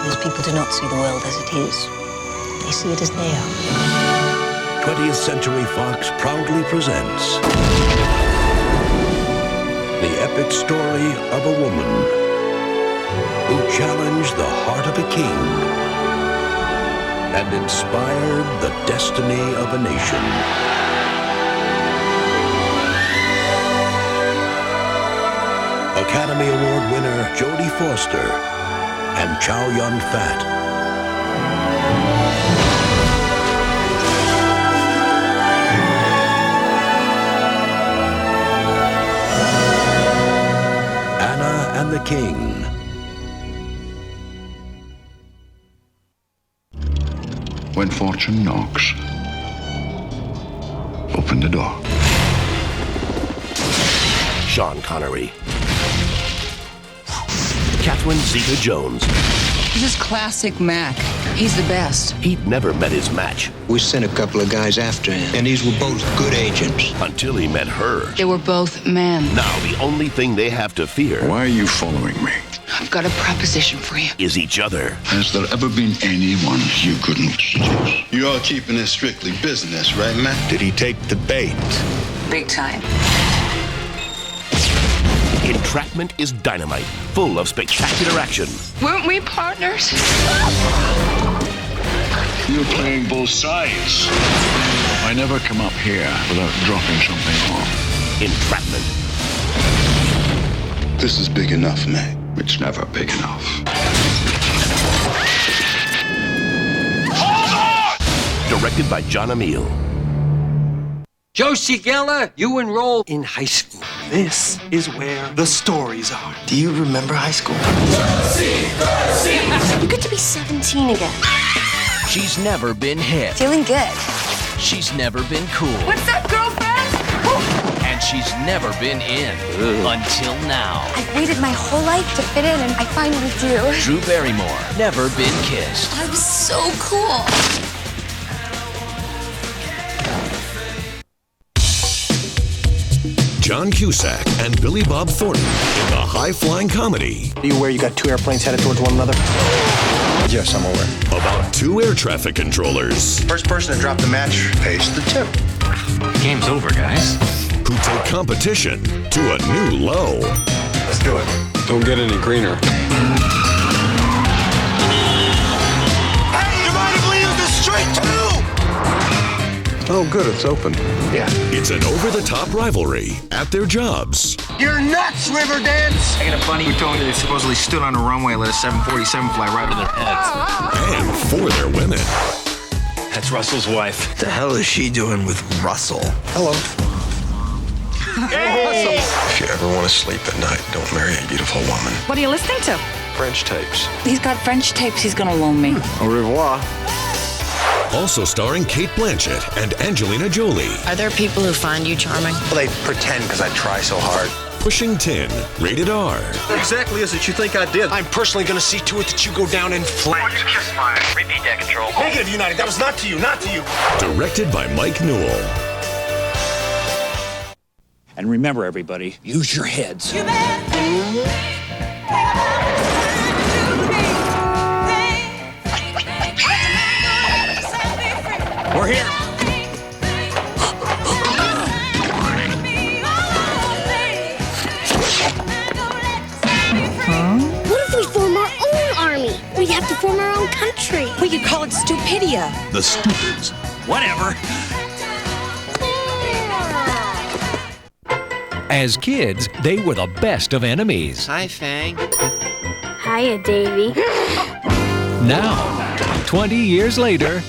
These people do not see the world as it is. They see it as they are. 20th Century Fox proudly presents the epic story of a woman who challenged the heart of a king and inspired the destiny of a nation. Academy Award winner Jodie Foster and Chow Yun-fat. Anna and the King. When fortune knocks, open the door. Sean Connery. Catherine Zeta-Jones. This is classic Mac. He's the best. He'd never met his match. We sent a couple of guys after him, and these were both good agents. Until he met her. They were both men. Now the only thing they have to fear... Why are you following me? I've got a proposition for you. ...is each other. Has there ever been anyone you couldn't seduce? You all keeping this strictly business, right, Matt? Did he take the bait? Big time. Entrapment is dynamite, full of spectacular action. Weren't we partners? You're playing both sides. I never come up here without dropping something off. Entrapment. This is big enough, May. It's never big enough. Directed by John Amiel. Josie Geller, you enrolled in high school. This is where the stories are. Do you remember high school? You get to be 17 again. She's never been hit. Feeling good. She's never been cool. What's up, girlfriend? And she's never been in. Until now. I've waited my whole life to fit in, and I finally do. Drew Barrymore, never been kissed. I was so cool. John Cusack and Billy Bob Thornton in the high-flying comedy. Are you aware you got two airplanes headed towards one another? Yes, I'm aware. About two air traffic controllers. First person to drop the match pays the tip. Game's over, guys. Who take competition to a new low. Let's do it. Don't get any greener. Hey, you might have leaving the street too! Oh, good, it's open. Yeah. It's an over-the-top rivalry at their jobs. You're nuts, Riverdance! I got a buddy who told me they supposedly stood on a runway and let a 747 fly right in their heads. And for their women. That's Russell's wife. What the hell is she doing with Russell? Hello. Hey! If you ever want to sleep at night, don't marry a beautiful woman. What are you listening to? French tapes. He's got French tapes he's gonna loan me. Au revoir. Also starring Kate Blanchett and Angelina Jolie. Are there people who find you charming? Well, they pretend because I try so hard. Pushing Tin, rated R. What exactly is it you think I did? I'm personally gonna see to it that you go down in flames. You kissed mine. Repeat that, Control. Negative, United. That was not to you, not to you. Directed by Mike Newell. And remember, everybody, use your heads. We're here. What if we form our own army? We'd have to form our own country. We could call it Stupidia. The Stupids. Whatever. As kids, they were the best of enemies. Hi, Fang. Hiya, Davy. Now, 20 years later,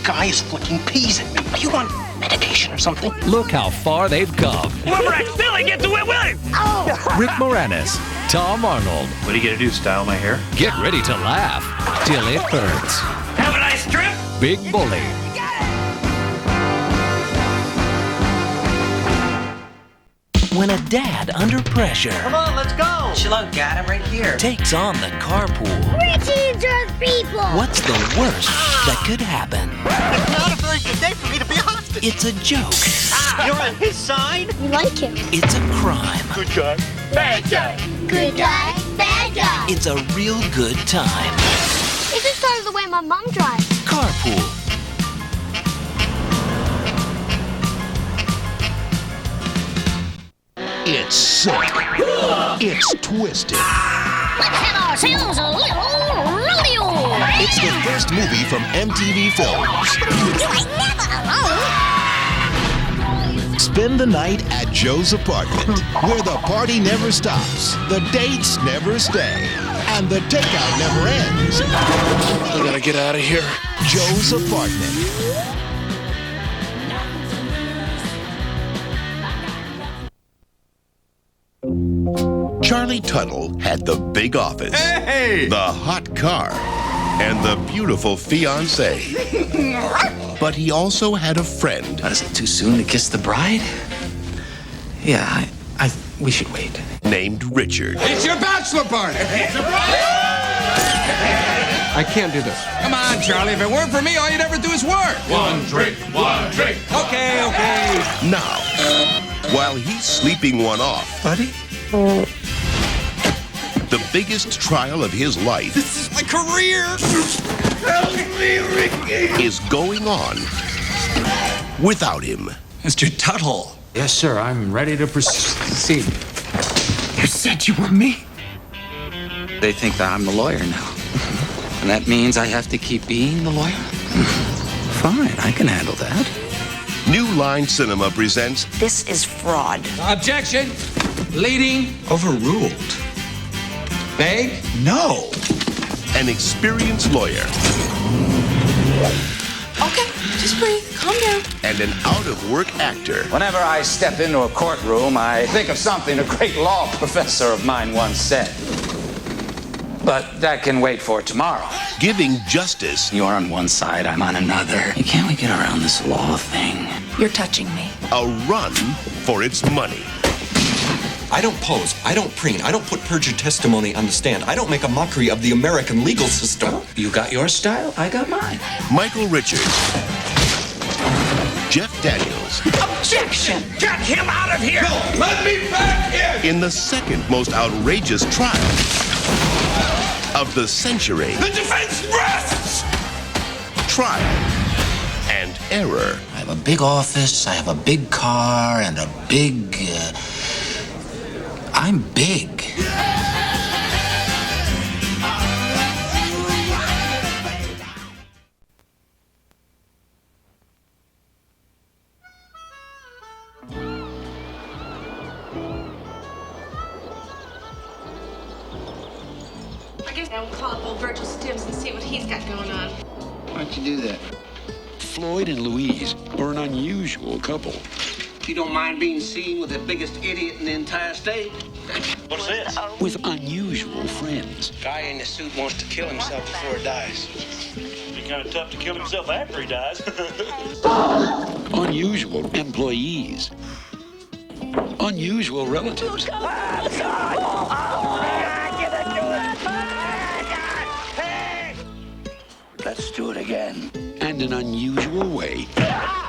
Guy is flicking peas at me. Are you on medication or something? look how far they've come. Whoever acts silly gets away with it. Oh! Rick Moranis, Tom Arnold. What are you gonna do? Style my hair? Get ready to laugh till it hurts. Have a nice trip. Big Bully. When a dad under pressure Come on, let's go. Chill out, Dad. I'm right here. takes on the carpool, Richie's Earth people! what's the worst that could happen? It's not a very good day for me to be a hostage. It's a joke. You're on his side. You like him. It's a crime. Good guy. Bad guy. Good guy, bad guy. It's a real good time. It just started the way my mom drives. Carpool. It's sick. It's twisted. Let's have ourselves a little rodeo. It's the first movie from MTV Films. You ain't never alone. Spend the night at Joe's apartment, where the party never stops, the dates never stay, and the takeout never ends. I gotta get out of here. Joe's apartment. Charlie Tuttle had the big office, the hot car, and the beautiful fiancée. But he also had a friend. Is it too soon to kiss the bride? Yeah, we should wait. Named Richard. It's your bachelor party. I can't do this. Come on, Charlie. If it weren't for me, all you'd ever do is work. One drink, one drink. Okay. Now, while he's sleeping one off, Buddy? the biggest trial of his life This is my career. Help me, Ricky. is going on without him. Mr. Tuttle. Yes, sir. I'm ready to proceed. You said you were me? They think that I'm the lawyer now. And that means I have to keep being the lawyer? Fine, I can handle that. New Line Cinema presents This is fraud. Objection! Leading. Overruled. Beg. No. an experienced lawyer Okay, just breathe. Calm down. and an out-of-work actor. Whenever I step into a courtroom, I think of something a great law professor of mine once said. But that can wait for tomorrow. Giving justice. You're on one side, I'm on another. Can't we get around this law thing? You're touching me. A run for its money. I don't pose, I don't preen, I don't put perjured testimony on the stand. I don't make a mockery of the American legal system. Well, you got your style, I got mine. Michael Richards. Jeff Daniels. Objection! Get him out of here! No, let me back in! In the second most outrageous trial of the century. The defense rests! Trial and error. I have a big office, I have a big car, and a big... I'm big. I guess I'll call up old Virgil Stibbs and see what he's got going on. Why'd you do that? Floyd and Louise are an unusual couple. You don't mind being seen with the biggest idiot in the entire state? What's this? With unusual friends. Guy in the suit wants to kill himself before he dies. Be kind of tough to kill himself after he dies. Unusual employees. Unusual relatives. Let's do it again. And an unusual way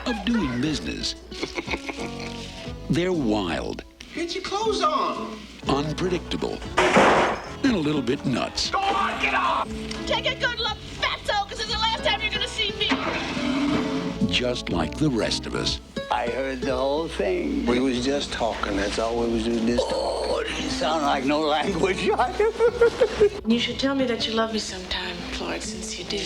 of doing business. They're wild. Get your clothes on. Unpredictable. And a little bit nuts. Go on, get off! Take a good look, fatso, because it's the last time you're going to see me. Just like the rest of us. I heard the whole thing. We was just talking. That's all we was doing this talking. Oh, it didn't sound like no language. You should tell me that you love me sometime, Floyd, since you do.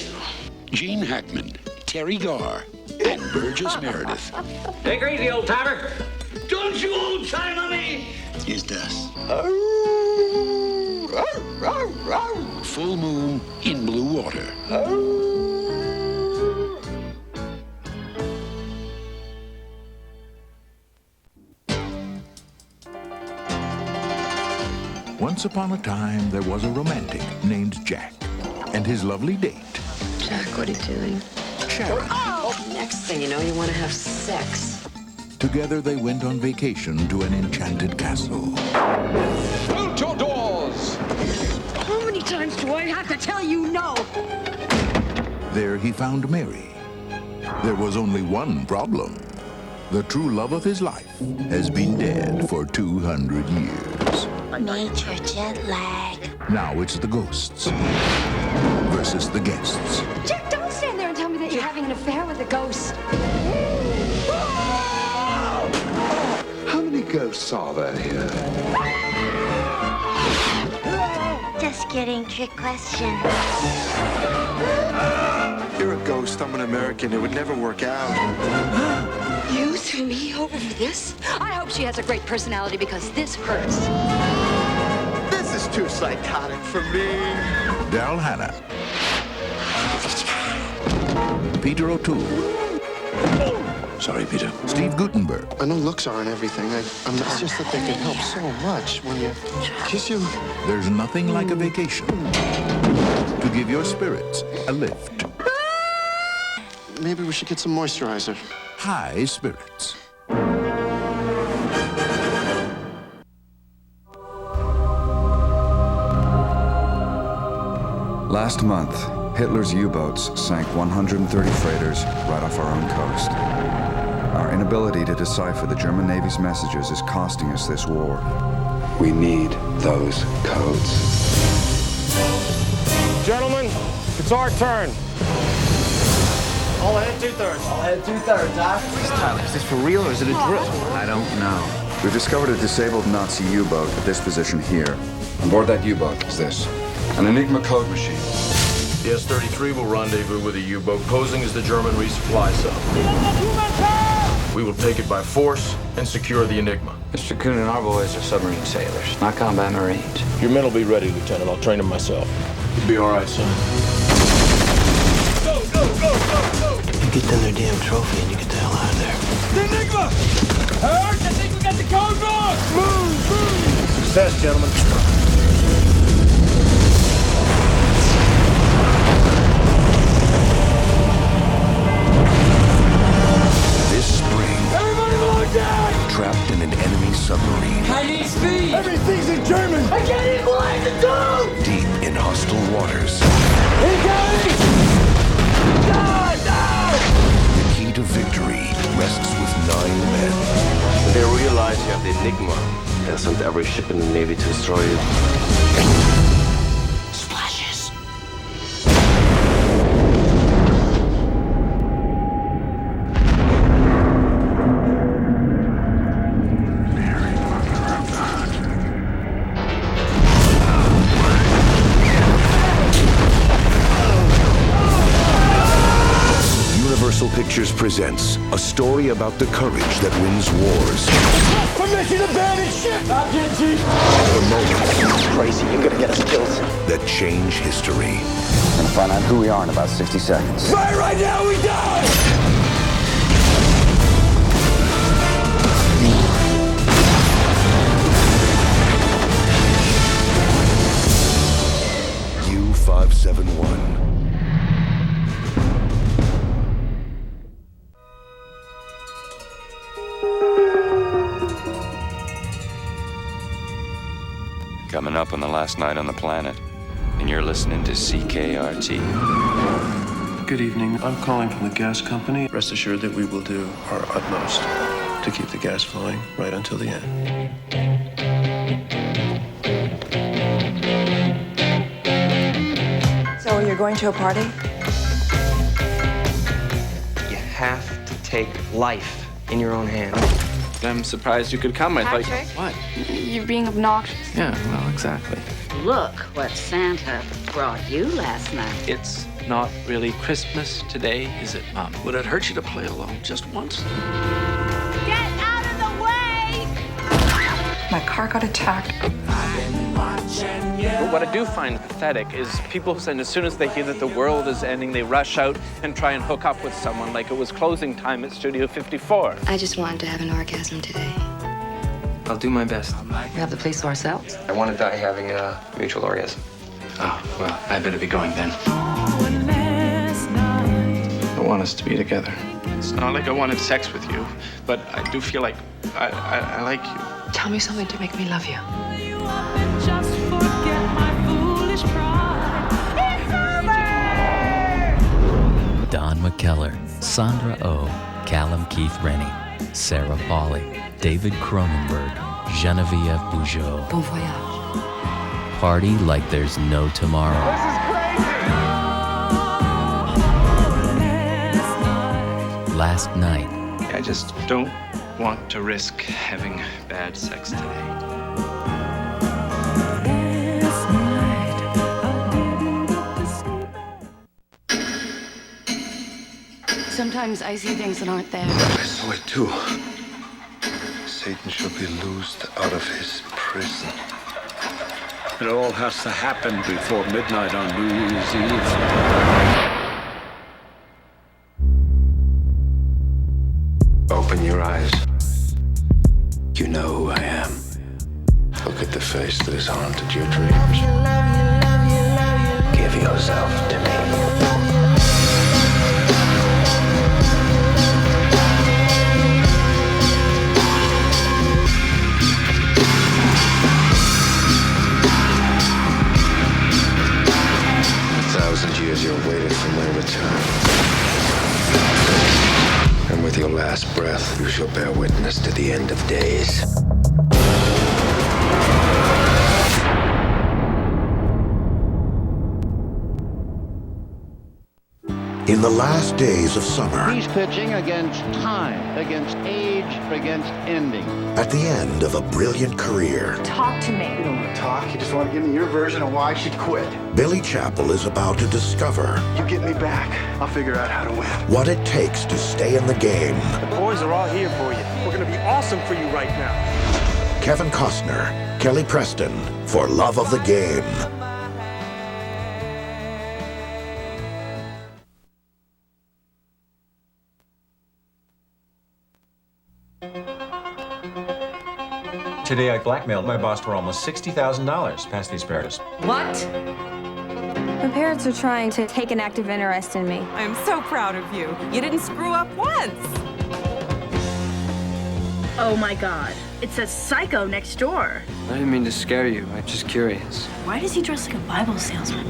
Gene Hackman, Terry Garr, and Burgess Meredith. Take her easy, old timer. Don't you old timer me. Is this Full Moon in Blue Water. Once upon a time, there was a romantic named Jack and his lovely date, Jack, what are you doing? Sharon. Oh! Next thing you know, you want to have sex. Together, they went on vacation to an enchanted castle. Out your doors! How many times do I have to tell you no? There he found Mary. There was only one problem. The true love of his life has been dead for 200 years. Major jet lag. Now it's the ghosts versus the guests. Jack, don't stand there and tell me that you're having an affair with a ghost. How many ghosts are there here? Just kidding, trick question. You're a ghost, I'm an American. It would never work out. You threw me over for this? I hope she has a great personality because this hurts. This is too psychotic for me. Daryl Hannah. Peter O'Toole. Sorry, Peter. Steve Guttenberg. I know looks aren't everything. It's just that they can help so much when you kiss you. There's nothing like a vacation to give your spirits a lift. Maybe we should get some moisturizer. High spirits. Last month, Hitler's U-boats sank 130 freighters right off our own coast. Our inability to decipher the German Navy's messages is costing us this war. We need those codes. Gentlemen, it's our turn. All ahead 2/3. All ahead 2/3, Doc. Tyler, is this for real or is it a drill? I don't know. We've discovered a disabled Nazi U-boat at this position here. On board that U-boat is this, an Enigma code machine. The S-33 will rendezvous with a U-boat posing as the German resupply sub. We will take it by force and secure the Enigma. Mr. Kuhn and our boys are submarine sailors, not combat marines. Your men will be ready, Lieutenant. I'll train them myself. You'll be all right, son. Go, go, go, go, go! You get them their damn trophy and you get the hell out of there. The Enigma! Hurt! I think we got the code wrong! Move! Success, gentlemen. This spring, Everybody below deck! trapped in an enemy submarine, I need speed! Everything's in German! I can't even believe the dude! deep in hostile waters. Incoming! Die! Die! The key to victory rests with 9 men. When they realize you have the Enigma, they'll send every ship in the Navy to destroy you. Splashes. Universal Pictures presents a story about the courage that wins wars. Permission to abandon ship! I'm getting cheap! The moments Crazy, you're gonna get us killed. that change history. And find out who we are in about 60 seconds. Fire right now, we die! U-571. Coming up on the last night on the planet, and you're listening to CKRT. Good evening. I'm calling from the gas company. Rest assured that we will do our utmost to keep the gas flowing right until the end. So you're going to a party? You have to take life in your own hands. I'm surprised you could come. I thought. Patrick? What? You're being obnoxious. Yeah, well, exactly. Look what Santa brought you last night. It's not really Christmas today, is it, Mom? Would it hurt you to play along just once? Get out of the way! My car got attacked. But what I do find pathetic is people who, as soon as they hear that the world is ending, they rush out and try and hook up with someone like it was closing time at Studio 54. I just wanted to have an orgasm today. I'll do my best. We have the place to ourselves. I want to die having a mutual orgasm. Oh, well, I better be going then. I want us to be together. It's not like I wanted sex with you, but I do feel like I like you. Tell me something to make me love you. Don McKellar, Sandra Oh, Callum Keith Rennie, Sarah Pauly, David Cronenberg, Genevieve Bujold. Bon voyage. Party like there's no tomorrow. Last night, I just don't want to risk having bad sex today. Sometimes I see things that aren't there. I saw it too. Satan shall be loosed out of his prison. It all has to happen before midnight on New Year's Eve. Open your eyes. You know who I am. Look at the face that has haunted your dreams. Give yourself to me. 1,000 years you waited for my return. And with your last breath, you shall bear witness to the end of days. In the last days of summer, He's pitching against time, against age, against ending. at the end of a brilliant career, Talk to me. You don't want to talk. You just want to give me your version of why I should quit. Billy Chappell is about to discover You get me back, I'll figure out how to win. what it takes to stay in the game. The boys are all here for you. We're going to be awesome for you right now. Kevin Costner, Kelly Preston, for love of the game. Today I blackmailed my boss for almost $60,000 past the asparagus. What? My parents are trying to take an active interest in me. I'm so proud of you. You didn't screw up once. Oh my God. It says Psycho next door. I didn't mean to scare you. I'm just curious. Why does he dress like a Bible salesman?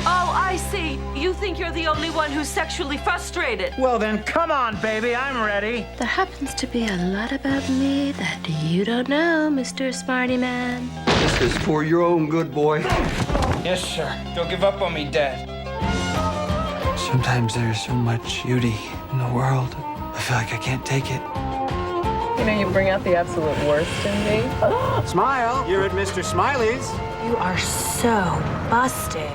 Oh, I see. You think you're the only one who's sexually frustrated. Well then, come on, baby. I'm ready. There happens to be a lot about me that you don't know, Mr. Smarty Man. This is for your own good, boy. Yes, sir. Don't give up on me, Dad. Sometimes there's so much beauty in the world. I feel like I can't take it. You know, you bring out the absolute worst in me. Smile. You're at Mr. Smiley's. You are so busted.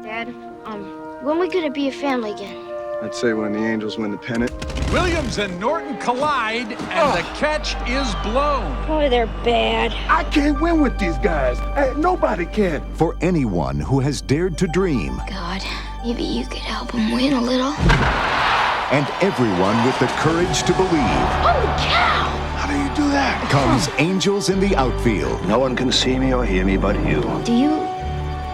Dad, when are we gonna be a family again? I'd say when the Angels win the pennant. Williams and Norton collide, and the catch is blown. Boy, they're bad. I can't win with these guys. Nobody can. For anyone who has dared to dream, God, maybe you could help him win a little. and everyone with the courage to believe, Holy cow! How do you do that? comes Angels in the Outfield. No one can see me or hear me but you. Do you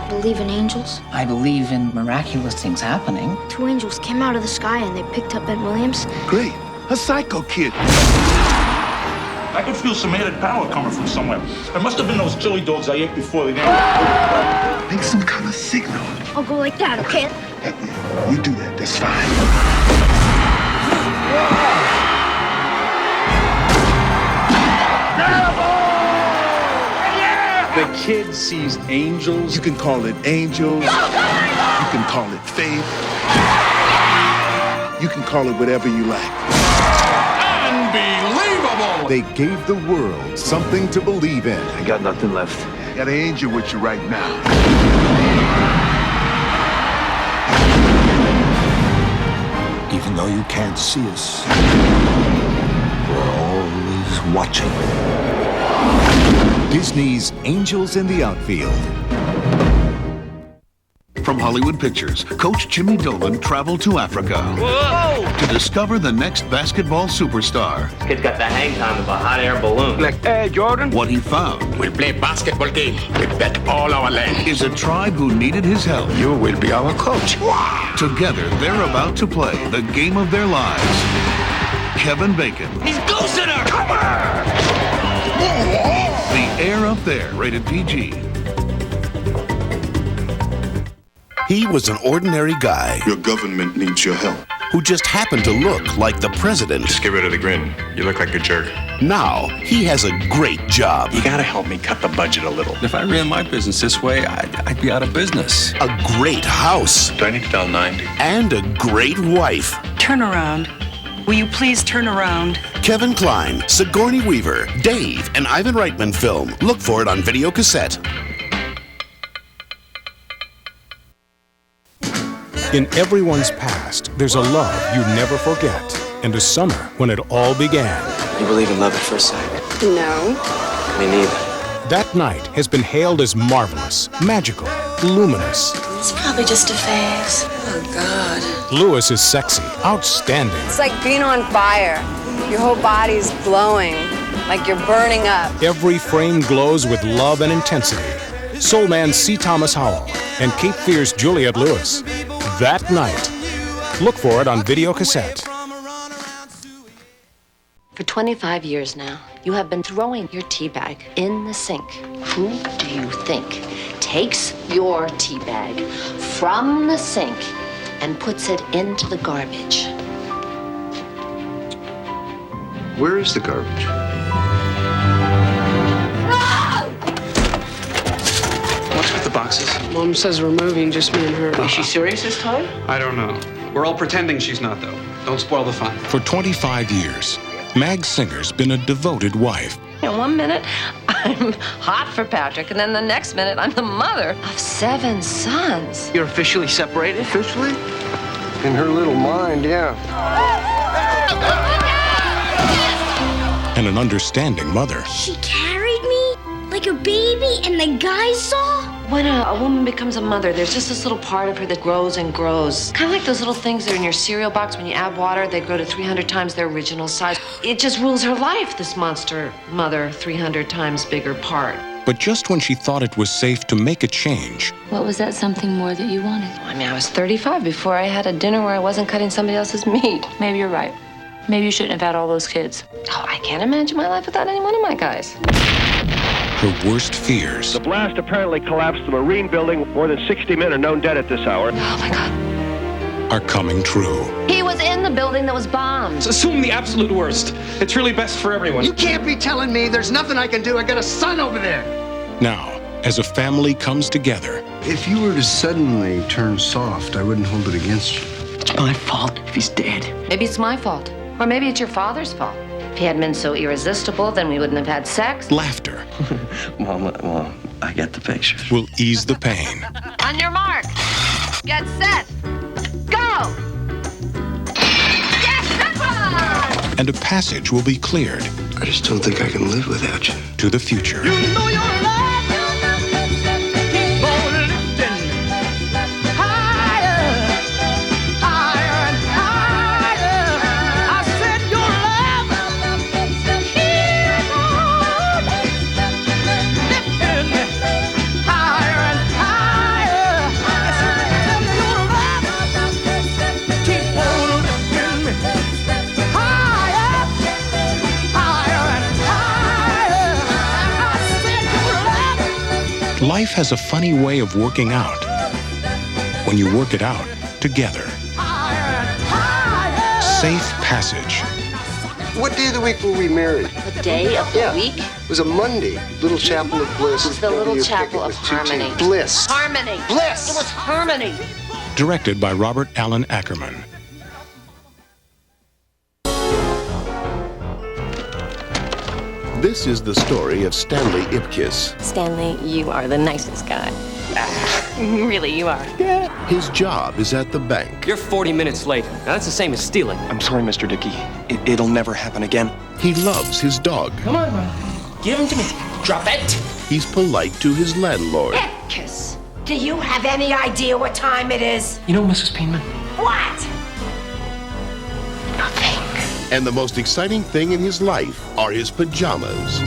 believe in angels? I believe in miraculous things happening. 2 angels came out of the sky and they picked up Ben Williams. Great. A psycho kid. I could feel some added power coming from somewhere. It must have been those chili dogs I ate before the game. Make some kind of signal. I'll go like that, okay? You do that. That's fine. The kid sees angels. You can call it angels. You can call it faith. You can call it whatever you like. Unbelievable! They gave the world something to believe in. I got nothing left. I got an angel with you right now. Even though you can't see us, we're always watching. Disney's Angels in the Outfield. From Hollywood Pictures, Coach Jimmy Dolan traveled to Africa to discover the next basketball superstar. Kid's got the hang time of a hot air balloon. Like, hey, Jordan. What he found We'll play basketball game. We bet all our land. is a tribe who needed his help. You will be our coach. Together, they're about to play the game of their lives. Kevin Bacon. He's goosing her! Come on! The Air Up There, rated PG. He was an ordinary guy Your government needs your help. who just happened to look like the president. Just get rid of the grin. You look like a jerk. Now, he has a great job. You gotta help me cut the budget a little. If I ran my business this way, I'd be out of business. A great house. Do I need to dial 90? And a great wife. Turn around. Will you please turn around? Kevin Kline, Sigourney Weaver, Dave, an Ivan Reitman film. Look for it on video cassette. In everyone's past, there's a love you never forget, and a summer when it all began. You believe in love at first sight? No. Me neither. That night has been hailed as marvelous, magical, luminous. It's probably just a phase. Oh, God. Lewis is sexy, outstanding. It's like being on fire. Your whole body's glowing, like you're burning up. Every frame glows with love and intensity. Soul Man C. Thomas Howell and Cape Fear's Juliette Lewis. That night. Look for it on video cassette. For 25 years now, you have been throwing your tea bag in the sink. Who do you think takes your tea bag from the sink and puts it into the garbage. Where is the garbage? What's with the boxes? Mom says we're moving, just me and her. Is she serious this time? I don't know. We're all pretending she's not, though. Don't spoil the fun. For 25 years, Mag Singer's been a devoted wife. In 1 minute, I'm hot for Patrick, and then the next minute, I'm the mother of 7 sons. You're officially separated? Officially? In her little mind, yeah. And an understanding mother. She carried me like a baby, and the guy saw. When a woman becomes a mother, there's just this little part of her that grows and grows. Kind of like those little things that are in your cereal box. When you add water, they grow to 300 times their original size. It just rules her life, this monster mother, 300 times bigger part. But just when she thought it was safe to make a change, What was that something more that you wanted? I mean, I was 35 before I had a dinner where I wasn't cutting somebody else's meat. Maybe you're right. Maybe you shouldn't have had all those kids. Oh, I can't imagine my life without any one of my guys. her worst fears The blast apparently collapsed the Marine building. More than 60 men are known dead at this hour. Oh, my God. are coming true. He was in the building that was bombed. Assume the absolute worst. It's really best for everyone. You can't be telling me there's nothing I can do. I got a son over there. Now, as a family comes together, If you were to suddenly turn soft, I wouldn't hold it against you. It's my fault if he's dead. Maybe it's my fault. Or maybe it's your father's fault. If he hadn't been so irresistible, then we wouldn't have had sex. laughter Well, I get the picture. will ease the pain. On your mark. Get set. Go! Yes, that's right! And a passage will be cleared I just don't think I can live without you. to the future. Life has a funny way of working out when you work it out together. Safe passage. What day of the week were we married? The day of the week? It was a Monday. Little Chapel of Bliss. It was the Little Chapel of Harmony. Bliss. Harmony. Bliss. It was harmony. Directed by Robert Allen Ackerman. This is the story of Stanley Ipkiss. Stanley, you are the nicest guy. Really, you are. His job is at the bank. You're 40 minutes late. Now, that's the same as stealing. I'm sorry, Mr. Dickey. It'll never happen again. He loves his dog. Come on, Ron. Give him to me. Drop it. He's polite to his landlord. Ipkiss, do you have any idea what time it is? You know, Mrs. Peenman, What? And the most exciting thing in his life are his pajamas.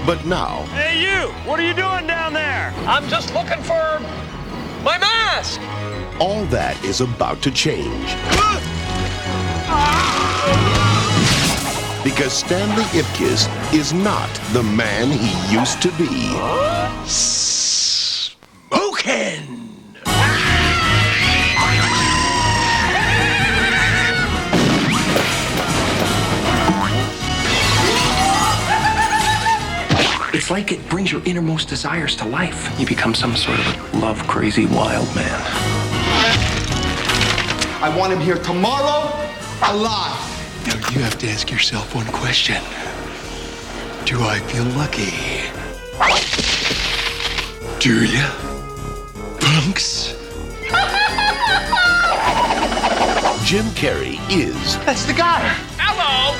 But now, Hey, you! What are you doing down there? I'm just looking for my mask. all that is about to change. Because Stanley Ipkiss is not the man he used to be. Smoking! It's like it brings your innermost desires to life. You become some sort of love-crazy wild man. I want him here tomorrow, alive. Now you have to ask yourself one question. Do I feel lucky? Do ya? Punks? Jim Carrey is That's the guy. Hello!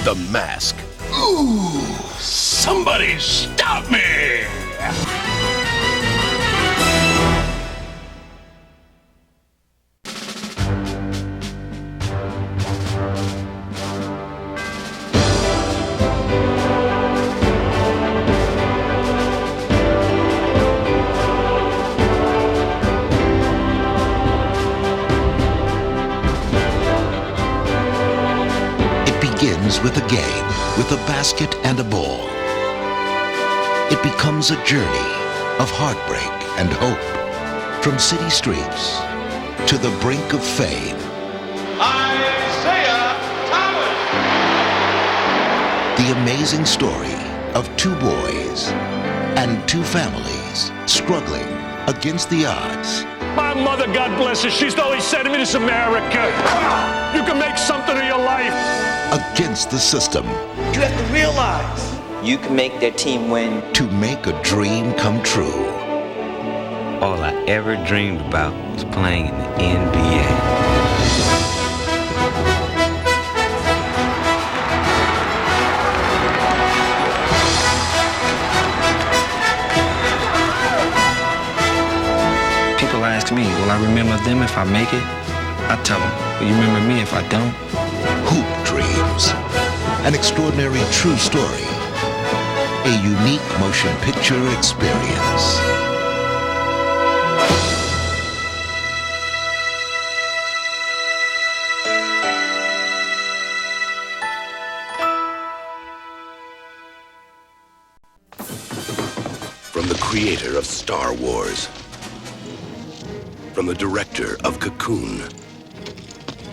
The Mask. Ooh! Somebody stop me! It begins with a game, with a basket and a ball. it becomes a journey of heartbreak and hope. From city streets to the brink of fame. Isaiah Thomas! The amazing story of two boys and two families struggling against the odds. My mother, God bless her, she's always said to me, this America. You can make something of your life. Against the system. You have to realize you can make their team win. To make a dream come true. All I ever dreamed about was playing in the NBA. People ask me, will I remember them if I make it? I tell them, will you remember me if I don't? Hoop Dreams. An extraordinary true story. A unique motion picture experience. From the creator of Star Wars. From the director of Cocoon.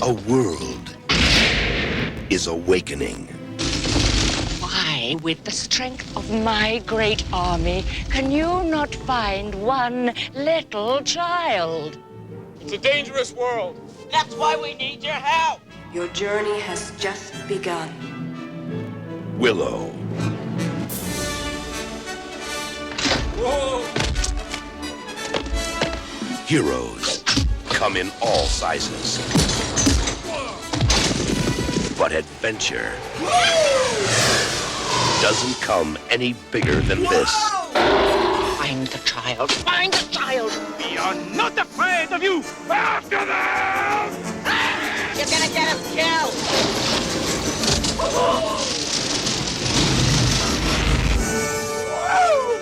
A world is awakening. Why, with the strength of my great army, can you not find one little child? It's a dangerous world. That's why we need your help. Your journey has just begun. Willow. Whoa! Heroes come in all sizes. But adventure doesn't come any bigger than this. Find the child. Find the child. We are not afraid of you. After them! You're gonna get us killed.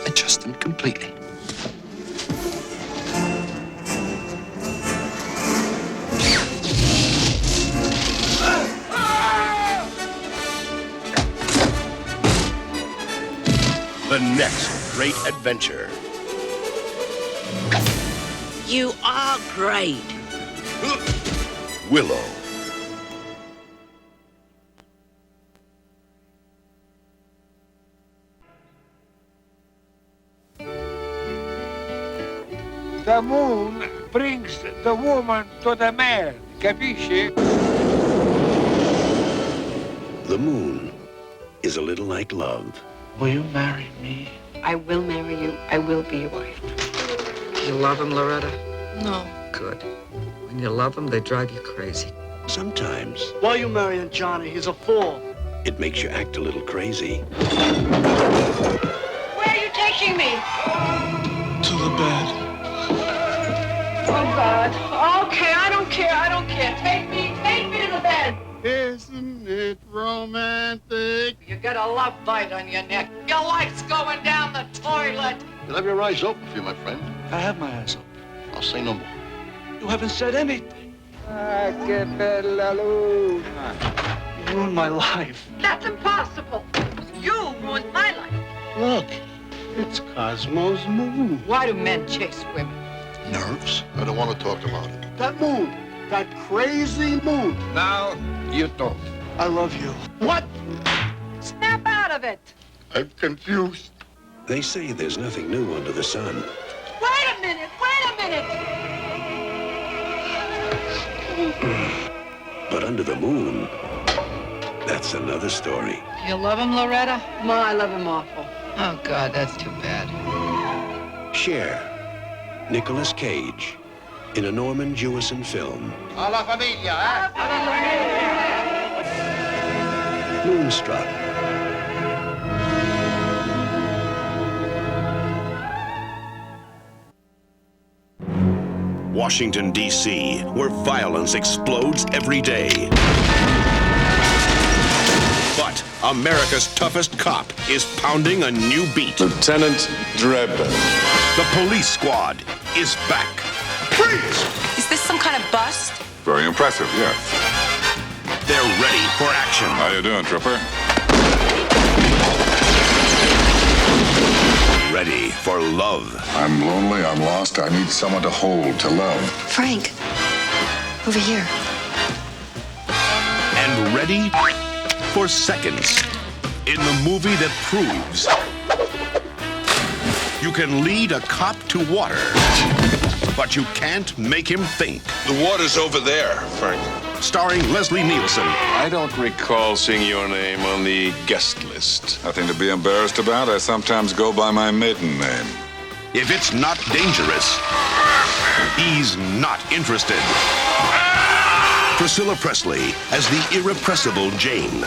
Adjust them completely. The next great adventure. You are great. Willow. The moon brings the woman to the man, capisci? The moon is a little like love. Will you marry me? I will marry you. I will be your wife. You love him, Loretta? No. Good. When you love him, they drive you crazy. Sometimes Why are you marrying Johnny? He's a fool. it makes you act a little crazy. Where are you taking me? To the bed. Oh, God. Okay, I don't care. I don't care. Take me to the bed. Isn't it romantic? You got a love bite on your neck. Your life's going down the toilet. You'll have your eyes open for you, my friend. I have my eyes open. I'll say no more. You haven't said anything. Que bella luna. You ruined my life. That's impossible. You ruined my life. Look, it's Cosmo's moon. Why do men chase women? Nerves? I don't want to talk about it. That moon. That crazy moon. Now, you talk. I love you. What? Snap out of it. I'm confused. They say there's nothing new under the sun. Wait a minute. Wait a minute. But under the moon, that's another story. You love him, Loretta? Ma, I love him awful. Oh, God, that's too bad. Share. Nicolas Cage in a Norman Jewison film. A la familia, eh? Moonstruck. Washington, D.C., where violence explodes every day. But America's toughest cop is pounding a new beat. Lieutenant Drebin. The police squad is back. Freeze! Is this some kind of bust? Very impressive, yes. They're ready for action. How you doing, Trooper? ready for love. I'm lonely, I'm lost, I need someone to hold, to love. Frank, over here. And ready for seconds. In the movie that proves you can lead a cop to water, but you can't make him think. The water's over there, Frank. Starring Leslie Nielsen. I don't recall seeing your name on the guest list. Nothing to be embarrassed about. I sometimes go by my maiden name. If it's not dangerous, he's not interested. Priscilla Presley as the irrepressible Jane.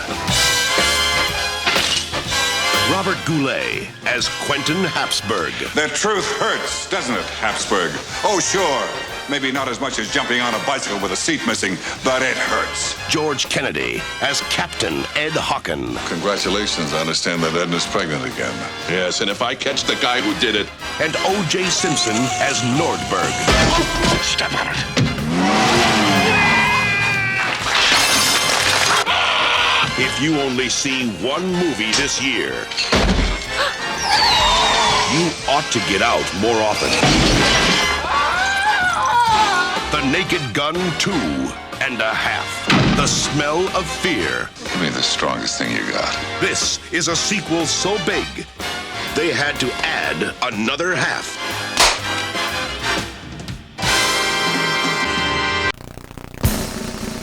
Robert Goulet as Quentin Habsburg. The truth hurts, doesn't it, Habsburg? Oh, sure. Maybe not as much as jumping on a bicycle with a seat missing, but it hurts. George Kennedy as Captain Ed Hocken. Congratulations. I understand that Edna's pregnant again. Yes, and if I catch the guy who did it. And O.J. Simpson as Nordberg. Step on it. If you only see one movie this year, you ought to get out more often. The Naked Gun 2.5. The Smell of Fear. Give me the strongest thing you got. This is a sequel so big, they had to add another half.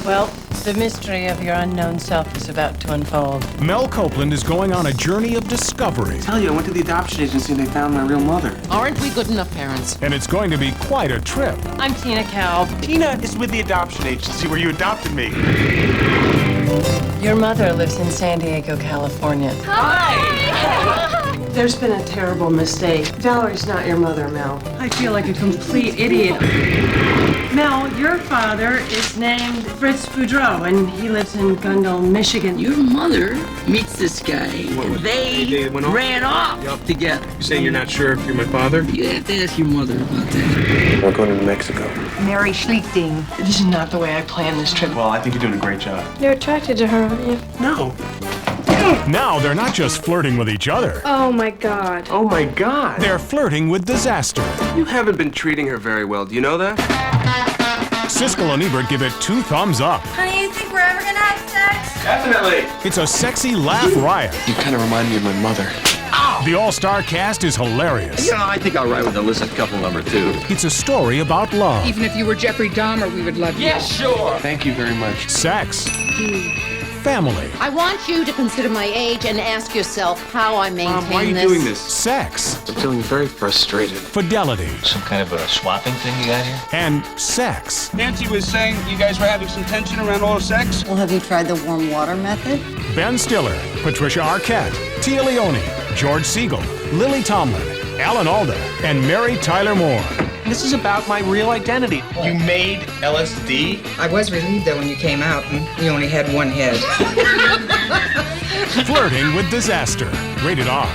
Well, the mystery of your unknown self is about to unfold. Mel Copeland is going on a journey of discovery. I tell you, I went to the adoption agency and they found my real mother. Aren't we good enough parents? And it's going to be quite a trip. I'm Tina Cow. Tina is with the adoption agency where you adopted me. Your mother lives in San Diego, California. Hi! There's been a terrible mistake. Valerie's not your mother, Mel. I feel like a complete idiot. Mel, your father is named Fritz Boudreau, and he lives in Gundel, Michigan. Your mother meets this guy, and they ran off together. You saying you're not sure if you're my father? You have to ask your mother about that. We're going to New Mexico. Mary Schlichting. This is not the way I planned this trip. Well, I think you're doing a great job. You're attracted to her, aren't you? No. Now they're not just flirting with each other. Oh, my God. Oh, my God. They're flirting with disaster. You haven't been treating her very well. Do you know that? Siskel and Ebert give it 2 thumbs up. Honey, you think we're ever gonna have sex? Definitely. It's a sexy laugh riot. You kind of remind me of my mother. The all-star cast is hilarious. You know, I think I'll ride with illicit couple number 2. It's a story about love. Even if you were Jeffrey Dahmer, we would love you. Yes, sure. Thank you very much. Sex. Family. I want you to consider my age and ask yourself how I maintain Mom, why are you this. doing this? Sex. I'm feeling very frustrated. Fidelity. Some kind of a swapping thing you got here? And sex. Nancy was saying you guys were having some tension around all the sex. Well, have you tried the warm water method? Ben Stiller, Patricia Arquette, Tia Leone, George Siegel, Lily Tomlin, Alan Alda, and Mary Tyler Moore. This is about my real identity. You made LSD? I was relieved, though, when you came out and you only had one head. Flirting with disaster. Rated R.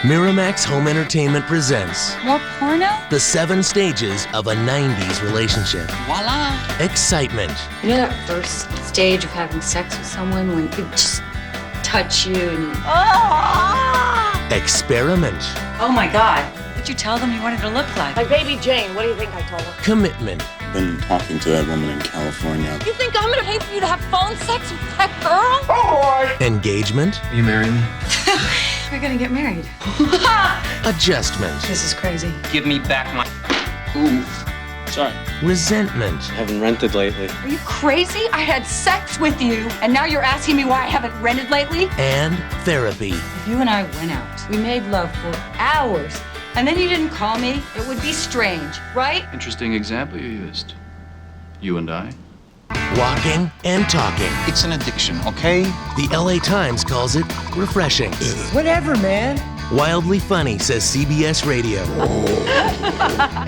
Miramax Home Entertainment presents More porno? the 7 stages of a 90s relationship. Voila! Excitement, You know that first stage of having sex with someone when they just touch you and you... experiment, Oh my God. What'd you tell them you wanted to look like? My baby Jane, what do you think I told her? commitment, Been talking to that woman in California. You think I'm gonna pay for you to have phone sex with that girl? Oh, boy! engagement, Will you marry me? We're gonna get married. adjustment, This is crazy. Give me back my... Ooh. Sorry. resentment, Haven't rented lately. Are you crazy? I had sex with you, and now you're asking me why I haven't rented lately? and therapy. If you and I went out, we made love for hours, and then you didn't call me, it would be strange, right? Interesting example you used. You and I. Walking and talking. It's an addiction, okay? The LA Times calls it refreshing. Whatever, man. Wildly funny, says CBS Radio.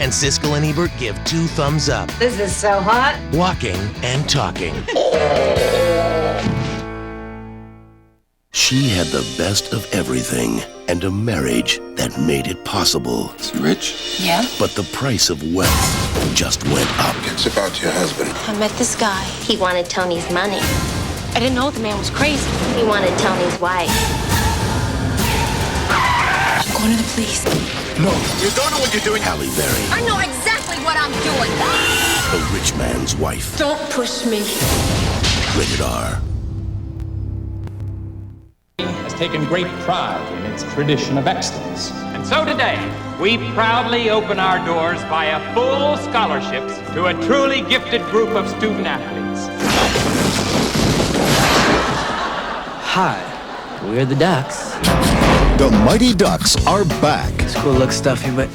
And Siskel and Ebert give 2 thumbs up. This is so hot. Walking and talking. She had the best of everything and a marriage that made it possible. Is he rich? Yeah? But the price of wealth just went up. It's about your husband. I met this guy. He wanted Tony's money. I didn't know the man was crazy. He wanted Tony's wife. phone to the police. No, you don't know what you're doing, Halle Berry. I know exactly what I'm doing. The rich man's wife. Don't push me. Rated R. Has taken great pride in its tradition of excellence. And so today, we proudly open our doors via full scholarships to a truly gifted group of student athletes. Hi, we're the Ducks. The Mighty Ducks are back. School looks stuffy, but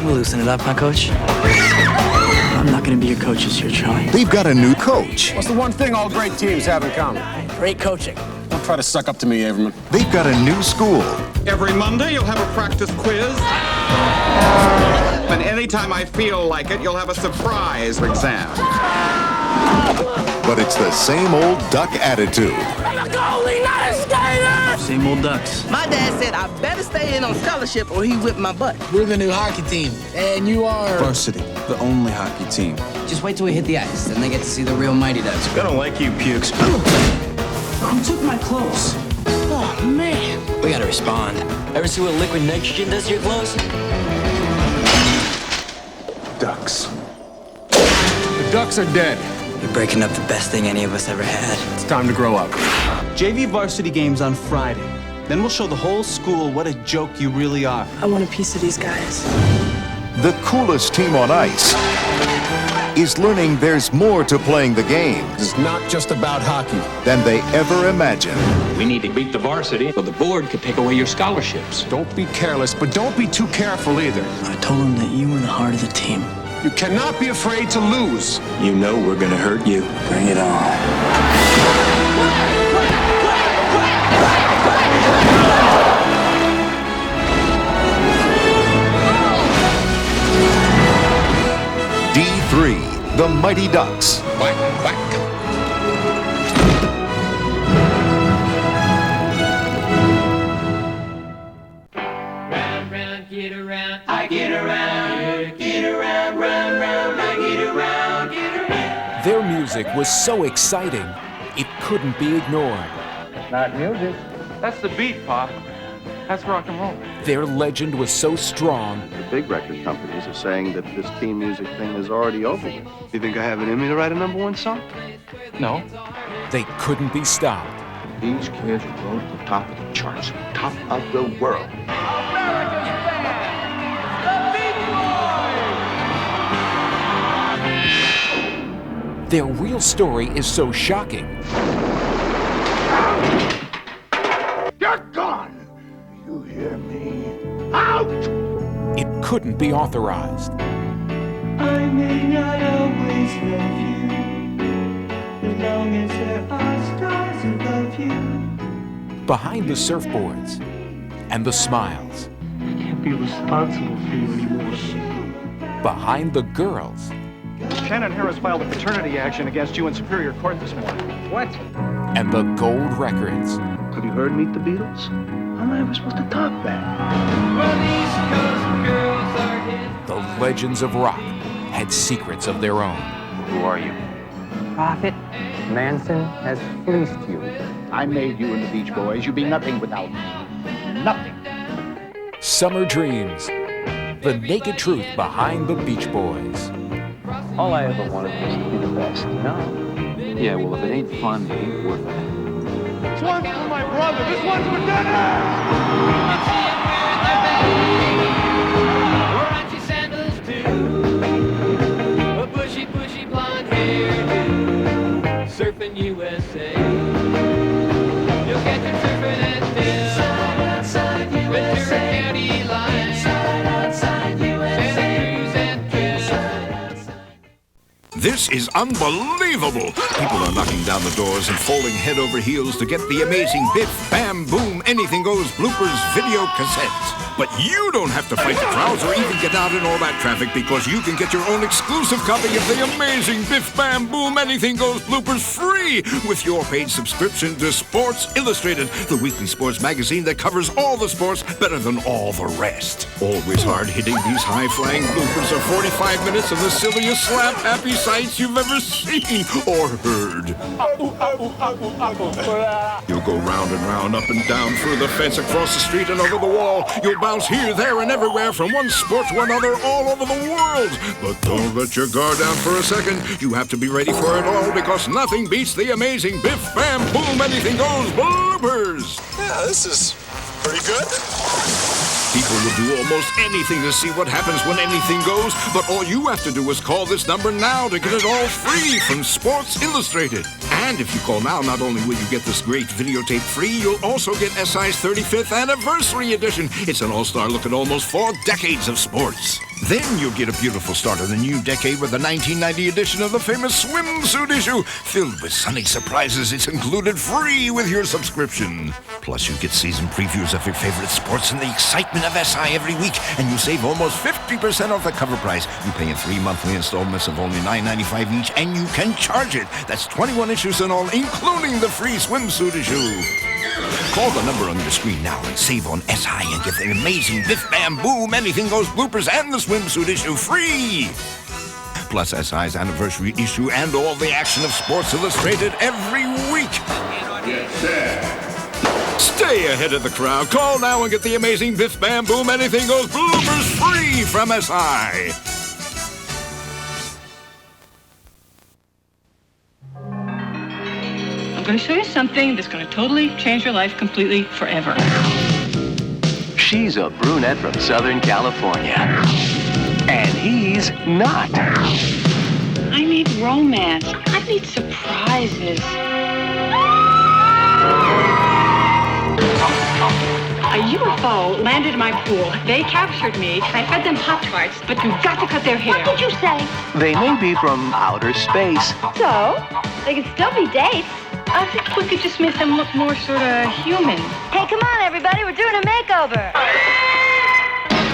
we'll loosen it up, huh, Coach? I'm not gonna be your coach this year, Charlie. They've got a new coach. What's the one thing all great teams have in common? Great coaching. Don't try to suck up to me, Averman. They've got a new school. Every Monday, you'll have a practice quiz. And anytime I feel like it, you'll have a surprise exam. But it's the same old Duck attitude. I'm a goalie, not a skater! Same old Ducks. My dad said I better stay in on scholarship or he whipped my butt. We're the new hockey team, and you are... Varsity, the only hockey team. Just wait till we hit the ice, then they get to see the real Mighty Ducks. I don't like you, Pukes. Who took my clothes? Oh, man. We gotta respond. Ever see what liquid nitrogen does to your clothes? Ducks. The Ducks are dead. You're breaking up the best thing any of us ever had. It's time to grow up. JV varsity games on Friday. Then we'll show the whole school what a joke you really are. I want a piece of these guys. The coolest team on ice is learning there's more to playing the game It's not just about hockey. than they ever imagined. We need to beat the varsity, or the board could take away your scholarships. Don't be careless, but don't be too careful either. I told them that you were the heart of the team. You cannot be afraid to lose. You know we're gonna hurt you. Bring it on. D3, the Mighty Ducks. Quack, quack. Round, round, get around. I get around. Get around, round, round. I get around. Get around. Their music was so exciting, it couldn't be ignored. Not music. That's the beat, Pop. That's rock and roll. Their legend was so strong, The big record companies are saying that this team music thing is already over with. You think I have it in me to write a #1 song? No. they couldn't be stopped. These kids are going to the top of the charts, top of the world. Their real story is so shocking, You're gone! You hear me? Out! it couldn't be authorized. I may not always love you, as long as there are stars above you. Behind the surfboards and the smiles, I can't be responsible for you anymore. behind the girls Shannon Harris filed a paternity action against you in Superior Court this morning. What? and the gold records. Have you heard Meet the Beatles? How am I ever supposed to top that? Well, these Coast girls are his. The legends of rock had secrets of their own. Who are you? Prophet Manson has fleeced you. I made you and the Beach Boys. You'd be nothing without me. Nothing. Summer Dreams, the naked truth behind the Beach Boys. All I ever wanted was to be the best, you know? Yeah, well, if it ain't fun, it ain't worth it. This one's for my brother. This one's for Dennis! Orange sandals too, a bushy, bushy blonde hairdo, surfing USA. You'll catch him surfing at Phil, outside Ventura County line, outside USA, Santa Cruz and Kill. This is unbelievable. People are knocking down the doors and falling head over heels to get the amazing Biff, Bam, Boom, Anything Goes bloopers video cassettes. But you don't have to fight the crowds or even get out in all that traffic because you can get your own exclusive copy of the amazing Biff, Bam, Boom, Anything Goes bloopers free with your paid subscription to Sports Illustrated, the weekly sports magazine that covers all the sports better than all the rest. Always hard-hitting, these high-flying bloopers are 45 minutes of the silliest slap-happy sights you've ever seen or heard. You'll go round and round, up and down, through the fence, across the street, and over the wall. You'll bounce here, there, and everywhere from one sport to another all over the world. But don't let your guard down for a second. You have to be ready for it all because nothing beats the amazing Biff Bam Boom Anything Goes bloopers. Yeah, this is pretty good. People will do almost anything to see what happens when anything goes, but all you have to do is call this number now to get it all free from Sports Illustrated. And if you call now, not only will you get this great videotape free, you'll also get SI's 35th Anniversary Edition. It's an all-star look at almost 4 decades of sports. Then you'll get a beautiful start of the new decade with the 1990 edition of the famous swimsuit issue. Filled with sunny surprises, it's included free with your subscription. Plus, you get season previews of your favorite sports and the excitement of SI every week. And you save almost 50% off the cover price. You pay in 3 monthly installments of only $9.95 each, and you can charge it. That's 21 issues in all, including the free swimsuit issue. Call the number on your screen now and save on SI and get the amazing Biff Bam Boom Anything Goes bloopers and the swimsuit issue free. Plus SI's anniversary issue and all the action of Sports Illustrated every week. Stay ahead of the crowd. Call now and get the amazing Biff Bam Boom Anything Goes bloopers free from SI. I'm going to show you something that's going to totally change your life completely forever. She's a brunette from Southern California. And he's not. I need romance. I need surprises. A UFO landed in my pool. They captured me. I fed them Pop-Tarts, but you've got to cut their hair. What did you say? They may be from outer space. So, they can still be dates. I think we could just make them look more sort of human. Hey, come on, everybody. We're doing a makeover.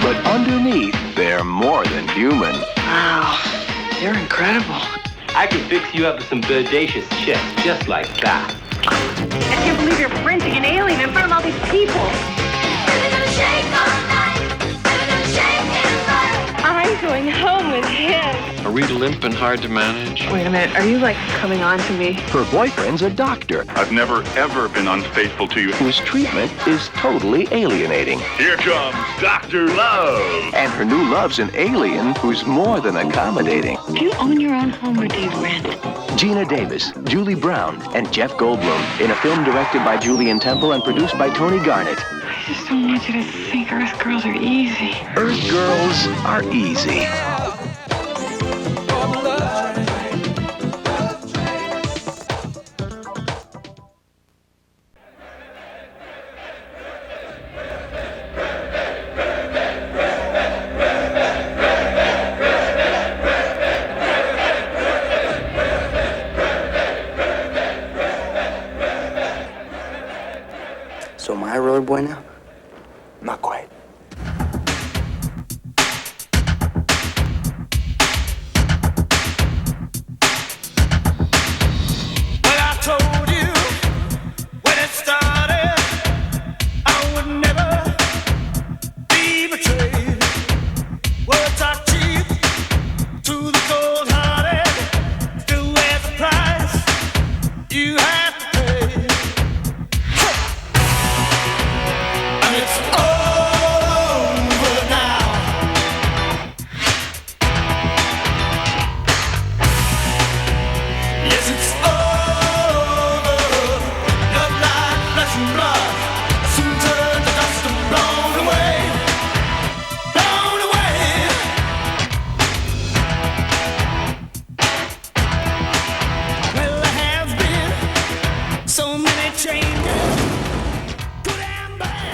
But underneath, they're more than human. Wow, you're incredible. I can fix you up with some bodacious chicks just like that. I can't believe you're printing an alien in front of all these people. I'm going home with him. Are we limp and hard to manage? Wait a minute, are you like coming on to me? Her boyfriend's a doctor. I've never, ever been unfaithful to you. Whose treatment is totally alienating. Here comes Dr. Love. And her new love's an alien who's more than accommodating. Do you own your own home or do you rent? Gina Davis, Julie Brown, and Jeff Goldblum in a film directed by Julian Temple and produced by Tony Garnett. I just don't want you to think Earth girls are easy. Earth girls are easy. So am I a road boy now? Not quite.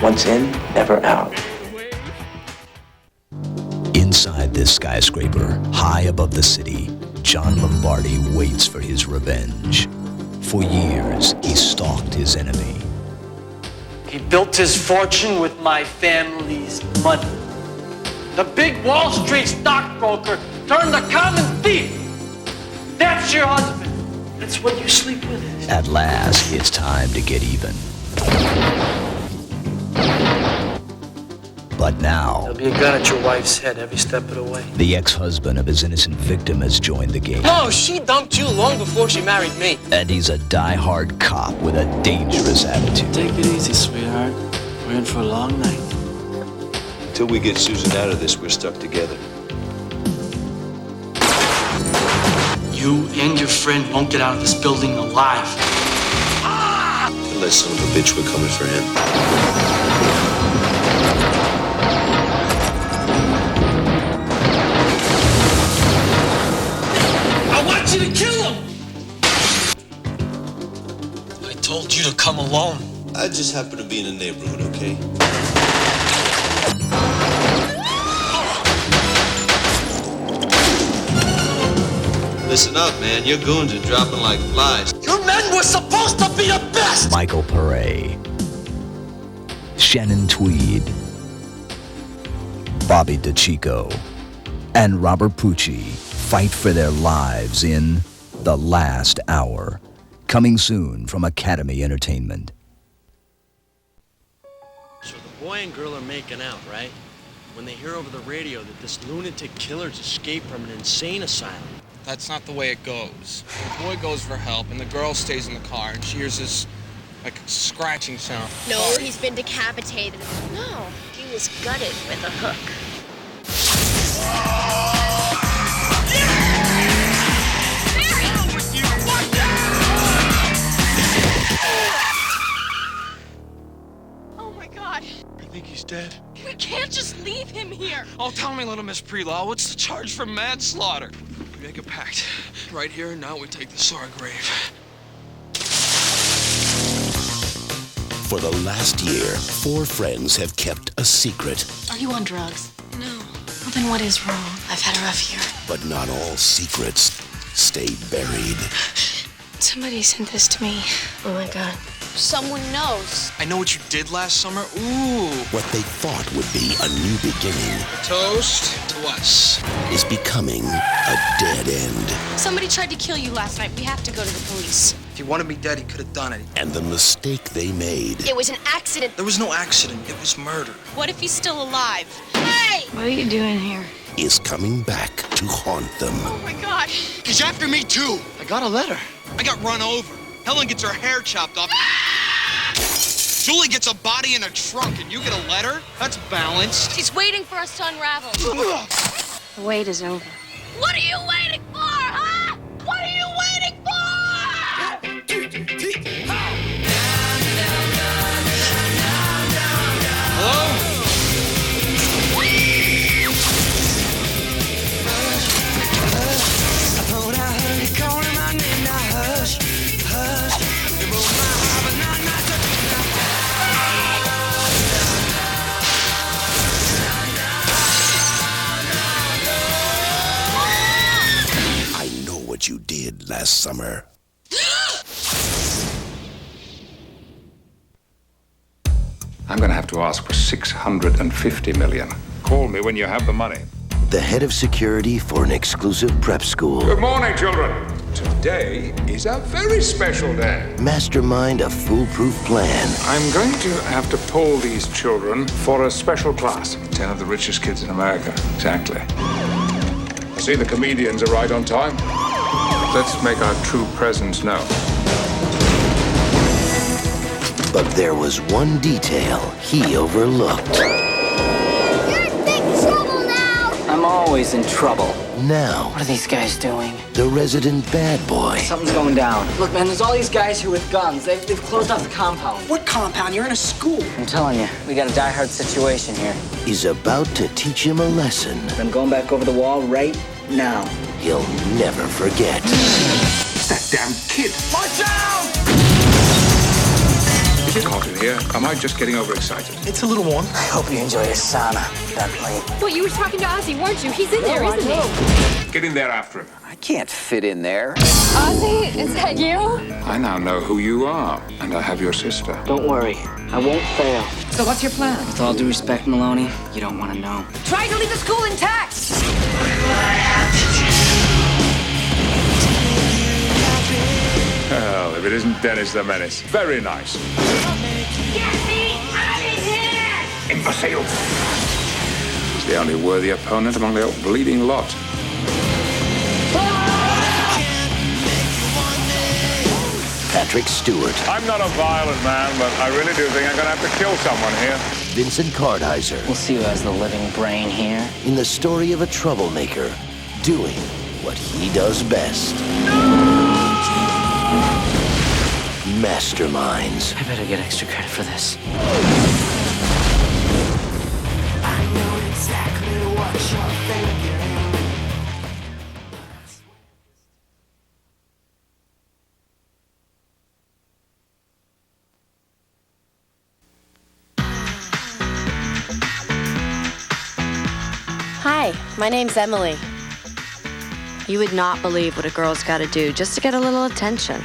Once in, never out. Inside this skyscraper, high above the city, John Lombardi waits for his revenge. For years, he stalked his enemy. He built his fortune with my family's money. The big Wall Street stockbroker turned a common thief. That's your husband. That's what you sleep with. At last, it's time to get even. But now, There'll be a gun at your wife's head every step of the way. the ex-husband of his innocent victim has joined the game. No, she dumped you long before she married me. And he's a die-hard cop with a dangerous attitude. Take it easy, sweetheart. We're in for a long night. Until we get Susan out of this, we're stuck together. You and your friend won't get out of this building alive. Tell that son of a bitch we're coming for him. I want you to kill him! I told you to come alone. I just happen to be in the neighborhood, okay? Listen up, man. Your goons are dropping like flies. Your men were supposed to be the best! Michael Pare, Shannon Tweed, Bobby DeCicco, and Robert Pucci fight for their lives in The Last Hour. Coming soon from Academy Entertainment. So the boy and girl are making out, right? When they hear over the radio that this lunatic killer's escaped from an insane asylum. That's not the way it goes. The boy goes for help, and the girl stays in the car, and she hears this, like, scratching sound. No, he's been decapitated. No, he was gutted with a hook. Oh my God. I think he's dead. We can't just leave him here. Oh, tell me, little Miss Prelaw, what's the charge for manslaughter? We make a pact. Right here and now we take this to our grave. For the last year, 4 friends have kept a secret. Are you on drugs? No. Well, then what is wrong? I've had a rough year. But not all secrets stay buried. Somebody sent this to me. Oh my God. Someone knows. I know what you did last summer. Ooh. What they thought would be a new beginning Toast to us. is becoming a dead end. Somebody tried to kill you last night. We have to go to the police. If he wanted me dead, he could have done it. And the mistake they made It was an accident. There was no accident. It was murder. What if he's still alive? Hey! What are you doing here? is coming back to haunt them. Oh my God. He's after me too. I got a letter. I got run over. Helen gets her hair chopped off. Julie gets a body in a trunk, and you get a letter? That's balanced. He's waiting for us to unravel. The wait is over. What are you waiting for, huh? What are you waiting for? Hello? You did last summer. I'm going to have to ask for $650 million. Call me when you have the money. The head of security for an exclusive prep school. Good morning, children. Today is a very special day. Mastermind a foolproof plan. I'm going to have to pull these children for a special class. 10 of the richest kids in America. Exactly. I see the comedians are right on time. Let's make our true presence known. But there was one detail he overlooked. You're in big trouble now! I'm always in trouble. Now, What are these guys doing? the resident bad boy Something's going down. Look, man, there's all these guys here with guns. They've closed off the compound. What compound? You're in a school. I'm telling you, we got a die-hard situation here. is about to teach him a lesson I'm going back over the wall right now. he'll never forget. That damn kid. Watch out! Is it hot in here? Am I just getting overexcited? It's a little warm. I hope you enjoy your sauna, Bentley. Well, you were talking to Ozzy, weren't you? He's in there, isn't he? Get in there after him. I can't fit in there. Ozzy, is that you? I now know who you are, and I have your sister. Don't worry, I won't fail. So what's your plan? With all due respect, Maloney, you don't want to know. Try to leave the school intact! Well, if it isn't Dennis the Menace. Very nice. Get me out of here! Imbecile. He's the only worthy opponent among the old bleeding lot. At Patrick Stewart. I'm not a violent man, but I really do think I'm gonna have to kill someone here. Vincent Kartheiser. We'll see who has the living brain here. In the story of a troublemaker doing what he does best. Masterminds. I better get extra credit for this. I know exactly what you're thinking. Hi, my name's Emily. You would not believe what a girl's got to do just to get a little attention.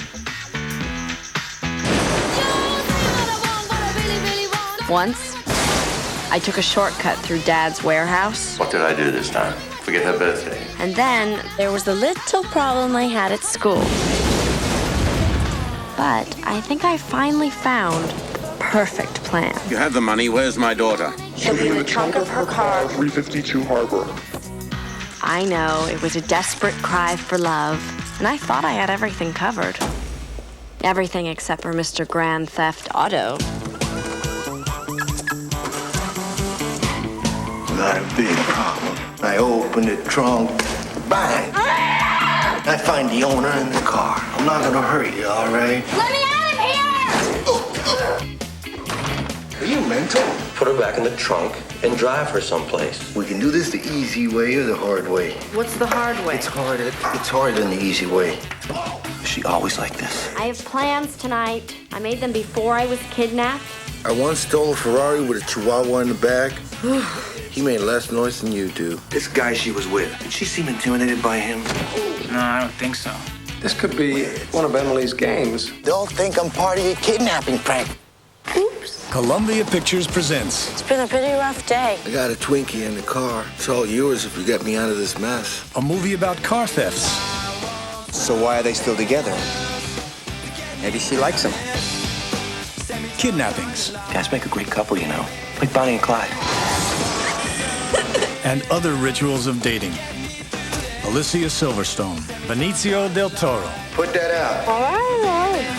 Once, I took a shortcut through Dad's warehouse. What did I do this time? Forget her birthday. And then there was the little problem I had at school. But I think I finally found the perfect plan. You have the money. Where's my daughter? She'll be in the trunk of her car. 352 Harbor. I know, it was a desperate cry for love, and I thought I had everything covered. Everything except for Mr. Grand Theft Auto. Not a big problem. I open the trunk, bang! I find the owner in the car. I'm not gonna hurt you, all right? Let me out of here! Are you mental? Put her back in the trunk and drive her someplace. We can do this the easy way or the hard way. What's the hard way? It's harder than the easy way. Is she always like this? I have plans tonight. I made them before I was kidnapped. I once stole a Ferrari with a Chihuahua in the back. He made less noise than you do. This guy she was with, did she seem intimidated by him? No, I don't think so. This could be one of Emily's games. Don't think I'm part of your kidnapping prank. Columbia Pictures presents. It's been a pretty rough day. I got a Twinkie in the car. It's all yours if you get me out of this mess. A movie about car thefts. So why are they still together? Maybe she likes him. Kidnappings. Guys make a great couple, you know. Like Bonnie and Clyde. And other rituals of dating. Alicia Silverstone. Benicio del Toro. Put that out. All right.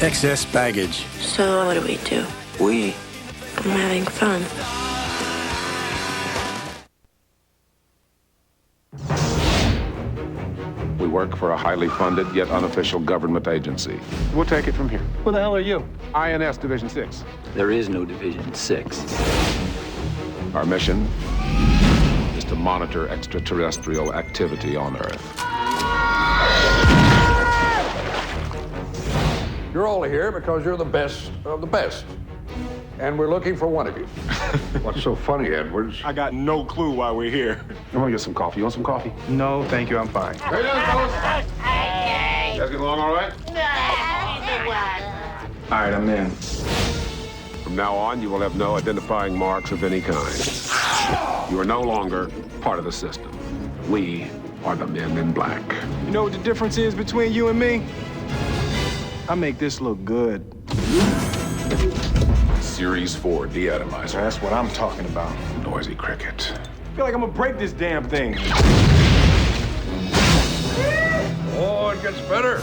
Excess baggage. So what do? We. I'm having fun. We work for a highly funded yet unofficial government agency. We'll take it from here. Who the hell are you? INS Division 6. There is no Division 6. Our mission is to monitor extraterrestrial activity on Earth. You're all here because you're the best of the best. And we're looking for one of you. What's so funny, Edwards? I got no clue why we're here. I want to get some coffee. You want some coffee? No, thank you. I'm fine. Hey, fellas. You guys get along all right? All right, I'm in. From now on, you will have no identifying marks of any kind. You are no longer part of the system. We are the men in black. You know what the difference is between you and me? I make this look good. Series 4 deatomizer. That's what I'm talking about. Noisy cricket. I feel like I'm gonna break this damn thing. Oh, it gets better.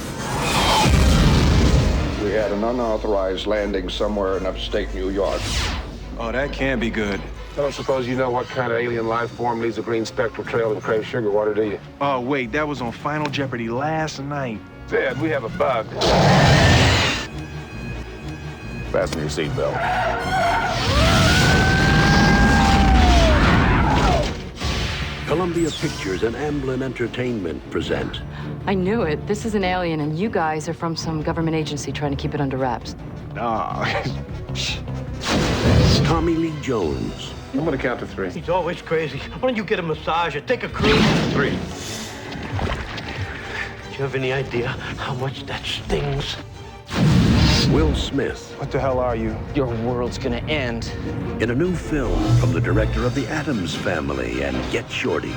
We had an unauthorized landing somewhere in upstate New York. Oh, that can be good. I don't suppose you know what kind of alien life form leaves a green spectral trail in crave sugar water, do you? Oh, wait, that was on Final Jeopardy last night. Ted, we have a bug. Fasten your seatbelt. Columbia Pictures and Amblin Entertainment present. I knew it. This is an alien, and you guys are from some government agency trying to keep it under wraps. Tommy Lee Jones. I'm gonna count to 3. He's always crazy. Why don't you get a massage or take a cruise? 3. Do you have any idea how much that stings? Will Smith. What the hell are you? Your world's gonna end. In a new film from the director of The Addams Family and Get Shorty.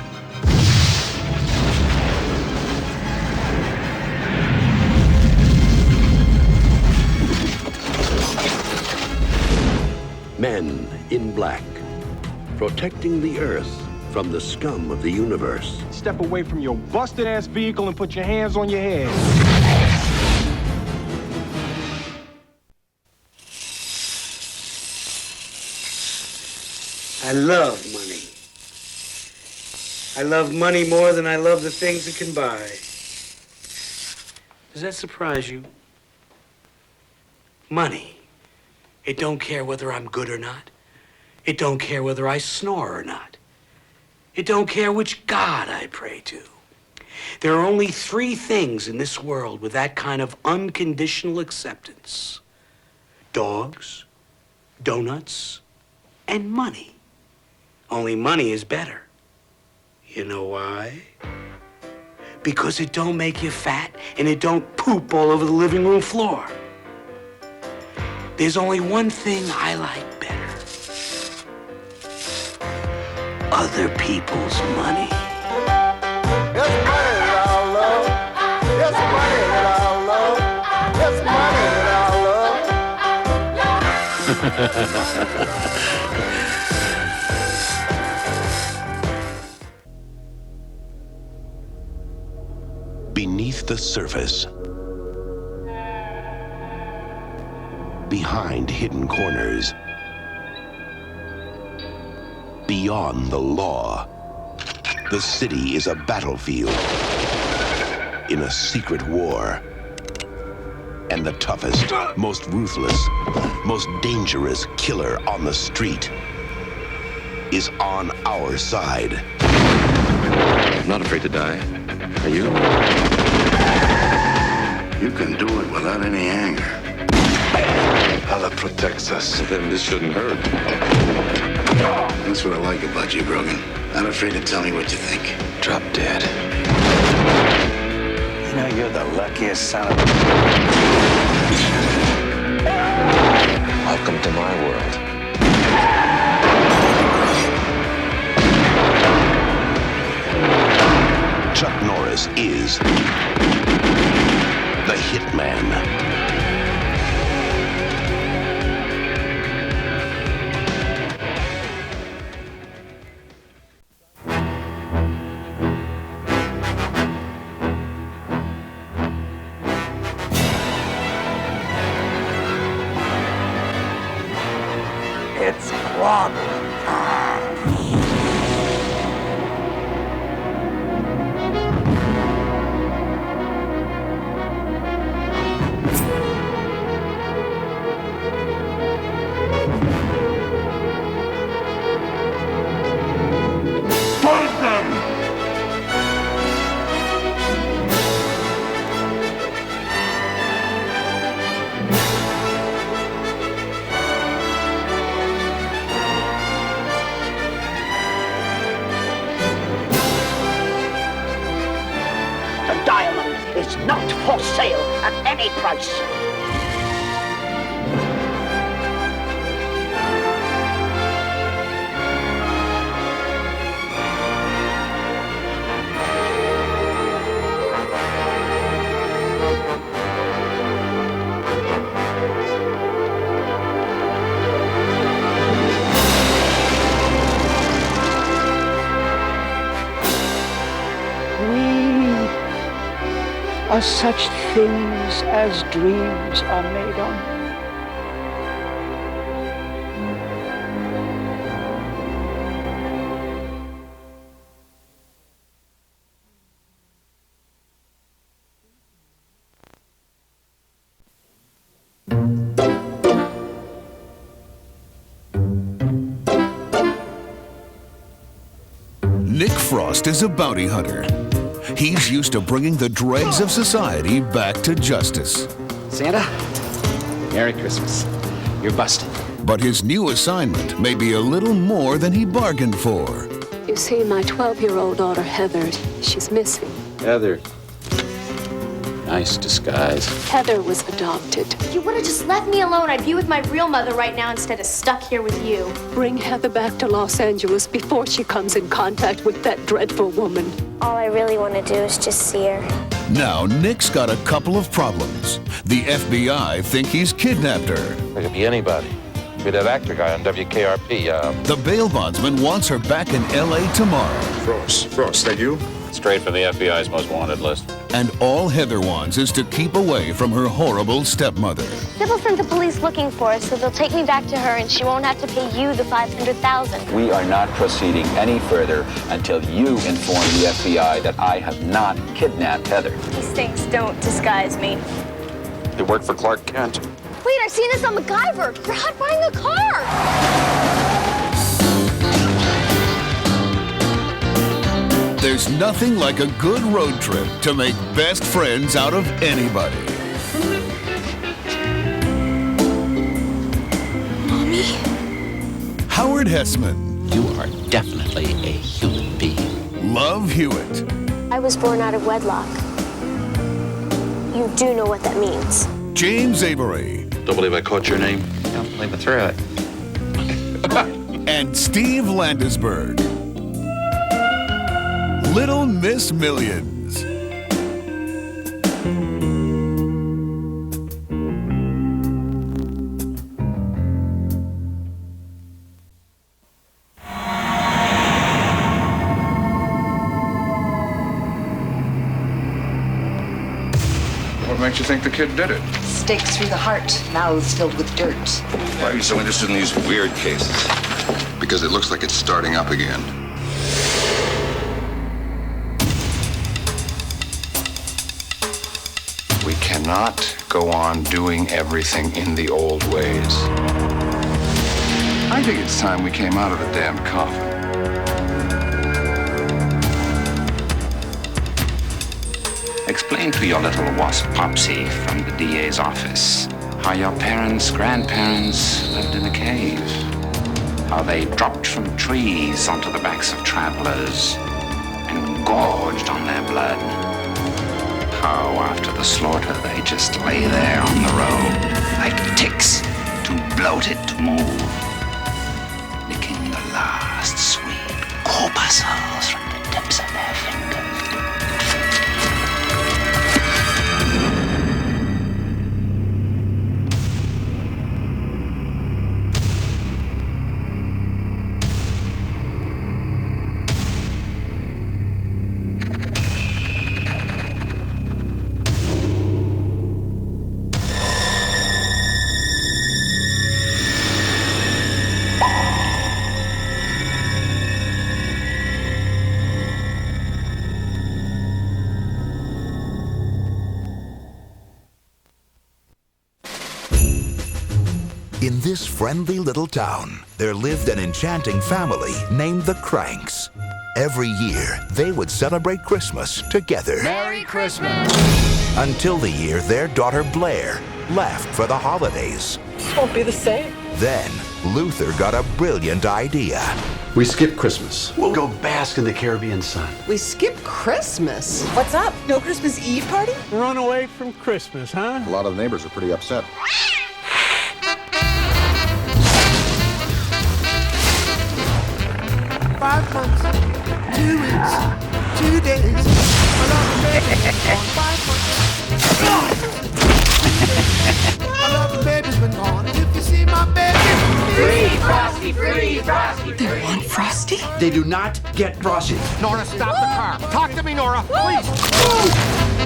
Men in Black. Protecting the Earth from the scum of the universe. Step away from your busted-ass vehicle and put your hands on your head. I love money. I love money more than I love the things it can buy. Does that surprise you? Money. It don't care whether I'm good or not. It don't care whether I snore or not. It don't care which God I pray to. There are only 3 things in this world with that kind of unconditional acceptance. Dogs, donuts, and money. Only money is better. You know why? Because it don't make you fat and it don't poop all over the living room floor. There's only one thing I like better. Other people's money. It's money that I love. It's money that I love. It's money that I love. Beneath the surface, behind hidden corners, beyond the law, the city is a battlefield in a secret war. And the toughest, most ruthless, most dangerous killer on the street is on our side. I'm not afraid to die. Are you? You can do it without any anger. Allah protects us. Then this shouldn't hurt. That's what I like about you, Brogan. Not afraid to tell me what you think. Drop dead. You know, you're the luckiest son of a... Welcome to my world. Chuck Norris is the Hitman. It's problem time. Not for sale at any price. Are such things as dreams are made on. Nick Frost is a bounty hunter. He's used to bringing the dregs of society back to justice. Santa, Merry Christmas. You're busted. But his new assignment may be a little more than he bargained for. You see, my 12-year-old daughter, Heather, she's missing. Heather. Nice disguise. Heather was adopted. If you would have just left me alone, I'd be with my real mother right now instead of stuck here with you. Bring Heather back to Los Angeles before she comes in contact with that dreadful woman. All I really want to do is just see her. Now, Nick's got a couple of problems. The FBI think he's kidnapped her. It could be anybody. Be that actor guy on WKRP. The bail bondsman wants her back in L.A. tomorrow. Frost, that you? Straight for the FBI's most wanted list. And all Heather wants is to keep away from her horrible stepmother. Sybil sent the police looking for us, so they'll take me back to her and she won't have to pay you the $500,000. We are not proceeding any further until you inform the FBI that I have not kidnapped Heather. These things don't disguise me. You work for Clark Kent. Wait, I've seen this on MacGyver. You're hot buying a car. There's nothing like a good road trip to make best friends out of anybody. Mommy? Howard Hessman. You are definitely a human being. Love Hewitt. I was born out of wedlock. You do know what that means. James Avery. Don't believe I caught your name? Don't believe it through it. And Steve Landesberg. Little Miss Millions. What makes you think the kid did it? Stakes through the heart, mouths filled with dirt. Why are you so interested in these weird cases? Because it looks like it's starting up again. We cannot go on doing everything in the old ways. I think it's time we came out of the damn coffin. Explain to your little wasp Popsy from the DA's office how your parents, grandparents lived in a cave. How they dropped from trees onto the backs of travelers and gorged on their blood. How after the slaughter they just lay there on the road like ticks, too bloated to move, licking the last sweet corpuscles from the tips of their fingers. In this friendly little town, there lived an enchanting family named the Cranks. Every year, they would celebrate Christmas together. Merry Christmas! Until the year their daughter Blair left for the holidays. Won't be the same. Then, Luther got a brilliant idea. We skip Christmas. We'll go bask in the Caribbean sun. We skip Christmas. What's up? No Christmas Eve party? Run away from Christmas, huh? A lot of the neighbors are pretty upset. $5 months, 2 weeks, 2 days. I love the baby's been gone 5 months. I love the baby's been gone. If you see my baby, Free Frosty, free Frosty. They want Frosty? They do not get Frosty. Nora, stop the car. Talk to me, Nora, please.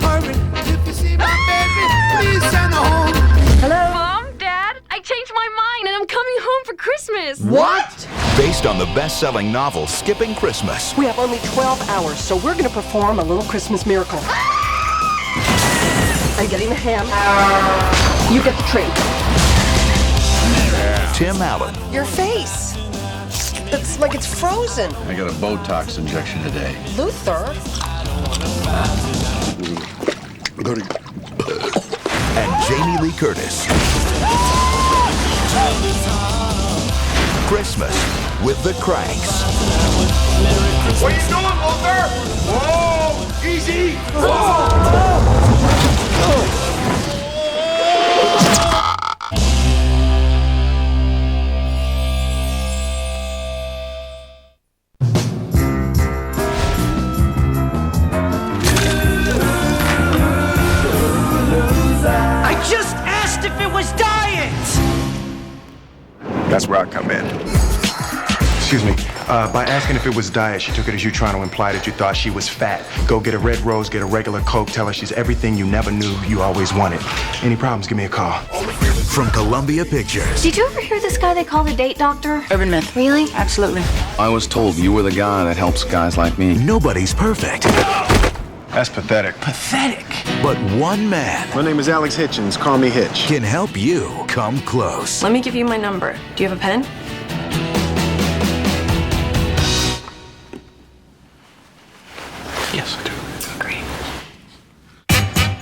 Hurry, if you see my baby, please send her home. Hello? Mom? Dad? I changed my mind and I'm coming home for Christmas. What? Based on the best-selling novel Skipping Christmas. We have only 12 hours, so we're going to perform a little Christmas miracle. I'm getting the ham. You get the tree. Tim Allen. Your face. It's like it's frozen. I got a Botox injection today. Luther. And Jamie Lee Curtis. Christmas with the Cranks. What are you doing, Luther? Whoa, easy. Whoa. I just asked if it was diet! That's where I come in. Excuse me, By asking if it was diet, she took it as you trying to imply that you thought she was fat. Go get a red rose, get a regular Coke, tell her she's everything you never knew you always wanted. Any problems, give me a call. From Columbia Pictures. Did you ever hear this guy they call the date doctor? Urban myth. Really? Absolutely. I was told you were the guy that helps guys like me. Nobody's perfect. That's pathetic. Pathetic. But one man. My name is Alex Hitchens. Call me Hitch. Can help you come close. Let me give you my number. Do you have a pen? Yes, I do. Great.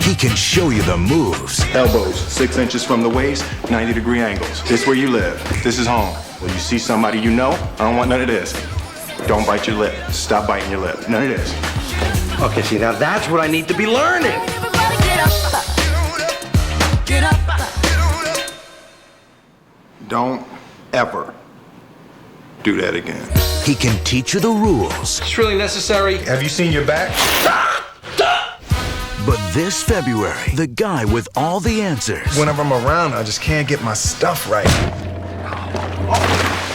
He can show you the moves. Elbows, 6 inches from the waist, 90-degree angles. This where you live. This is home. When you see somebody you know, I don't want none of this. Don't bite your lip. Stop biting your lip. None of this. Okay, see, now that's what I need to be learning. Don't ever do that again. He can teach you the rules. It's really necessary. Have you seen your back? But this February, the guy with all the answers. Whenever I'm around, I just can't get my stuff right.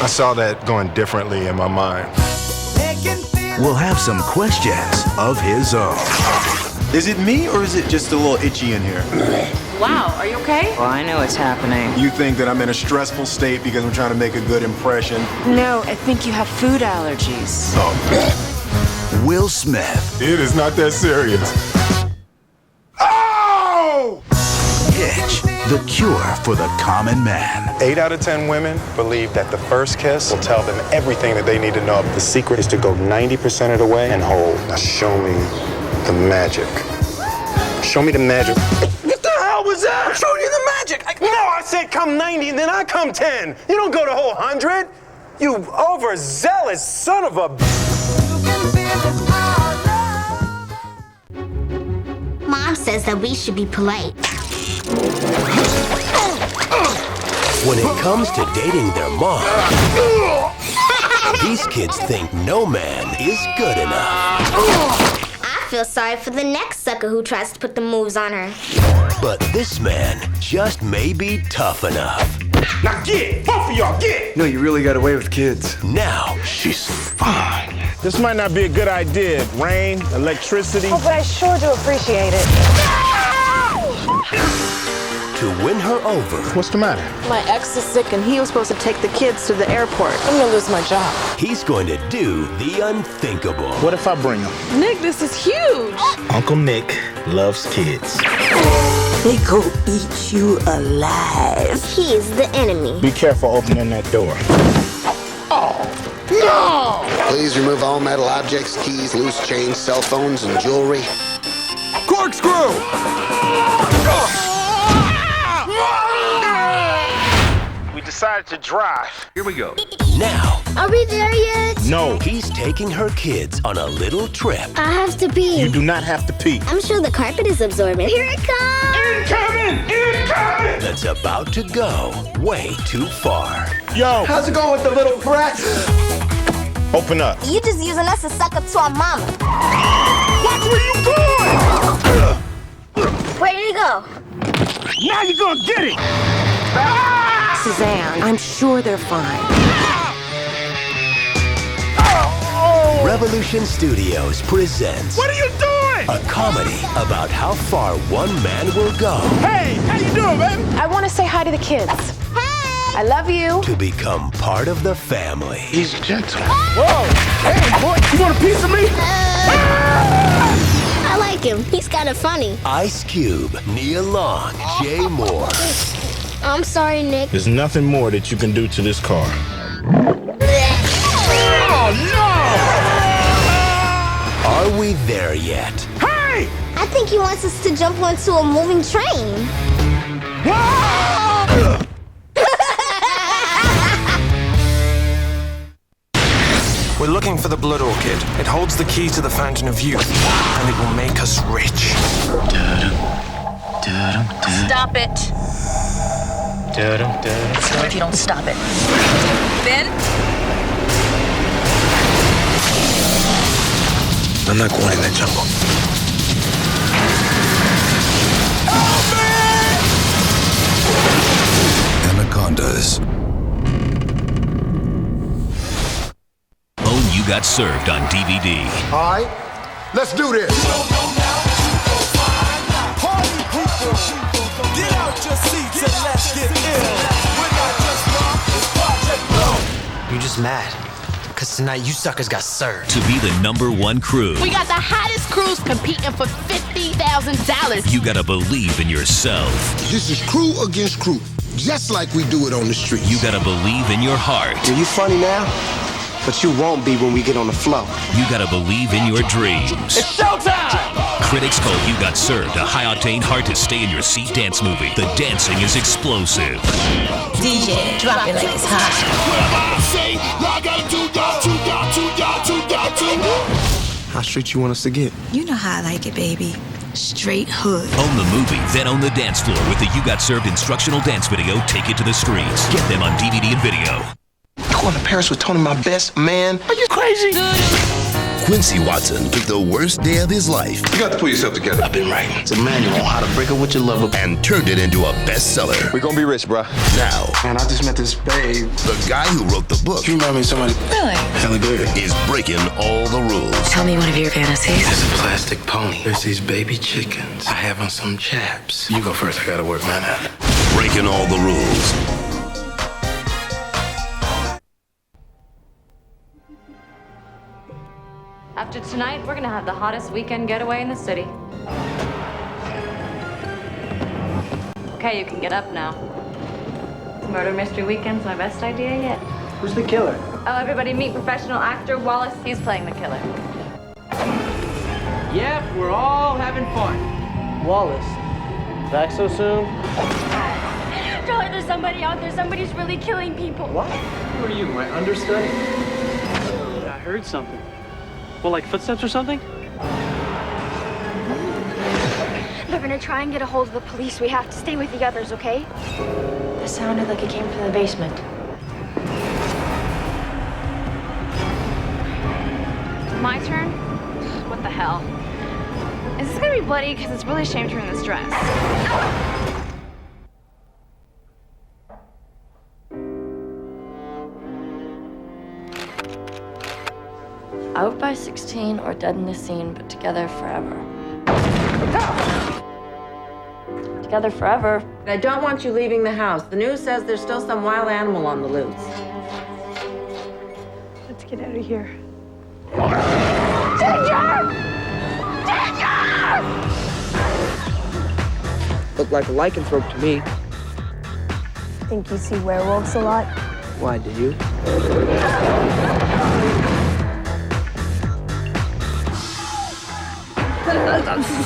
I saw that going differently in my mind. Will have some questions of his own. Is it me or is it just a little itchy in here? Wow, are you okay? Well, I know what's happening. You think that I'm in a stressful state because I'm trying to make a good impression? No, I think you have food allergies. Oh. Will Smith. It is not that serious. Oh! Hitch, the cure for the common man. 8 out of 10 women believe that the first kiss will tell them everything that they need to know. The secret is to go 90% of the way and hold. Now show me the magic. Show me the magic. What the hell was that? I'm showing you the magic. No, I said come 90 and then I come 10. You don't go the whole 100. You overzealous son of a... Mom says that we should be polite. When it comes to dating their mom, these kids think no man is good enough. I feel sorry for the next sucker who tries to put the moves on her. But this man just may be tough enough. Now get! Both of y'all, get! No, you really got away with kids. Now she's fine. This might not be a good idea. Rain, electricity. Oh, but I sure do appreciate it. To win her over, What's the matter? My ex is sick and he was supposed to take the kids to the airport. I'm gonna lose my job. he's going to do the unthinkable. What if I bring him? Nick, this is huge. Uncle Nick loves kids. They go eat you alive. He's the enemy. Be careful opening that door. No! Please remove all metal objects, keys, loose change, cell phones, and jewelry. Corkscrew! We decided to drive. Here we go. Now, Are we there yet? No, he's taking her kids on a little trip. I have to pee. you do not have to pee. I'm sure the carpet is absorbent. Here it comes! Incoming! Incoming! That's about to go way too far. Yo, How's it going with the little brat? open up. You just using us to suck up to our mama. Watch where you going! Where did he go? Now you're gonna get it! Suzanne, I'm sure they're fine. Revolution Studios presents What are you doing? a comedy about how far one man will go Hey, how you doing, baby? I want to say hi to the kids. I love you. to become part of the family. He's gentle. Whoa! Hey, boy, you want a piece of me? I like him. He's kind of funny. Ice Cube, Nia Long, Jay Moore. I'm sorry, Nick. There's nothing more that you can do to this car. Are we there yet? Hey! I think he wants us to jump onto a moving train. We're looking for the blood orchid. It holds the key to the fountain of youth, and it will make us rich. Stop it. Sorry if you don't stop it. Ben? I'm not going in that jungle. Anacondas. You Got Served on DVD. All right, let's do this. Party people, get out your seats and let's get ill. We're not just rock, it's Project Blow. You're just mad, because tonight you suckers got served. To be the #1 crew, we got the hottest crews competing for $50,000. you gotta believe in yourself. This is crew against crew, just like we do it on the street. You gotta believe in your heart. Yeah, you funny now, but you won't be when we get on the floor. You gotta believe in your dreams. It's showtime! Critics call You Got Served a high-octane, hard-to-stay-in-your-seat dance movie. The dancing is explosive. DJ, drop it like it's hot. How street you want us to get? You know how I like it, baby. Straight hood. Own the movie, then own the dance floor with the You Got Served instructional dance video. Take it to the streets. Get them on DVD and video. Going to Paris with Tony, my best man? Are you crazy? Quincy Watson took the worst day of his life. You got to pull yourself together. I've been writing. It's a manual on how to break up with your lover. And turned it into a bestseller. We're gonna be rich, bro. Now, Man, I just met this babe. the guy who wrote the book You remind me of somebody. Really? Hella good. is breaking all the rules. Tell me one of your fantasies. There's a plastic pony. There's these baby chickens. I have on some chaps. You go first. I gotta work mine out. Breaking all the rules. After tonight, we're gonna have the hottest weekend getaway in the city. Okay, you can get up now. Murder Mystery Weekend's my best idea yet. Who's the killer? Oh, everybody meet professional actor Wallace. He's playing the killer. Yep, we're all having fun. Wallace, back so soon? Charlie, there's somebody out there. Somebody's really killing people. What? Who are you, my understudy? I heard something. Well, like footsteps or something? They're gonna try and get a hold of the police. We have to stay with the others, okay? It sounded like it came from the basement. My turn? What the hell? Is this gonna be bloody? Because it's really a shame to ruin this dress. Out by 16 or dead in the scene, but together forever. Together forever. I don't want you leaving the house. The news says there's still some wild animal on the loose. Let's get out of here. Danger! Danger! Looked like a lycanthrope to me. Think you see werewolves a lot? Why, do you?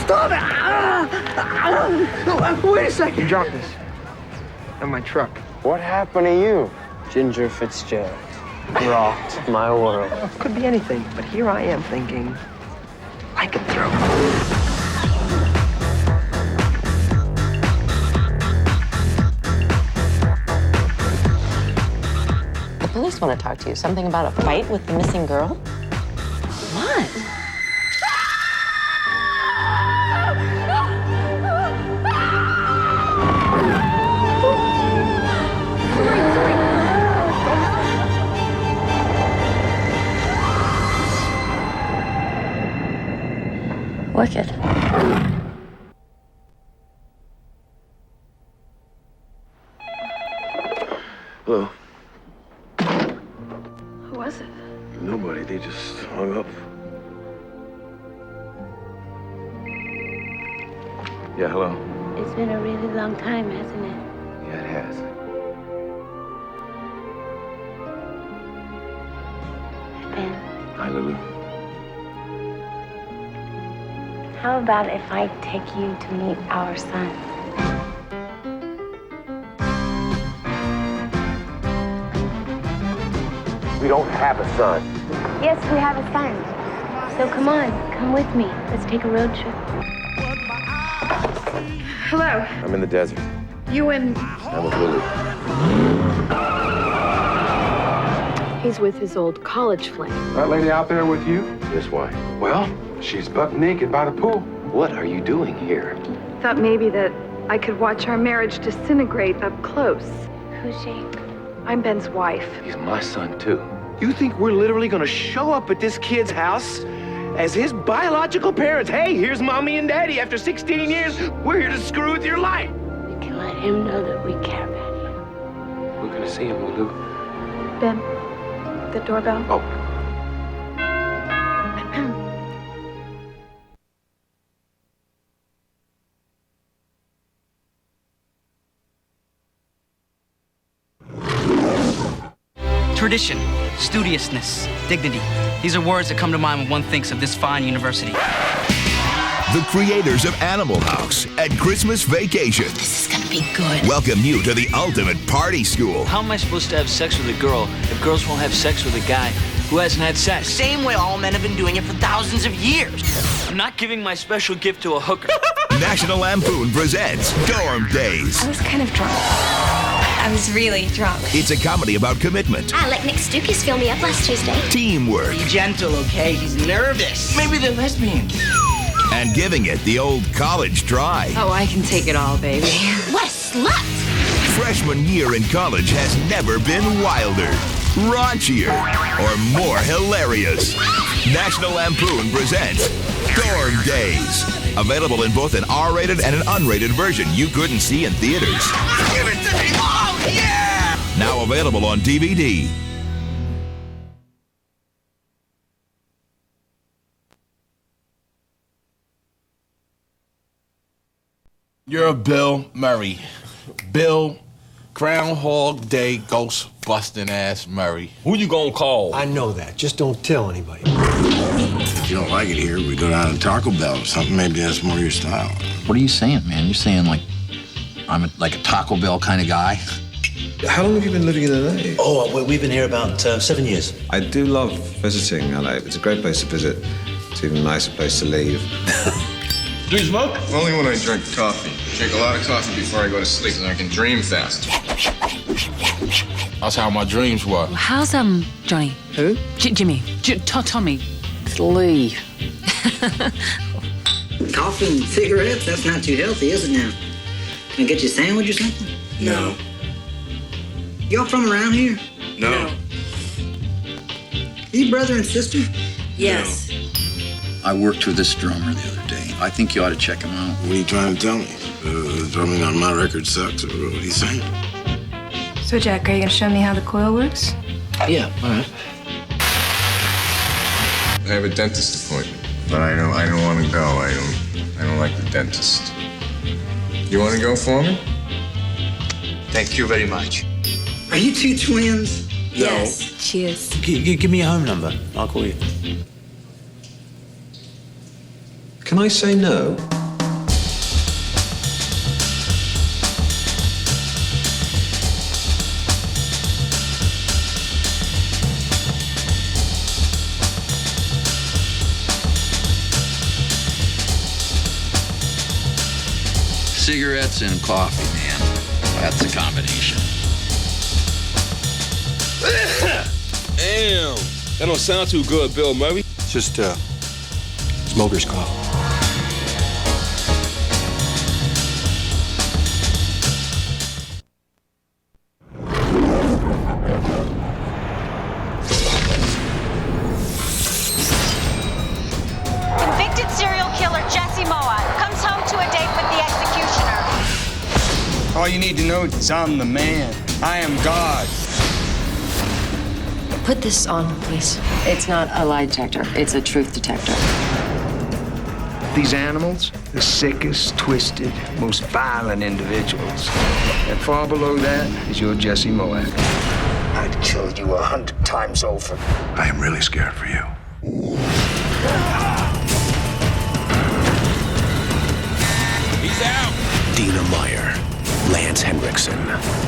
Stop it! Wait a second. You dropped this. In my truck. What happened to you? Ginger Fitzgerald. Rocked my world. Could be anything, but here I am thinking, lycanthrope. The police want to talk to you. Something about a fight with the missing girl? What? Wicked. Hello. Who was it? Nobody. They just hung up. Yeah, hello. It's been a really long time, hasn't it? Yeah, it has. Ben, Hi, Lulu. how about if I take you to meet our son? We don't have a son. Yes, we have a son. So come on, come with me. Let's take a road trip. Hello. I'm in the desert. You and... I'm with Lulu. He's with his old college flame. That lady out there with you? Yes, why? Well, she's buck naked by the pool. What are you doing here? Thought maybe that I could watch our marriage disintegrate up close. Who's she? I'm Ben's wife. He's my son, too. You think we're literally gonna show up at this kid's house as his biological parents? Hey, here's mommy and daddy. After 16 years, we're here to screw with your life. You can let him know that we care about him. We're gonna see him, Lulu. Ben, the doorbell. Oh. Tradition, studiousness, dignity. These are words that come to mind when one thinks of this fine university. The creators of Animal House and Christmas Vacation. This is gonna be good. Welcome you to the ultimate party school. How am I supposed to have sex with a girl if girls won't have sex with a guy who hasn't had sex? Same way all men have been doing it for thousands of years. I'm not giving my special gift to a hooker. National Lampoon presents Dorm Days. I was kind of drunk. I was really drunk. It's a comedy about commitment, I let Nick Stukis fill me up last Tuesday. teamwork, Be gentle, okay? He's nervous. Maybe they're lesbians. and giving it the old college try. Oh, I can take it all, baby. What a slut! Freshman year in college has never been wilder, raunchier, or more hilarious. National Lampoon presents Dorm Days. Available in both an R-rated and an unrated version you couldn't see in theaters. Give it to me! Oh, yeah! Now available on DVD. You're Bill Murray. Bill Groundhog Day ghost busting ass Murray. Who you gonna call? I know that. Just don't tell anybody. If you don't like it here, we go down to Taco Bell or something. Maybe that's more your style. What are you saying, man? You're saying like I'm like a Taco Bell kind of guy? How long have you been living in LA? Oh, we've been here about 7 years. I do love visiting LA. It's a great place to visit. It's even a nicer place to leave. Do you smoke? Only when I drink coffee. Drink a lot of coffee before I go to sleep so I can dream fast. That's how my dreams were. How's Johnny? Who? Jimmy. Tommy. Lee. Coffee and cigarettes? That's not too healthy, is it now? Can I get you a sandwich or something? No. Y'all from around here? No. You brother and sister? Yes. I worked with this drummer the other day. I think you ought to check him out. What are you trying to tell me? The drumming on my record sucks, or what are you saying? So, Jack, are you gonna show me how the coil works? Yeah, all right. I have a dentist appointment, but I don't want to go. I don't like the dentist. You want to go for me? Thank you very much. Are you two twins? Yes, she is. Give me your home number. I'll call you. Can I say no? Cigarettes and coffee, man. That's a combination. Damn. That don't sound too good, Bill Murray. It's just smoker's cough. Convicted serial killer Jesse Moa comes home to a date with the executioner. All you need to know is I'm the man. I am God. Put this on, please. It's not a lie detector. It's a truth detector. These animals, the sickest, twisted, most violent individuals. And far below that is your Jesse Moak. I'd kill you 100 times over. I am really scared for you. He's out. Dina Meyer, Lance Henriksen,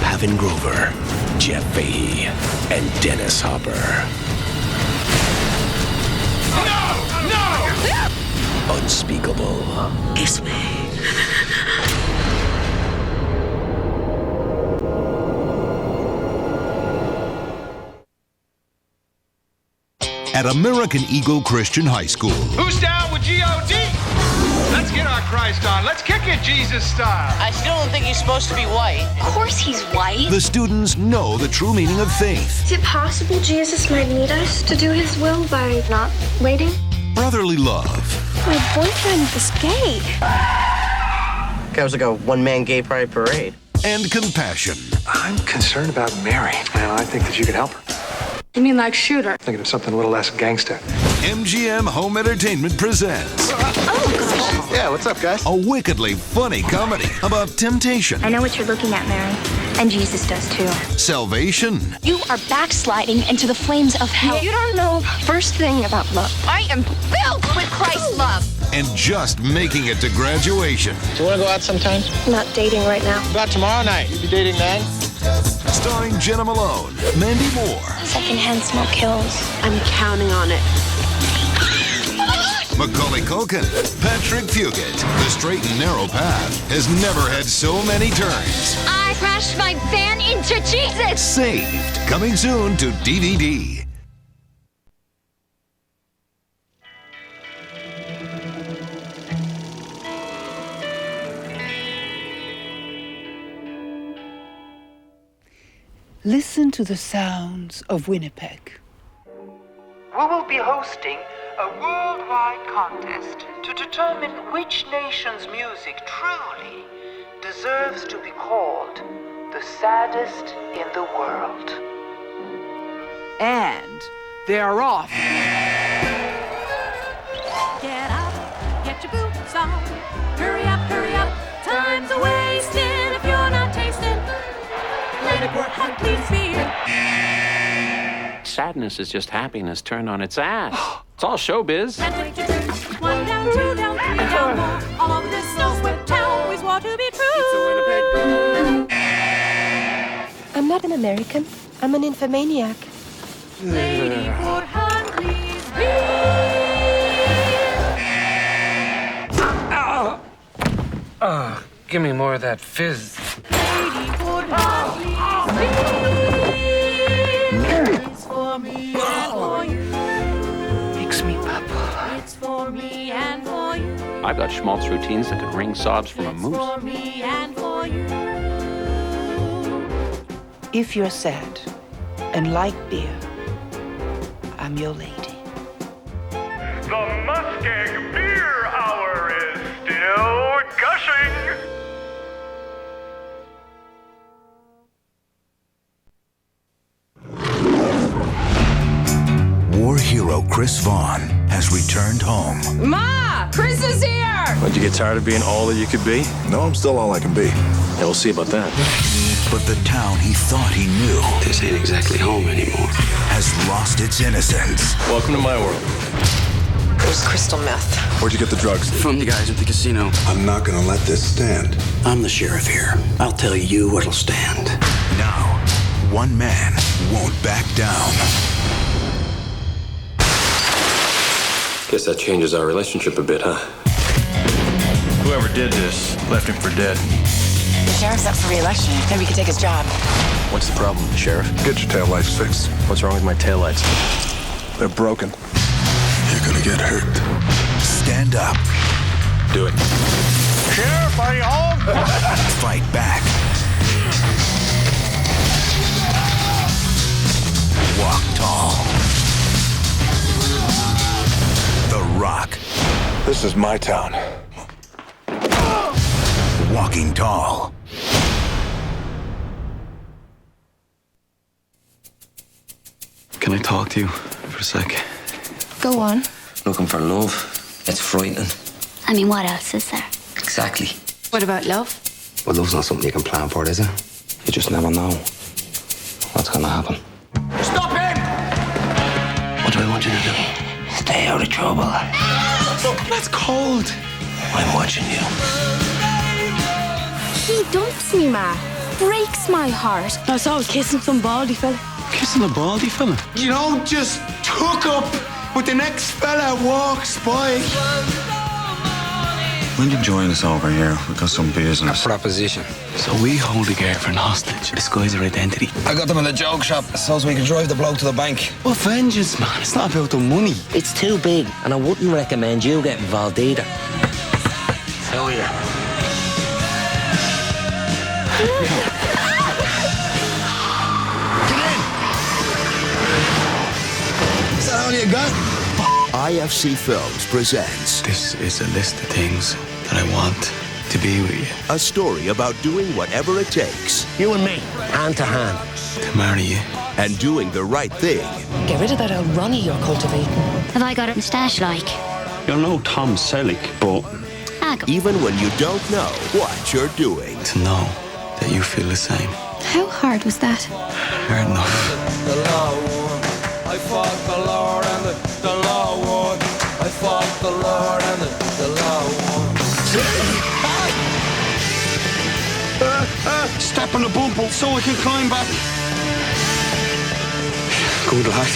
Pavin Grover, Jeff Fahey, and Dennis Hopper. No! Unspeakable. Kiss me. At American Eagle Christian High School. Who's down with G.O.D.? Let's get our Christ on. Let's kick it Jesus style. I still don't think he's supposed to be white. Of course he's white. The students know the true meaning of faith. Is it possible Jesus might need us to do his will by not waiting? Brotherly love. My boyfriend is gay. That was like a one-man gay pride parade. And compassion. I'm concerned about Mary, and I think that you could help her. You mean like Shooter? Thinking of something a little less gangster. MGM Home Entertainment presents Yeah, what's up, guys? a wickedly funny comedy about temptation, I know what you're looking at, Mary. And Jesus does too. salvation, You are backsliding into the flames of hell. You don't know first thing about love. I am filled with Christ's love. and just making it to graduation. Do you want to go out sometime? I'm not dating right now. About tomorrow night. You be dating then? Starring Jenna Malone, Mandy Moore, Secondhand smoke kills. I'm counting on it. Macaulay Culkin, Patrick Fugit. The straight and narrow path has never had so many turns. I crashed my van into Jesus. Saved, coming soon to DVD. Listen to the sounds of Winnipeg. We will be hosting a worldwide contest to determine which nation's music truly deserves to be called the saddest in the world. And they're off. Get up, get your boots on. Hurry up, time's a wasting if you're not tasting. Lady Port Huntley's beer. Sadness is just happiness turned on its ass. It's all showbiz. And take your drinks. 1 down, 2 down, 3 down, 4. All over this snow-swept town we swore to be true. I'm not an American. I'm an infomaniac. Lady Port Huntley's beer. Give me more of that fizz. Lady Port Huntley's beer. It's for me and for you. Makes me purple. It's for me and for you. I've got schmaltz routines that could wring sobs from a moose. For me and for you. If you're sad and like beer, I'm your lady. The Muskeg Beer Hour is still gushing. War hero Chris Vaughn has returned home. Ma! Chris is here! Why'd you get tired of being all that you could be? No, I'm still all I can be. Yeah, we'll see about that. But the town he thought he knew This ain't exactly home anymore. has lost its innocence. Welcome to my world. It was crystal meth. Where'd you get the drugs? From the guys at the casino. I'm not gonna let this stand. I'm the sheriff here. I'll tell you what'll stand. Now, one man won't back down. Guess that changes our relationship a bit, huh? Whoever did this left him for dead. The sheriff's up for re-election. Maybe we could take his job. What's the problem, Sheriff? Get your taillights fixed. What's wrong with my taillights? They're broken. You're gonna get hurt. Stand up. Do it. Sheriff, are you home? Fight back. Walk tall. The Rock. This is my town. Walking Tall. Can I talk to you for a sec? Go on. Looking for love. It's frightening. I mean, what else is there? Exactly. What about love? Well, love's not something you can plan for, is it? You just never know what's gonna happen. Stop him! What do I want you to do? Stay out of trouble. That's cold. I'm watching you. He dumps me, Ma. Breaks my heart. I saw him kissing some baldy fella. Kissing a baldy fella. You don't just hook up with the next fella walks by. When you join us over here, we got some business. Proposition. So we hold the girlfriend hostage, disguise her identity. I got them in the joke shop so we can drive the bloke to the bank. What vengeance, man? It's not about the money. It's too big, and I wouldn't recommend you get involved either. Hell yeah. Get in! Is that all you got? IFC Films presents This is a list of things that I want to be with you. a story about doing whatever it takes. You and me, hand to hand. To marry you. And doing the right thing. Get rid of that old Ronnie you're cultivating. Have I got a moustache like? You're no Tom Selleck, but Even when you don't know what you're doing. To know that you feel the same. How hard was that? Hard enough. The law won. I fought the Lord and the law won. I fought the Lord and the law won. Step on the bumble so I can climb back. Good lad.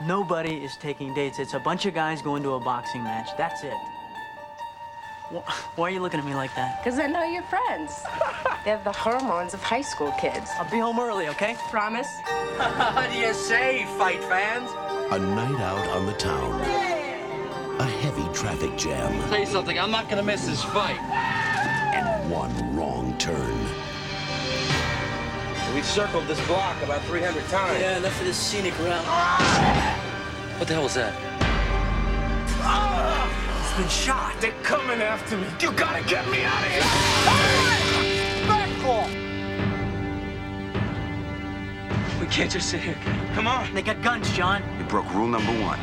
Nobody is taking dates. It's a bunch of guys going to a boxing match. That's it. Why are you looking at me like that? Because I know you're friends. They have the hormones of high school kids. I'll be home early, okay? Promise? What do you say, fight fans? A night out on the town. A heavy traffic jam. Tell you something, I'm not gonna miss this fight. And one wrong turn. We've circled this block about 300 times. Yeah, enough of this scenic route. What the hell was that? It's been shot. They're coming after me. You gotta get me out of here. Back off! We can't just sit here. Come on. They got guns, John. You broke rule number 1.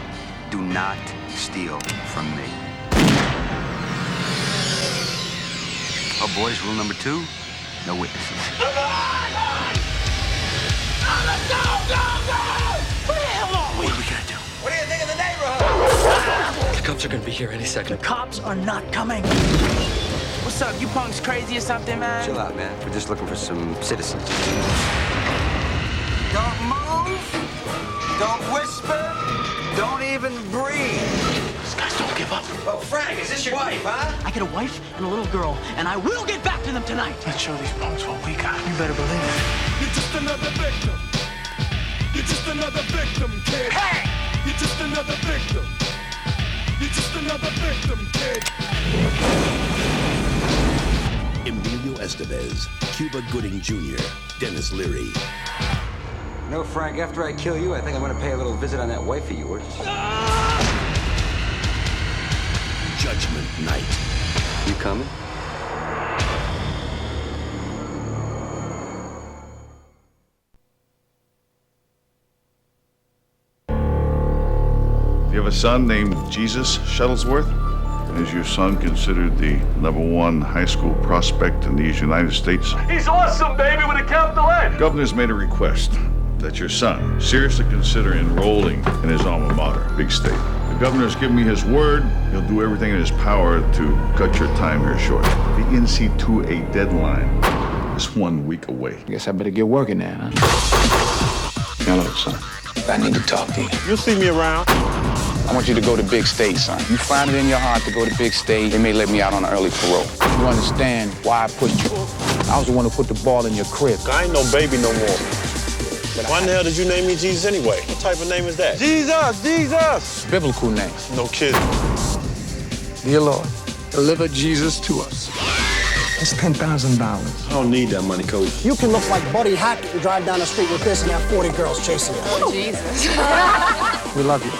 Do not steal from me. Oh, boys, rule number 2, no witnesses. What are we gonna do? What do you think of the neighborhood? The cops are gonna be here any second. The cops are not coming. What's up? You punks crazy or something, man? Chill out, man. We're just looking for some citizens. Don't move. Don't whisper. Don't even breathe. These guys don't give up. Oh, Frank, is this your wife, huh? I got a wife and a little girl, and I will get back to them tonight. Let's show these punks what we got. You better believe it. You're just another victim. You're just another victim, kid. Hey! You're just another victim. You're just another victim, kid. Emilio Estevez, Cuba Gooding Jr., Dennis Leary. No, Frank, after I kill you, I think I'm gonna pay a little visit on that wife of yours. Judgment Night. You coming? You have a son named Jesus Shuttlesworth? Is your son considered the #1 high school prospect in these United States? He's awesome, baby, with a capital N. The governor's made a request that your son seriously consider enrolling in his alma mater, Big State. The governor's given me his word. He'll do everything in his power to cut your time here short. The NC2A deadline is 1 week away. Guess I better get working now, huh? Hello, son. I need to talk to you. You'll see me around. I want you to go to Big State, son. You find it in your heart to go to Big State, they may let me out on an early parole. You understand why I put you? I was the one who put the ball in your crib. I ain't no baby no more. Why in the hell did you name me Jesus anyway? What type of name is that? Jesus, Jesus! Biblical name. No kidding. Dear Lord, deliver Jesus to us. It's $10,000. I don't need that money, Coach. You can look like Buddy Hackett and drive down the street with this and have 40 girls chasing you. Oh, Jesus. We love you.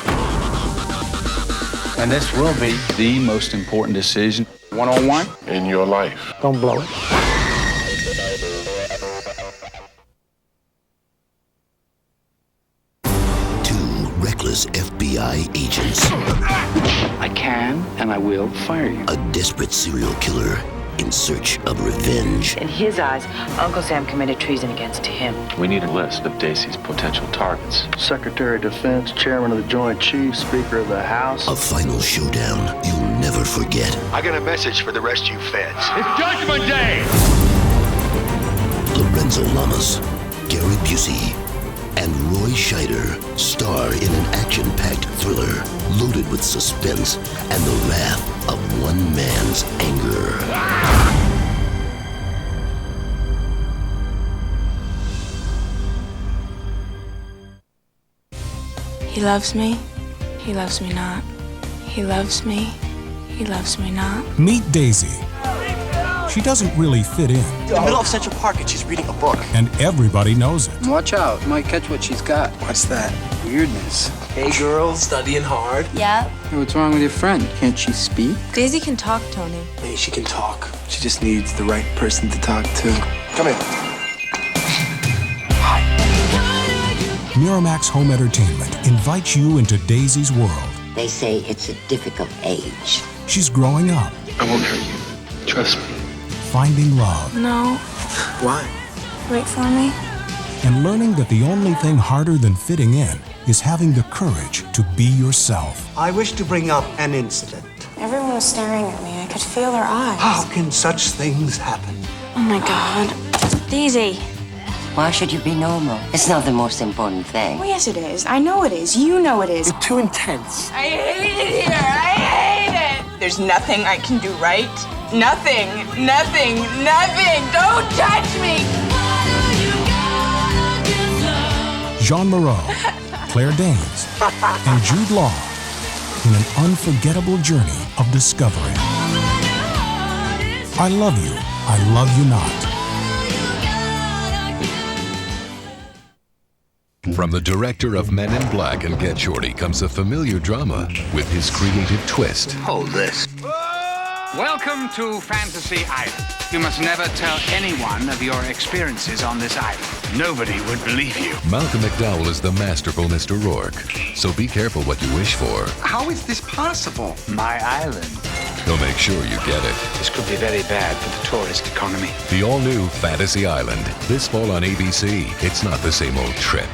And this will be the most important decision, one-on-one, In your life. don't blow it. Two reckless FBI agents. I can and I will fire you. A desperate serial killer in search of revenge. In his eyes, Uncle Sam committed treason against him. We need a list of Dacey's potential targets. Secretary of Defense, Chairman of the Joint Chiefs, Speaker of the House. A final showdown you'll never forget. I got a message for the rest of you feds. It's Judgment Day! Lorenzo Lamas, Gary Busey, and Roy Scheider star in an action-packed thriller loaded with suspense and the wrath of one man's anger. He loves me. He loves me not. He loves me. He loves me not. Meet Daisy. She doesn't really fit in. In the middle of Central Park and she's reading a book. And everybody knows it. Watch out, might catch what she's got. What's that? Weirdness. Hey girl, studying hard? Yeah. Hey, what's wrong with your friend? Can't she speak? Daisy can talk, Tony. Hey, she can talk. She just needs the right person to talk to. Come here. Miramax Home Entertainment invites you into Daisy's world. They say it's a difficult age. She's growing up. I won't hurt you. Trust me. Finding love. No. Why? Wait for me. And learning that the only thing harder than fitting in is having the courage to be yourself. I wish to bring up an incident. Everyone was staring at me. I could feel their eyes. How can such things happen? Oh my God. Daisy. Why should you be normal? It's not the most important thing. Well, yes, it is. I know it is. You know it is. You're too intense. I hate it here. I hate it. There's nothing I can do right. Nothing. Nothing. Nothing. Don't touch me. Jean Moreau, Claire Danes, and Jude Law in an unforgettable journey of discovery. I love you. I love you not. From the director of Men in Black and Get Shorty comes a familiar drama with his creative twist. Hold this. Welcome to Fantasy Island. You must never tell anyone of your experiences on this island. Nobody would believe you. Malcolm McDowell is the masterful Mr. Rourke, so be careful what you wish for. How is this possible? My island. He'll make sure you get it. This could be very bad for the tourist economy. The all-new Fantasy Island. This fall on ABC. It's not the same old trip.